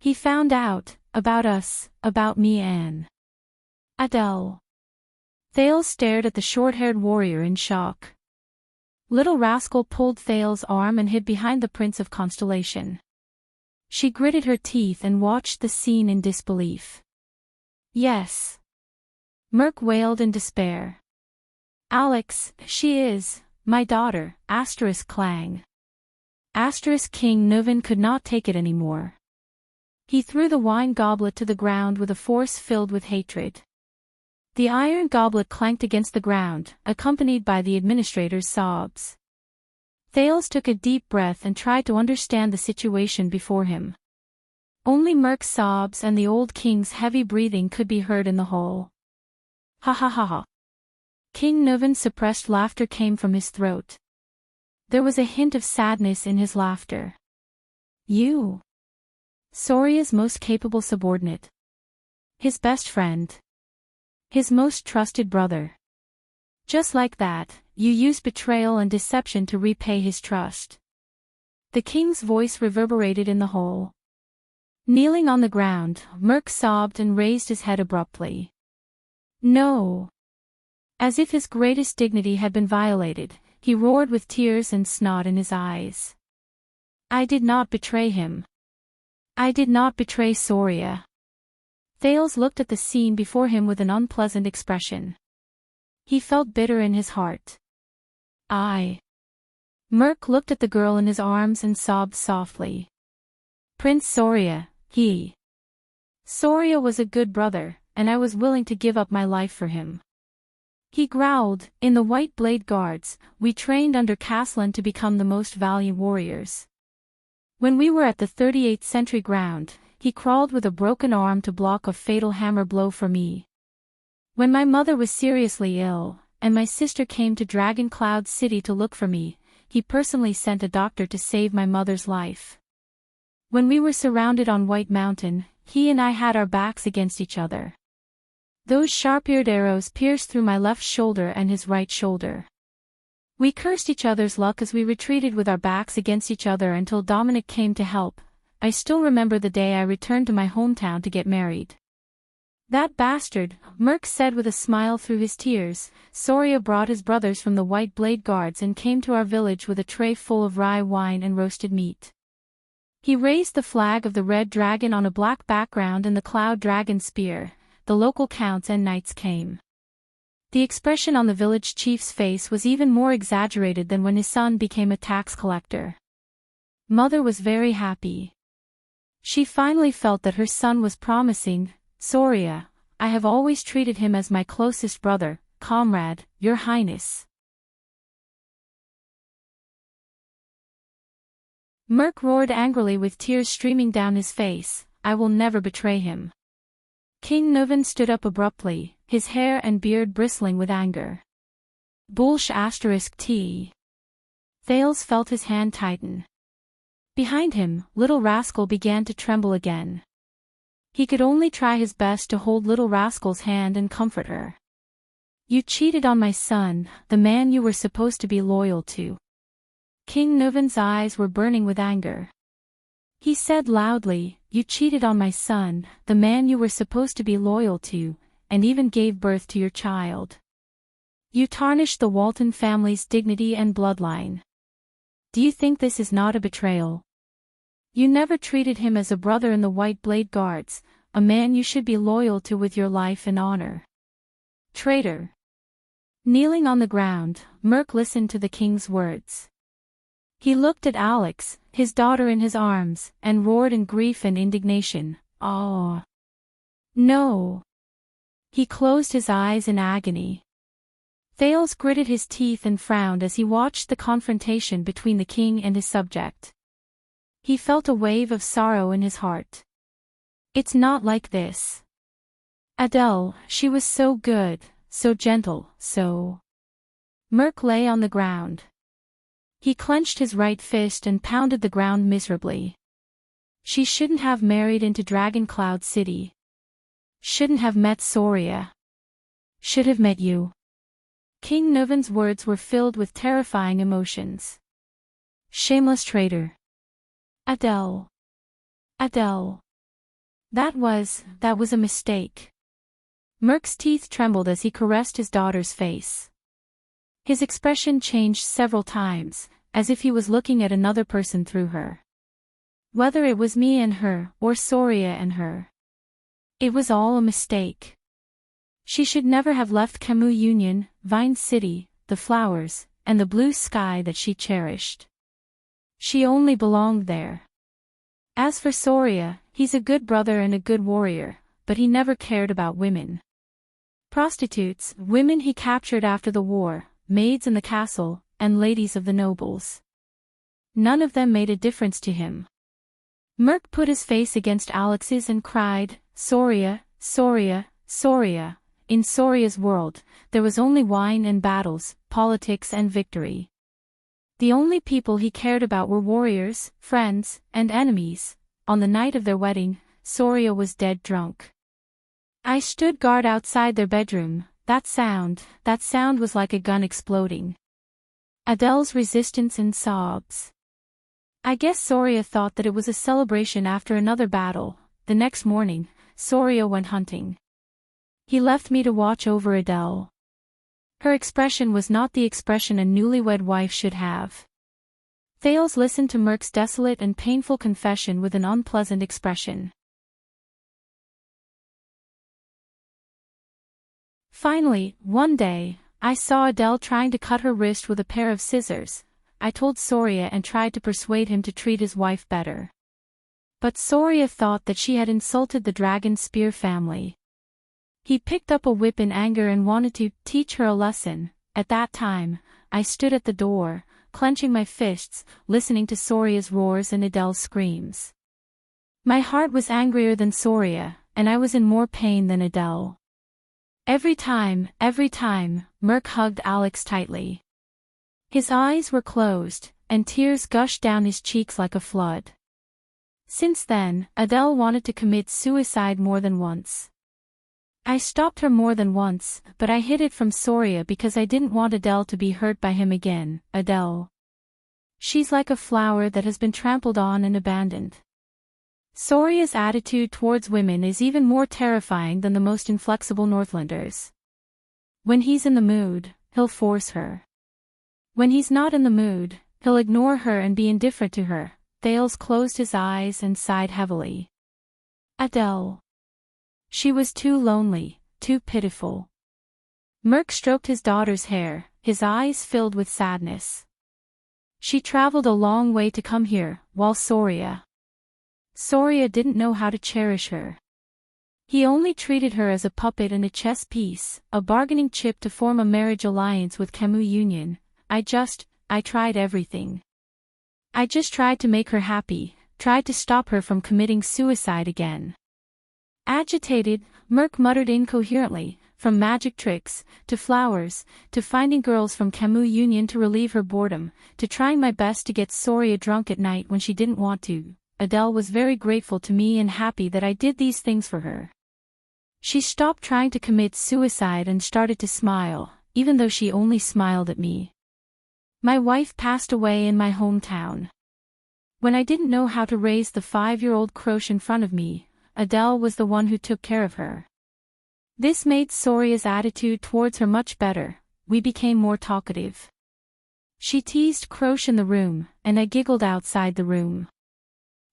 He found out, about us, about me and Adele. Thales stared at the short-haired warrior in shock. Little Rascal pulled Thales' arm and hid behind the Prince of Constellation. She gritted her teeth and watched the scene in disbelief. Yes. Merk wailed in despair. Alex, she is, my daughter, clang. King Nuvan could not take it anymore. He threw the wine goblet to the ground with a force filled with hatred. The iron goblet clanked against the ground, accompanied by the administrator's sobs. Thales took a deep breath and tried to understand the situation before him. Only Merk's sobs and the old king's heavy breathing could be heard in the hall. Ha ha ha ha. King Nuvan's suppressed laughter came from his throat. There was a hint of sadness in his laughter. You. Soria's most capable subordinate. His best friend. His most trusted brother. Just like that, you used betrayal and deception to repay his trust. The king's voice reverberated in the hall. Kneeling on the ground, Merk sobbed and raised his head abruptly. No. As if his greatest dignity had been violated, he roared with tears and snot in his eyes. I did not betray him. I did not betray Soria. Thales looked at the scene before him with an unpleasant expression. He felt bitter in his heart. Merk looked at the girl in his arms and sobbed softly. Prince Soria, Soria was a good brother, and I was willing to give up my life for him. He growled, in the White Blade Guards, we trained under Castellan to become the most valiant warriors. When we were at the 38th Century ground, he crawled with a broken arm to block a fatal hammer blow for me. When my mother was seriously ill, and my sister came to Dragon Cloud City to look for me, he personally sent a doctor to save my mother's life. When we were surrounded on White Mountain, he and I had our backs against each other. Those sharp-eared arrows pierced through my left shoulder and his right shoulder. We cursed each other's luck as we retreated with our backs against each other until Dominic came to help. I still remember the day I returned to my hometown to get married. That bastard, Merk said with a smile through his tears. Soria brought his brothers from the White Blade Guards and came to our village with a tray full of rye wine and roasted meat. He raised the flag of the Red Dragon on a black background and the Cloud Dragon spear. The local counts and knights came. The expression on the village chief's face was even more exaggerated than when his son became a tax collector. Mother was very happy. She finally felt that her son was promising. Soria, I have always treated him as my closest brother, comrade, your highness. Mirk roared angrily with tears streaming down his face. I will never betray him. King Nuvan stood up abruptly, his hair and beard bristling with anger. Bullsh *T. Thales felt his hand tighten. Behind him, Little Rascal began to tremble again. He could only try his best to hold Little Rascal's hand and comfort her. You cheated on my son, the man you were supposed to be loyal to. King Nuvan's eyes were burning with anger. He said loudly, you cheated on my son, the man you were supposed to be loyal to, and even gave birth to your child. You tarnished the Walton family's dignity and bloodline. Do you think this is not a betrayal? You never treated him as a brother in the White Blade Guards, a man you should be loyal to with your life and honor. Traitor! Kneeling on the ground, Mirk listened to the king's words. He looked at Alex, his daughter in his arms, and roared in grief and indignation, "Oh! No!" He closed his eyes in agony. Thales gritted his teeth and frowned as he watched the confrontation between the king and his subject. He felt a wave of sorrow in his heart. It's not like this. Adele, she was so good, so gentle, so... Mirk lay on the ground. He clenched his right fist and pounded the ground miserably. She shouldn't have married into Dragon Cloud City. Shouldn't have met Soria. Should have met you. King Nuvan's words were filled with terrifying emotions. Shameless traitor. Adele. Adele. That was a mistake. Mirk's teeth trembled as he caressed his daughter's face. His expression changed several times, as if he was looking at another person through her. Whether it was me and her, or Soria and her. It was all a mistake. She should never have left Camus Union, Vine City, the flowers, and the blue sky that she cherished. She only belonged there. As for Soria, he's a good brother and a good warrior, but he never cared about women. Prostitutes, women he captured after the war, maids in the castle, and ladies of the nobles. None of them made a difference to him. Mirk put his face against Alex's and cried, Soria, Soria, Soria. In Soria's world, there was only wine and battles, politics and victory. The only people he cared about were warriors, friends, and enemies. On the night of their wedding, Soria was dead drunk. I stood guard outside their bedroom. That sound was like a gun exploding. Adele's resistance and sobs. I guess Soria thought that it was a celebration after another battle. The next morning, Soria went hunting. He left me to watch over Adele. Her expression was not the expression a newlywed wife should have. Thales listened to Mirk's desolate and painful confession with an unpleasant expression. Finally, one day, I saw Adele trying to cut her wrist with a pair of scissors. I told Soria and tried to persuade him to treat his wife better. But Soria thought that she had insulted the Dragon Spear family. He picked up a whip in anger and wanted to teach her a lesson. At that time, I stood at the door, clenching my fists, listening to Soria's roars and Adele's screams. My heart was angrier than Soria, and I was in more pain than Adele. Every time, Mirk hugged Alex tightly. His eyes were closed, and tears gushed down his cheeks like a flood. Since then, Adele wanted to commit suicide more than once. I stopped her more than once, but I hid it from Soria because I didn't want Adele to be hurt by him again. Adele. She's like a flower that has been trampled on and abandoned. Soria's attitude towards women is even more terrifying than the most inflexible Northlanders. When he's in the mood, he'll force her. When he's not in the mood, he'll ignore her and be indifferent to her. Thales closed his eyes and sighed heavily. Adele. She was too lonely, too pitiful. Mirk stroked his daughter's hair, his eyes filled with sadness. She traveled a long way to come here, while Soria didn't know how to cherish her. He only treated her as a puppet and a chess piece, a bargaining chip to form a marriage alliance with Camus Union. I tried everything. I just tried to make her happy, tried to stop her from committing suicide again. Agitated, Merc muttered incoherently, from magic tricks, to flowers, to finding girls from Camus Union to relieve her boredom, to trying my best to get Soria drunk at night when she didn't want to. Adele was very grateful to me and happy that I did these things for her. She stopped trying to commit suicide and started to smile, even though she only smiled at me. My wife passed away in my hometown. When I didn't know how to raise the 5-year-old Croche in front of me, Adele was the one who took care of her. This made Soria's attitude towards her much better. We became more talkative. She teased Croche in the room, and I giggled outside the room.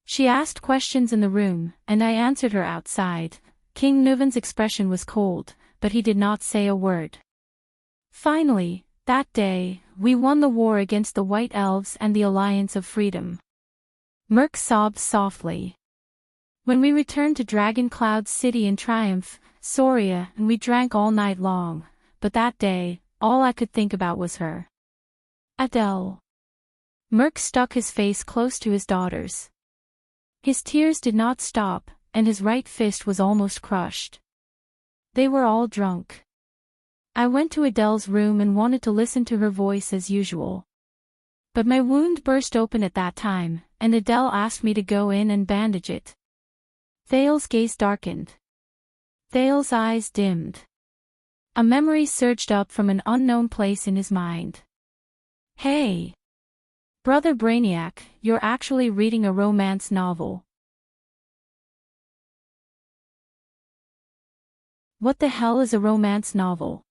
She asked questions in the room, and I answered her outside. King Nuven's expression was cold, but he did not say a word. Finally, that day, we won the war against the White Elves and the Alliance of Freedom. Merc sobbed softly. When we returned to Dragon Cloud City in triumph, Soria and we drank all night long, but that day, all I could think about was her. Adele. Merc stuck his face close to his daughter's. His tears did not stop, and his right fist was almost crushed. They were all drunk. I went to Adele's room and wanted to listen to her voice as usual. But my wound burst open at that time, and Adele asked me to go in and bandage it. Thale's gaze darkened. Thale's eyes dimmed. A memory surged up from an unknown place in his mind. Hey! Brother Brainiac, you're actually reading a romance novel. What the hell is a romance novel?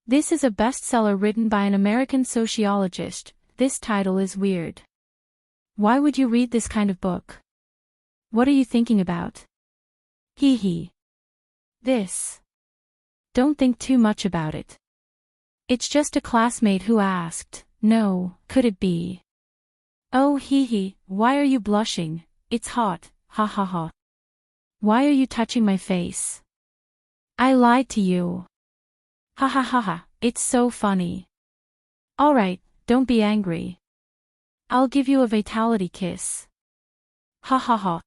This is a bestseller written by an American sociologist. This title is weird. Why would you read this kind of book? What are you thinking about? Hee hee. This. Don't think too much about it. It's just a classmate who asked. No, could it be? Oh hee hee, why are you blushing? It's hot, ha ha ha. Why are you touching my face? I lied to you. Ha ha ha ha, it's so funny. Alright, don't be angry. I'll give you a vitality kiss. Ha ha ha.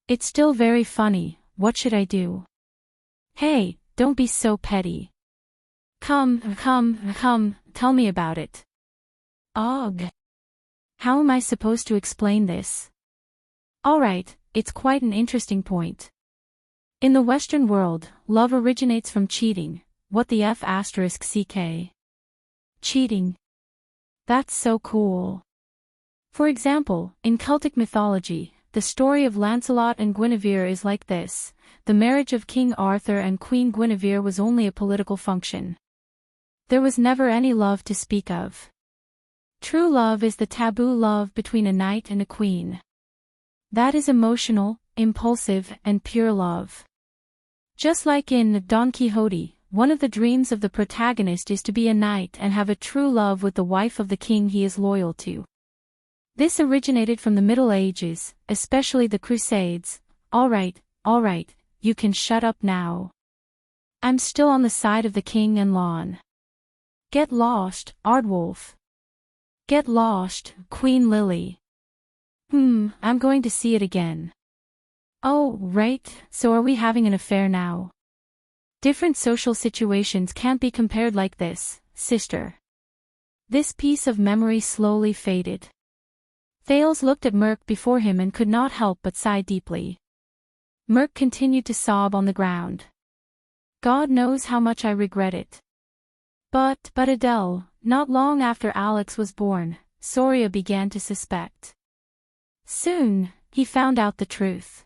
It's still very funny, what should I do? Hey, don't be so petty. Come, tell me about it. Ugh. How am I supposed to explain this? Alright, it's quite an interesting point. In the Western world, love originates from cheating. What the F***? Cheating. That's so cool. For example, in Celtic mythology, the story of Lancelot and Guinevere is like this. The marriage of King Arthur and Queen Guinevere was only a political function. There was never any love to speak of. True love is the taboo love between a knight and a queen. That is emotional, impulsive, and pure love. Just like in Don Quixote, one of the dreams of the protagonist is to be a knight and have a true love with the wife of the king he is loyal to. This originated from the Middle Ages, especially the Crusades. Alright, you can shut up now. I'm still on the side of the king and Lon. Get lost, Ardwolf. Get lost, Queen Lily. I'm going to see it again. Oh, right, so are we having an affair now? Different social situations can't be compared like this, sister. This piece of memory slowly faded. Thales looked at Merc before him and could not help but sigh deeply. Merc continued to sob on the ground. God knows how much I regret it. But Adele, not long after Alex was born, Soria began to suspect. Soon, he found out the truth.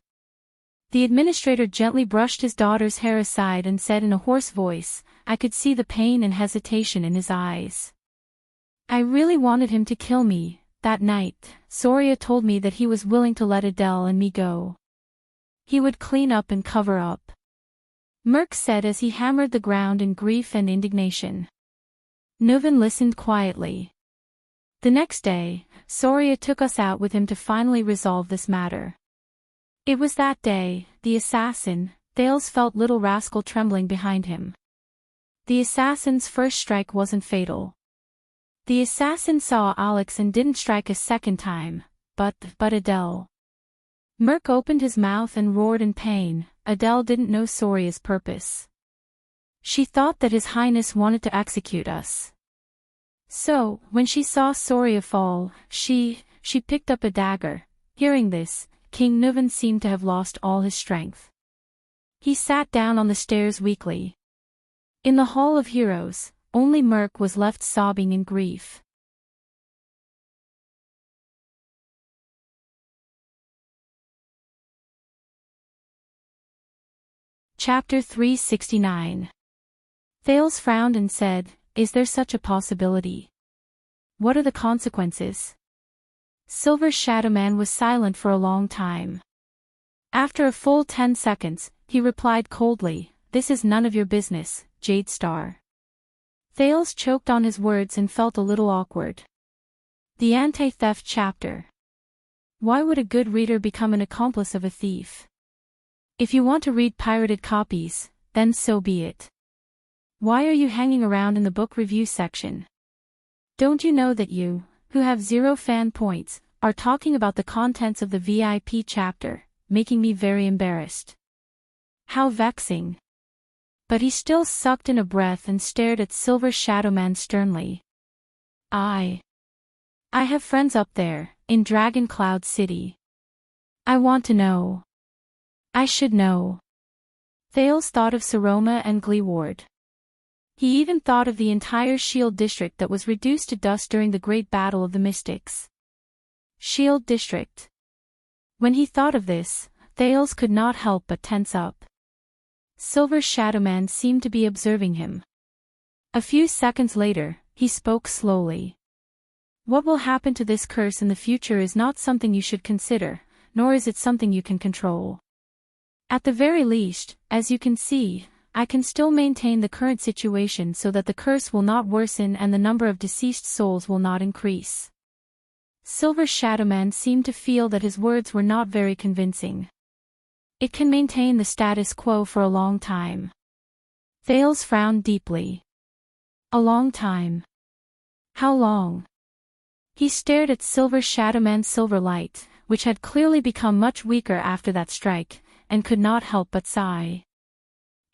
The administrator gently brushed his daughter's hair aside and said in a hoarse voice, I could see the pain and hesitation in his eyes. I really wanted him to kill me. That night, Soria told me that he was willing to let Adele and me go. He would clean up and cover up. Merc said as he hammered the ground in grief and indignation. Nuven listened quietly. The next day, Soria took us out with him to finally resolve this matter. It was that day, the assassin, Thales felt little rascal trembling behind him. The assassin's first strike wasn't fatal. The assassin saw Alex and didn't strike a second time, but Adele. Merc opened his mouth and roared in pain. Adele didn't know Soria's purpose. She thought that His Highness wanted to execute us. So, when she saw Soria fall, she picked up a dagger. Hearing this, King Nuvan seemed to have lost all his strength. He sat down on the stairs weakly. In the Hall of Heroes, only Merc was left sobbing in grief. Chapter 369. Thales frowned and said, "Is there such a possibility? What are the consequences?" Silver Shadowman was silent for a long time. After a full 10 seconds, he replied coldly, "This is none of your business, Jade Star." Thales choked on his words and felt a little awkward. The Anti-Theft Chapter. Why would a good reader become an accomplice of a thief? If you want to read pirated copies, then so be it. Why are you hanging around in the book review section? Don't you know that you, who have 0 fan points, are talking about the contents of the VIP chapter, making me very embarrassed. How vexing. But he still sucked in a breath and stared at Silver Shadowman sternly. I have friends up there, in Dragon Cloud City. I want to know. I should know. Thales thought of Saroma and Gleeward. He even thought of the entire Shield District that was reduced to dust during the Great Battle of the Mystics. Shield District. When he thought of this, Thales could not help but tense up. Silver Shadowman seemed to be observing him. A few seconds later, he spoke slowly. What will happen to this curse in the future is not something you should consider, nor is it something you can control. At the very least, as you can see, I can still maintain the current situation so that the curse will not worsen and the number of deceased souls will not increase. Silver Shadowman seemed to feel that his words were not very convincing. It can maintain the status quo for a long time. Thales frowned deeply. A long time. How long? He stared at Silver Shadowman's silver light, which had clearly become much weaker after that strike, and could not help but sigh.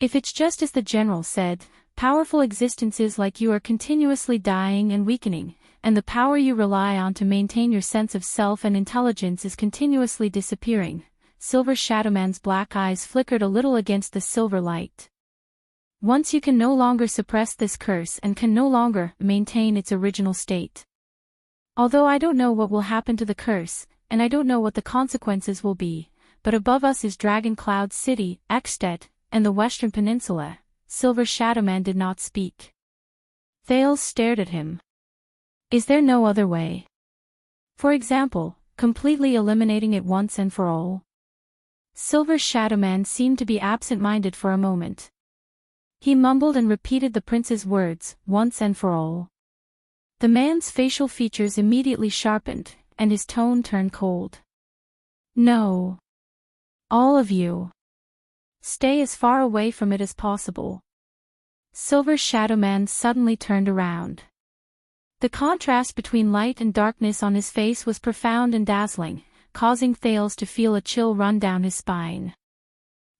If it's just as the general said, powerful existences like you are continuously dying and weakening, and the power you rely on to maintain your sense of self and intelligence is continuously disappearing. Silver Shadowman's black eyes flickered a little against the silver light. Once you can no longer suppress this curse and can no longer maintain its original state. Although I don't know what will happen to the curse, and I don't know what the consequences will be, but above us is Dragon Cloud City, Ekstedt, and the Western Peninsula. Silver Shadowman did not speak. Thales stared at him. Is there no other way? For example, completely eliminating it once and for all? Silver Shadowman seemed to be absent-minded for a moment. He mumbled and repeated the prince's words, once and for all. The man's facial features immediately sharpened, and his tone turned cold. No. All of you. Stay as far away from it as possible. Silver Shadowman suddenly turned around. The contrast between light and darkness on his face was profound and dazzling, causing Thales to feel a chill run down his spine.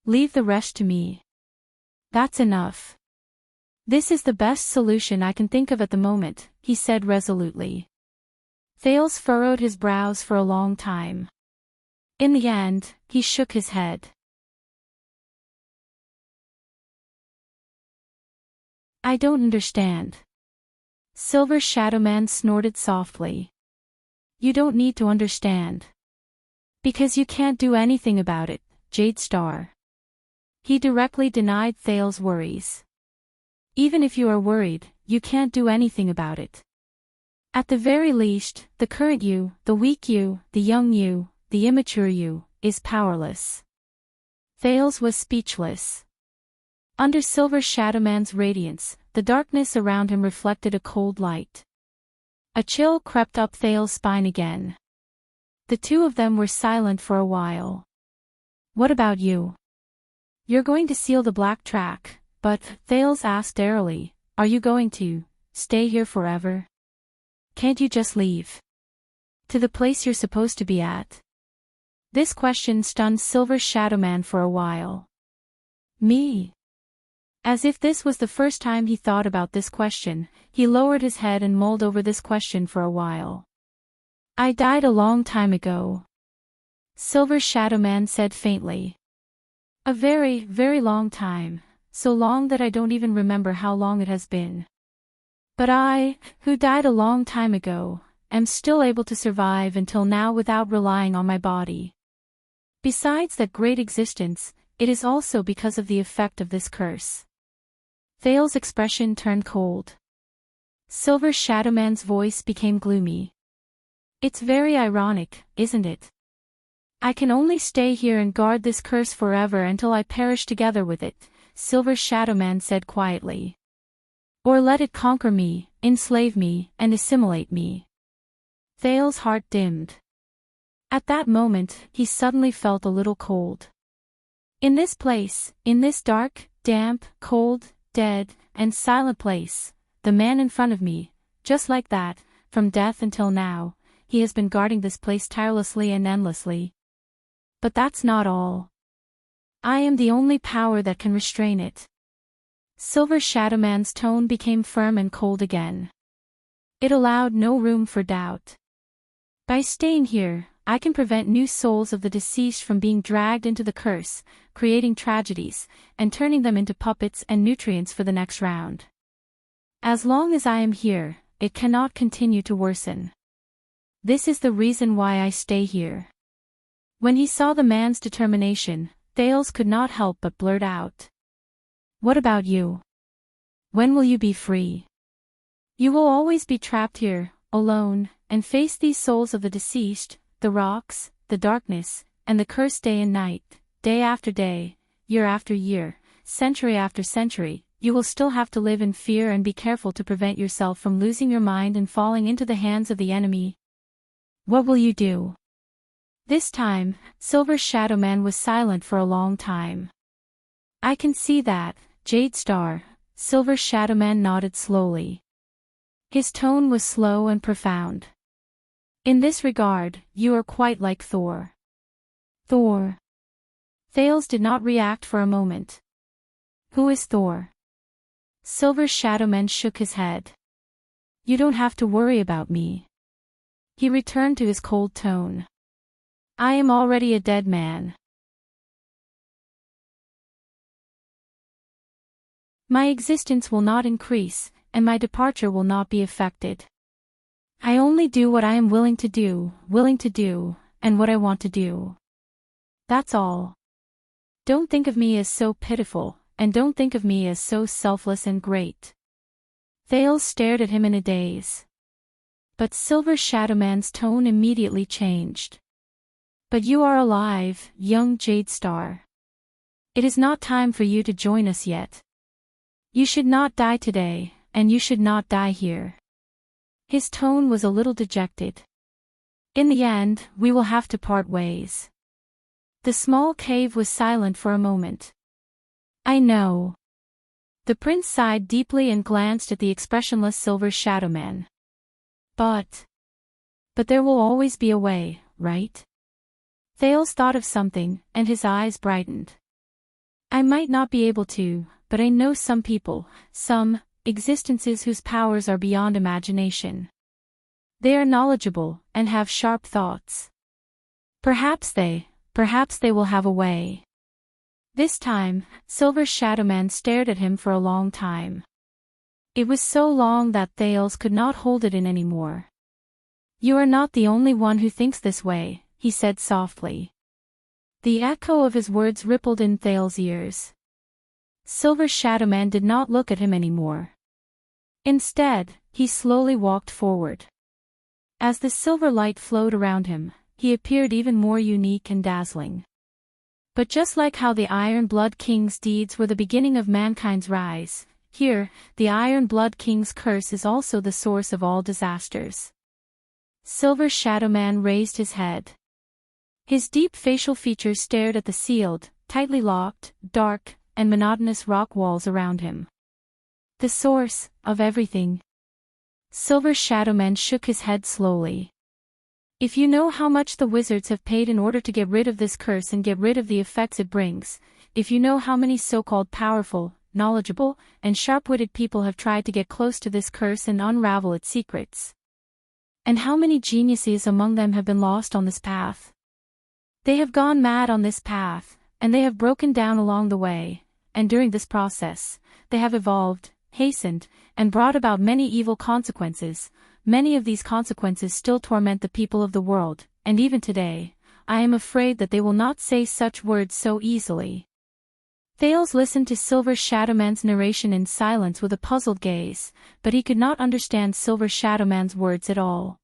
Leave the rest to me. That's enough. This is the best solution I can think of at the moment, he said resolutely. Thales furrowed his brows for a long time. In the end, he shook his head. I don't understand. Silver Shadowman snorted softly. You don't need to understand. Because you can't do anything about it, Jade Star. He directly denied Thales' worries. Even if you are worried, you can't do anything about it. At the very least, the current you, the weak you, the young you, the immature you, is powerless. Thales was speechless. Under Silver Shadowman's radiance, the darkness around him reflected a cold light. A chill crept up Thales' spine again. The two of them were silent for a while. What about you? You're going to seal the black track, but, Thales asked airily, are you going to stay here forever? Can't you just leave? To the place you're supposed to be at? This question stunned Silver Shadowman for a while. Me? As if this was the first time he thought about this question, he lowered his head and mulled over this question for a while. I died a long time ago. Silver Shadowman said faintly. A very, very long time, so long that I don't even remember how long it has been. But I, who died a long time ago, am still able to survive until now without relying on my body. Besides that great existence, it is also because of the effect of this curse. Thale's expression turned cold. Silver Shadowman's voice became gloomy. It's very ironic, isn't it? I can only stay here and guard this curse forever until I perish together with it, Silver Shadowman said quietly. Or let it conquer me, enslave me, and assimilate me. Thale's heart dimmed. At that moment, he suddenly felt a little cold. In this place, in this dark, damp, cold, dead, and silent place, the man in front of me, just like that, from death until now, he has been guarding this place tirelessly and endlessly. But that's not all. I am the only power that can restrain it. Silver Shadowman's tone became firm and cold again. It allowed no room for doubt. By staying here, I can prevent new souls of the deceased from being dragged into the curse, creating tragedies, and turning them into puppets and nutrients for the next round. As long as I am here, it cannot continue to worsen. This is the reason why I stay here. When he saw the man's determination, Thales could not help but blurt out. What about you? When will you be free? You will always be trapped here, alone, and face these souls of the deceased, the rocks, the darkness, and the curse day and night, day after day, year after year, century after century. You will still have to live in fear and be careful to prevent yourself from losing your mind and falling into the hands of the enemy. What will you do? This time, Silver Shadowman was silent for a long time. I can see that, Jade Star, Silver Shadowman nodded slowly. His tone was slow and profound. In this regard, you are quite like Thor. Thor. Thales did not react for a moment. Who is Thor? Silver Shadowman shook his head. You don't have to worry about me. He returned to his cold tone. I am already a dead man. My existence will not increase, and my departure will not be affected. I only do what I am willing to do, and what I want to do. That's all. Don't think of me as so pitiful, and don't think of me as so selfless and great. Thales stared at him in a daze. But Silver Shadowman's tone immediately changed. But you are alive, young Jade Star. It is not time for you to join us yet. You should not die today, and you should not die here. His tone was a little dejected. In the end, we will have to part ways. The small cave was silent for a moment. I know. The prince sighed deeply and glanced at the expressionless Silver Shadowman. But there will always be a way, right? Thales thought of something, and his eyes brightened. I might not be able to, but I know some people, some existences whose powers are beyond imagination. They are knowledgeable, and have sharp thoughts. Perhaps they will have a way. This time, Silver Shadowman stared at him for a long time. It was so long that Thales could not hold it in anymore. You are not the only one who thinks this way, he said softly. The echo of his words rippled in Thales' ears. Silver Shadowman did not look at him anymore. Instead, he slowly walked forward. As the silver light flowed around him, he appeared even more unique and dazzling. But just like how the Iron Blood King's deeds were the beginning of mankind's rise, here, the Iron Blood King's curse is also the source of all disasters. Silver Shadowman raised his head. His deep facial features stared at the sealed, tightly locked, dark, and monotonous rock walls around him. The source of everything. Silver Shadowman shook his head slowly. If you know how much the wizards have paid in order to get rid of this curse and get rid of the effects it brings, if you know how many so-called powerful, knowledgeable, and sharp-witted people have tried to get close to this curse and unravel its secrets, and how many geniuses among them have been lost on this path. They have gone mad on this path, and they have broken down along the way, and during this process, they have evolved, hastened, and brought about many evil consequences. Many of these consequences still torment the people of the world, and even today, I am afraid that they will not say such words so easily. Thales listened to Silver Shadowman's narration in silence with a puzzled gaze, but he could not understand Silver Shadowman's words at all.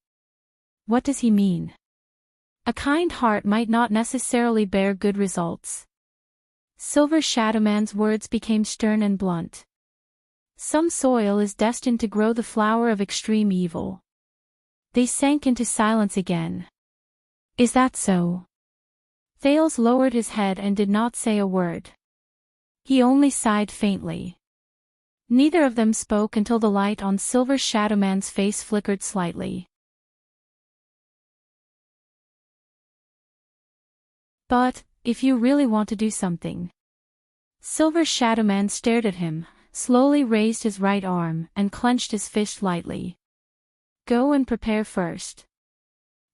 What does he mean? A kind heart might not necessarily bear good results. Silver Shadowman's words became stern and blunt. Some soil is destined to grow the flower of extreme evil. They sank into silence again. Is that so? Thales lowered his head and did not say a word. He only sighed faintly. Neither of them spoke until the light on Silver Shadowman's face flickered slightly. But, if you really want to do something. Silver Shadowman stared at him, slowly raised his right arm, and clenched his fist lightly. Go and prepare first.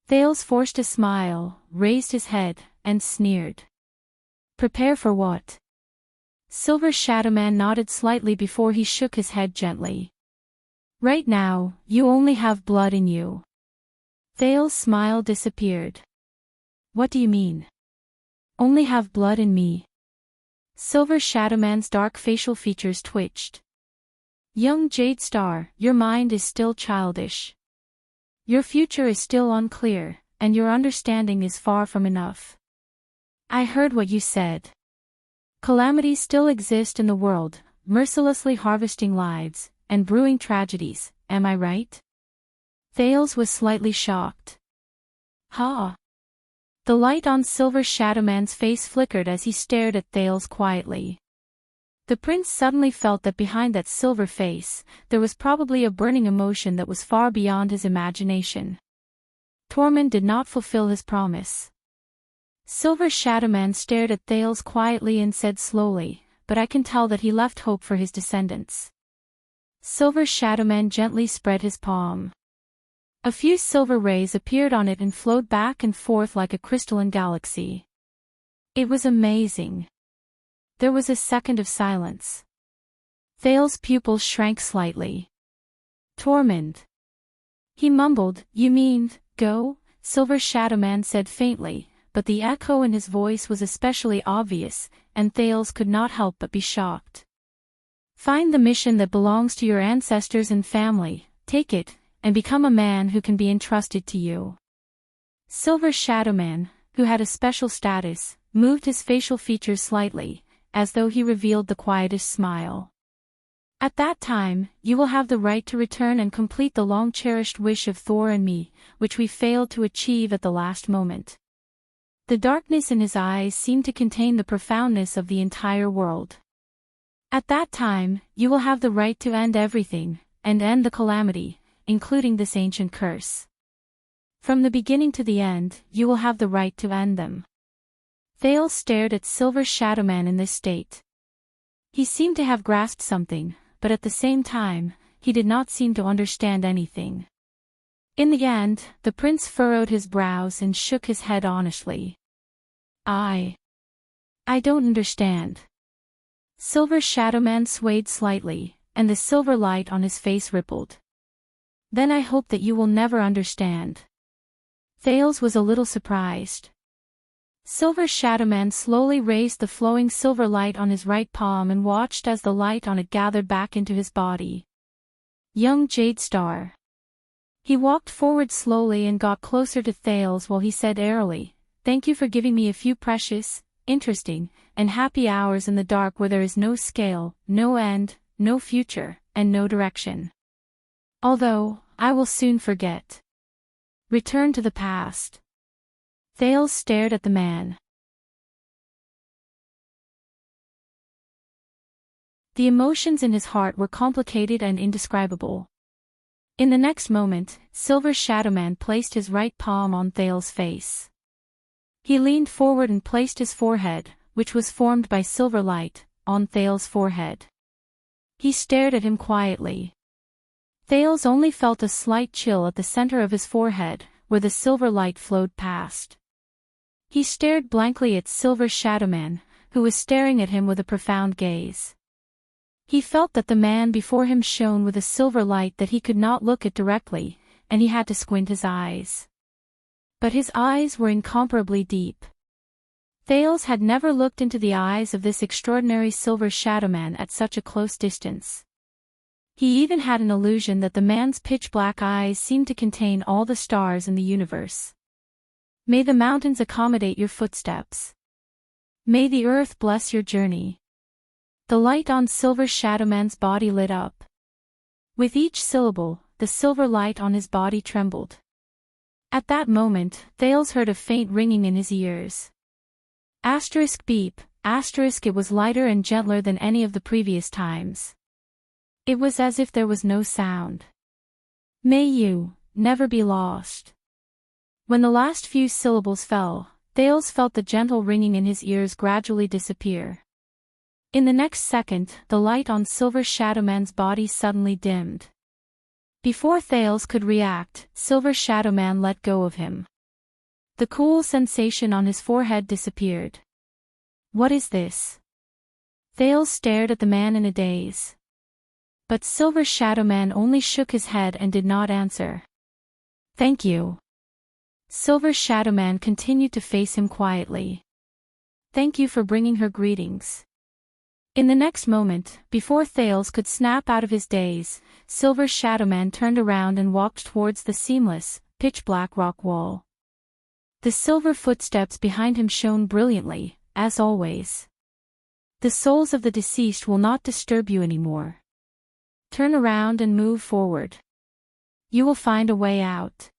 Thales forced a smile, raised his head, and sneered. Prepare for what? Silver Shadowman nodded slightly before he shook his head gently. Right now, you only have blood in you. Thales' smile disappeared. What do you mean? Only have blood in me? Silver Shadowman's dark facial features twitched. Young Jade Star, your mind is still childish. Your future is still unclear, and your understanding is far from enough. I heard what you said. Calamities still exist in the world, mercilessly harvesting lives, and brewing tragedies, am I right? Thales was slightly shocked. Ha! The light on Silver Shadowman's face flickered as he stared at Thales quietly. The prince suddenly felt that behind that silver face, there was probably a burning emotion that was far beyond his imagination. Tormund did not fulfill his promise. Silver Shadowman stared at Thales quietly and said slowly, but I can tell that he left hope for his descendants. Silver Shadowman gently spread his palm. A few silver rays appeared on it and flowed back and forth like a crystalline galaxy. It was amazing. There was a second of silence. Thales' pupils shrank slightly. Tormund. He mumbled, you mean, go? Silver Shadowman said faintly, but the echo in his voice was especially obvious, and Thales could not help but be shocked. Find the mission that belongs to your ancestors and family, take it, and become a man who can be entrusted to you. Silver Shadowman, who had a special status, moved his facial features slightly, as though he revealed the quietest smile. At that time, you will have the right to return and complete the long-cherished wish of Thor and me, which we failed to achieve at the last moment. The darkness in his eyes seemed to contain the profoundness of the entire world. At that time, you will have the right to end everything, and end the calamity, including this ancient curse. From the beginning to the end, you will have the right to end them. Thales stared at Silver Shadowman in this state. He seemed to have grasped something, but at the same time, he did not seem to understand anything. In the end, the prince furrowed his brows and shook his head honestly. I don't understand. Silver Shadowman swayed slightly, and the silver light on his face rippled. Then I hope that you will never understand. Thales was a little surprised. Silver Shadowman slowly raised the flowing silver light on his right palm and watched as the light on it gathered back into his body. Young Jade Star. He walked forward slowly and got closer to Thales while he said airily, thank you for giving me a few precious, interesting, and happy hours in the dark where there is no scale, no end, no future, and no direction. Although, I will soon forget. Return to the past. Thales stared at the man. The emotions in his heart were complicated and indescribable. In the next moment, Silver Shadowman placed his right palm on Thale's face. He leaned forward and placed his forehead, which was formed by silver light, on Thale's forehead. He stared at him quietly. Thales only felt a slight chill at the center of his forehead, where the silver light flowed past. He stared blankly at Silver Shadowman, who was staring at him with a profound gaze. He felt that the man before him shone with a silver light that he could not look at directly, and he had to squint his eyes. But his eyes were incomparably deep. Thales had never looked into the eyes of this extraordinary Silver Shadowman at such a close distance. He even had an illusion that the man's pitch-black eyes seemed to contain all the stars in the universe. May the mountains accommodate your footsteps. May the earth bless your journey. The light on Silver Shadowman's body lit up. With each syllable, the silver light on his body trembled. At that moment, Thales heard a faint ringing in his ears. Asterisk beep, asterisk it was lighter and gentler than any of the previous times. It was as if there was no sound. May you never be lost. When the last few syllables fell, Thales felt the gentle ringing in his ears gradually disappear. In the next second, the light on Silver Shadowman's body suddenly dimmed. Before Thales could react, Silver Shadowman let go of him. The cool sensation on his forehead disappeared. What is this? Thales stared at the man in a daze. But Silver Shadowman only shook his head and did not answer. Thank you. Silver Shadowman continued to face him quietly. Thank you for bringing her greetings. In the next moment, before Thales could snap out of his daze, Silver Shadowman turned around and walked towards the seamless, pitch-black rock wall. The silver footsteps behind him shone brilliantly, as always. The souls of the deceased will not disturb you anymore. Turn around and move forward. You will find a way out.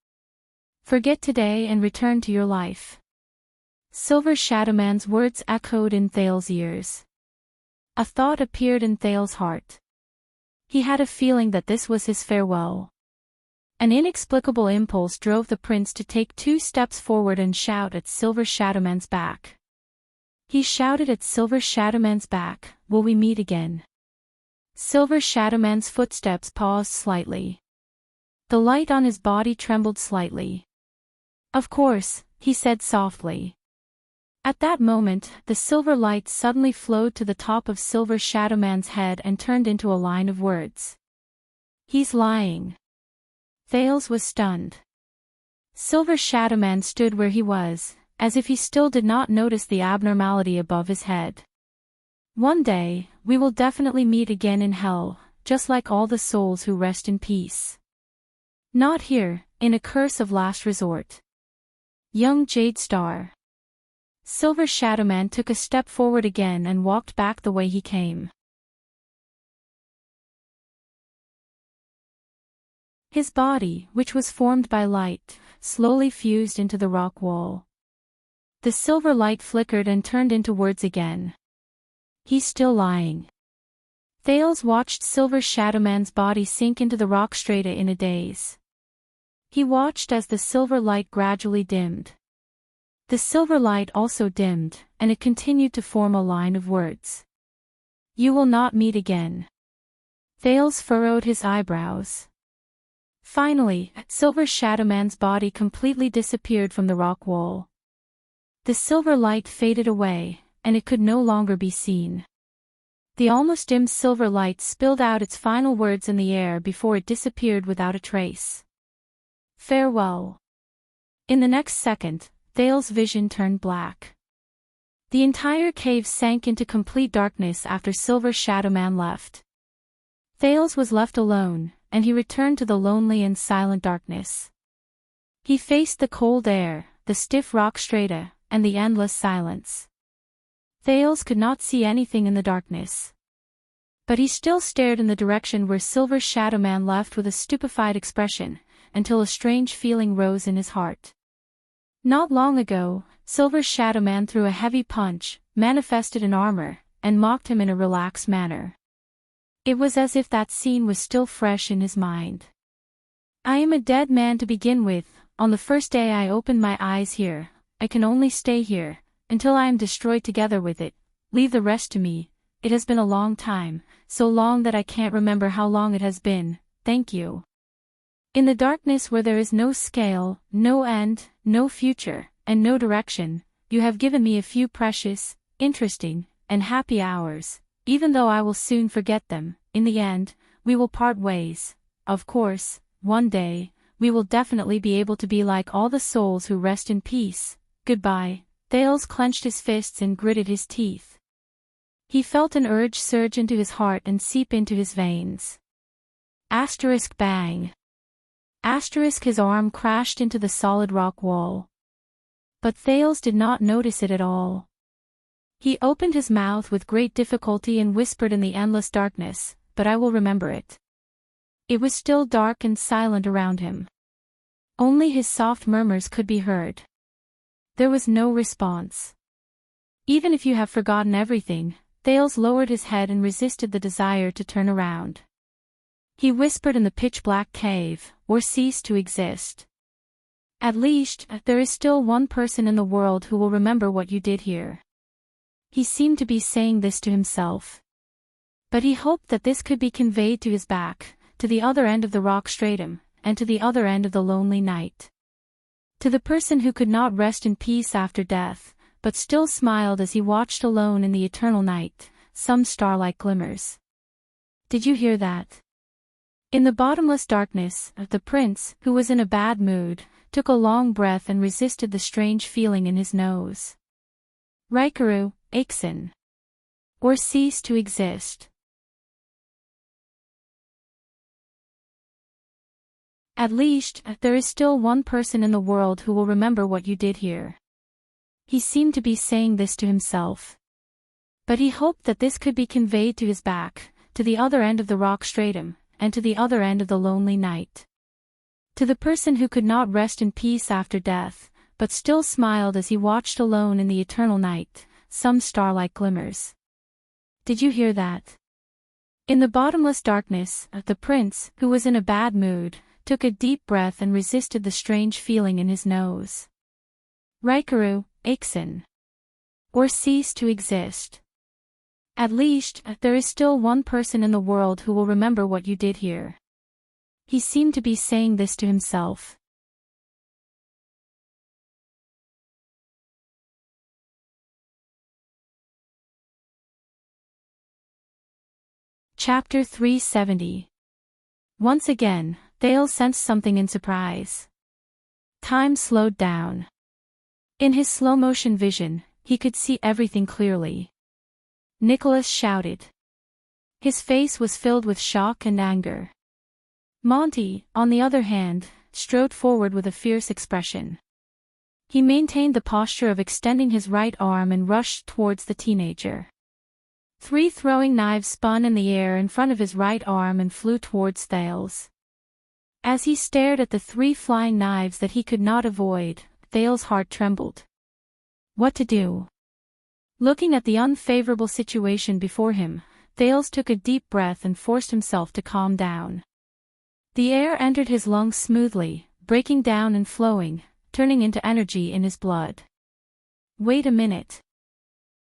Forget today and return to your life. Silver Shadowman's words echoed in Thales' ears. A thought appeared in Thales' heart. He had a feeling that this was his farewell. An inexplicable impulse drove the prince to take 2 steps forward and shout at Silver Shadowman's back. He shouted at Silver Shadowman's back, "Will we meet again?" Silver Shadowman's footsteps paused slightly. The light on his body trembled slightly. Of course, he said softly. At that moment, the silver light suddenly flowed to the top of Silver Shadowman's head and turned into a line of words. He's lying. Thales was stunned. Silver Shadowman stood where he was, as if he still did not notice the abnormality above his head. One day, we will definitely meet again in hell, just like all the souls who rest in peace. Not here, in a curse of last resort. Young Jade Star. Silver Shadowman took a step forward again and walked back the way he came. His body, which was formed by light, slowly fused into the rock wall. The silver light flickered and turned into words again. He's still lying. Thales watched Silver Shadowman's body sink into the rock strata in a daze. He watched as the silver light gradually dimmed. The silver light also dimmed, and it continued to form a line of words. You will not meet again. Thales furrowed his eyebrows. Finally, Silver Shadowman's body completely disappeared from the rock wall. The silver light faded away, and it could no longer be seen. The almost dim silver light spilled out its final words in the air before it disappeared without a trace. Farewell. In the next second, Thales' vision turned black. The entire cave sank into complete darkness after Silver Shadowman left. Thales was left alone, and he returned to the lonely and silent darkness. He faced the cold air, the stiff rock strata, and the endless silence. Thales could not see anything in the darkness. But he still stared in the direction where Silver Shadowman left with a stupefied expression, until a strange feeling rose in his heart. Not long ago, Silver Shadowman threw a heavy punch, manifested in armor, and mocked him in a relaxed manner. It was as if that scene was still fresh in his mind. I am a dead man to begin with. On the first day I opened my eyes here, I can only stay here, until I am destroyed together with it. Leave the rest to me. It has been a long time, so long that I can't remember how long it has been. Thank you. In the darkness where there is no scale, no end, no future, and no direction, you have given me a few precious, interesting, and happy hours. Even though I will soon forget them, in the end, we will part ways. Of course, one day, we will definitely be able to be like all the souls who rest in peace. Goodbye. Thales clenched his fists and gritted his teeth. He felt an urge surge into his heart and seep into his veins. Asterisk bang. Asterisk his arm crashed into the solid rock wall. But Thales did not notice it at all. He opened his mouth with great difficulty and whispered in the endless darkness, "But I will remember it." It was still dark and silent around him. Only his soft murmurs could be heard. There was no response. Even if you have forgotten everything, Thales lowered his head and resisted the desire to turn around. He whispered in the pitch-black cave, or ceased to exist. At least, there is still one person in the world who will remember what you did here. He seemed to be saying this to himself. But he hoped that this could be conveyed to his back, to the other end of the rock stratum, and to the other end of the lonely night. To the person who could not rest in peace after death, but still smiled as he watched alone in the eternal night, some starlight glimmers. Did you hear that? In the bottomless darkness, the prince, who was in a bad mood, took a long breath and resisted the strange feeling in his nose. Rikaru, Aiksen. Or cease to exist. At least, there is still one person in the world who will remember what you did here. He seemed to be saying this to himself. But he hoped that this could be conveyed to his back, to the other end of the rock stratum, and to the other end of the lonely night. To the person who could not rest in peace after death, but still smiled as he watched alone in the eternal night, some starlight glimmers. Did you hear that? In the bottomless darkness, the prince, who was in a bad mood, took a deep breath and resisted the strange feeling in his nose. Rikaru, Aiksen. Or cease to exist. At least, there is still one person in the world who will remember what you did here. He seemed to be saying this to himself. Chapter 370. Once again, Thales sensed something in surprise. Time slowed down. In his slow-motion vision, he could see everything clearly. Nicholas shouted. His face was filled with shock and anger. Monty, on the other hand, strode forward with a fierce expression. He maintained the posture of extending his right arm and rushed towards the teenager. 3 throwing knives spun in the air in front of his right arm and flew towards Thales. As he stared at the 3 flying knives that he could not avoid, Thales' heart trembled. What to do? Looking at the unfavorable situation before him, Thales took a deep breath and forced himself to calm down. The air entered his lungs smoothly, breaking down and flowing, turning into energy in his blood. Wait a minute.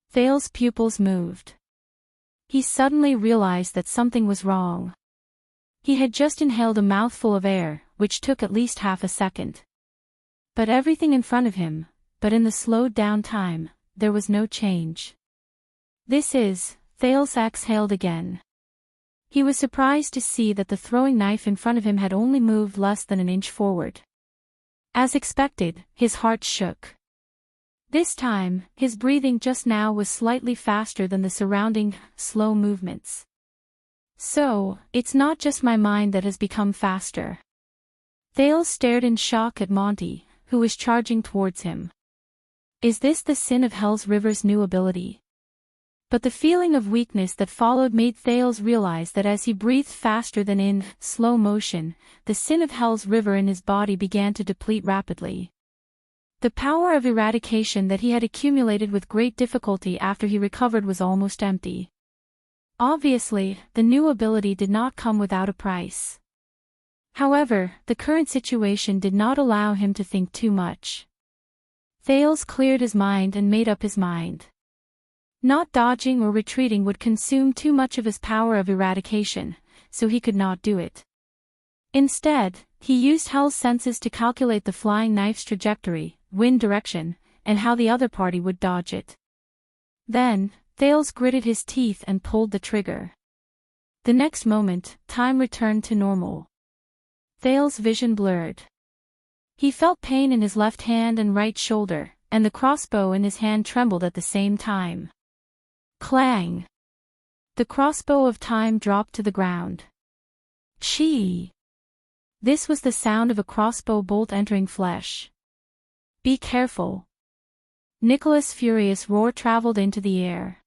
Thales' pupils moved. He suddenly realized that something was wrong. He had just inhaled a mouthful of air, which took at least half a second. But everything in front of him, but in the slowed down time, there was no change. Thales exhaled again. He was surprised to see that the throwing knife in front of him had only moved less than an inch forward. As expected, his heart shook. This time, his breathing just now was slightly faster than the surrounding, slow movements. So, it's not just my mind that has become faster. Thales stared in shock at Monty, who was charging towards him. Is this the Sin of Hell's River's new ability? But the feeling of weakness that followed made Thales realize that as he breathed faster than in slow motion, the Sin of Hell's River in his body began to deplete rapidly. The power of eradication that he had accumulated with great difficulty after he recovered was almost empty. Obviously, the new ability did not come without a price. However, the current situation did not allow him to think too much. Thales cleared his mind and made up his mind. Not dodging or retreating would consume too much of his power of eradication, so he could not do it. Instead, he used Hell's senses to calculate the flying knife's trajectory, wind direction, and how the other party would dodge it. Then, Thales gritted his teeth and pulled the trigger. The next moment, time returned to normal. Thales' vision blurred. He felt pain in his left hand and right shoulder, and the crossbow in his hand trembled at the same time. Clang! The crossbow of time dropped to the ground. Chee! This was the sound of a crossbow bolt entering flesh. Be careful! Nicholas' furious roar traveled into the air.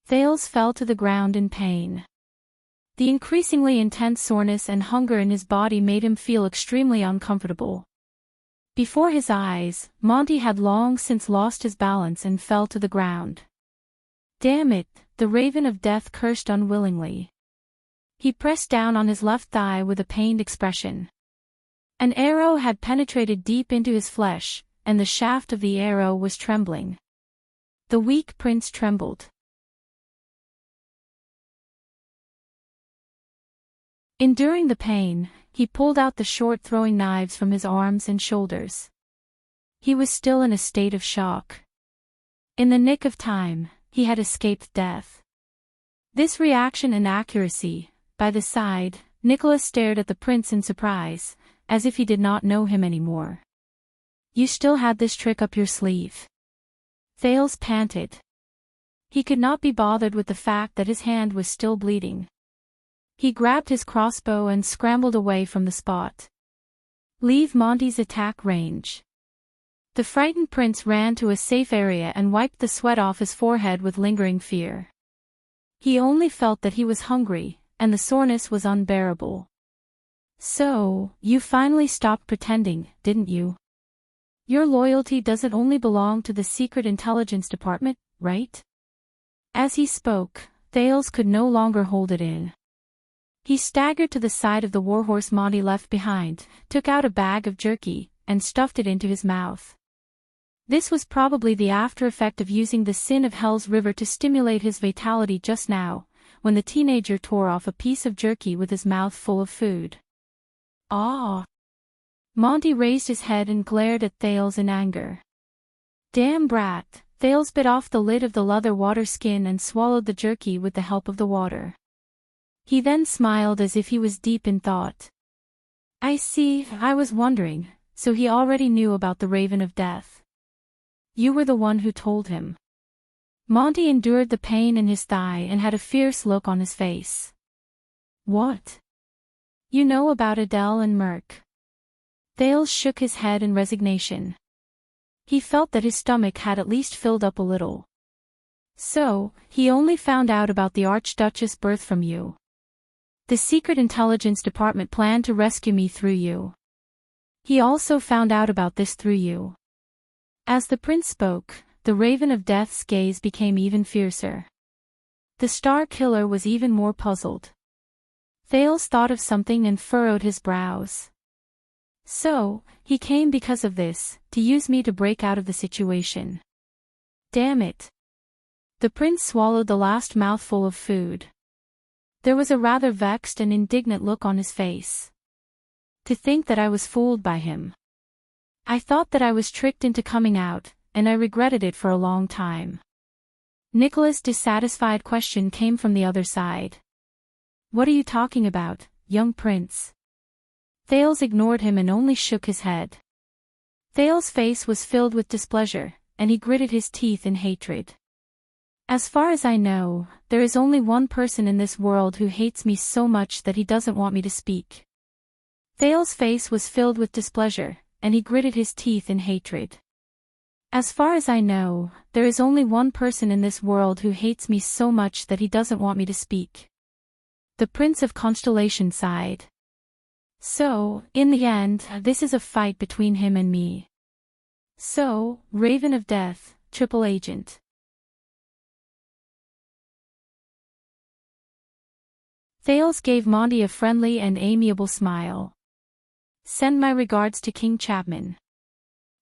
Thales fell to the ground in pain. The increasingly intense soreness and hunger in his body made him feel extremely uncomfortable. Before his eyes, Monty had long since lost his balance and fell to the ground. Damn it, the Raven of Death cursed unwillingly. He pressed down on his left thigh with a pained expression. An arrow had penetrated deep into his flesh, and the shaft of the arrow was trembling. The weak prince trembled. Enduring the pain, he pulled out the short throwing knives from his arms and shoulders. He was still in a state of shock. In the nick of time, he had escaped death. This reaction and accuracy, by the side, Nicholas stared at the prince in surprise, as if he did not know him anymore. You still had this trick up your sleeve. Thales panted. He could not be bothered with the fact that his hand was still bleeding. He grabbed his crossbow and scrambled away from the spot. Leave Monty's attack range. The frightened prince ran to a safe area and wiped the sweat off his forehead with lingering fear. He only felt that he was hungry, and the soreness was unbearable. So, you finally stopped pretending, didn't you? Your loyalty doesn't only belong to the Secret Intelligence Department, right? As he spoke, Thales could no longer hold it in. He staggered to the side of the warhorse Monty left behind, took out a bag of jerky, and stuffed it into his mouth. This was probably the after effect of using the sin of Hell's River to stimulate his vitality just now, when the teenager tore off a piece of jerky with his mouth full of food. Ah! Monty raised his head and glared at Thales in anger. Damn brat! Thales bit off the lid of the leather water skin and swallowed the jerky with the help of the water. He then smiled as if he was deep in thought. I see, I was wondering, so he already knew about the Raven of Death. You were the one who told him. Monty endured the pain in his thigh and had a fierce look on his face. What? You know about Adele and Merc. Thales shook his head in resignation. He felt that his stomach had at least filled up a little. So, he only found out about the Archduchess' birth from you. The Secret Intelligence Department planned to rescue me through you. He also found out about this through you. As the prince spoke, the Raven of Death's gaze became even fiercer. The Star Killer was even more puzzled. Thales thought of something and furrowed his brows. So, he came because of this, to use me to break out of the situation. Damn it. The prince swallowed the last mouthful of food. There was a rather vexed and indignant look on his face. To think that I was fooled by him. I thought that I was tricked into coming out, and I regretted it for a long time. Nicholas' dissatisfied question came from the other side. What are you talking about, young prince? Thales ignored him and only shook his head. Thales' face was filled with displeasure, and he gritted his teeth in hatred. As far as I know, there is only one person in this world who hates me so much that he doesn't want me to speak. Thales' face was filled with displeasure, and he gritted his teeth in hatred. As far as I know, there is only one person in this world who hates me so much that he doesn't want me to speak. The Prince of Constellation sighed. So, in the end, this is a fight between him and me. So, Raven of Death, Triple Agent. Thales gave Monty a friendly and amiable smile. Send my regards to King Chapman."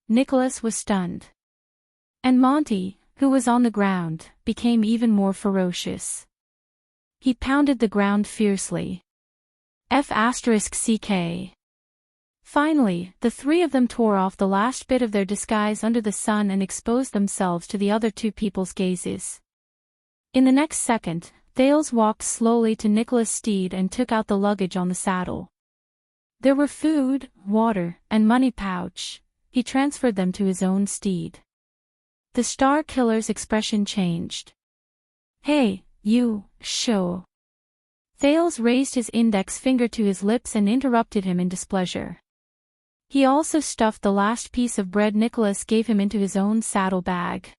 Nicholas was stunned. And Monty, who was on the ground, became even more ferocious. He pounded the ground fiercely. F***ck. Finally, the three of them tore off the last bit of their disguise under the sun and exposed themselves to the other two people's gazes. In the next second, Thales walked slowly to Nicholas' steed and took out the luggage on the saddle. There were food, water, and money pouch. He transferred them to his own steed. The Star Killer's expression changed. "Hey, you, show." Thales raised his index finger to his lips and interrupted him in displeasure. He also stuffed the last piece of bread Nicholas gave him into his own saddle bag.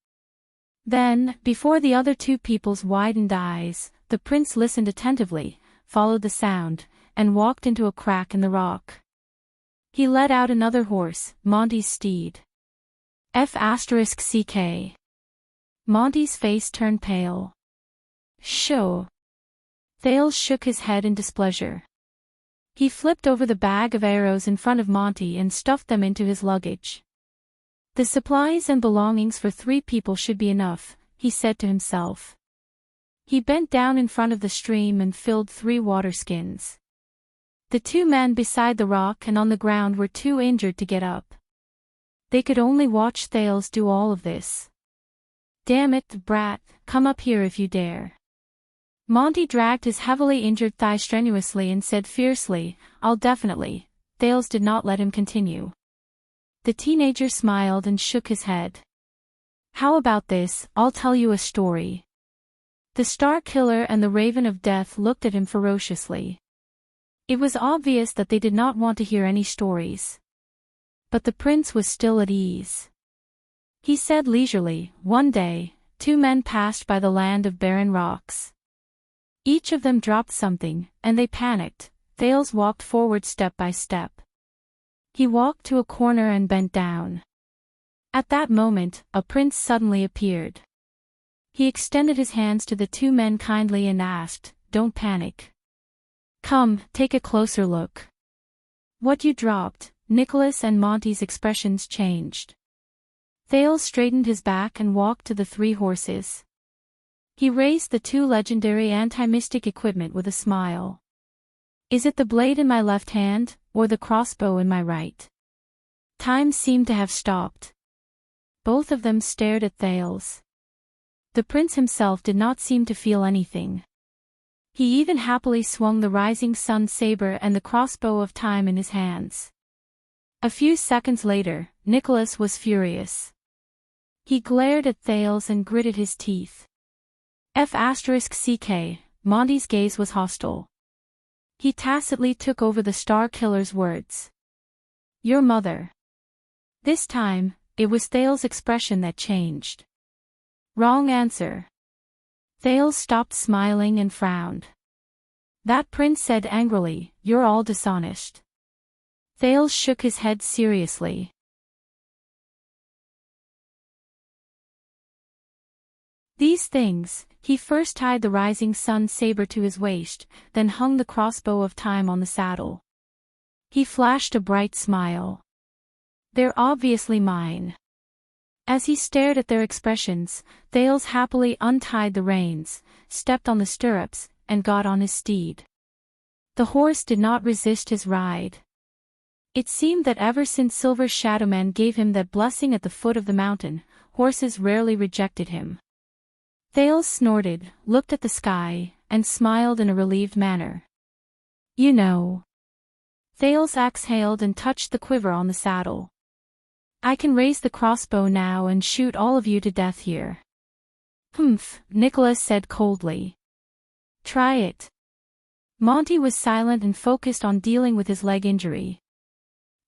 Then, before the other two people's widened eyes, the prince listened attentively, followed the sound, and walked into a crack in the rock. He led out another horse, Monty's steed. F***ck. Monty's face turned pale. "Show." Thales shook his head in displeasure. He flipped over the bag of arrows in front of Monty and stuffed them into his luggage. "The supplies and belongings for 3 people should be enough," he said to himself. He bent down in front of the stream and filled 3 water skins. The 2 men beside the rock and on the ground were too injured to get up. They could only watch Thales do all of this. "Damn it, brat, come up here if you dare." Monty dragged his heavily injured thigh strenuously and said fiercely, "I'll definitely." Thales did not let him continue. The teenager smiled and shook his head. "How about this, I'll tell you a story." The Star Killer and the Raven of Death looked at him ferociously. It was obvious that they did not want to hear any stories. But the prince was still at ease. He said leisurely, "One day, 2 men passed by the land of barren rocks. Each of them dropped something, and they panicked." Thales walked forward step by step. He walked to a corner and bent down. At that moment, a prince suddenly appeared. He extended his hands to the 2 men kindly and asked, "Don't panic. Come, take a closer look." "What you dropped?" Nicholas and Monty's expressions changed. Thales straightened his back and walked to the 3 horses. He raised the 2 legendary anti-mystic equipment with a smile. "Is it the blade in my left hand, or the crossbow in my right?" Time seemed to have stopped. Both of them stared at Thales. The prince himself did not seem to feel anything. He even happily swung the rising sun saber and the crossbow of time in his hands. A few seconds later, Nicholas was furious. He glared at Thales and gritted his teeth. F***ck. Monty's gaze was hostile. He tacitly took over the Star Killer's words. "Your mother." This time, it was Thales' expression that changed. "Wrong answer." Thales stopped smiling and frowned. That prince said angrily, "You're all dishonest." Thales shook his head seriously. These things, he first tied the rising sun saber to his waist, then hung the crossbow of time on the saddle. He flashed a bright smile. "They're obviously mine." As he stared at their expressions, Thales happily untied the reins, stepped on the stirrups, and got on his steed. The horse did not resist his ride. It seemed that ever since Silver Shadowman gave him that blessing at the foot of the mountain, horses rarely rejected him. Thales snorted, looked at the sky, and smiled in a relieved manner. "You know." Thales exhaled and touched the quiver on the saddle. "I can raise the crossbow now and shoot all of you to death here." "Humph," Nicholas said coldly. "Try it." Monty was silent and focused on dealing with his leg injury.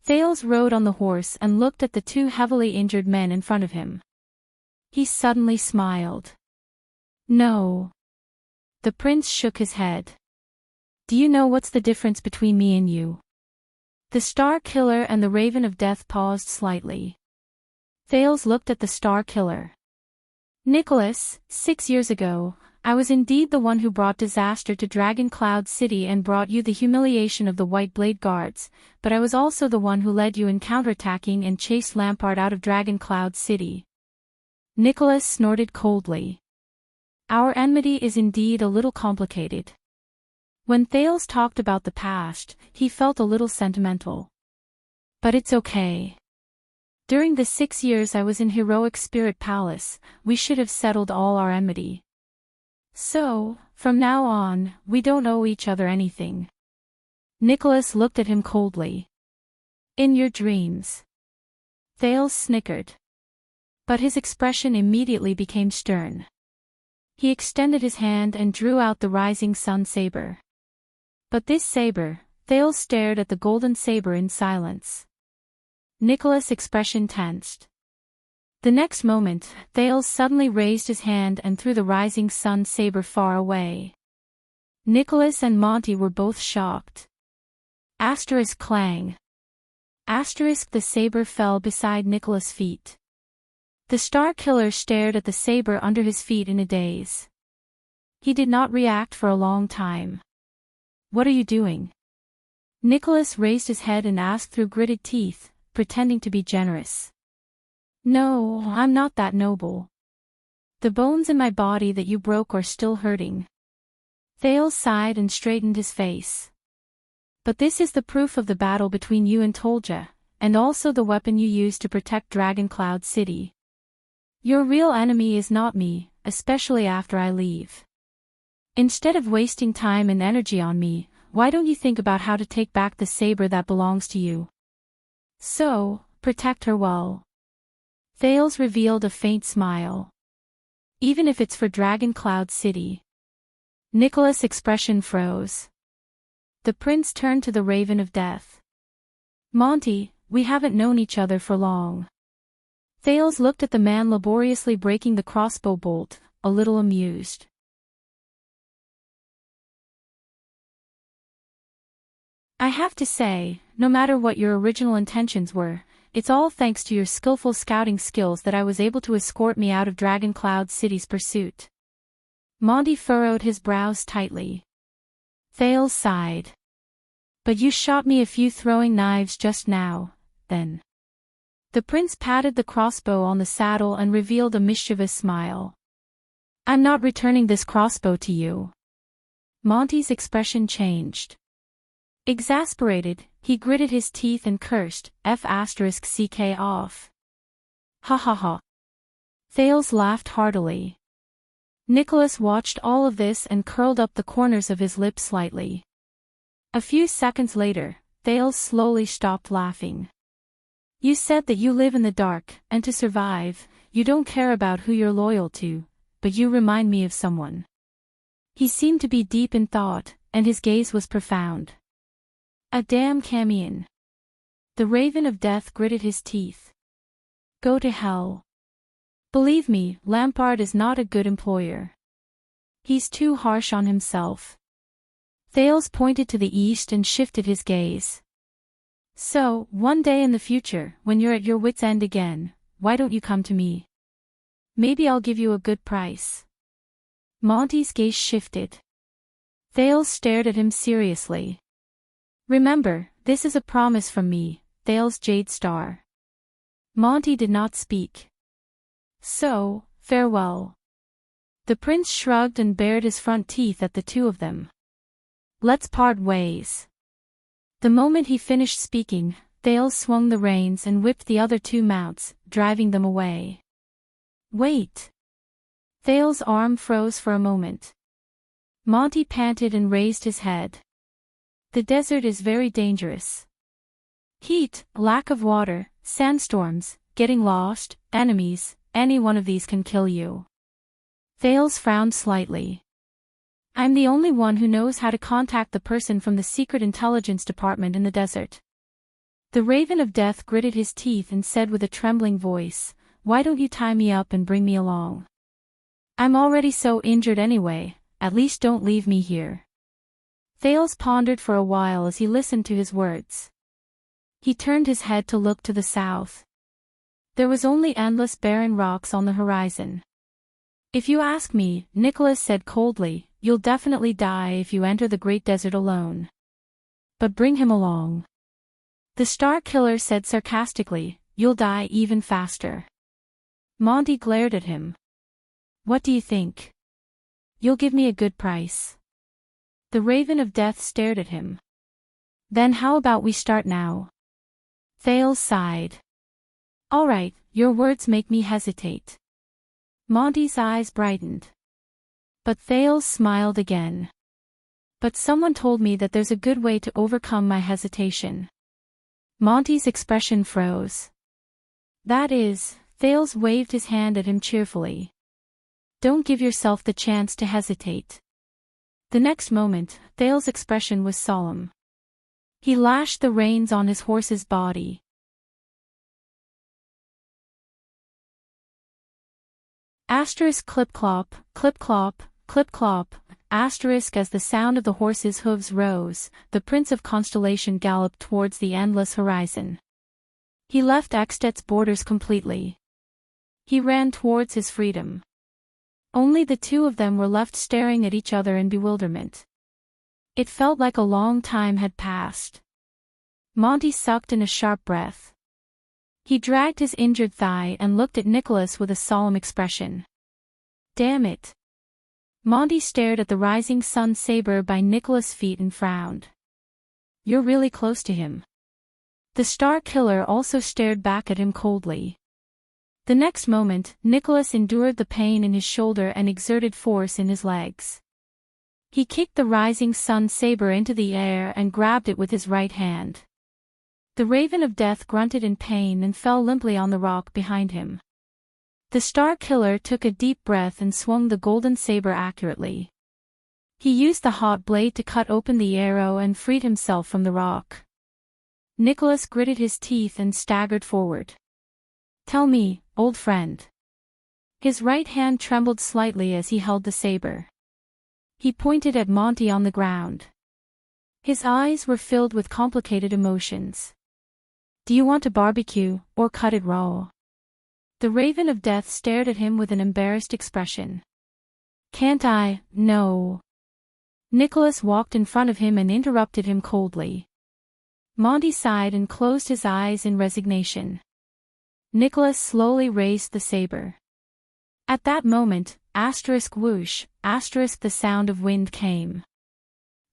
Thales rode on the horse and looked at the 2 heavily injured men in front of him. He suddenly smiled. "No." The prince shook his head. "Do you know what's the difference between me and you?" The Star Killer and the Raven of Death paused slightly. Thales looked at the Star Killer. "Nicholas, 6 years ago, I was indeed the one who brought disaster to Dragon Cloud City and brought you the humiliation of the White Blade Guards, but I was also the one who led you in counterattacking and chased Lampard out of Dragon Cloud City. Nicholas snorted coldly. Our enmity is indeed a little complicated. When Thales talked about the past, he felt a little sentimental. But it's okay. During the 6 years I was in Heroic Spirit Palace, we should have settled all our enmity. So, from now on, we don't owe each other anything. Nicholas looked at him coldly. In your dreams. Thales snickered. But his expression immediately became stern. He extended his hand and drew out the rising sun saber. But this saber, Thales stared at the golden saber in silence. Nicholas' expression tensed. The next moment, Thales suddenly raised his hand and threw the rising sun saber far away. Nicholas and Monty were both shocked. Asterisk clang. Asterisk the saber fell beside Nicholas' feet. The Star Killer stared at the saber under his feet in a daze. He did not react for a long time. What are you doing? Nicholas raised his head and asked through gritted teeth, pretending to be generous. No, I'm not that noble. The bones in my body that you broke are still hurting. Thales sighed and straightened his face. But this is the proof of the battle between you and Tolja, and also the weapon you used to protect Dragon Cloud City. Your real enemy is not me, especially after I leave. Instead of wasting time and energy on me, why don't you think about how to take back the saber that belongs to you? So, protect her well. Thales revealed a faint smile. Even if it's for Dragon Cloud City. Nicholas' expression froze. The prince turned to the Raven of Death. Monty, we haven't known each other for long. Thales looked at the man laboriously breaking the crossbow bolt, a little amused. I have to say, no matter what your original intentions were, it's all thanks to your skillful scouting skills that I was able to escort me out of Dragon Cloud City's pursuit. Monty furrowed his brows tightly. Thales sighed. But you shot me a few throwing knives just now, then. The prince patted the crossbow on the saddle and revealed a mischievous smile. I'm not returning this crossbow to you. Monty's expression changed. Exasperated, he gritted his teeth and cursed, F***ck off. Ha ha ha. Thales laughed heartily. Nicholas watched all of this and curled up the corners of his lips slightly. A few seconds later, Thales slowly stopped laughing. You said that you live in the dark, and to survive, you don't care about who you're loyal to, but you remind me of someone. He seemed to be deep in thought, and his gaze was profound. A damn Camion. The Raven of Death gritted his teeth. Go to hell. Believe me, Lampard is not a good employer. He's too harsh on himself. Thales pointed to the east and shifted his gaze. So, one day in the future, when you're at your wit's end again, why don't you come to me? Maybe I'll give you a good price. Monty's gaze shifted. Thales stared at him seriously. Remember, this is a promise from me, Thales Jade Star. Monty did not speak. So, farewell. The prince shrugged and bared his front teeth at the two of them. Let's part ways. The moment he finished speaking, Thales swung the reins and whipped the other two mounts, driving them away. Wait. Thales' arm froze for a moment. Monty panted and raised his head. The desert is very dangerous. Heat, lack of water, sandstorms, getting lost, enemies, any one of these can kill you. Thales frowned slightly. I'm the only one who knows how to contact the person from the Secret Intelligence Department in the desert. The Raven of Death gritted his teeth and said with a trembling voice, why don't you tie me up and bring me along? I'm already so injured anyway, at least don't leave me here. Thales pondered for a while as he listened to his words. He turned his head to look to the south. There was only endless barren rocks on the horizon. If you ask me, Nicholas said coldly, you'll definitely die if you enter the Great Desert alone. But bring him along. The Star Killer said sarcastically, you'll die even faster. Monty glared at him. What do you think? You'll give me a good price. The Raven of Death stared at him. Then how about we start now? Thales sighed. All right, your words make me hesitate. Monty's eyes brightened. But Thales smiled again. But someone told me that there's a good way to overcome my hesitation. Monty's expression froze. That is, Thales waved his hand at him cheerfully. Don't give yourself the chance to hesitate. The next moment, Thales' expression was solemn. He lashed the reins on his horse's body. Asterisk clip-clop, clip-clop, clip-clop, asterisk as the sound of the horse's hooves rose, the Prince of Constellation galloped towards the endless horizon. He left Extet's borders completely. He ran towards his freedom. Only the two of them were left staring at each other in bewilderment. It felt like a long time had passed. Monty sucked in a sharp breath. He dragged his injured thigh and looked at Nicholas with a solemn expression. Damn it. Monty stared at the rising sun saber by Nicholas' feet and frowned. You're really close to him. The Star Killer also stared back at him coldly. The next moment, Nicholas endured the pain in his shoulder and exerted force in his legs. He kicked the rising sun saber into the air and grabbed it with his right hand. The Raven of Death grunted in pain and fell limply on the rock behind him. The Star Killer took a deep breath and swung the golden saber accurately. He used the hot blade to cut open the arrow and freed himself from the rock. Nicholas gritted his teeth and staggered forward. Tell me, old friend. His right hand trembled slightly as he held the saber. He pointed at Monty on the ground. His eyes were filled with complicated emotions. Do you want to barbecue, or cut it raw? The Raven of Death stared at him with an embarrassed expression. Can't I? No. Nicholas walked in front of him and interrupted him coldly. Monty sighed and closed his eyes in resignation. Nicholas slowly raised the saber. At that moment, asterisk whoosh, asterisk the sound of wind came.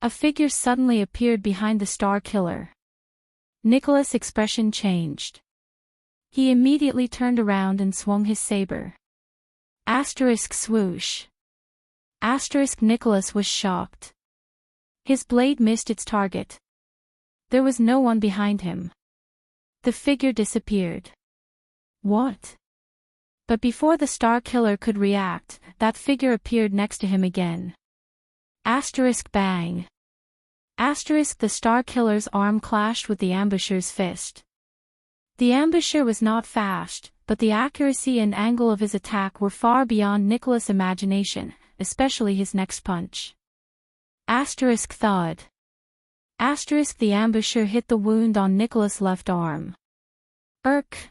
A figure suddenly appeared behind the Star Killer. Nicholas' expression changed. He immediately turned around and swung his saber. Asterisk swoosh. Asterisk Nicholas was shocked. His blade missed its target. There was no one behind him. The figure disappeared. What? But before the Star Killer could react, that figure appeared next to him again. Asterisk bang. Asterisk the Star Killer's arm clashed with the ambusher's fist. The ambusher was not fast, but the accuracy and angle of his attack were far beyond Nicholas' imagination, especially his next punch. Asterisk thud. Asterisk the ambusher hit the wound on Nicholas' left arm.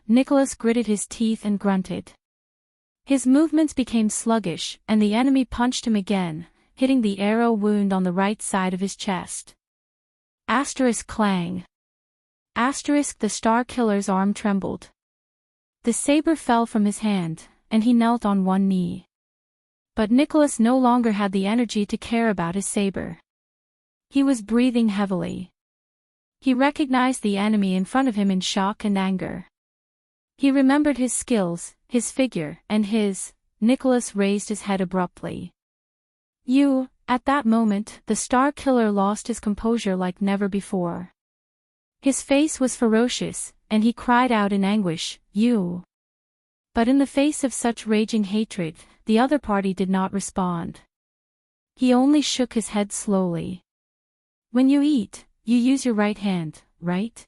Nicholas gritted his teeth and grunted. His movements became sluggish, and the enemy punched him again, hitting the arrow wound on the right side of his chest. Asterisk clang. Asterisk the Star Killer's arm trembled. The saber fell from his hand, and he knelt on one knee. But Nicholas no longer had the energy to care about his saber. He was breathing heavily. He recognized the enemy in front of him in shock and anger. He remembered his skills, his figure, and Nicholas raised his head abruptly. At that moment, the Star Killer lost his composure like never before. His face was ferocious, and he cried out in anguish, You! But in the face of such raging hatred, the other party did not respond. He only shook his head slowly. When you eat, you use your right hand, right?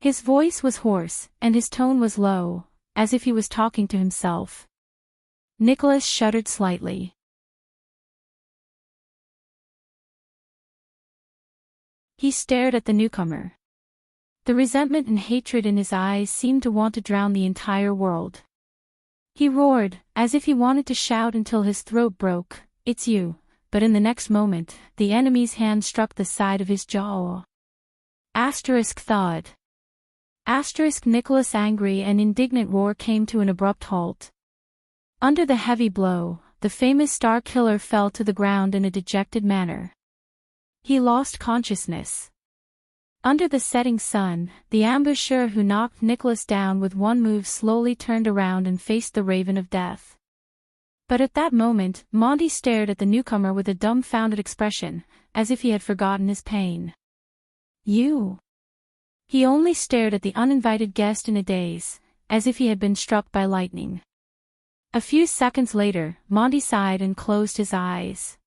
His voice was hoarse, and his tone was low, as if he was talking to himself. Nicholas shuddered slightly. He stared at the newcomer. The resentment and hatred in his eyes seemed to want to drown the entire world. He roared, as if he wanted to shout until his throat broke, "It's you," but in the next moment, the enemy's hand struck the side of his jaw. Asterisk thawed. Asterisk Nicholas' angry and indignant roar came to an abrupt halt. Under the heavy blow, the famous star killer fell to the ground in a dejected manner. He lost consciousness. Under the setting sun, the ambusher who knocked Nicholas down with one move slowly turned around and faced the Raven of Death. But at that moment, Monty stared at the newcomer with a dumbfounded expression, as if he had forgotten his pain. "You?" He only stared at the uninvited guest in a daze, as if he had been struck by lightning. A few seconds later, Monty sighed and closed his eyes.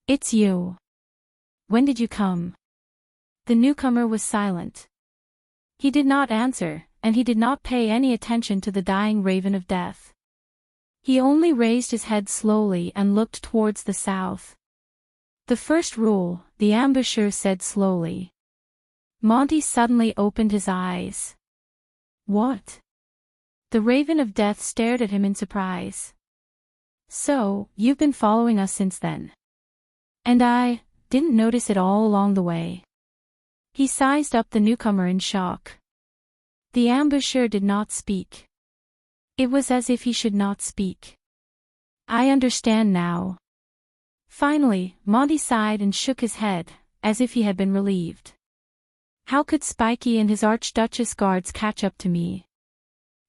"It's you. When did you come?" The newcomer was silent. He did not answer, and he did not pay any attention to the dying Raven of Death. He only raised his head slowly and looked towards the south. "The first rule," the ambusher said slowly. Monty suddenly opened his eyes. "What?" The Raven of Death stared at him in surprise. "So, you've been following us since then. And I didn't notice it all along the way." He sized up the newcomer in shock. The ambusher did not speak. It was as if he should not speak. "I understand now." Finally, Monty sighed and shook his head, as if he had been relieved. "How could Spiky and his Archduchess guards catch up to me?"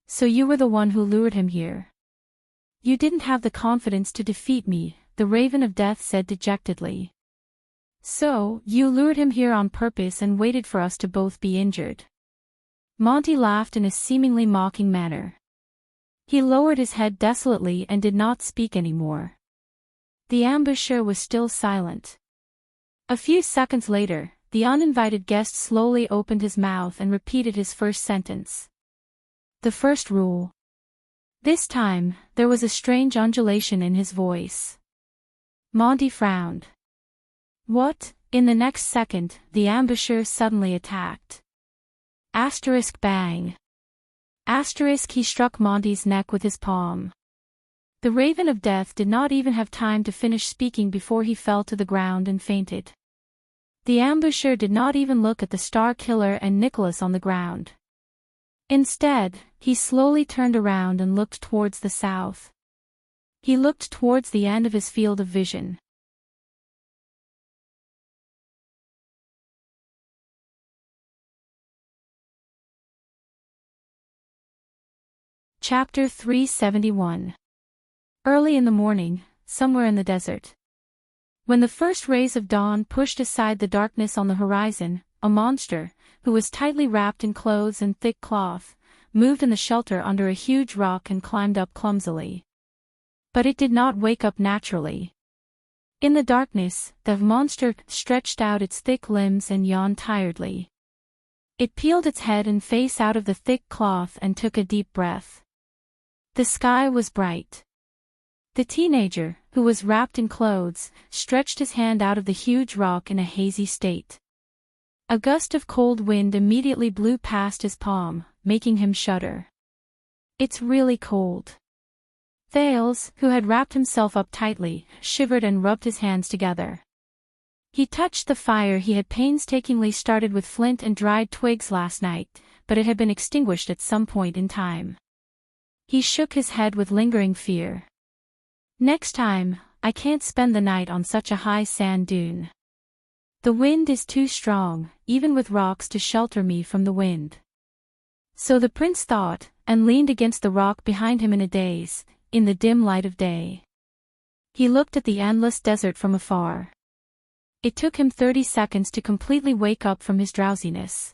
"So you were the one who lured him here." "You didn't have the confidence to defeat me," the Raven of Death said dejectedly. "So, you lured him here on purpose and waited for us to both be injured." Monty laughed in a seemingly mocking manner. He lowered his head desolately and did not speak anymore. The ambusher was still silent. A few seconds later, the uninvited guest slowly opened his mouth and repeated his first sentence. "The first rule." This time, there was a strange undulation in his voice. Monty frowned. "What?" In the next second, the ambusher suddenly attacked. Asterisk bang. Asterisk he struck Monty's neck with his palm. The Raven of Death did not even have time to finish speaking before he fell to the ground and fainted. The ambusher did not even look at the Star Killer and Nicholas on the ground. Instead, he slowly turned around and looked towards the south. He looked towards the end of his field of vision. Chapter 371. Early in the morning, somewhere in the desert. When the first rays of dawn pushed aside the darkness on the horizon, a monster, who was tightly wrapped in clothes and thick cloth, moved in the shelter under a huge rock and climbed up clumsily. But it did not wake up naturally. In the darkness, the monster stretched out its thick limbs and yawned tiredly. It peeled its head and face out of the thick cloth and took a deep breath. The sky was bright. The teenager, who was wrapped in clothes, stretched his hand out of the huge rock in a hazy state. A gust of cold wind immediately blew past his palm, making him shudder. "It's really cold." Thales, who had wrapped himself up tightly, shivered and rubbed his hands together. He touched the fire he had painstakingly started with flint and dried twigs last night, but it had been extinguished at some point in time. He shook his head with lingering fear. "Next time, I can't spend the night on such a high sand dune. The wind is too strong, even with rocks to shelter me from the wind." So the prince thought, and leaned against the rock behind him in a daze, in the dim light of day. He looked at the endless desert from afar. It took him 30 seconds to completely wake up from his drowsiness.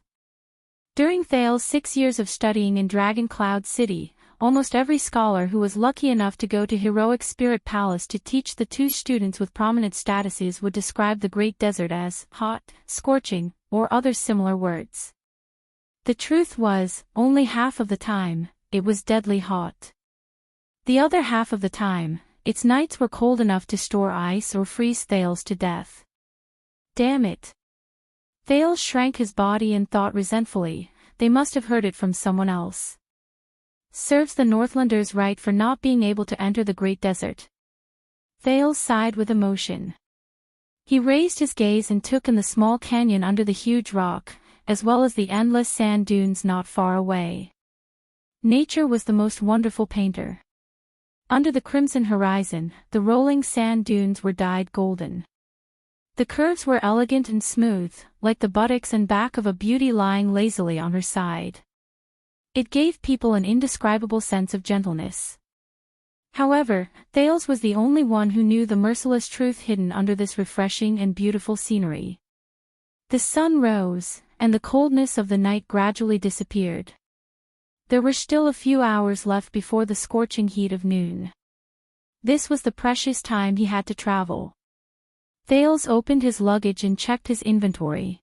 During Thales' 6 years of studying in Dragon Cloud City, almost every scholar who was lucky enough to go to Heroic Spirit Palace to teach the two students with prominent statuses would describe the Great Desert as hot, scorching, or other similar words. The truth was, only half of the time, it was deadly hot. The other half of the time, its nights were cold enough to store ice or freeze Thales to death. Damn it. Thales shrank his body and thought resentfully, they must have heard it from someone else. serves the Northlanders right for not being able to enter the Great Desert. Thales sighed with emotion. He raised his gaze and took in the small canyon under the huge rock, as well as the endless sand dunes not far away. Nature was the most wonderful painter. Under the crimson horizon, the rolling sand dunes were dyed golden. The curves were elegant and smooth, like the buttocks and back of a beauty lying lazily on her side. It gave people an indescribable sense of gentleness. However, Thales was the only one who knew the merciless truth hidden under this refreshing and beautiful scenery. The sun rose, and the coldness of the night gradually disappeared. There were still a few hours left before the scorching heat of noon. This was the precious time he had to travel. Thales opened his luggage and checked his inventory.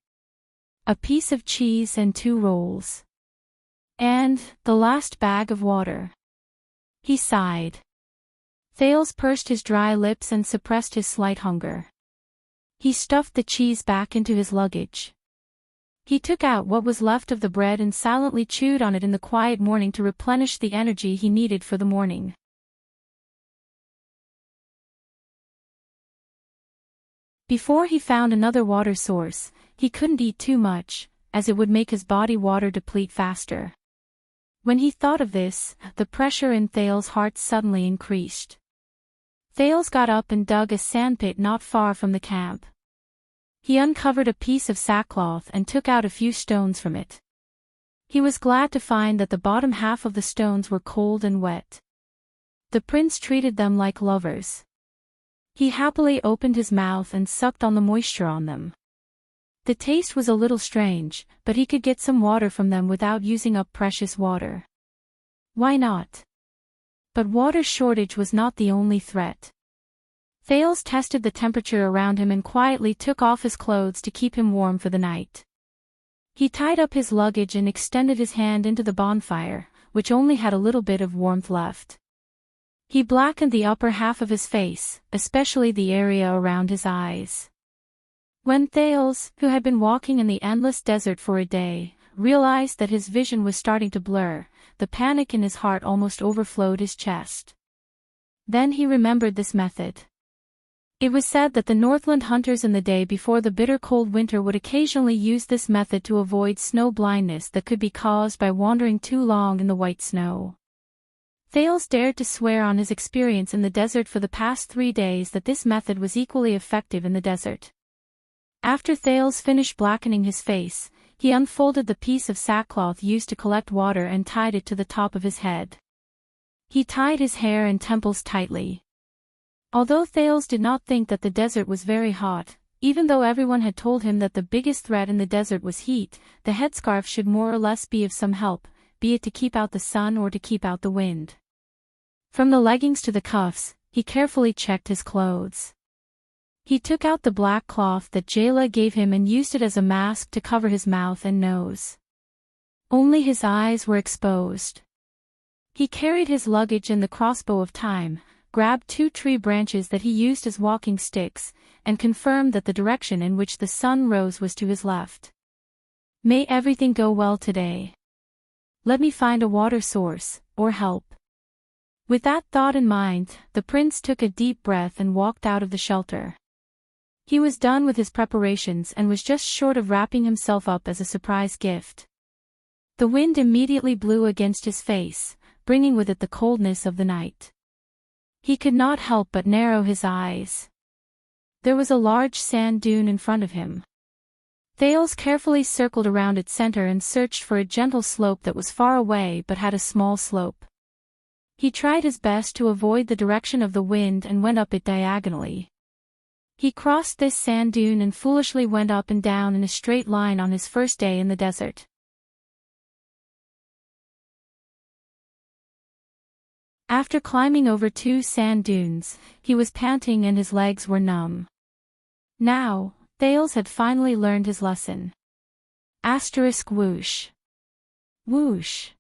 A piece of cheese and 2 rolls. And the last bag of water. He sighed. Thales pursed his dry lips and suppressed his slight hunger. He stuffed the cheese back into his luggage. He took out what was left of the bread and silently chewed on it in the quiet morning to replenish the energy he needed for the morning. Before he found another water source, he couldn't eat too much, as it would make his body water deplete faster. When he thought of this, the pressure in Thales' heart suddenly increased. Thales got up and dug a sandpit not far from the camp. He uncovered a piece of sackcloth and took out a few stones from it. He was glad to find that the bottom half of the stones were cold and wet. The prince treated them like lovers. He happily opened his mouth and sucked on the moisture on them. The taste was a little strange, but he could get some water from them without using up precious water. Why not? But water shortage was not the only threat. Thales tested the temperature around him and quietly took off his clothes to keep him warm for the night. He tied up his luggage and extended his hand into the bonfire, which only had a little bit of warmth left. He blackened the upper half of his face, especially the area around his eyes. When Thales, who had been walking in the endless desert for a day, realized that his vision was starting to blur, the panic in his heart almost overflowed his chest. Then he remembered this method. It was said that the Northland hunters in the day before the bitter cold winter would occasionally use this method to avoid snow blindness that could be caused by wandering too long in the white snow. Thales dared to swear on his experience in the desert for the past 3 days that this method was equally effective in the desert. After Thales finished blackening his face, he unfolded the piece of sackcloth used to collect water and tied it to the top of his head. He tied his hair and temples tightly. Although Thales did not think that the desert was very hot, even though everyone had told him that the biggest threat in the desert was heat, the headscarf should more or less be of some help, be it to keep out the sun or to keep out the wind. From the leggings to the cuffs, he carefully checked his clothes. He took out the black cloth that Jayla gave him and used it as a mask to cover his mouth and nose. Only his eyes were exposed. He carried his luggage and the crossbow of time, grabbed 2 tree branches that he used as walking sticks, and confirmed that the direction in which the sun rose was to his left. May everything go well today. Let me find a water source, or help. With that thought in mind, the prince took a deep breath and walked out of the shelter. He was done with his preparations and was just short of wrapping himself up as a surprise gift. The wind immediately blew against his face, bringing with it the coldness of the night. He could not help but narrow his eyes. There was a large sand dune in front of him. Thales carefully circled around its center and searched for a gentle slope that was far away but had a small slope. He tried his best to avoid the direction of the wind and went up it diagonally. He crossed this sand dune and foolishly went up and down in a straight line on his first day in the desert. After climbing over 2 sand dunes, he was panting and his legs were numb. Now, Thales had finally learned his lesson. Asterisk whoosh. Whoosh.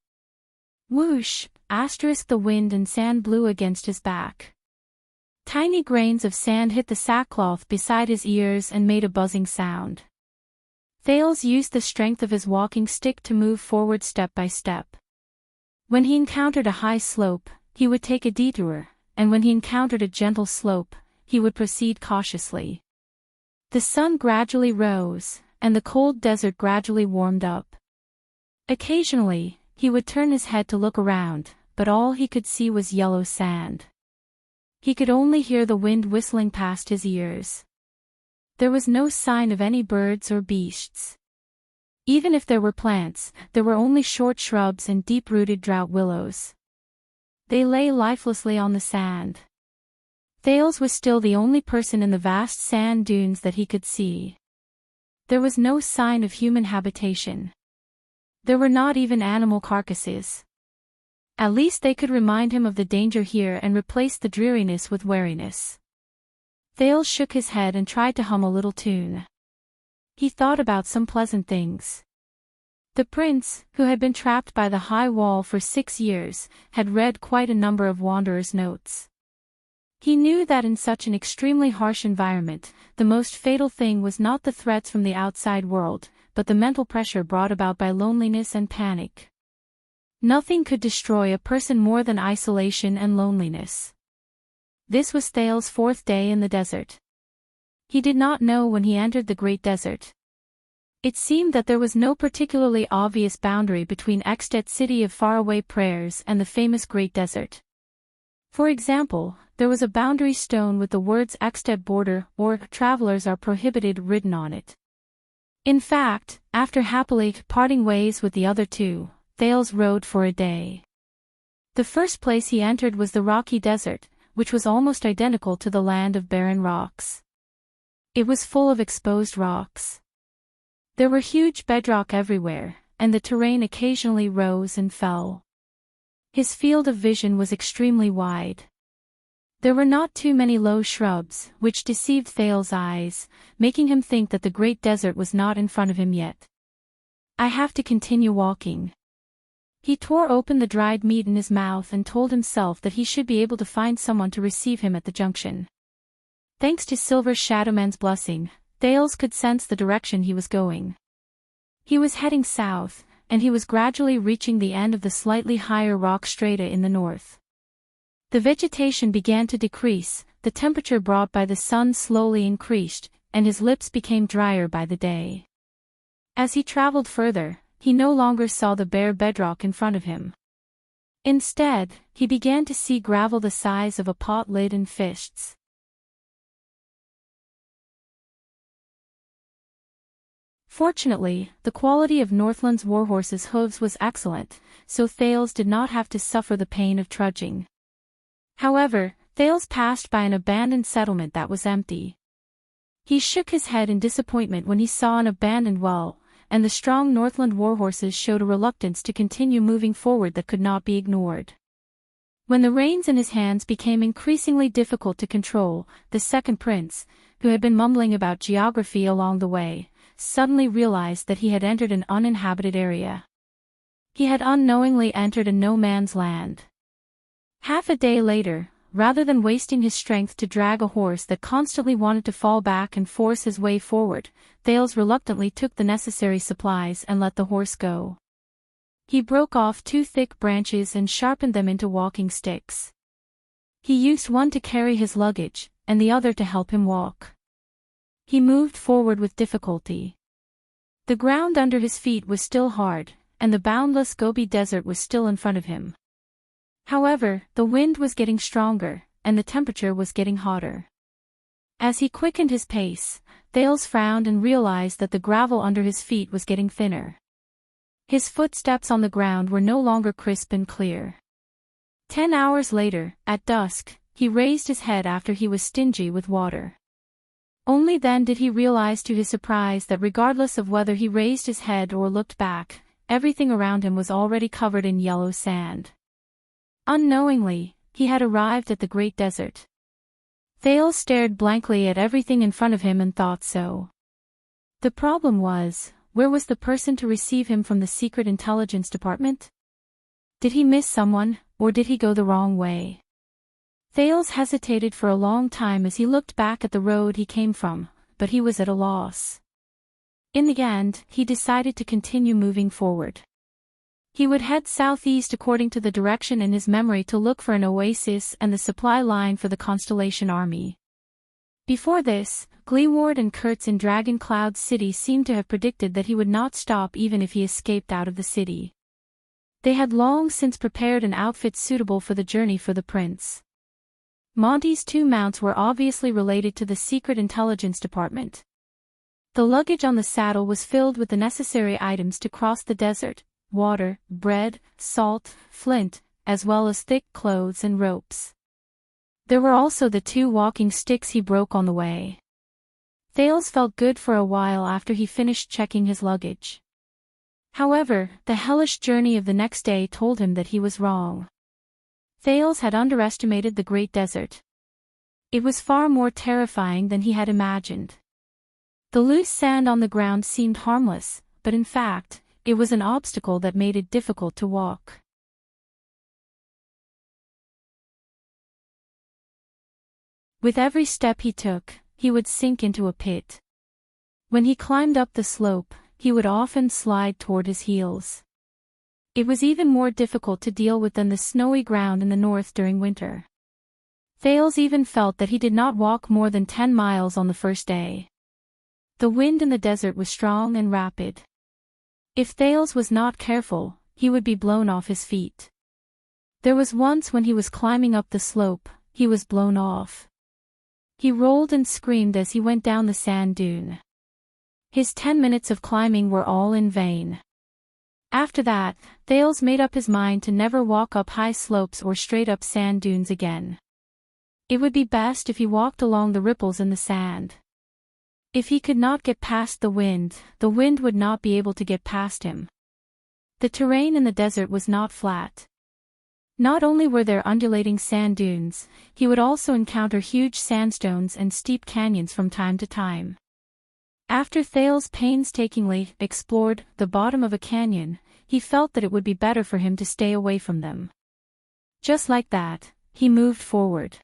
Whoosh, asterisk the wind and sand blew against his back. Tiny grains of sand hit the sackcloth beside his ears and made a buzzing sound. Thales used the strength of his walking stick to move forward step by step. When he encountered a high slope, he would take a detour, and when he encountered a gentle slope, he would proceed cautiously. The sun gradually rose, and the cold desert gradually warmed up. Occasionally, he would turn his head to look around, but all he could see was yellow sand. He could only hear the wind whistling past his ears. There was no sign of any birds or beasts. Even if there were plants, there were only short shrubs and deep-rooted drought willows. They lay lifelessly on the sand. Thales was still the only person in the vast sand dunes that he could see. There was no sign of human habitation. There were not even animal carcasses. At least they could remind him of the danger here and replace the dreariness with wariness. Thales shook his head and tried to hum a little tune. He thought about some pleasant things. The prince, who had been trapped by the high wall for 6 years, had read quite a number of Wanderer's notes. He knew that in such an extremely harsh environment, the most fatal thing was not the threats from the outside world, but the mental pressure brought about by loneliness and panic. Nothing could destroy a person more than isolation and loneliness. This was Thales' 4th day in the desert. He did not know when he entered the Great Desert. It seemed that there was no particularly obvious boundary between Extet city of faraway prayers and the famous Great Desert. For example, there was a boundary stone with the words Extet border or travelers are prohibited written on it. In fact, after happily parting ways with the other two, Thales rode for a day. The first place he entered was the rocky desert, which was almost identical to the land of barren rocks. It was full of exposed rocks. There were huge bedrock everywhere, and the terrain occasionally rose and fell. His field of vision was extremely wide. There were not too many low shrubs, which deceived Thales' eyes, making him think that the great desert was not in front of him yet. I have to continue walking. He tore open the dried meat in his mouth and told himself that he should be able to find someone to receive him at the junction. Thanks to Silver Shadowman's blessing, Thales could sense the direction he was going. He was heading south, and he was gradually reaching the end of the slightly higher rock strata in the north. The vegetation began to decrease, the temperature brought by the sun slowly increased, and his lips became drier by the day. As he traveled further, he no longer saw the bare bedrock in front of him. Instead, he began to see gravel the size of a pot lid in fists. Fortunately, the quality of Northland's warhorse's hooves was excellent, so Thales did not have to suffer the pain of trudging. However, Thales passed by an abandoned settlement that was empty. He shook his head in disappointment when he saw an abandoned well, and the strong Northland warhorses showed a reluctance to continue moving forward that could not be ignored. When the reins in his hands became increasingly difficult to control, the second prince, who had been mumbling about geography along the way, suddenly realized that he had entered an uninhabited area. He had unknowingly entered a no-man's land. Half a day later, rather than wasting his strength to drag a horse that constantly wanted to fall back and force his way forward, Thales reluctantly took the necessary supplies and let the horse go. He broke off 2 thick branches and sharpened them into walking sticks. He used one to carry his luggage, and the other to help him walk. He moved forward with difficulty. The ground under his feet was still hard, and the boundless Gobi Desert was still in front of him. However, the wind was getting stronger, and the temperature was getting hotter. As he quickened his pace, Thales frowned and realized that the gravel under his feet was getting thinner. His footsteps on the ground were no longer crisp and clear. 10 hours later, at dusk, he raised his head after he was stingy with water. Only then did he realize to his surprise that regardless of whether he raised his head or looked back, everything around him was already covered in yellow sand. Unknowingly, he had arrived at the Great Desert. Thales stared blankly at everything in front of him and thought so. The problem was, where was the person to receive him from the Secret Intelligence Department? Did he miss someone, or did he go the wrong way? Thales hesitated for a long time as he looked back at the road he came from, but he was at a loss. In the end, he decided to continue moving forward. He would head southeast according to the direction in his memory to look for an oasis and the supply line for the Constellation Army. Before this, Gleeward and Kurtz in Dragon Cloud City seemed to have predicted that he would not stop even if he escaped out of the city. They had long since prepared an outfit suitable for the journey for the prince. Monty's 2 mounts were obviously related to the Secret Intelligence Department. The luggage on the saddle was filled with the necessary items to cross the desert: water, bread, salt, flint, as well as thick clothes and ropes. There were also the 2 walking sticks he broke on the way. Thales felt good for a while after he finished checking his luggage. However, the hellish journey of the next day told him that he was wrong. Thales had underestimated the Great Desert. It was far more terrifying than he had imagined. The loose sand on the ground seemed harmless, but in fact, it was an obstacle that made it difficult to walk. With every step he took, he would sink into a pit. When he climbed up the slope, he would often slide toward his heels. It was even more difficult to deal with than the snowy ground in the north during winter. Thales even felt that he did not walk more than 10 miles on the first day. The wind in the desert was strong and rapid. If Thales was not careful, he would be blown off his feet. There was once when he was climbing up the slope, he was blown off. He rolled and screamed as he went down the sand dune. His 10 minutes of climbing were all in vain. After that, Thales made up his mind to never walk up high slopes or straight up sand dunes again. It would be best if he walked along the ripples in the sand. If he could not get past the wind would not be able to get past him. The terrain in the desert was not flat. Not only were there undulating sand dunes, he would also encounter huge sandstones and steep canyons from time to time. After Thales painstakingly explored the bottom of a canyon, he felt that it would be better for him to stay away from them. Just like that, he moved forward.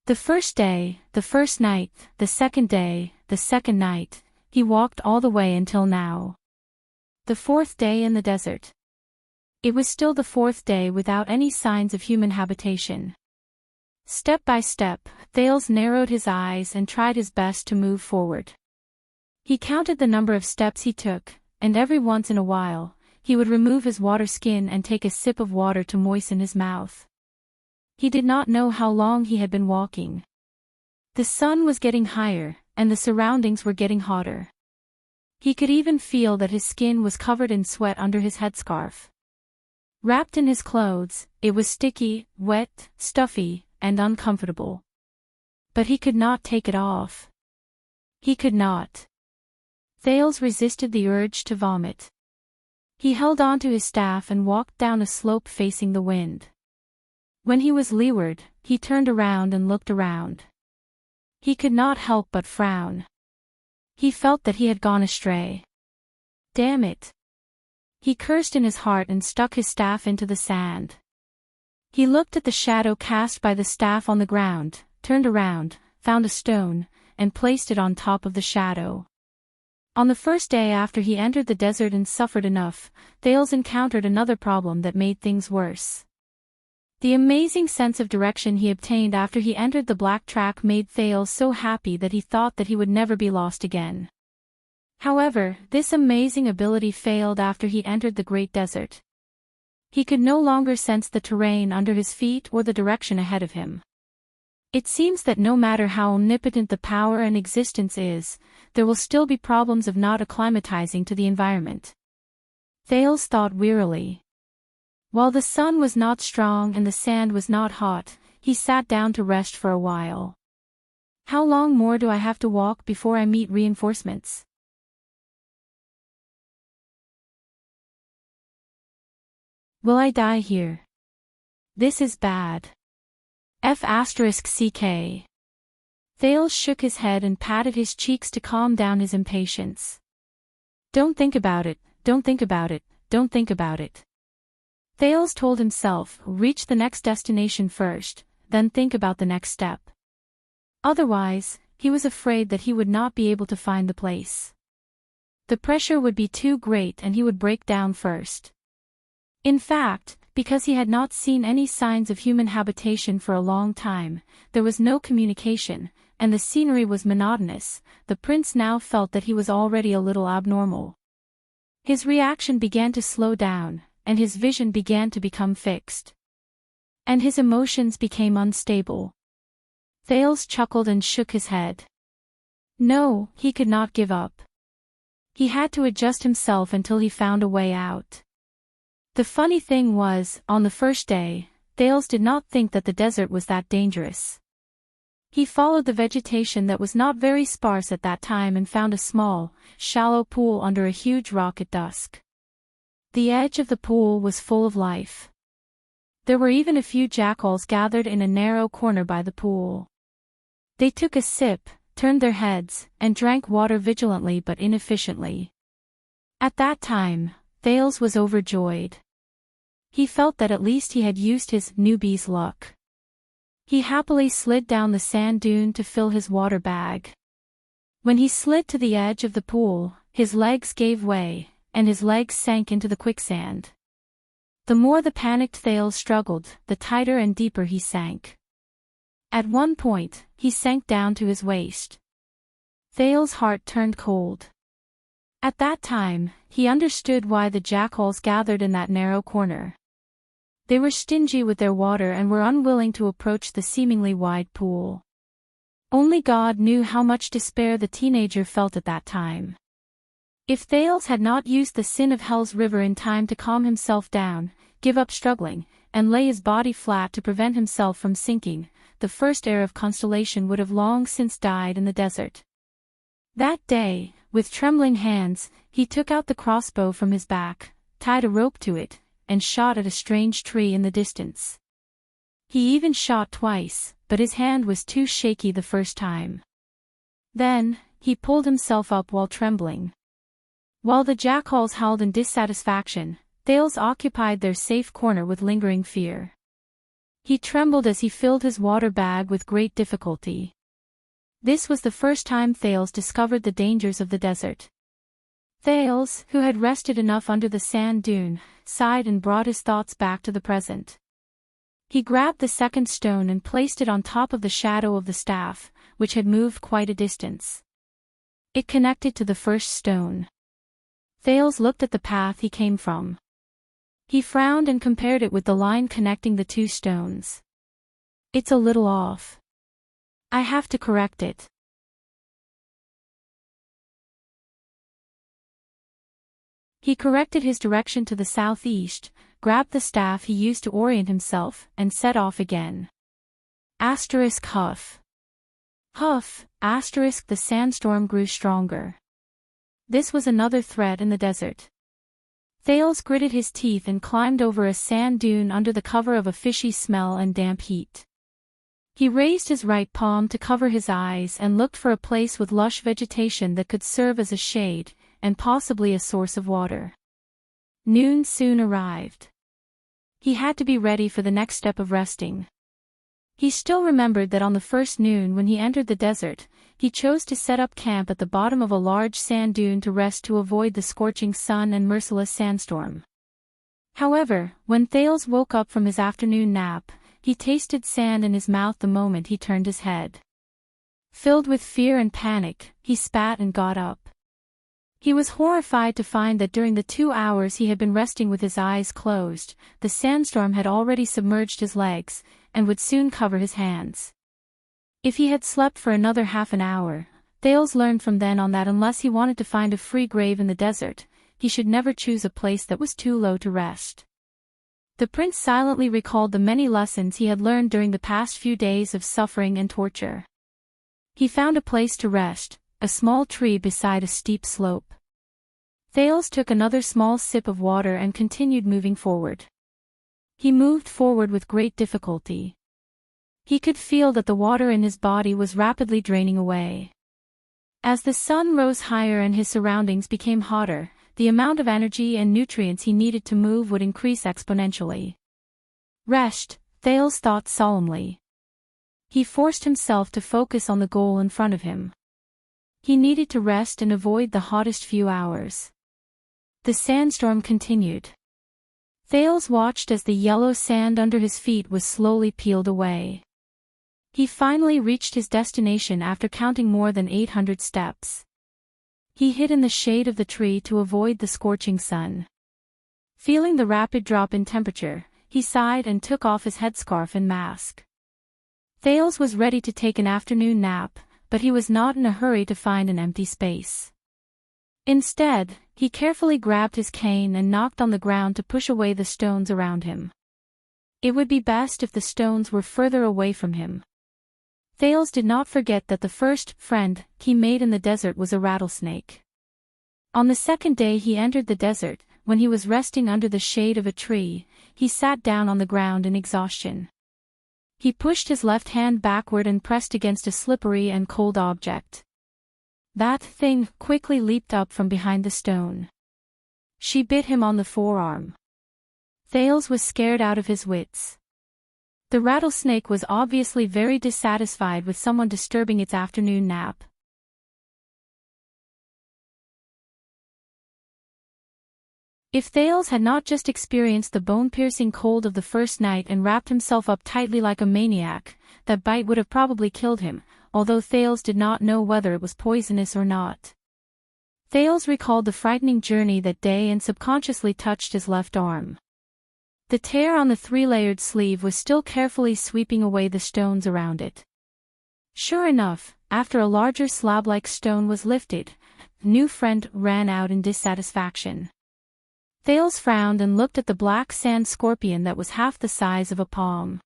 The first day, the first night, the second day, the second night, he walked all the way until now. The 4th day in the desert. It was still the 4th day without any signs of human habitation. Step by step, Thales narrowed his eyes and tried his best to move forward. He counted the number of steps he took, and every once in a while, he would remove his water skin and take a sip of water to moisten his mouth. He did not know how long he had been walking. The sun was getting higher, and the surroundings were getting hotter. He could even feel that his skin was covered in sweat under his headscarf. Wrapped in his clothes, it was sticky, wet, stuffy, and uncomfortable. But he could not take it off. He could not. Thales resisted the urge to vomit. He held onto his staff and walked down a slope facing the wind. When he was leeward, he turned around and looked around. He could not help but frown. He felt that he had gone astray. Damn it! He cursed in his heart and stuck his staff into the sand. He looked at the shadow cast by the staff on the ground, turned around, found a stone, and placed it on top of the shadow. On the first day after he entered the desert and suffered enough, Thales encountered another problem that made things worse. The amazing sense of direction he obtained after he entered the black track made Thales so happy that he thought that he would never be lost again. However, this amazing ability failed after he entered the Great Desert. He could no longer sense the terrain under his feet or the direction ahead of him. It seems that no matter how omnipotent the power and existence is, there will still be problems of not acclimatizing to the environment. Thales thought wearily. While the sun was not strong and the sand was not hot, he sat down to rest for a while. How long more do I have to walk before I meet reinforcements? Will I die here? This is bad. F***ck. Thales shook his head and patted his cheeks to calm down his impatience. Don't think about it, don't think about it, don't think about it. Thales told himself, reach the next destination first, then think about the next step. Otherwise, he was afraid that he would not be able to find the place. The pressure would be too great and he would break down first. In fact, because he had not seen any signs of human habitation for a long time, there was no communication, and the scenery was monotonous. The prince now felt that he was already a little abnormal. His reaction began to slow down, and his vision began to become fixed. And his emotions became unstable. Thales chuckled and shook his head. No, he could not give up. He had to adjust himself until he found a way out. The funny thing was, on the first day, Thales did not think that the desert was that dangerous. He followed the vegetation that was not very sparse at that time and found a small, shallow pool under a huge rock at dusk. The edge of the pool was full of life. There were even a few jackals gathered in a narrow corner by the pool. They took a sip, turned their heads, and drank water vigilantly but inefficiently. At that time, Thales was overjoyed. He felt that at least he had used his newbie's luck. He happily slid down the sand dune to fill his water bag. When he slid to the edge of the pool, his legs gave way, and his legs sank into the quicksand. The more the panicked Thales struggled, the tighter and deeper he sank. At one point, he sank down to his waist. Thales' heart turned cold. At that time, he understood why the jackals gathered in that narrow corner. They were stingy with their water and were unwilling to approach the seemingly wide pool. Only God knew how much despair the teenager felt at that time. If Thales had not used the sin of Hell's River in time to calm himself down, give up struggling, and lay his body flat to prevent himself from sinking, the first heir of Constellation would have long since died in the desert. That day, with trembling hands, he took out the crossbow from his back, tied a rope to it, and shot at a strange tree in the distance. He even shot twice, but his hand was too shaky the first time. Then, he pulled himself up while trembling. While the jackals howled in dissatisfaction, Thales occupied their safe corner with lingering fear. He trembled as he filled his water bag with great difficulty. This was the first time Thales discovered the dangers of the desert. Thales, who had rested enough under the sand dune, sighed and brought his thoughts back to the present. He grabbed the second stone and placed it on top of the shadow of the staff, which had moved quite a distance. It connected to the first stone. Thales looked at the path he came from. He frowned and compared it with the line connecting the two stones. It's a little off. I have to correct it. He corrected his direction to the southeast, grabbed the staff he used to orient himself, and set off again. Asterisk huff. Huff, asterisk the sandstorm grew stronger. This was another threat in the desert. Thales gritted his teeth and climbed over a sand dune under the cover of a fishy smell and damp heat. He raised his right palm to cover his eyes and looked for a place with lush vegetation that could serve as a shade, and possibly a source of water. Noon soon arrived. He had to be ready for the next step of resting. He still remembered that on the first noon when he entered the desert, he chose to set up camp at the bottom of a large sand dune to rest to avoid the scorching sun and merciless sandstorm. However, when Thales woke up from his afternoon nap, he tasted sand in his mouth the moment he turned his head. Filled with fear and panic, he spat and got up. He was horrified to find that during the 2 hours he had been resting with his eyes closed, the sandstorm had already submerged his legs, and would soon cover his hands. If he had slept for another half an hour, Thales learned from then on that unless he wanted to find a free grave in the desert, he should never choose a place that was too low to rest. The prince silently recalled the many lessons he had learned during the past few days of suffering and torture. He found a place to rest, a small tree beside a steep slope. Thales took another small sip of water and continued moving forward. He moved forward with great difficulty. He could feel that the water in his body was rapidly draining away. As the sun rose higher and his surroundings became hotter, the amount of energy and nutrients he needed to move would increase exponentially. Rest, Thales thought solemnly. He forced himself to focus on the goal in front of him. He needed to rest and avoid the hottest few hours. The sandstorm continued. Thales watched as the yellow sand under his feet was slowly peeled away. He finally reached his destination after counting more than 800 steps. He hid in the shade of the tree to avoid the scorching sun. Feeling the rapid drop in temperature, he sighed and took off his headscarf and mask. Thales was ready to take an afternoon nap, but he was not in a hurry to find an empty space. Instead, he carefully grabbed his cane and knocked on the ground to push away the stones around him. It would be best if the stones were further away from him. Thales did not forget that the first friend he made in the desert was a rattlesnake. On the second day he entered the desert, when he was resting under the shade of a tree, he sat down on the ground in exhaustion. He pushed his left hand backward and pressed against a slippery and cold object. That thing quickly leaped up from behind the stone. She bit him on the forearm. Thales was scared out of his wits. The rattlesnake was obviously very dissatisfied with someone disturbing its afternoon nap. If Thales had not just experienced the bone-piercing cold of the first night and wrapped himself up tightly like a maniac, that bite would have probably killed him, although Thales did not know whether it was poisonous or not. Thales recalled the frightening journey that day and subconsciously touched his left arm. The tear on the three-layered sleeve was still carefully sweeping away the stones around it. Sure enough, after a larger slab-like stone was lifted, the new friend ran out in dissatisfaction. Thales frowned and looked at the black sand scorpion that was half the size of a palm.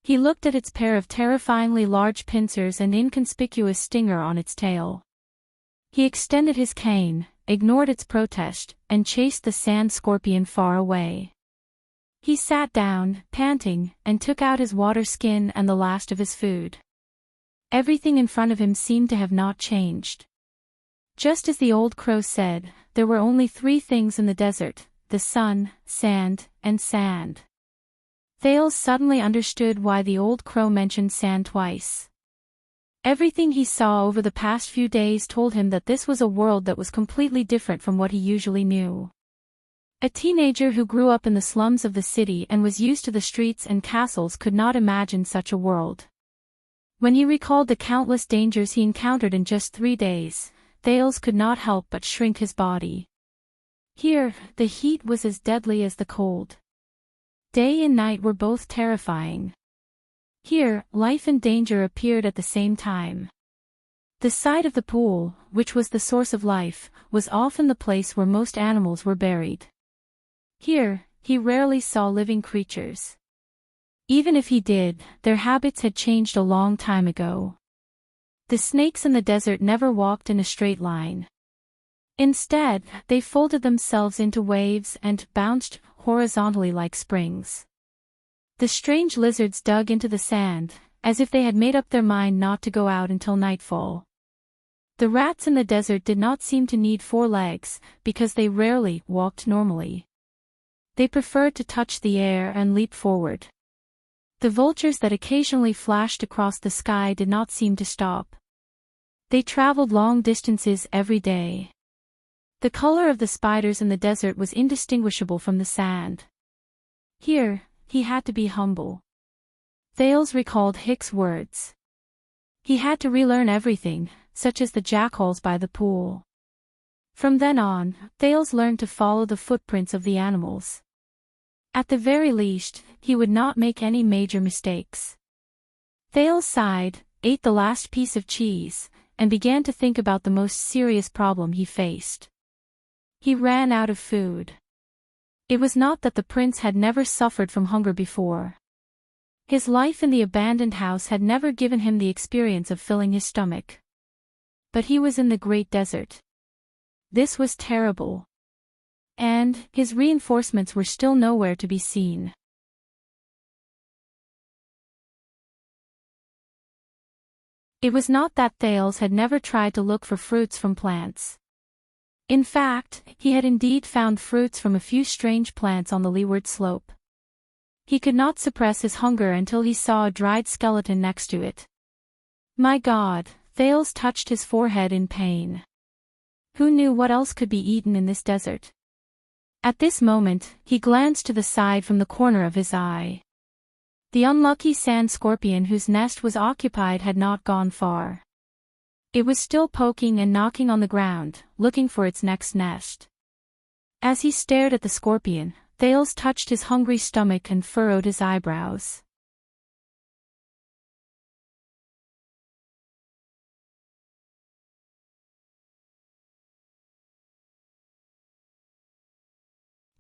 He looked at its pair of terrifyingly large pincers and inconspicuous stinger on its tail. He extended his cane, ignored its protest, and chased the sand scorpion far away. He sat down, panting, and took out his water skin and the last of his food. Everything in front of him seemed to have not changed. Just as the old crow said, there were only three things in the desert: the sun, sand, and sand. Thales suddenly understood why the old crow mentioned sand twice. Everything he saw over the past few days told him that this was a world that was completely different from what he usually knew. A teenager who grew up in the slums of the city and was used to the streets and castles could not imagine such a world. When he recalled the countless dangers he encountered in just 3 days, Thales could not help but shrink his body. Here, the heat was as deadly as the cold. Day and night were both terrifying. Here, life and danger appeared at the same time. The side of the pool, which was the source of life, was often the place where most animals were buried. Here, he rarely saw living creatures. Even if he did, their habits had changed a long time ago. The snakes in the desert never walked in a straight line. Instead, they folded themselves into waves and bounced horizontally like springs. The strange lizards dug into the sand, as if they had made up their mind not to go out until nightfall. The rats in the desert did not seem to need 4 legs, because they rarely walked normally. They preferred to touch the air and leap forward. The vultures that occasionally flashed across the sky did not seem to stop. They traveled long distances every day. The color of the spiders in the desert was indistinguishable from the sand. Here, he had to be humble. Thales recalled Hick's words. He had to relearn everything, such as the jackals by the pool. From then on, Thales learned to follow the footprints of the animals. At the very least, he would not make any major mistakes. Thales sighed, ate the last piece of cheese, and began to think about the most serious problem he faced. He ran out of food. It was not that the prince had never suffered from hunger before. His life in the abandoned house had never given him the experience of filling his stomach. But he was in the great desert. This was terrible. And his reinforcements were still nowhere to be seen. It was not that Thales had never tried to look for fruits from plants. In fact, he had indeed found fruits from a few strange plants on the leeward slope. He could not suppress his hunger until he saw a dried skeleton next to it. My God, Thales touched his forehead in pain. Who knew what else could be eaten in this desert? At this moment, he glanced to the side from the corner of his eye. The unlucky sand scorpion whose nest was occupied had not gone far. It was still poking and knocking on the ground, looking for its next nest. As he stared at the scorpion, Thales touched his hungry stomach and furrowed his eyebrows.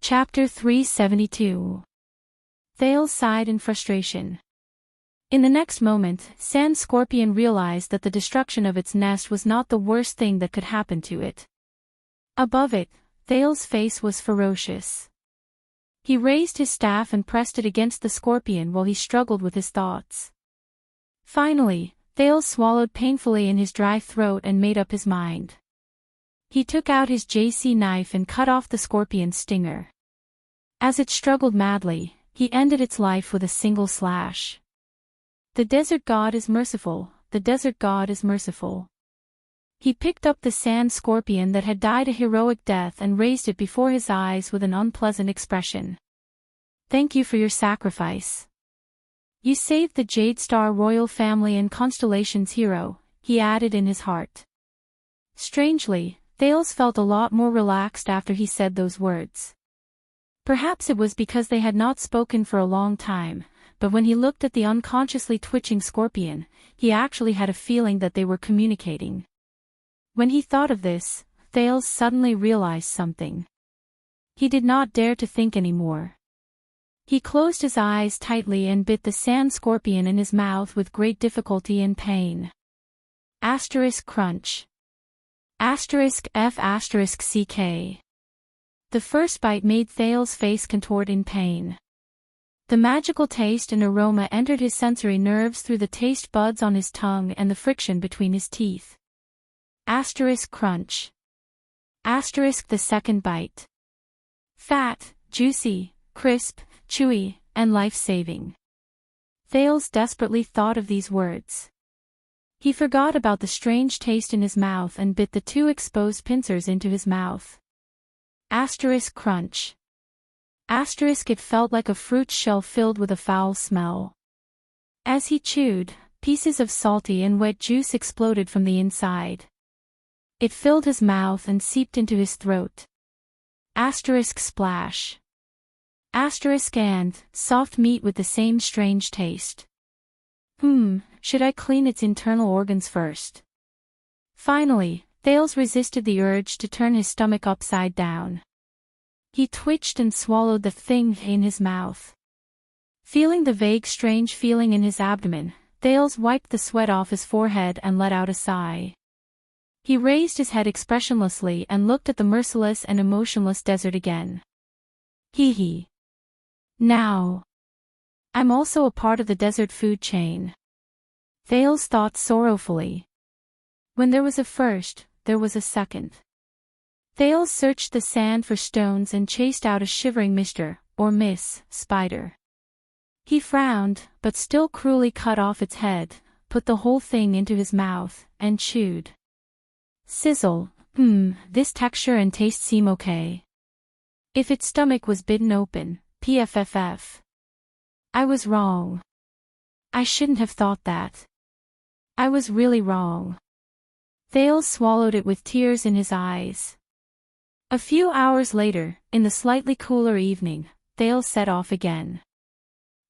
Chapter 372. Thales sighed in frustration. In the next moment, Sand Scorpion realized that the destruction of its nest was not the worst thing that could happen to it. Above it, Thales' face was ferocious. He raised his staff and pressed it against the scorpion while he struggled with his thoughts. Finally, Thales swallowed painfully in his dry throat and made up his mind. He took out his JC knife and cut off the scorpion's stinger. As it struggled madly, he ended its life with a single slash. The desert god is merciful, the desert god is merciful. He picked up the sand scorpion that had died a heroic death and raised it before his eyes with an unpleasant expression. Thank you for your sacrifice. You saved the Jade Star royal family and Constellation's hero, he added in his heart. Strangely, Thales felt a lot more relaxed after he said those words. Perhaps it was because they had not spoken for a long time, but when he looked at the unconsciously twitching scorpion, he actually had a feeling that they were communicating. When he thought of this, Thales suddenly realized something. He did not dare to think anymore. He closed his eyes tightly and bit the sand scorpion in his mouth with great difficulty and pain. Asterisk crunch. Asterisk F asterisk CK. The first bite made Thales' face contort in pain. The magical taste and aroma entered his sensory nerves through the taste buds on his tongue and the friction between his teeth. Asterisk crunch. Asterisk the second bite. Fat, juicy, crisp, chewy, and life-saving. Thales desperately thought of these words. He forgot about the strange taste in his mouth and bit the two exposed pincers into his mouth. Asterisk crunch. Asterisk it felt like a fruit shell filled with a foul smell. As he chewed, pieces of salty and wet juice exploded from the inside. It filled his mouth and seeped into his throat. Asterisk splash. Asterisk and soft meat with the same strange taste. Should I clean its internal organs first? Finally, Thales resisted the urge to turn his stomach upside down. He twitched and swallowed the thing in his mouth. Feeling the vague strange feeling in his abdomen, Thales wiped the sweat off his forehead and let out a sigh. He raised his head expressionlessly and looked at the merciless and emotionless desert again. Hee. Now, I'm also a part of the desert food chain. Thales thought sorrowfully. When there was a first, there was a second. Thales searched the sand for stones and chased out a shivering Mr. or Miss Spider. He frowned, but still cruelly cut off its head, put the whole thing into his mouth, and chewed. Sizzle, this texture and taste seem okay. If its stomach was bitten open, pfff. I was wrong. I shouldn't have thought that. I was really wrong. Thales swallowed it with tears in his eyes. A few hours later, in the slightly cooler evening, Thales set off again.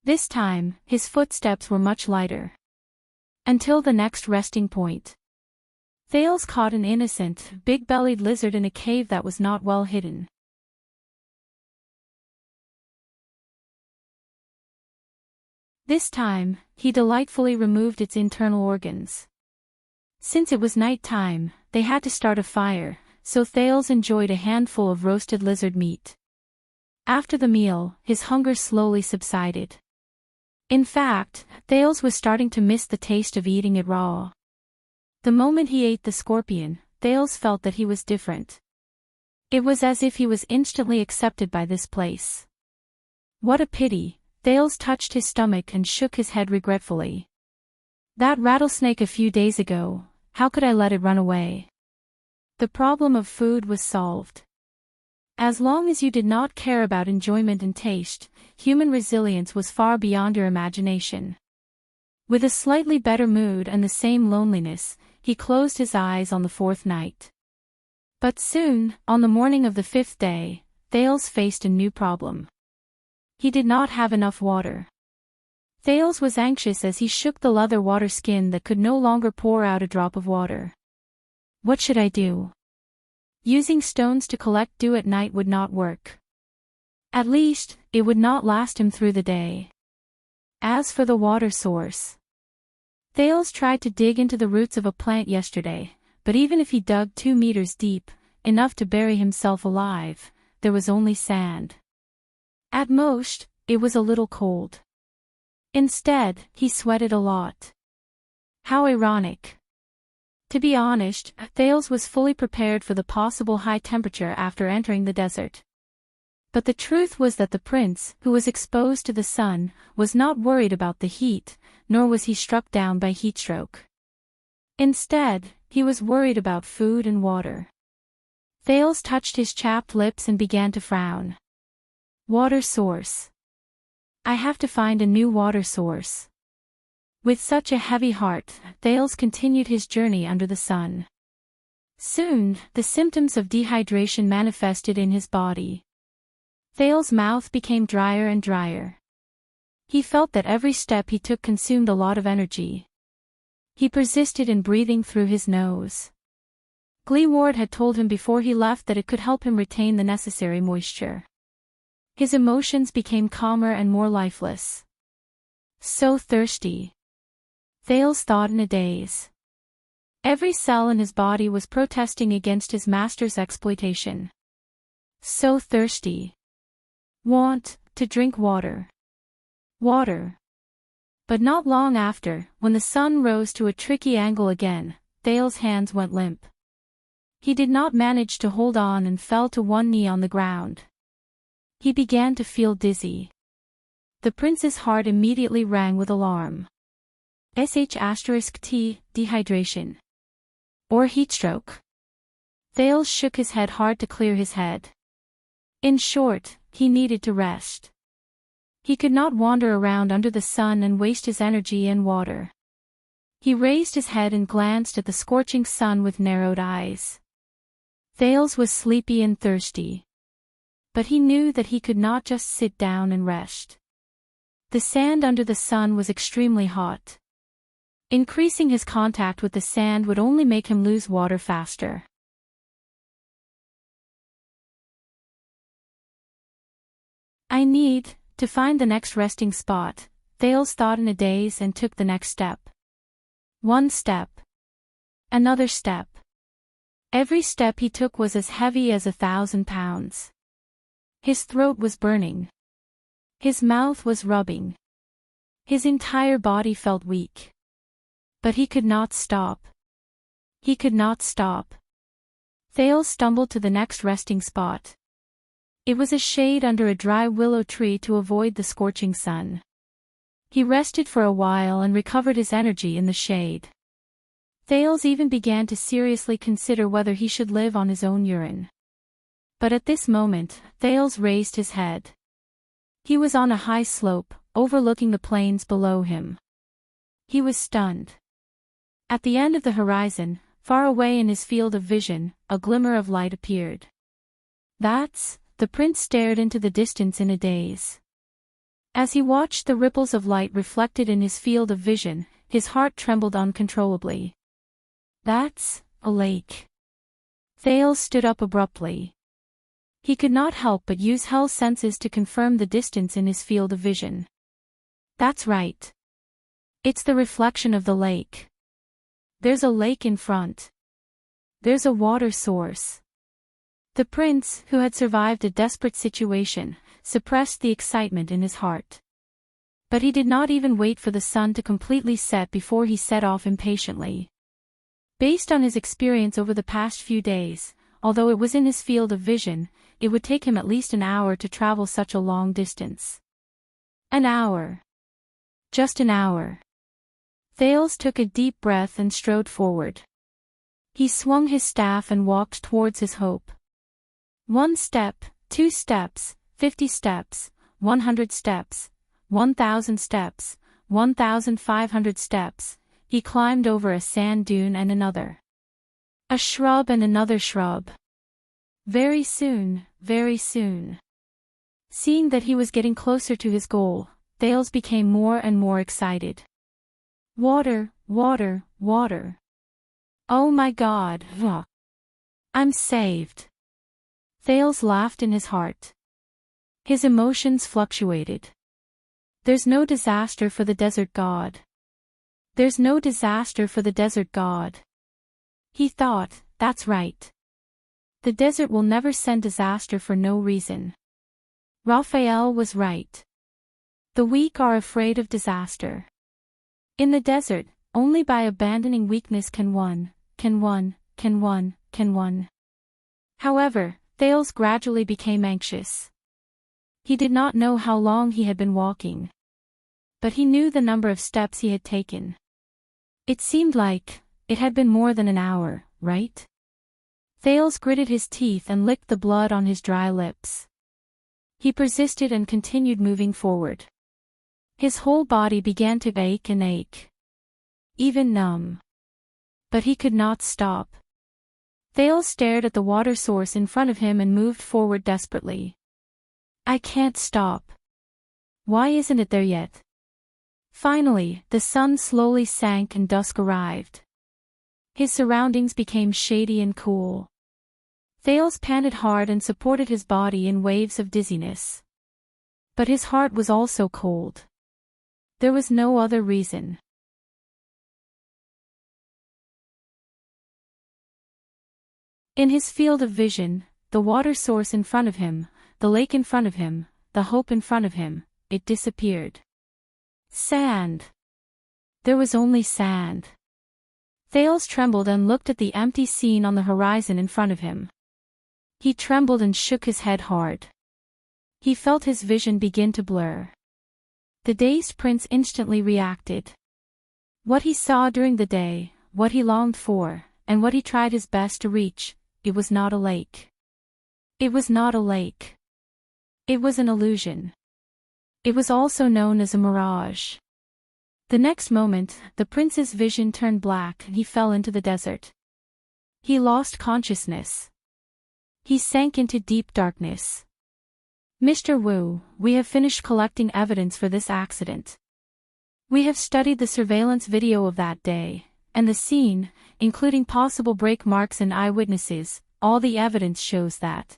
This time, his footsteps were much lighter. Until the next resting point. Thales caught an innocent, big-bellied lizard in a cave that was not well hidden. This time, he delightfully removed its internal organs. Since it was night time, they had to start a fire, so Thales enjoyed a handful of roasted lizard meat. After the meal, his hunger slowly subsided. In fact, Thales was starting to miss the taste of eating it raw. The moment he ate the scorpion, Thales felt that he was different. It was as if he was instantly accepted by this place. What a pity, Thales touched his stomach and shook his head regretfully. That rattlesnake a few days ago, how could I let it run away? The problem of food was solved. As long as you did not care about enjoyment and taste, human resilience was far beyond your imagination. With a slightly better mood and the same loneliness, he closed his eyes on the fourth night. But soon, on the morning of the fifth day, Thales faced a new problem. He did not have enough water. Thales was anxious as he shook the leather water skin that could no longer pour out a drop of water. What should I do? Using stones to collect dew at night would not work. At least, it would not last him through the day. As for the water source, Thales tried to dig into the roots of a plant yesterday, but even if he dug 2 meters deep, enough to bury himself alive, there was only sand. At most, it was a little cold. Instead, he sweated a lot. How ironic. To be honest, Thales was fully prepared for the possible high temperature after entering the desert. But the truth was that the prince, who was exposed to the sun, was not worried about the heat, nor was he struck down by heatstroke. Instead, he was worried about food and water. Thales touched his chapped lips and began to frown. Water source. I have to find a new water source. With such a heavy heart, Thales continued his journey under the sun. Soon, the symptoms of dehydration manifested in his body. Thales' mouth became drier and drier. He felt that every step he took consumed a lot of energy. He persisted in breathing through his nose. Gleeward had told him before he left that it could help him retain the necessary moisture. His emotions became calmer and more lifeless. So thirsty. Thales thought in a daze. Every cell in his body was protesting against his master's exploitation. So thirsty. Want to drink water. Water. But not long after, when the sun rose to a tricky angle again, Thales' hands went limp. He did not manage to hold on and fell to one knee on the ground. He began to feel dizzy. The prince's heart immediately rang with alarm. *T, dehydration. Or heatstroke. Thales shook his head hard to clear his head. In short, he needed to rest. He could not wander around under the sun and waste his energy and water. He raised his head and glanced at the scorching sun with narrowed eyes. Thales was sleepy and thirsty. But he knew that he could not just sit down and rest. The sand under the sun was extremely hot. Increasing his contact with the sand would only make him lose water faster. I need to find the next resting spot, Thales thought in a daze and took the next step. One step. Another step. Every step he took was as heavy as 1,000 pounds. His throat was burning. His mouth was rubbing. His entire body felt weak. But he could not stop. He could not stop. Thales stumbled to the next resting spot. It was a shade under a dry willow tree to avoid the scorching sun. He rested for a while and recovered his energy in the shade. Thales even began to seriously consider whether he should live on his own urine. But at this moment, Thales raised his head. He was on a high slope, overlooking the plains below him. He was stunned. At the end of the horizon, far away in his field of vision, a glimmer of light appeared. The prince stared into the distance in a daze. As he watched the ripples of light reflected in his field of vision, his heart trembled uncontrollably. That's a lake. Thales stood up abruptly. He could not help but use Hell's senses to confirm the distance in his field of vision. That's right. It's the reflection of the lake. There's a lake in front. There's a water source. The prince, who had survived a desperate situation, suppressed the excitement in his heart. But he did not even wait for the sun to completely set before he set off impatiently. Based on his experience over the past few days, although it was in his field of vision, it would take him at least an hour to travel such a long distance. An hour. Just an hour. Thales took a deep breath and strode forward. He swung his staff and walked towards his hope. 1 step, 2 steps, 50 steps, 100 steps, 1,000 steps, 1,500 steps. He climbed over a sand dune and another. A shrub and another shrub. Very soon, very soon. Seeing that he was getting closer to his goal, Thales became more and more excited. Water, water, water. Oh my God, I'm saved. Thales laughed in his heart. His emotions fluctuated. There's no disaster for the desert god. There's no disaster for the desert god. He thought, that's right. The desert will never send disaster for no reason. Raphael was right. The weak are afraid of disaster. In the desert, only by abandoning weakness can one. However, Thales gradually became anxious. He did not know how long he had been walking. But he knew the number of steps he had taken. It seemed like it had been more than an hour, right? Thales gritted his teeth and licked the blood on his dry lips. He persisted and continued moving forward. His whole body began to ache and ache. Even numb. But he could not stop. Thales stared at the water source in front of him and moved forward desperately. I can't stop. Why isn't it there yet? Finally, the sun slowly sank and dusk arrived. His surroundings became shady and cool. Thales panted hard and supported his body in waves of dizziness. But his heart was also cold. There was no other reason. In his field of vision, the water source in front of him, the lake in front of him, the hope in front of him, it disappeared. Sand. There was only sand. Thales trembled and looked at the empty scene on the horizon in front of him. He trembled and shook his head hard. He felt his vision begin to blur. The dazed prince instantly reacted. What he saw during the day, what he longed for, and what he tried his best to reach, it was not a lake. It was not a lake. It was an illusion. It was also known as a mirage. The next moment, the prince's vision turned black and he fell into the desert. He lost consciousness. He sank into deep darkness. Mr. Wu, we have finished collecting evidence for this accident. We have studied the surveillance video of that day, and the scene, including possible brake marks and eyewitnesses. All the evidence shows that.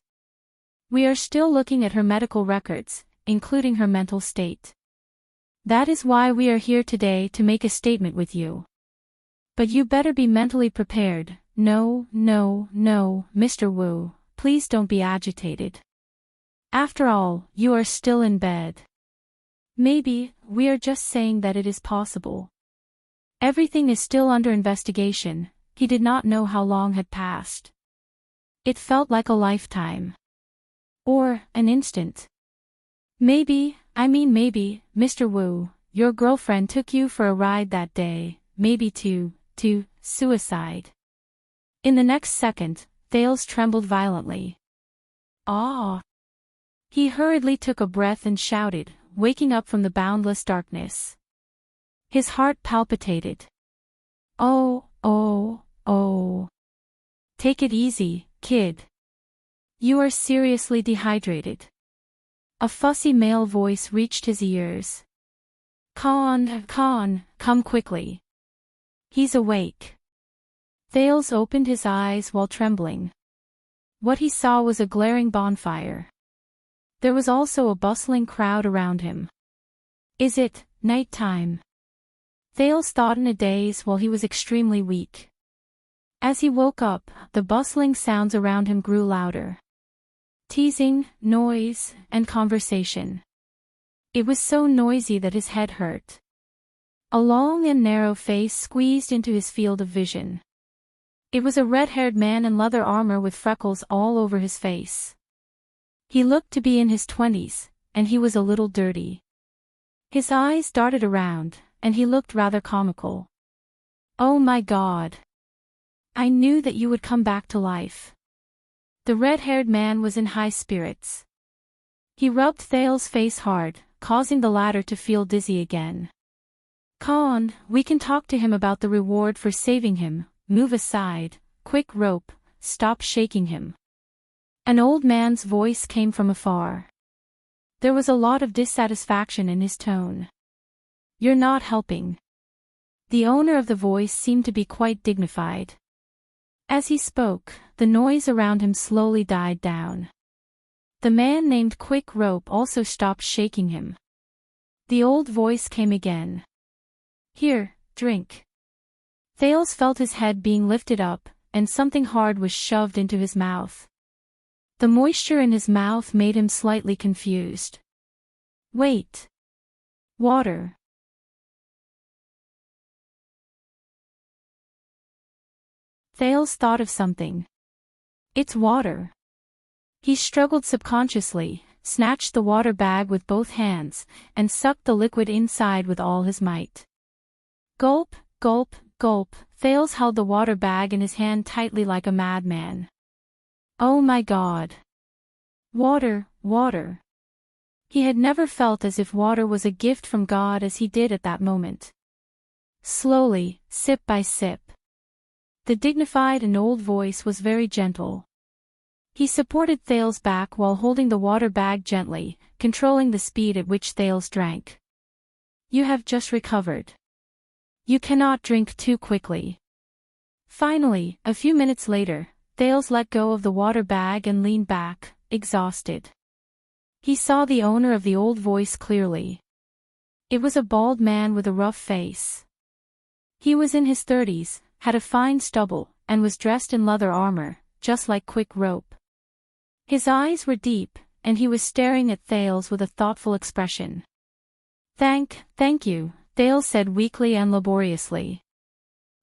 We are still looking at her medical records, including her mental state. That is why we are here today to make a statement with you. But you better be mentally prepared. No, Mr. Wu, please don't be agitated. After all, you are still in bed. Maybe, we are just saying that it is possible. Everything is still under investigation. He did not know how long had passed. It felt like a lifetime. Or, an instant. Maybe, Mr. Wu, your girlfriend took you for a ride that day, maybe to suicide. In the next second, Thales trembled violently. Ah! He hurriedly took a breath and shouted, waking up from the boundless darkness. His heart palpitated. Oh. Take it easy, kid. You are seriously dehydrated. A fussy male voice reached his ears. Khan, come quickly. He's awake. Thales opened his eyes while trembling. What he saw was a glaring bonfire. There was also a bustling crowd around him. Is it night time? Thales thought in a daze while he was extremely weak. As he woke up, the bustling sounds around him grew louder. Teasing, noise, and conversation. It was so noisy that his head hurt. A long and narrow face squeezed into his field of vision. It was a red-haired man in leather armor with freckles all over his face. He looked to be in his 20s, and he was a little dirty. His eyes darted around, and he looked rather comical. Oh my God! I knew that you would come back to life. The red-haired man was in high spirits. He rubbed Thale's face hard, causing the latter to feel dizzy again. "Con, we can talk to him about the reward for saving him. Move aside, quick rope, stop shaking him." An old man's voice came from afar. There was a lot of dissatisfaction in his tone. "You're not helping." The owner of the voice seemed to be quite dignified. As he spoke, the noise around him slowly died down. The man named Quick Rope also stopped shaking him. The old voice came again. "Here, drink." Thales felt his head being lifted up, and something hard was shoved into his mouth. The moisture in his mouth made him slightly confused. "Wait. Water." Thales thought of something. "It's water." He struggled subconsciously, snatched the water bag with both hands, and sucked the liquid inside with all his might. Gulp, gulp, gulp. Thales held the water bag in his hand tightly like a madman. Oh my God! Water, water. He had never felt as if water was a gift from God as he did at that moment. Slowly, sip by sip. The dignified and old voice was very gentle. He supported Thales' back while holding the water bag gently, controlling the speed at which Thales drank. "You have just recovered. You cannot drink too quickly." Finally, a few minutes later, Thales let go of the water bag and leaned back, exhausted. He saw the owner of the old voice clearly. It was a bald man with a rough face. He was in his 30s, had a fine stubble, and was dressed in leather armor, just like Quick Rope. His eyes were deep, and he was staring at Thales with a thoughtful expression. Thank you," Thales said weakly and laboriously.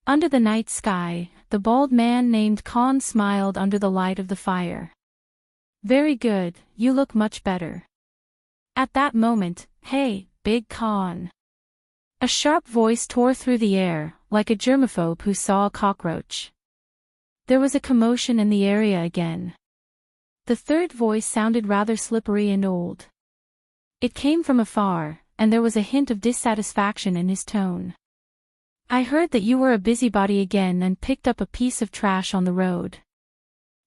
Under the night sky, the bald man named Con smiled under the light of the fire. "Very good, you look much better." At that moment, "Hey, Big Con." A sharp voice tore through the air, like a germaphobe who saw a cockroach. There was a commotion in the area again. The third voice sounded rather slippery and old. It came from afar, and there was a hint of dissatisfaction in his tone. "I heard that you were a busybody again and picked up a piece of trash on the road.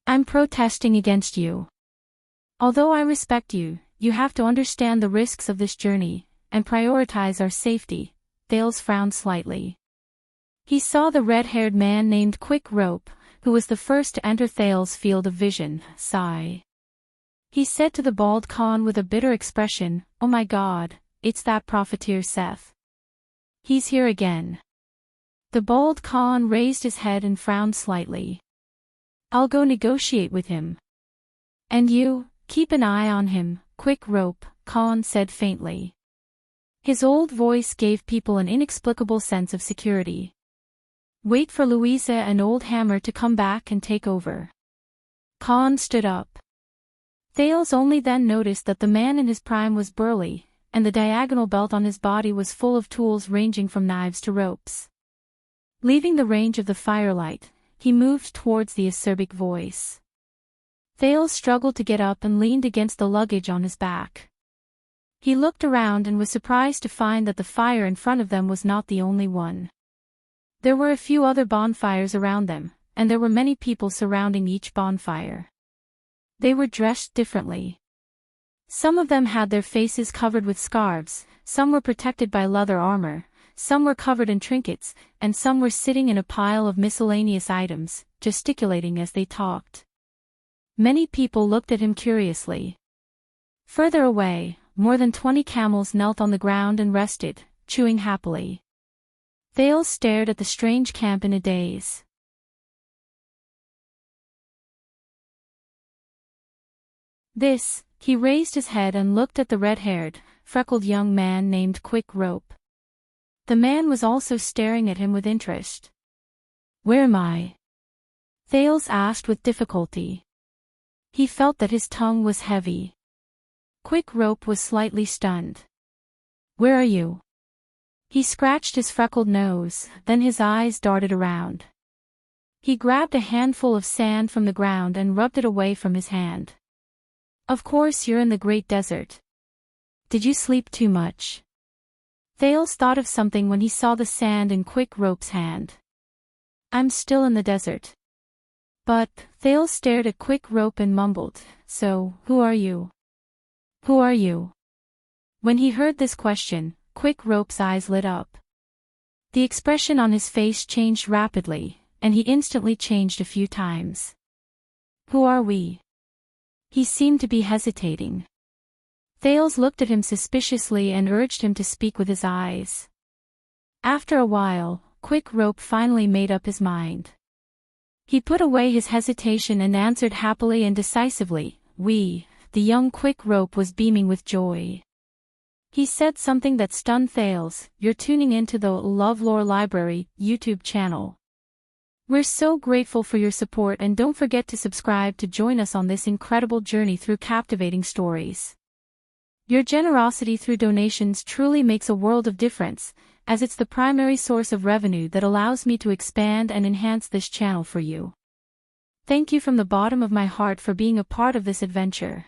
I'm protesting against you. Although I respect you, you have to understand the risks of this journey, and prioritize our safety." Thales frowned slightly. He saw the red-haired man named Quick Rope, who was the first to enter Thales' field of vision, sigh. He said to the bald Con with a bitter expression, "Oh my God, it's that profiteer Seth. He's here again." The bald Con raised his head and frowned slightly. "I'll go negotiate with him." "And you, keep an eye on him, Quick Rope," Con said faintly. His old voice gave people an inexplicable sense of security. "Wait for Louisa and Old Hammer to come back and take over." Con stood up. Thales only then noticed that the man in his prime was burly, and the diagonal belt on his body was full of tools ranging from knives to ropes. Leaving the range of the firelight, he moved towards the acerbic voice. Thales struggled to get up and leaned against the luggage on his back. He looked around and was surprised to find that the fire in front of them was not the only one. There were a few other bonfires around them, and there were many people surrounding each bonfire. They were dressed differently. Some of them had their faces covered with scarves, some were protected by leather armor, some were covered in trinkets, and some were sitting in a pile of miscellaneous items, gesticulating as they talked. Many people looked at him curiously. Further away, more than 20 camels knelt on the ground and rested, chewing happily. Thales stared at the strange camp in a daze. He raised his head and looked at the red-haired, freckled young man named Quick Rope. The man was also staring at him with interest. "Where am I?" Thales asked with difficulty. He felt that his tongue was heavy. Quick Rope was slightly stunned. "Where are you?" He scratched his freckled nose, then his eyes darted around. He grabbed a handful of sand from the ground and rubbed it away from his hand. Of course you're in the Great Desert. Did you sleep too much? Thales thought of something when he saw the sand in Quick Rope's hand. I'm still in the desert. But, Thales stared at Quick Rope and mumbled, so, who are you? Who are you? When he heard this question, Quick Rope's eyes lit up. The expression on his face changed rapidly, and he instantly changed a few times. Who are we? He seemed to be hesitating. Thales looked at him suspiciously and urged him to speak with his eyes. After a while, Quick Rope finally made up his mind. He put away his hesitation and answered happily and decisively, we. The young Quick Rope was beaming with joy. He said something that stunned Thales, you're tuning into the LoveLore Library YouTube channel. We're so grateful for your support and don't forget to subscribe to join us on this incredible journey through captivating stories. Your generosity through donations truly makes a world of difference, as it's the primary source of revenue that allows me to expand and enhance this channel for you. Thank you from the bottom of my heart for being a part of this adventure.